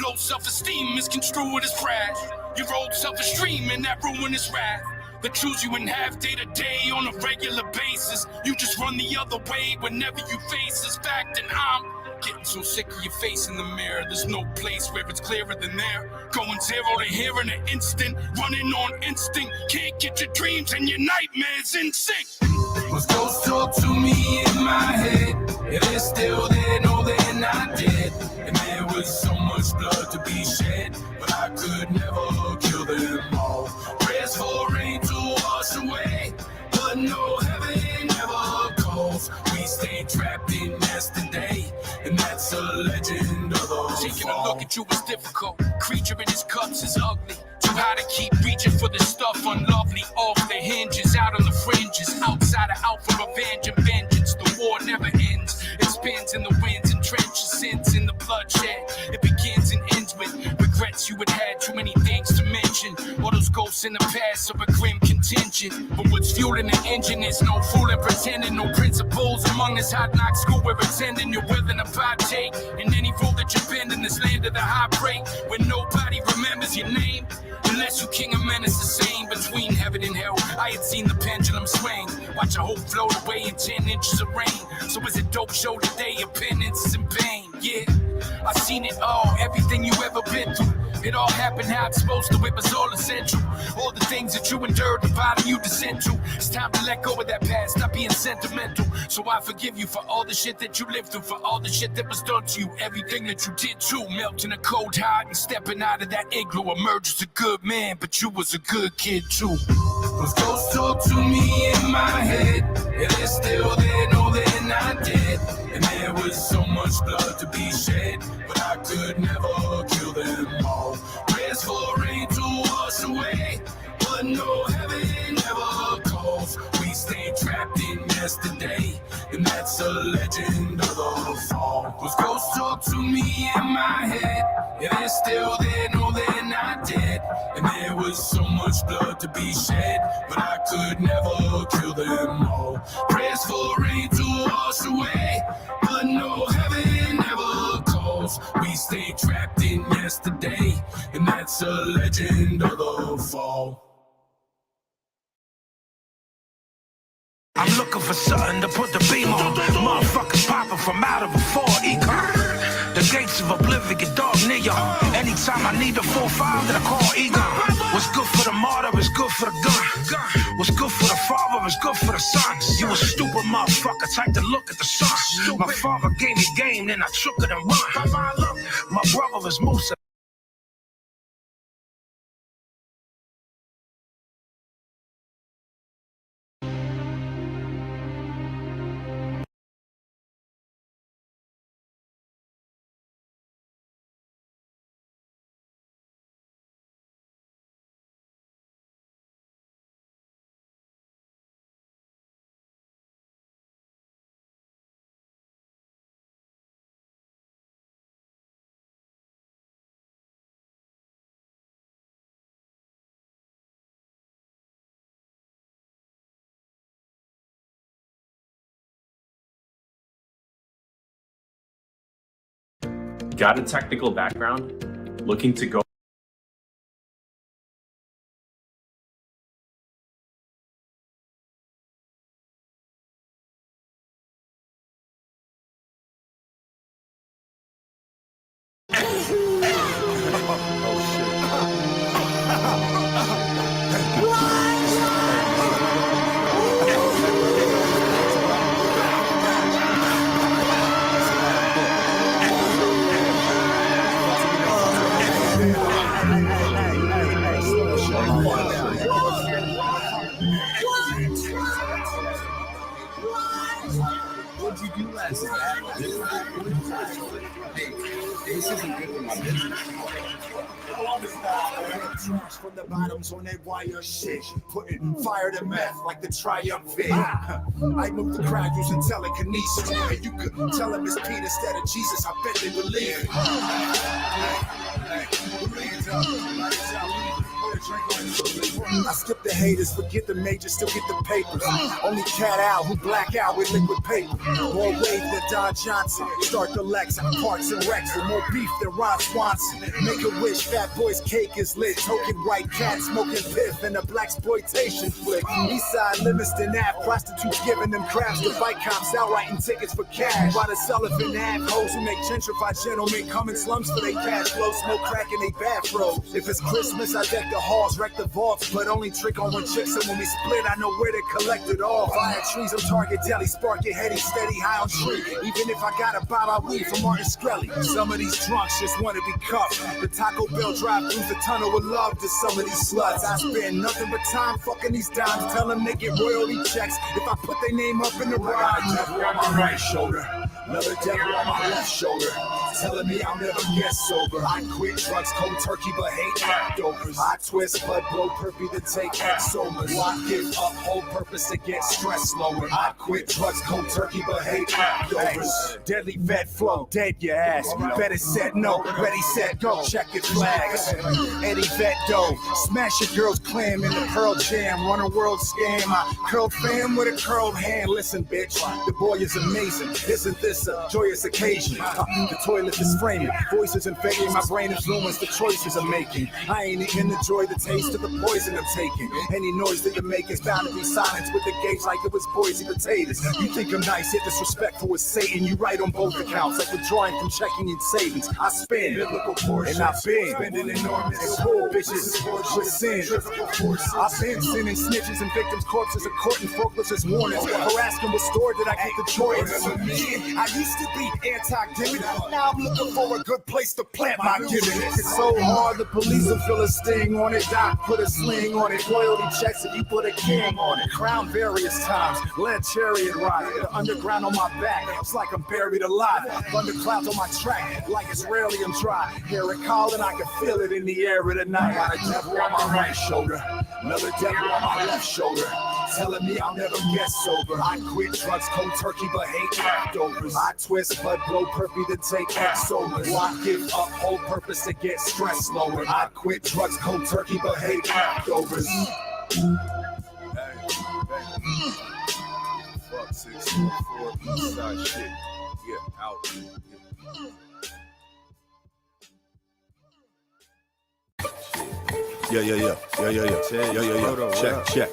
Speaker 19: Low self-esteem misconstrued as trash. You rolled self-esteem and that ruined his wrath. That choose you in half day to day on a regular basis. You just run the other way whenever you face this fact. And I'm getting so sick of your face in the mirror. There's no place where it's clearer than there. Going 0 to here in an instant. Running on instinct. Can't get your dreams and your nightmares in sync.
Speaker 6: Was ghosts talk to me in my head? If they're still there, no, they're not dead. And there was so much blood to be shed, but I could never kill them all. Prayers for rain to wash away, but no heaven never calls. We stay trapped in yesterday, and that's a legend of the
Speaker 19: Taking a look at you is difficult. Creature in his cups is ugly. Too high to keep reaching for the stuff unlovely. Off the hinges, out on the fringes. Outsider out for revenge and vengeance. The war never ends. It spins in the winds and trenches. Sins in the bloodshed. It begins and ends with regrets you had too many things to mention. All those ghosts in the past are a grim contingent. But what's fueling the engine is no fooling, pretending. No principles among this hot knock school we're attending. You're willing to partake in any role that you bend in this land of the high break. Where nobody remembers your name. Unless you king of men, it's the same between heaven and hell. I had seen the pendulum swing. Watch a hope float away in 10 inches of rain. So it's a dope show today, your penance is in pain. Yeah, I've seen it all, everything you ever been through. It all happened how it's supposed to, it was all essential. All the things that you endured, the body you descend to. It's time to let go of that past, stop being sentimental. So I forgive you for all the shit that you lived through, for all the shit that was done to you, everything that you did too. Melting a cold heart and stepping out of that igloo. Emerged as a good man, but you was a good kid too.
Speaker 6: Those ghosts talk to me in my head. Yeah, they're still there, no, they're not dead. And there was so much blood to be shed, but I could never kill them all. Prayers for rain to wash away, but no heaven never calls. We stay trapped in yesterday, and that's a legend of the fall. Those ghosts talk to me in my head. Yeah, they're still there, no, they're not dead. And there
Speaker 19: was so much blood to be shed, but I could never kill them all. Prayers for rain to wash away, but no, heaven never calls. We stay trapped in yesterday, and that's a legend of the fall.
Speaker 18: I'm looking for something to put the beam on. Motherfuckers popping from out of a Ford Econ. The gates of oblivion, dog nigga. Anytime I need a 4-5, then I call Egon. What's good for the martyr is good for the gun. What's good for the father is good for the son. You a stupid motherfucker, type to look at the sun. My father gave me game, then I took it and run. My brother is Musa.
Speaker 4: Got a technical background? Looking to go
Speaker 19: What'd you do last night? Hey, this isn't good for my business.
Speaker 6: From the bottoms on that wire shit, putting fire to meth like the triumvirate. I move the crowd using telekinesis, and you could tell them it's Pete instead of Jesus. I bet they believe. I skip the haters, forget the majors, still get the papers. Only cat out who black out with liquid paper. More wave than Don Johnson. Start the Lex, Parks and Rex with more beef than Ron Swanson. Make a wish, Fat Boy's cake is lit. Token white cat smoking piff and a blaxploitation flick. Eastside Livingston Ave, prostitutes giving them crabs to fight cops out writing tickets for cash. While the Sullivan Ave hoes who make gentrified gentlemen come in slums for they cash flow, smoke crack in they bathrobes. If it's Christmas, I deck the halls, wreck the vaults, but only trick on one chick, so when we split, I know where to collect it all. Fire trees on Target Deli, spark it heady, steady, high on tree. Even if I gotta buy my weed from Martin Scully. Some of these drunks just want to be cuffed. The Taco Bell drive through the tunnel with love to some of these sluts. I spend nothing but time fucking these dimes, tell them they get royalty checks if I put their name up in the ride. Devil on my right shoulder, another devil on my left shoulder, telling me I'll never get sober. I quit drugs, cold turkey, but hate leftovers. I twist, blood, blow, perpy to take Exomas. I give up whole purpose to get stress lower. I quit drugs, cold turkey, but hate leftovers. Deadly vet flow, dead your ass. Better set no, ready set go. Check your flags. Eddie Vet dough, smash your girl's clam in the Pearl Jam. Run a world scam. I curled fam with a curled hand. Listen, bitch, the boy is amazing. Isn't this a joyous occasion? The toilet is framing, voices invading. My brain influence the choices I'm making. I ain't even enjoy the taste of the poison I'm taking. Any noise that you make is bound to be silenced with the gauge like it was Boise potatoes. You think I'm nice, yet disrespectful with Satan. You right on both accounts, like withdrawing from checking in savings. I spend, and I've been spending enormous poor bitches with sin. I've been sending snitches and victims' corpses to court and forklifts as warnings. Harassing with store that I get the Jordans. I used to be anti-gimmick, now I'm looking for a good place to plant my gimmick. It's so hard, the police will feel a sting on it. Doc put a sling on it, loyalty checks if you put a king on it. Crown various times, lead chariot ride, the underground on my back, it's like I'm buried alive. Thunder clouds on my track, like it's rarely I'm dry. Hear it calling, I can feel it in the air of the night. Got a devil on my right shoulder, another devil on my left shoulder,
Speaker 1: telling me I'll never get sober. I quit drugs cold turkey but hate leftovers. I twist blood blow perpy to take X-overs. I give up whole purpose to get stress lower. I quit drugs cold turkey but hate leftovers. Fuck 604 Eastside shit. Yeah, out. Yeah. Check.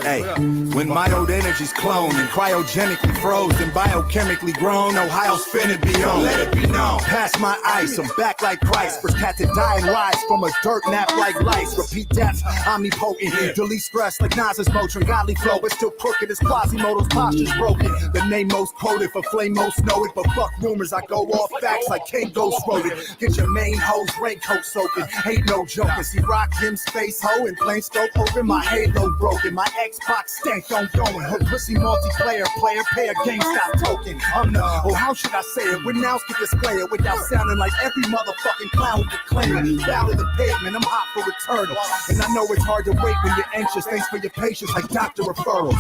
Speaker 1: Hey, when mitoed energy's cloned and cryogenically frozen, biochemically grown, Ohio's finna be on. Let it be known. Pass my ice, I'm back like Christ. First cat to die and rise from a dirt nap like lice. Repeat deaths, omnipotent. Delete stress like Nas's Motrin. Godly flow, but still crooked as Quasimodo's posture's broken. The name most quoted for flame most know it, but fuck rumors, I go off facts like King Ghost wrote it. Get your main hose, raincoat soaking. Ain't no joking. See rock him space hoe in plain scope open. My halo broken. My Xbox stank on going. Her pussy multiplayer player pay a GameStop token. I'm the, oh how should I say it? When else can display it without sounding like every motherfucking clown who can claim it. Down to the pavement, I'm hot for return. And I know it's hard to wait when you're anxious. Thanks for your patience like doctor referral.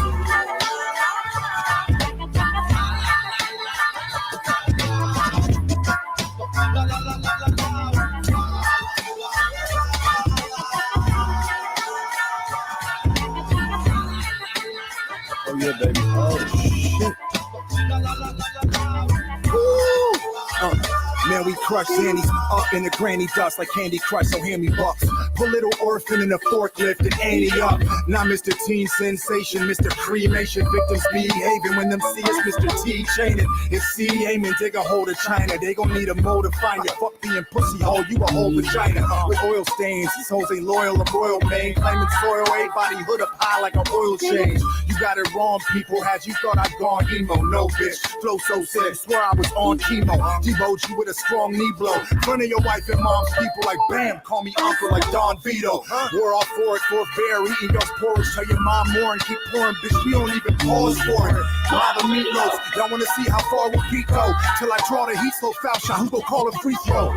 Speaker 1: Oh yeah, baby. Oh shit. Woo! Man, we crush Zannies up in the granny dust like Candy Crush, so hand me bucks. Put little orphan in a forklift and Annie up. Now Mr. Teen Sensation, Mr. Cremation, victims behaving when them see us, Mr. T chaining. If C aiming, dig a hole to China. They gon' need a mo to find you. Fuck being pussy hole, you a whole vagina. With oil stains, these hoes ain't loyal, a royal main. Claiming soil, body hood up high like an oil change. You got it wrong, people. Had you thought I'd gone emo? No, bitch. Flow so sick, swear I was on chemo. Deboed you with a strong knee blow. Front of your wife and mom's people like bam. Call me uncle like Don Vito. We're all for it, for fair. Eating those porridge. Tell your mom more and keep pouring. Bitch, we don't even pause for it. Lava meatloaf. Y'all wanna see how far we'll beat go? Till I draw the heat slow foul shot. Who gon' call a free throw?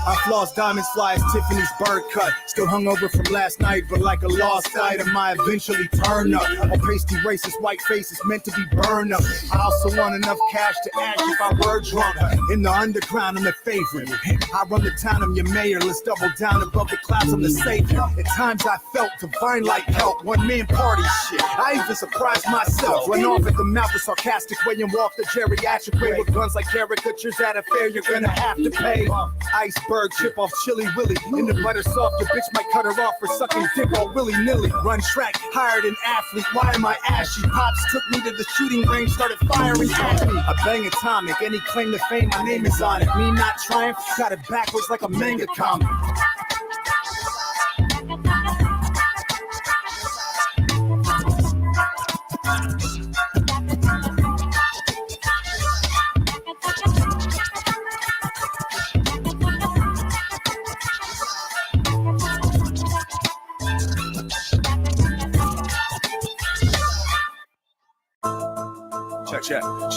Speaker 1: I floss diamonds fly as Tiffany's bird cut. Still hungover from last night, but like a lost item, I eventually turn up. A pasty racist white face is meant to be burned up. I also want enough cash to act if I were drunk. In the underground, I'm the favorite. I run the town, I'm your mayor. Let's double down above the clouds, I'm the savior. At times I felt divine like help. One man party shit. I even surprised myself. Run off at the mouth a sarcastic way and walk the geriatric way with guns like caricatures at a fair. You're gonna have to pay. Iceberg chip off Chili Willy. In the butter soft, your bitch might cut her off for sucking dick all willy-nilly. Run track, hired an athlete. Why am I ashy? Pops took me to the shooting range, started firing at me. I bang atomic, any claim to fame, my name is on it. Me not triumph, got it backwards like a manga comic.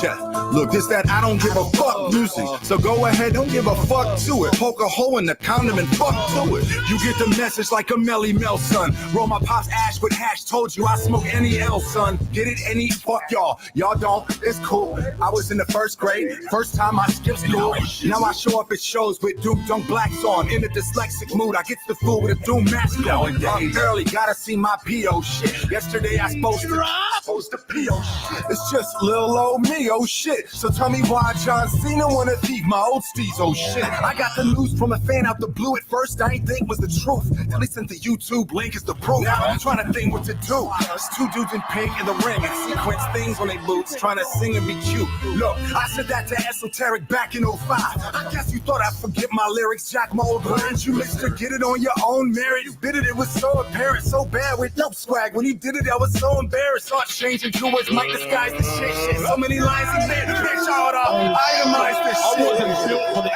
Speaker 1: Check. Look, this that I don't give a fuck music. So go ahead, don't give a fuck to it. Poke a hole in the condom and fuck to it. You get the message like a Melly Mel, son. Roll my pop's ash with hash. Told you I smoke any L, son. Get it any fuck y'all. Y'all don't. It's cool. I was in the first grade. First time I skipped school. Now I show up at shows with Duke Dunk Blacks on. In a dyslexic mood, I get the food with a Doom mask on. I'm early, gotta see my P.O. shit. Yesterday I supposed to P.O. shit. It's just little old me, oh shit. So tell me why John Cena wanna thieve my old steez, oh shit. I got the news from a fan out the blue. At first I ain't think was the truth. Till he sent the YouTube link as the proof. Now I'm trying to think what to do. There's two dudes in pink in the ring and sequence things on their boots, trying to sing and be cute. Look, I said that to Esoteric back in 05. I guess you thought I'd forget my lyrics, Jack my old lines. You mixed to get it on your own merit. You did it was so apparent, so bad with no swag. When he did it, I was so embarrassed. Start changing to words, might disguise the shit. So many lines he made, bitch, all up. Itemize this shit. I wasn't built for the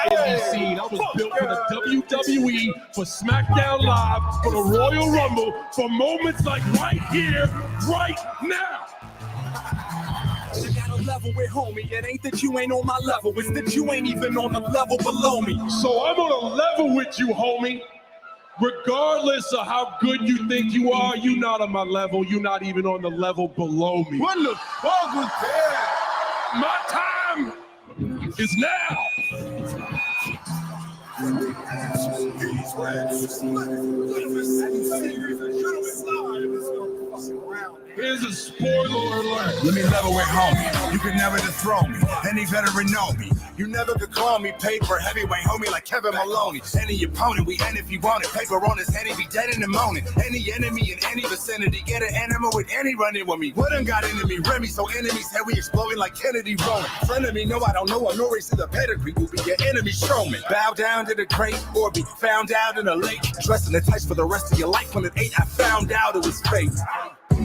Speaker 6: scene. I was built for the WWE, for SmackDown Live, for the Royal Rumble, for moments like right here, right now. You gotta level with homie. It ain't that you ain't on my level, it's that you ain't even on the level below me. So I'm on a level with you, homie. Regardless of how good you think you are, you not on my level. You're not even on the level below me. What the fuck was that? My time is now. Here's a spoiler alert.
Speaker 1: Let me level with homie. You can never dethrone me. Any veteran know me. You never could call me paper heavyweight homie like Kevin Maloney. Any opponent we end if you want it. Paper on his head, he be dead in the morning. Any enemy in any vicinity, get an animal with any running with me. Wouldn't got enemy Remy, so enemies say we exploding like Kennedy rolling. Friend of me, no, I don't know. I'm no race to the pedigree. Will be your enemy showman. Bow down to the crate or be found out in a lake. Dressing the tights for the rest of your life. When at 8, I found out it was fake.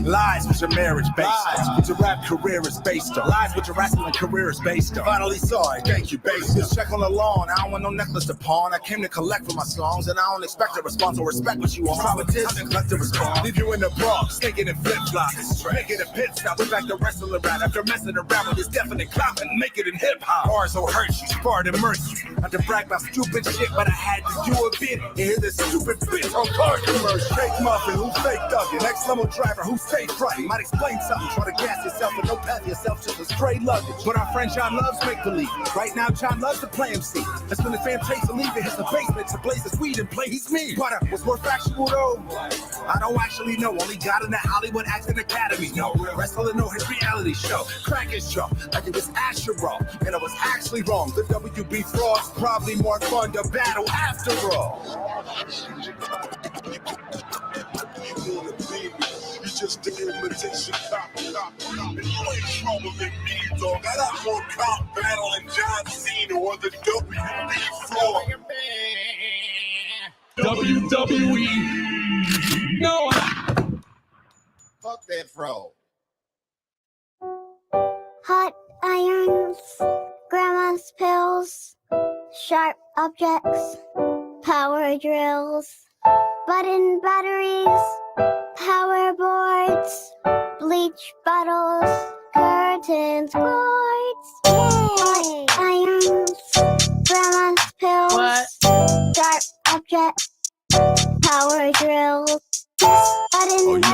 Speaker 1: Lies with your marriage based on. What your rap career is based on. Lies with your wrestling career is based on. Finally saw it, thank you, base. Just check on the lawn. I don't want no necklace to pawn. I came to collect for my songs, and I don't expect a response or respect what you want. Politics, I neglect to respond. Leave you in the Bronx, thinking in flip-flops. Make it a pit stop, we're back to wrestling rap. After messing around with this definite clout and make it in hip-hop. Bars will hurt you, spar to mercy. Not to brag about stupid shit, but I had to do a bit. And hear this stupid bitch on car commercial. Fake muffin, who fake thuggin'. Next level driver, who stay frightened. Might explain something, try to gas yourself and don't path yourself, just a straight luggage. But our friend John loves make believe. Right now, John loves to play MC. That's when the fan takes a leave and hits the basement to blaze the weed and play he's me. But was more factual though. I don't actually know. Only got in the Hollywood Acting Academy. No, wrestling, no his reality show. Crack his jaw like it was Asheron, and I was actually wrong. The WB fraud's probably more fun to battle after all.
Speaker 6: Just the imitation cop. And you ain't trouble than me, dog. I got more cop battle than John Cena or the WB floor. WWE. No.
Speaker 19: Fuck that fro.
Speaker 8: Hot irons, grandma's pills, sharp objects, power drills, button batteries, power boards, bleach bottles, curtains, cords, yay! Irons, grandma's pills, sharp objects, power drills, button,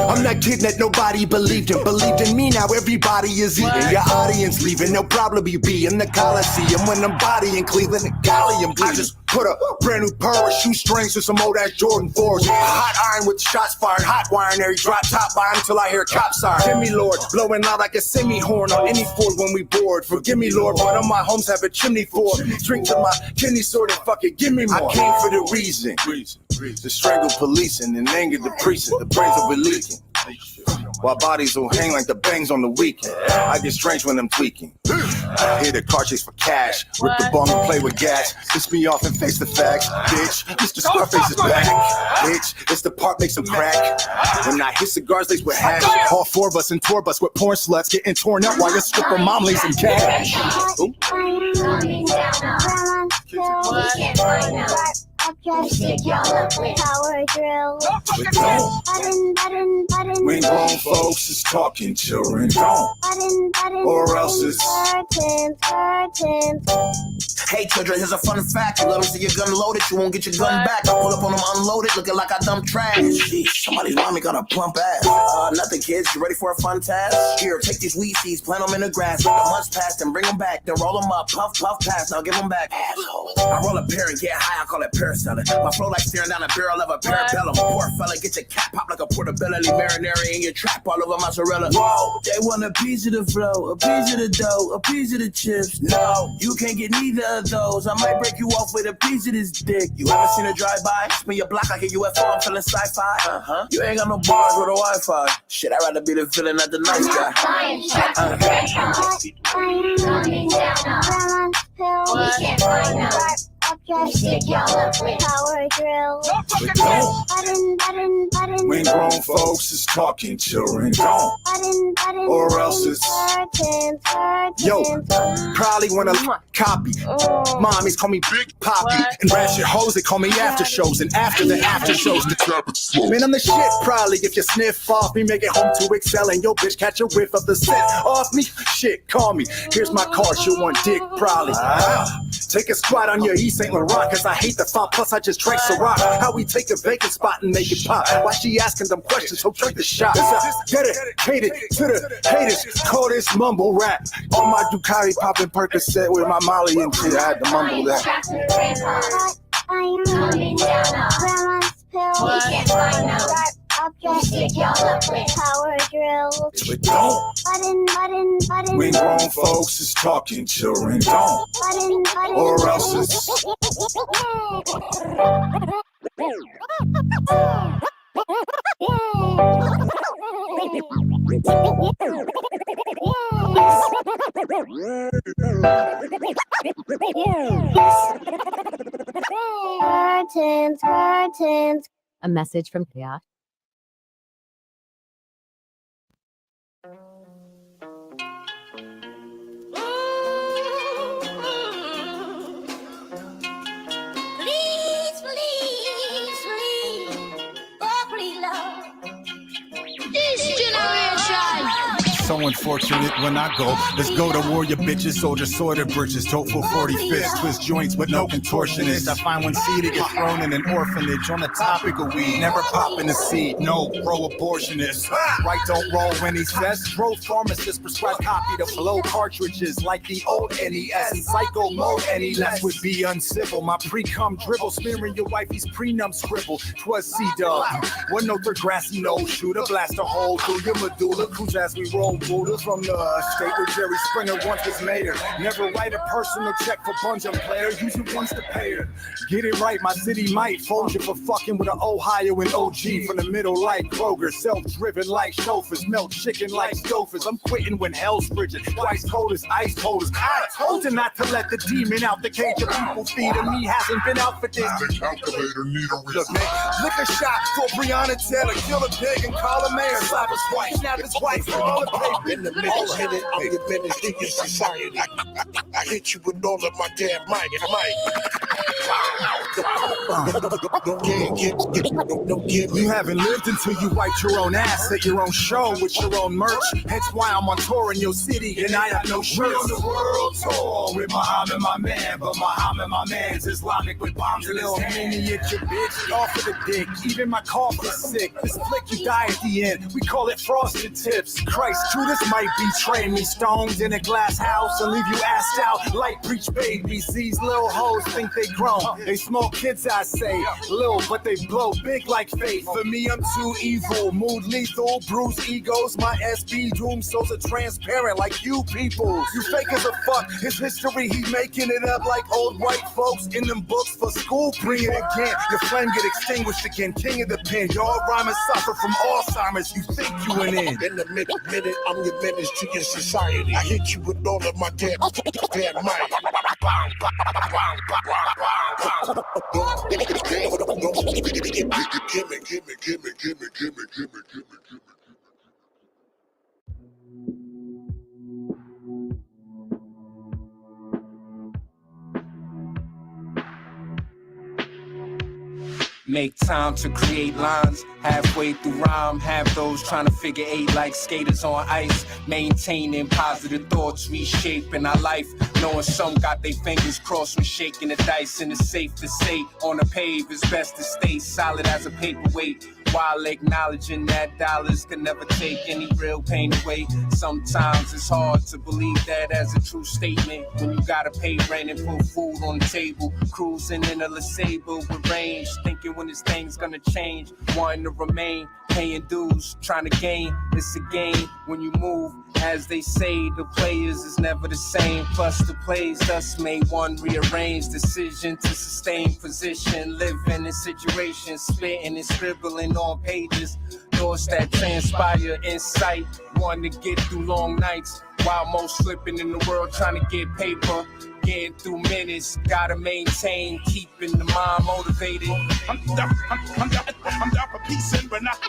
Speaker 1: I'm that kid that nobody believed in me. Now everybody is eating. Your audience leaving. No problem you be in the Coliseum when I'm bodying Cleveland and Gallium. I just put a brand new pair of shoestrings to some old ass Jordan 4s. Hot iron with shots fired, hot wiring every drop top by until I hear cop siren. Jimmy Lord blowing loud like a semi-horn on any Ford when we board. Forgive me, Lord, but all my homes have a chimney for. Drink to my kidney sort of fuck it, give me more. I came for the reason. To strangle police and anger the precinct. The brains will be leaking. While bodies will hang like the bangs on the weekend. I get strange when I'm tweaking. Hit the car chase for cash. Rip the bong and play with gas. Piss me off and face the facts. Bitch, Mr. Scarface is back. Bitch, it's the part makes them crack. When I hit cigars laced with hash. All 4 of us in tour bus with porn sluts getting torn up while your stripper mom lays in cash.
Speaker 8: Power drill.
Speaker 1: When grown folks is talking, children don't. Or else it's
Speaker 19: Hey children, here's a fun fact. You let them see your gun loaded, you won't get your gun back. I pull up on them unloaded, looking like I dumped trash. Sheesh, somebody's mommy got a plump ass. Nothing kids, you ready for a fun task? Here, take these weed seeds, plant them in the grass. Let the months pass, then bring them back. Then roll them up, puff, puff, pass, now give them back. I roll a pear and get high, I call it parasailing. My flow like staring down a barrel of a parabellum. Poor fella, get your cat pop like a portobello. Marinara in your trap all over mozzarella. Whoa, they want a piece of the flow, a piece of the dough, a piece of the chips. No, you can't get neither of those. I might break you off with a piece of this dick. You ever seen a drive-by? Spin your block like a UFO, I'm feeling sci-fi. You ain't got no bars with a Wi-Fi. Shit, I'd rather be the villain, not the nice guy.
Speaker 8: objects. Power drills. Button.
Speaker 1: When grown folks is talking, children don't.
Speaker 8: Button.
Speaker 1: Or else it's yo, probably wanna copy. Mommies call me Big Poppy, and ratchet hoes they call me after shows, and after the after shows the trap is slow. Man, I'm the shit. Probably if you sniff off me, make it home to excel, and your bitch catch a whiff of the scent off me. Shit, call me. Here's my card. You want dick? Probably. Take a squat on your East St. Laurent, cause I hate the font. Plus I just drank Ciroc. How we take a vacant spot and make it pop? Why she asking them questions? So drink the shot. Dedicated to the haters. Call this mumble rap. On my Ducati popping Percocet with my Molly and shit. I had to mumble that.
Speaker 8: Grandma's pills. Objects. Power drills.
Speaker 1: But don't.
Speaker 8: Button.
Speaker 1: When grown folks is talking, children don't.
Speaker 8: Button.
Speaker 1: Or else it's
Speaker 8: curtains.
Speaker 13: A message from Chaos.
Speaker 1: so unfortunate when I go. Let's go to war, your bitches, soldier, sorted bridges, tote for 45th, twist joints, but no contortionist. I find one seed to get thrown in an orphanage on the topic of weed. Never popping a seed, no pro-abortionist. Right don't roll when he says, pro pharmacist prescribe copy to blow cartridges like the old NES and psycho mode any less would be uncivil. My pre-cum dribble, smearing your wifey's prenum scribble. 'Twas C-Dub. One note for grassy nose, shoot a blast a hole through your medulla. Cruise as we roll Buddha from the state where Jerry Springer once was mayor. Never write a personal check for Bunjum player, use it once to pay her. Get it right, my city might fold you for fucking with an Ohio and OG from the middle like Kroger. Self-driven like chauffeurs, melt chicken like stofers. I'm quitting when hell's frigid, twice cold as ice holders. I told you not to let the demon out the cage of people feeding me hasn't been out for this.
Speaker 11: The calculator need a
Speaker 1: Look, man, lick a shot for Breonna Taylor, kill a pig and call a mayor. Slap his wife, snap his wife, and all the paper.
Speaker 19: In the middle, hit it on your minutes in your society. I hit you with all of my damn mic.
Speaker 1: You haven't lived until you wiped your own ass at your own show with your own merch. Hence why I'm on tour in your city and I have no shirts. We on the world tour with Muhammad, my man, but Muhammad, my man's Islamic with bombs in his hand. At your bitch, off of the dick. Even my cough is sick. This flick you die at the end. We call it frosted tips. Christ, Judas might betray me. Stoned in a glass house and leave you assed out like preach babies. These little hoes think they grown. They small kids, I say. Little, but they blow big like faith. For me, I'm too evil. Mood lethal, bruised egos. My SB doom souls are transparent like you people. You fake as a fuck. His history, he making it up like old white folks in them books for school. Bring it again. Your flame get extinguished again. King of the pen. Y'all rhymers suffer from Alzheimer's. You think you went in.
Speaker 19: In the minute, I'm your menace to your society. I hit you with all of my damn mic. Gimme.
Speaker 20: Make time to create lines, halfway through rhyme, have those trying to figure eight like skaters on ice, maintaining positive thoughts, reshaping our life, knowing some got their fingers crossed when shaking the dice, and it's safe to say, on the pave, it's best to stay solid as a paperweight, while acknowledging that dollars can never take any real pain away. Sometimes it's hard to believe that as a true statement, when you gotta pay rent and put food on the table, cruising in a LeSabre with range, thinking when this thing's gonna change, wanting to remain, paying dues, trying to gain. It's a game when you move, as they say, the players is never the same, plus the plays thus made one rearrange, decision to sustain position, living in situations, spitting and scribbling on pages, thoughts that transpire in sight, one to get through long nights, while most slipping in the world trying to get paper. getting through minutes. Gotta maintain, keeping the mind motivated.
Speaker 19: I'm down for peace and but not.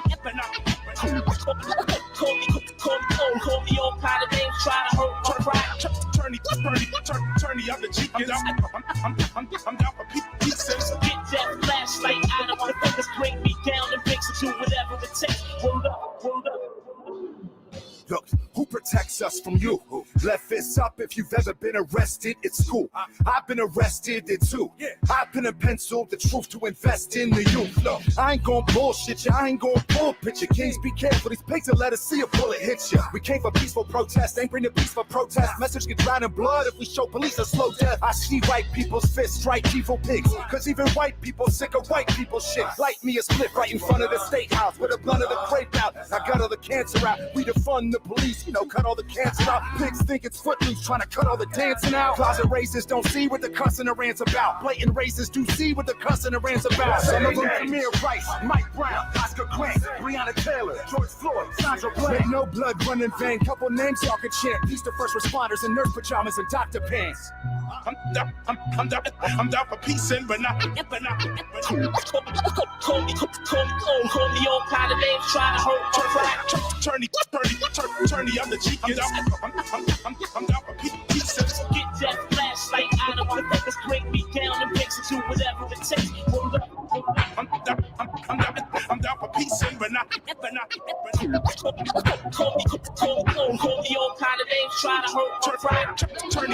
Speaker 5: Call me on pot of names, try to hurt my pride.
Speaker 19: Turn the other cheek. I'm down for peace and
Speaker 5: get that flashlight out of my fingers, break me down and fix it, do whatever it takes. Hold up.
Speaker 1: Look, who protects us from you? Left fist up if you've ever been arrested, it's cool. I've been arrested too. I've been a pencil, the truth to invest in the youth. Look, I ain't gon' bullshit you, I ain't gon' bullpit you. Kings, be careful, these pigs will let us see a bullet hit you. We came for peaceful protest, ain't bring the peace for protest. Message get drowned in blood if we show police a slow death. I see white people's fists strike evil pigs, cause even white people sick of white people shit. Light me a split right in front of the state house with a blunt of the crepe out. I got all the cancer out, we defund the police, cut all the cancer out. Pigs think it's footloose, trying to cut all the dancing out. Closet racists don't see what the cussing and rants about. Blatant racists do see what the cussing and rants about. Some of them Amir Rice, Mike Brown, Oscar Grant, Breonna Taylor, George Floyd, Sandra Bland. Ain't no blood running vain, couple names y'all can chant. Peace to first responders in nurse pajamas and doctor pants.
Speaker 19: I'm down for peace and but not.
Speaker 5: Call me on pot of names, try to hurt my pride.
Speaker 19: Turn the other cheek. I'm down for peace and
Speaker 5: get that flashlight out of my fingers, break me down and fix it, do whatever it takes. Hold up.
Speaker 19: I'm down for peace and but not.
Speaker 5: Call me on pot of names, try to hurt my pride.
Speaker 19: Turn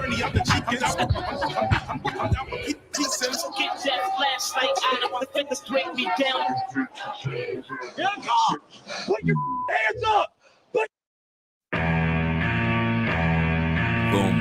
Speaker 19: the other cheek. I'm down for peace and
Speaker 5: get that flashlight out of my fingers, break me down.
Speaker 19: Put your hands up.
Speaker 1: Boom.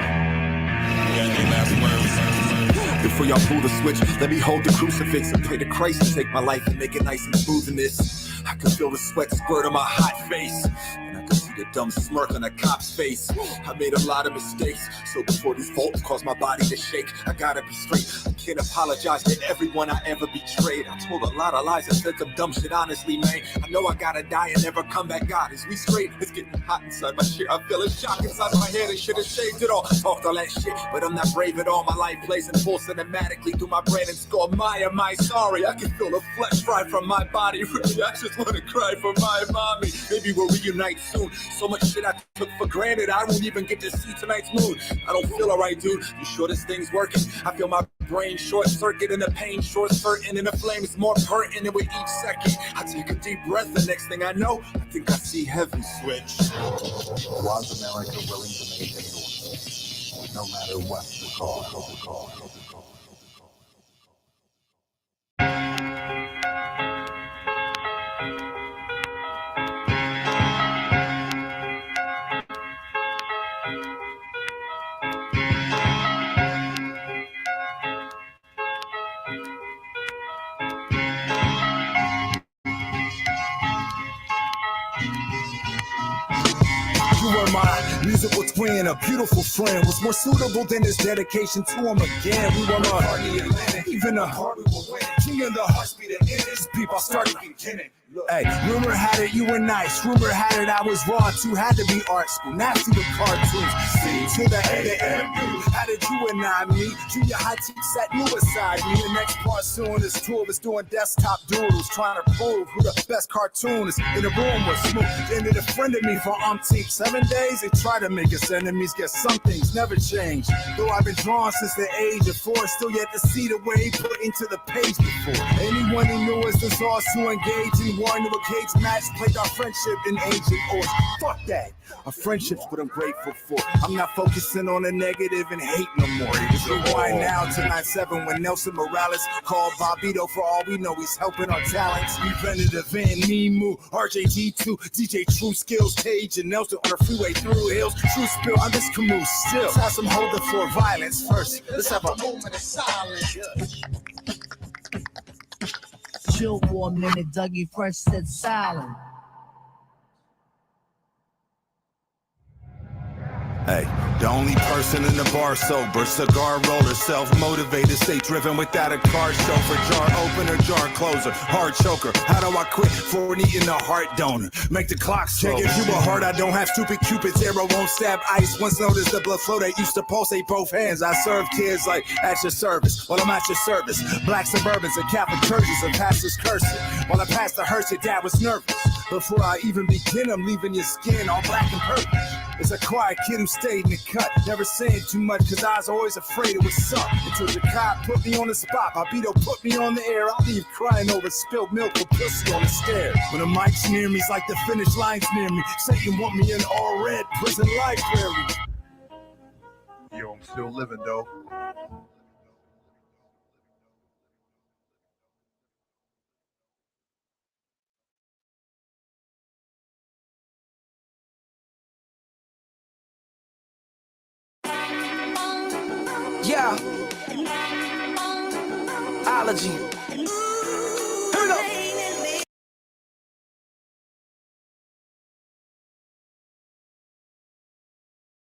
Speaker 1: Before y'all pull the switch, let me hold the crucifix and pray to Christ to take my life and make it nice and smooth in this. I can feel the sweat squirt on my hot face, and I can see the dumb smirk on a cop's face. I made a lot of mistakes, so before these faults cause my body to shake, I gotta be straight. I can't apologize to everyone I ever betrayed. I told a lot of lies, I said some dumb shit honestly, man. I know I gotta die and never come back, God. Is we straight? It's getting hot inside my shit. I feel a shock inside my head, I should've shaved it all. Talked all that shit, but I'm not brave at all. My life plays in full cinematically through my brain and score. Am I sorry? I can feel the flesh fry from my body. Really, I just wanna cry for my mommy. Maybe we'll reunite soon. So much shit I took for granted, I won't even get to see tonight's moon. I don't feel alright, dude. You sure this thing's working? I feel my brain short circuit and the pain short certain and the flames more pertinent with each second. I take a deep breath, the next thing I know, I think I see heaven switch.
Speaker 13: Was America willing to make it no matter what the call?
Speaker 1: You were my musical twin, a beautiful friend. Was more suitable than his dedication to him again. We were my even a king of the heartbeat of innocent people. I started beginning. Hey, rumor had it you were nice. Rumor had it I was raw too. Had to be art school, nasty with cartoons. C to the A to M. How did you and I meet? Junior high team sat you beside me. The next part soon is two of us doing desktop doodles, trying to prove who the best cartoonist in the room was. Smooth. Then it offended me for 7 days. They try to make us enemies. Guess some things never change. Though I've been drawn since the age of 4, still yet to see the way put into the page before. Anyone who knew us was all to engage in war into a cage match, played our friendship in ancient ores. Fuck that. Our friendship's what I'm grateful for. I'm not focusing on the negative and hate no more. It's rewind now to 9/7 when Nelson Morales called Bobito. For all we know, he's helping our talents. Preventative Van Nemu, RJG2, DJ True Skills, Cage and Nelson on the freeway through hills. True spill on this camoose still. Let's have some hold the floor violence first. Let's have a moment of silence.
Speaker 21: Chill for a minute, Dougie Fresh said silent.
Speaker 1: Hey, The only person in the bar sober, cigar roller, self-motivated, stay driven without a car chauffeur. Jar opener, jar closer, hard choker. How do I quit for eating a heart donor? Make the clock slow. Check if you a heart, I don't have stupid Cupid's arrow, won't stab ice. Once noticed the blood flow that used to pulsate both hands. I serve kids like at your service, while I'm at your service. Black Suburbans and Catholic churches and pastors cursing. While I passed the hearse, your dad was nervous. Before I even begin, I'm leaving your skin all black and purple. It's a quiet kid who stayed in the cut, never saying too much, cause I was always afraid it would suck. Until the cop put me on the spot, Bobito put me on the air. I'll leave crying over spilled milk or pussy on the stairs. When the mic's near me, it's like the finish line's near me. Satan want me in all red prison library.
Speaker 13: Yo, I'm still living though.
Speaker 3: Yeah. Ology.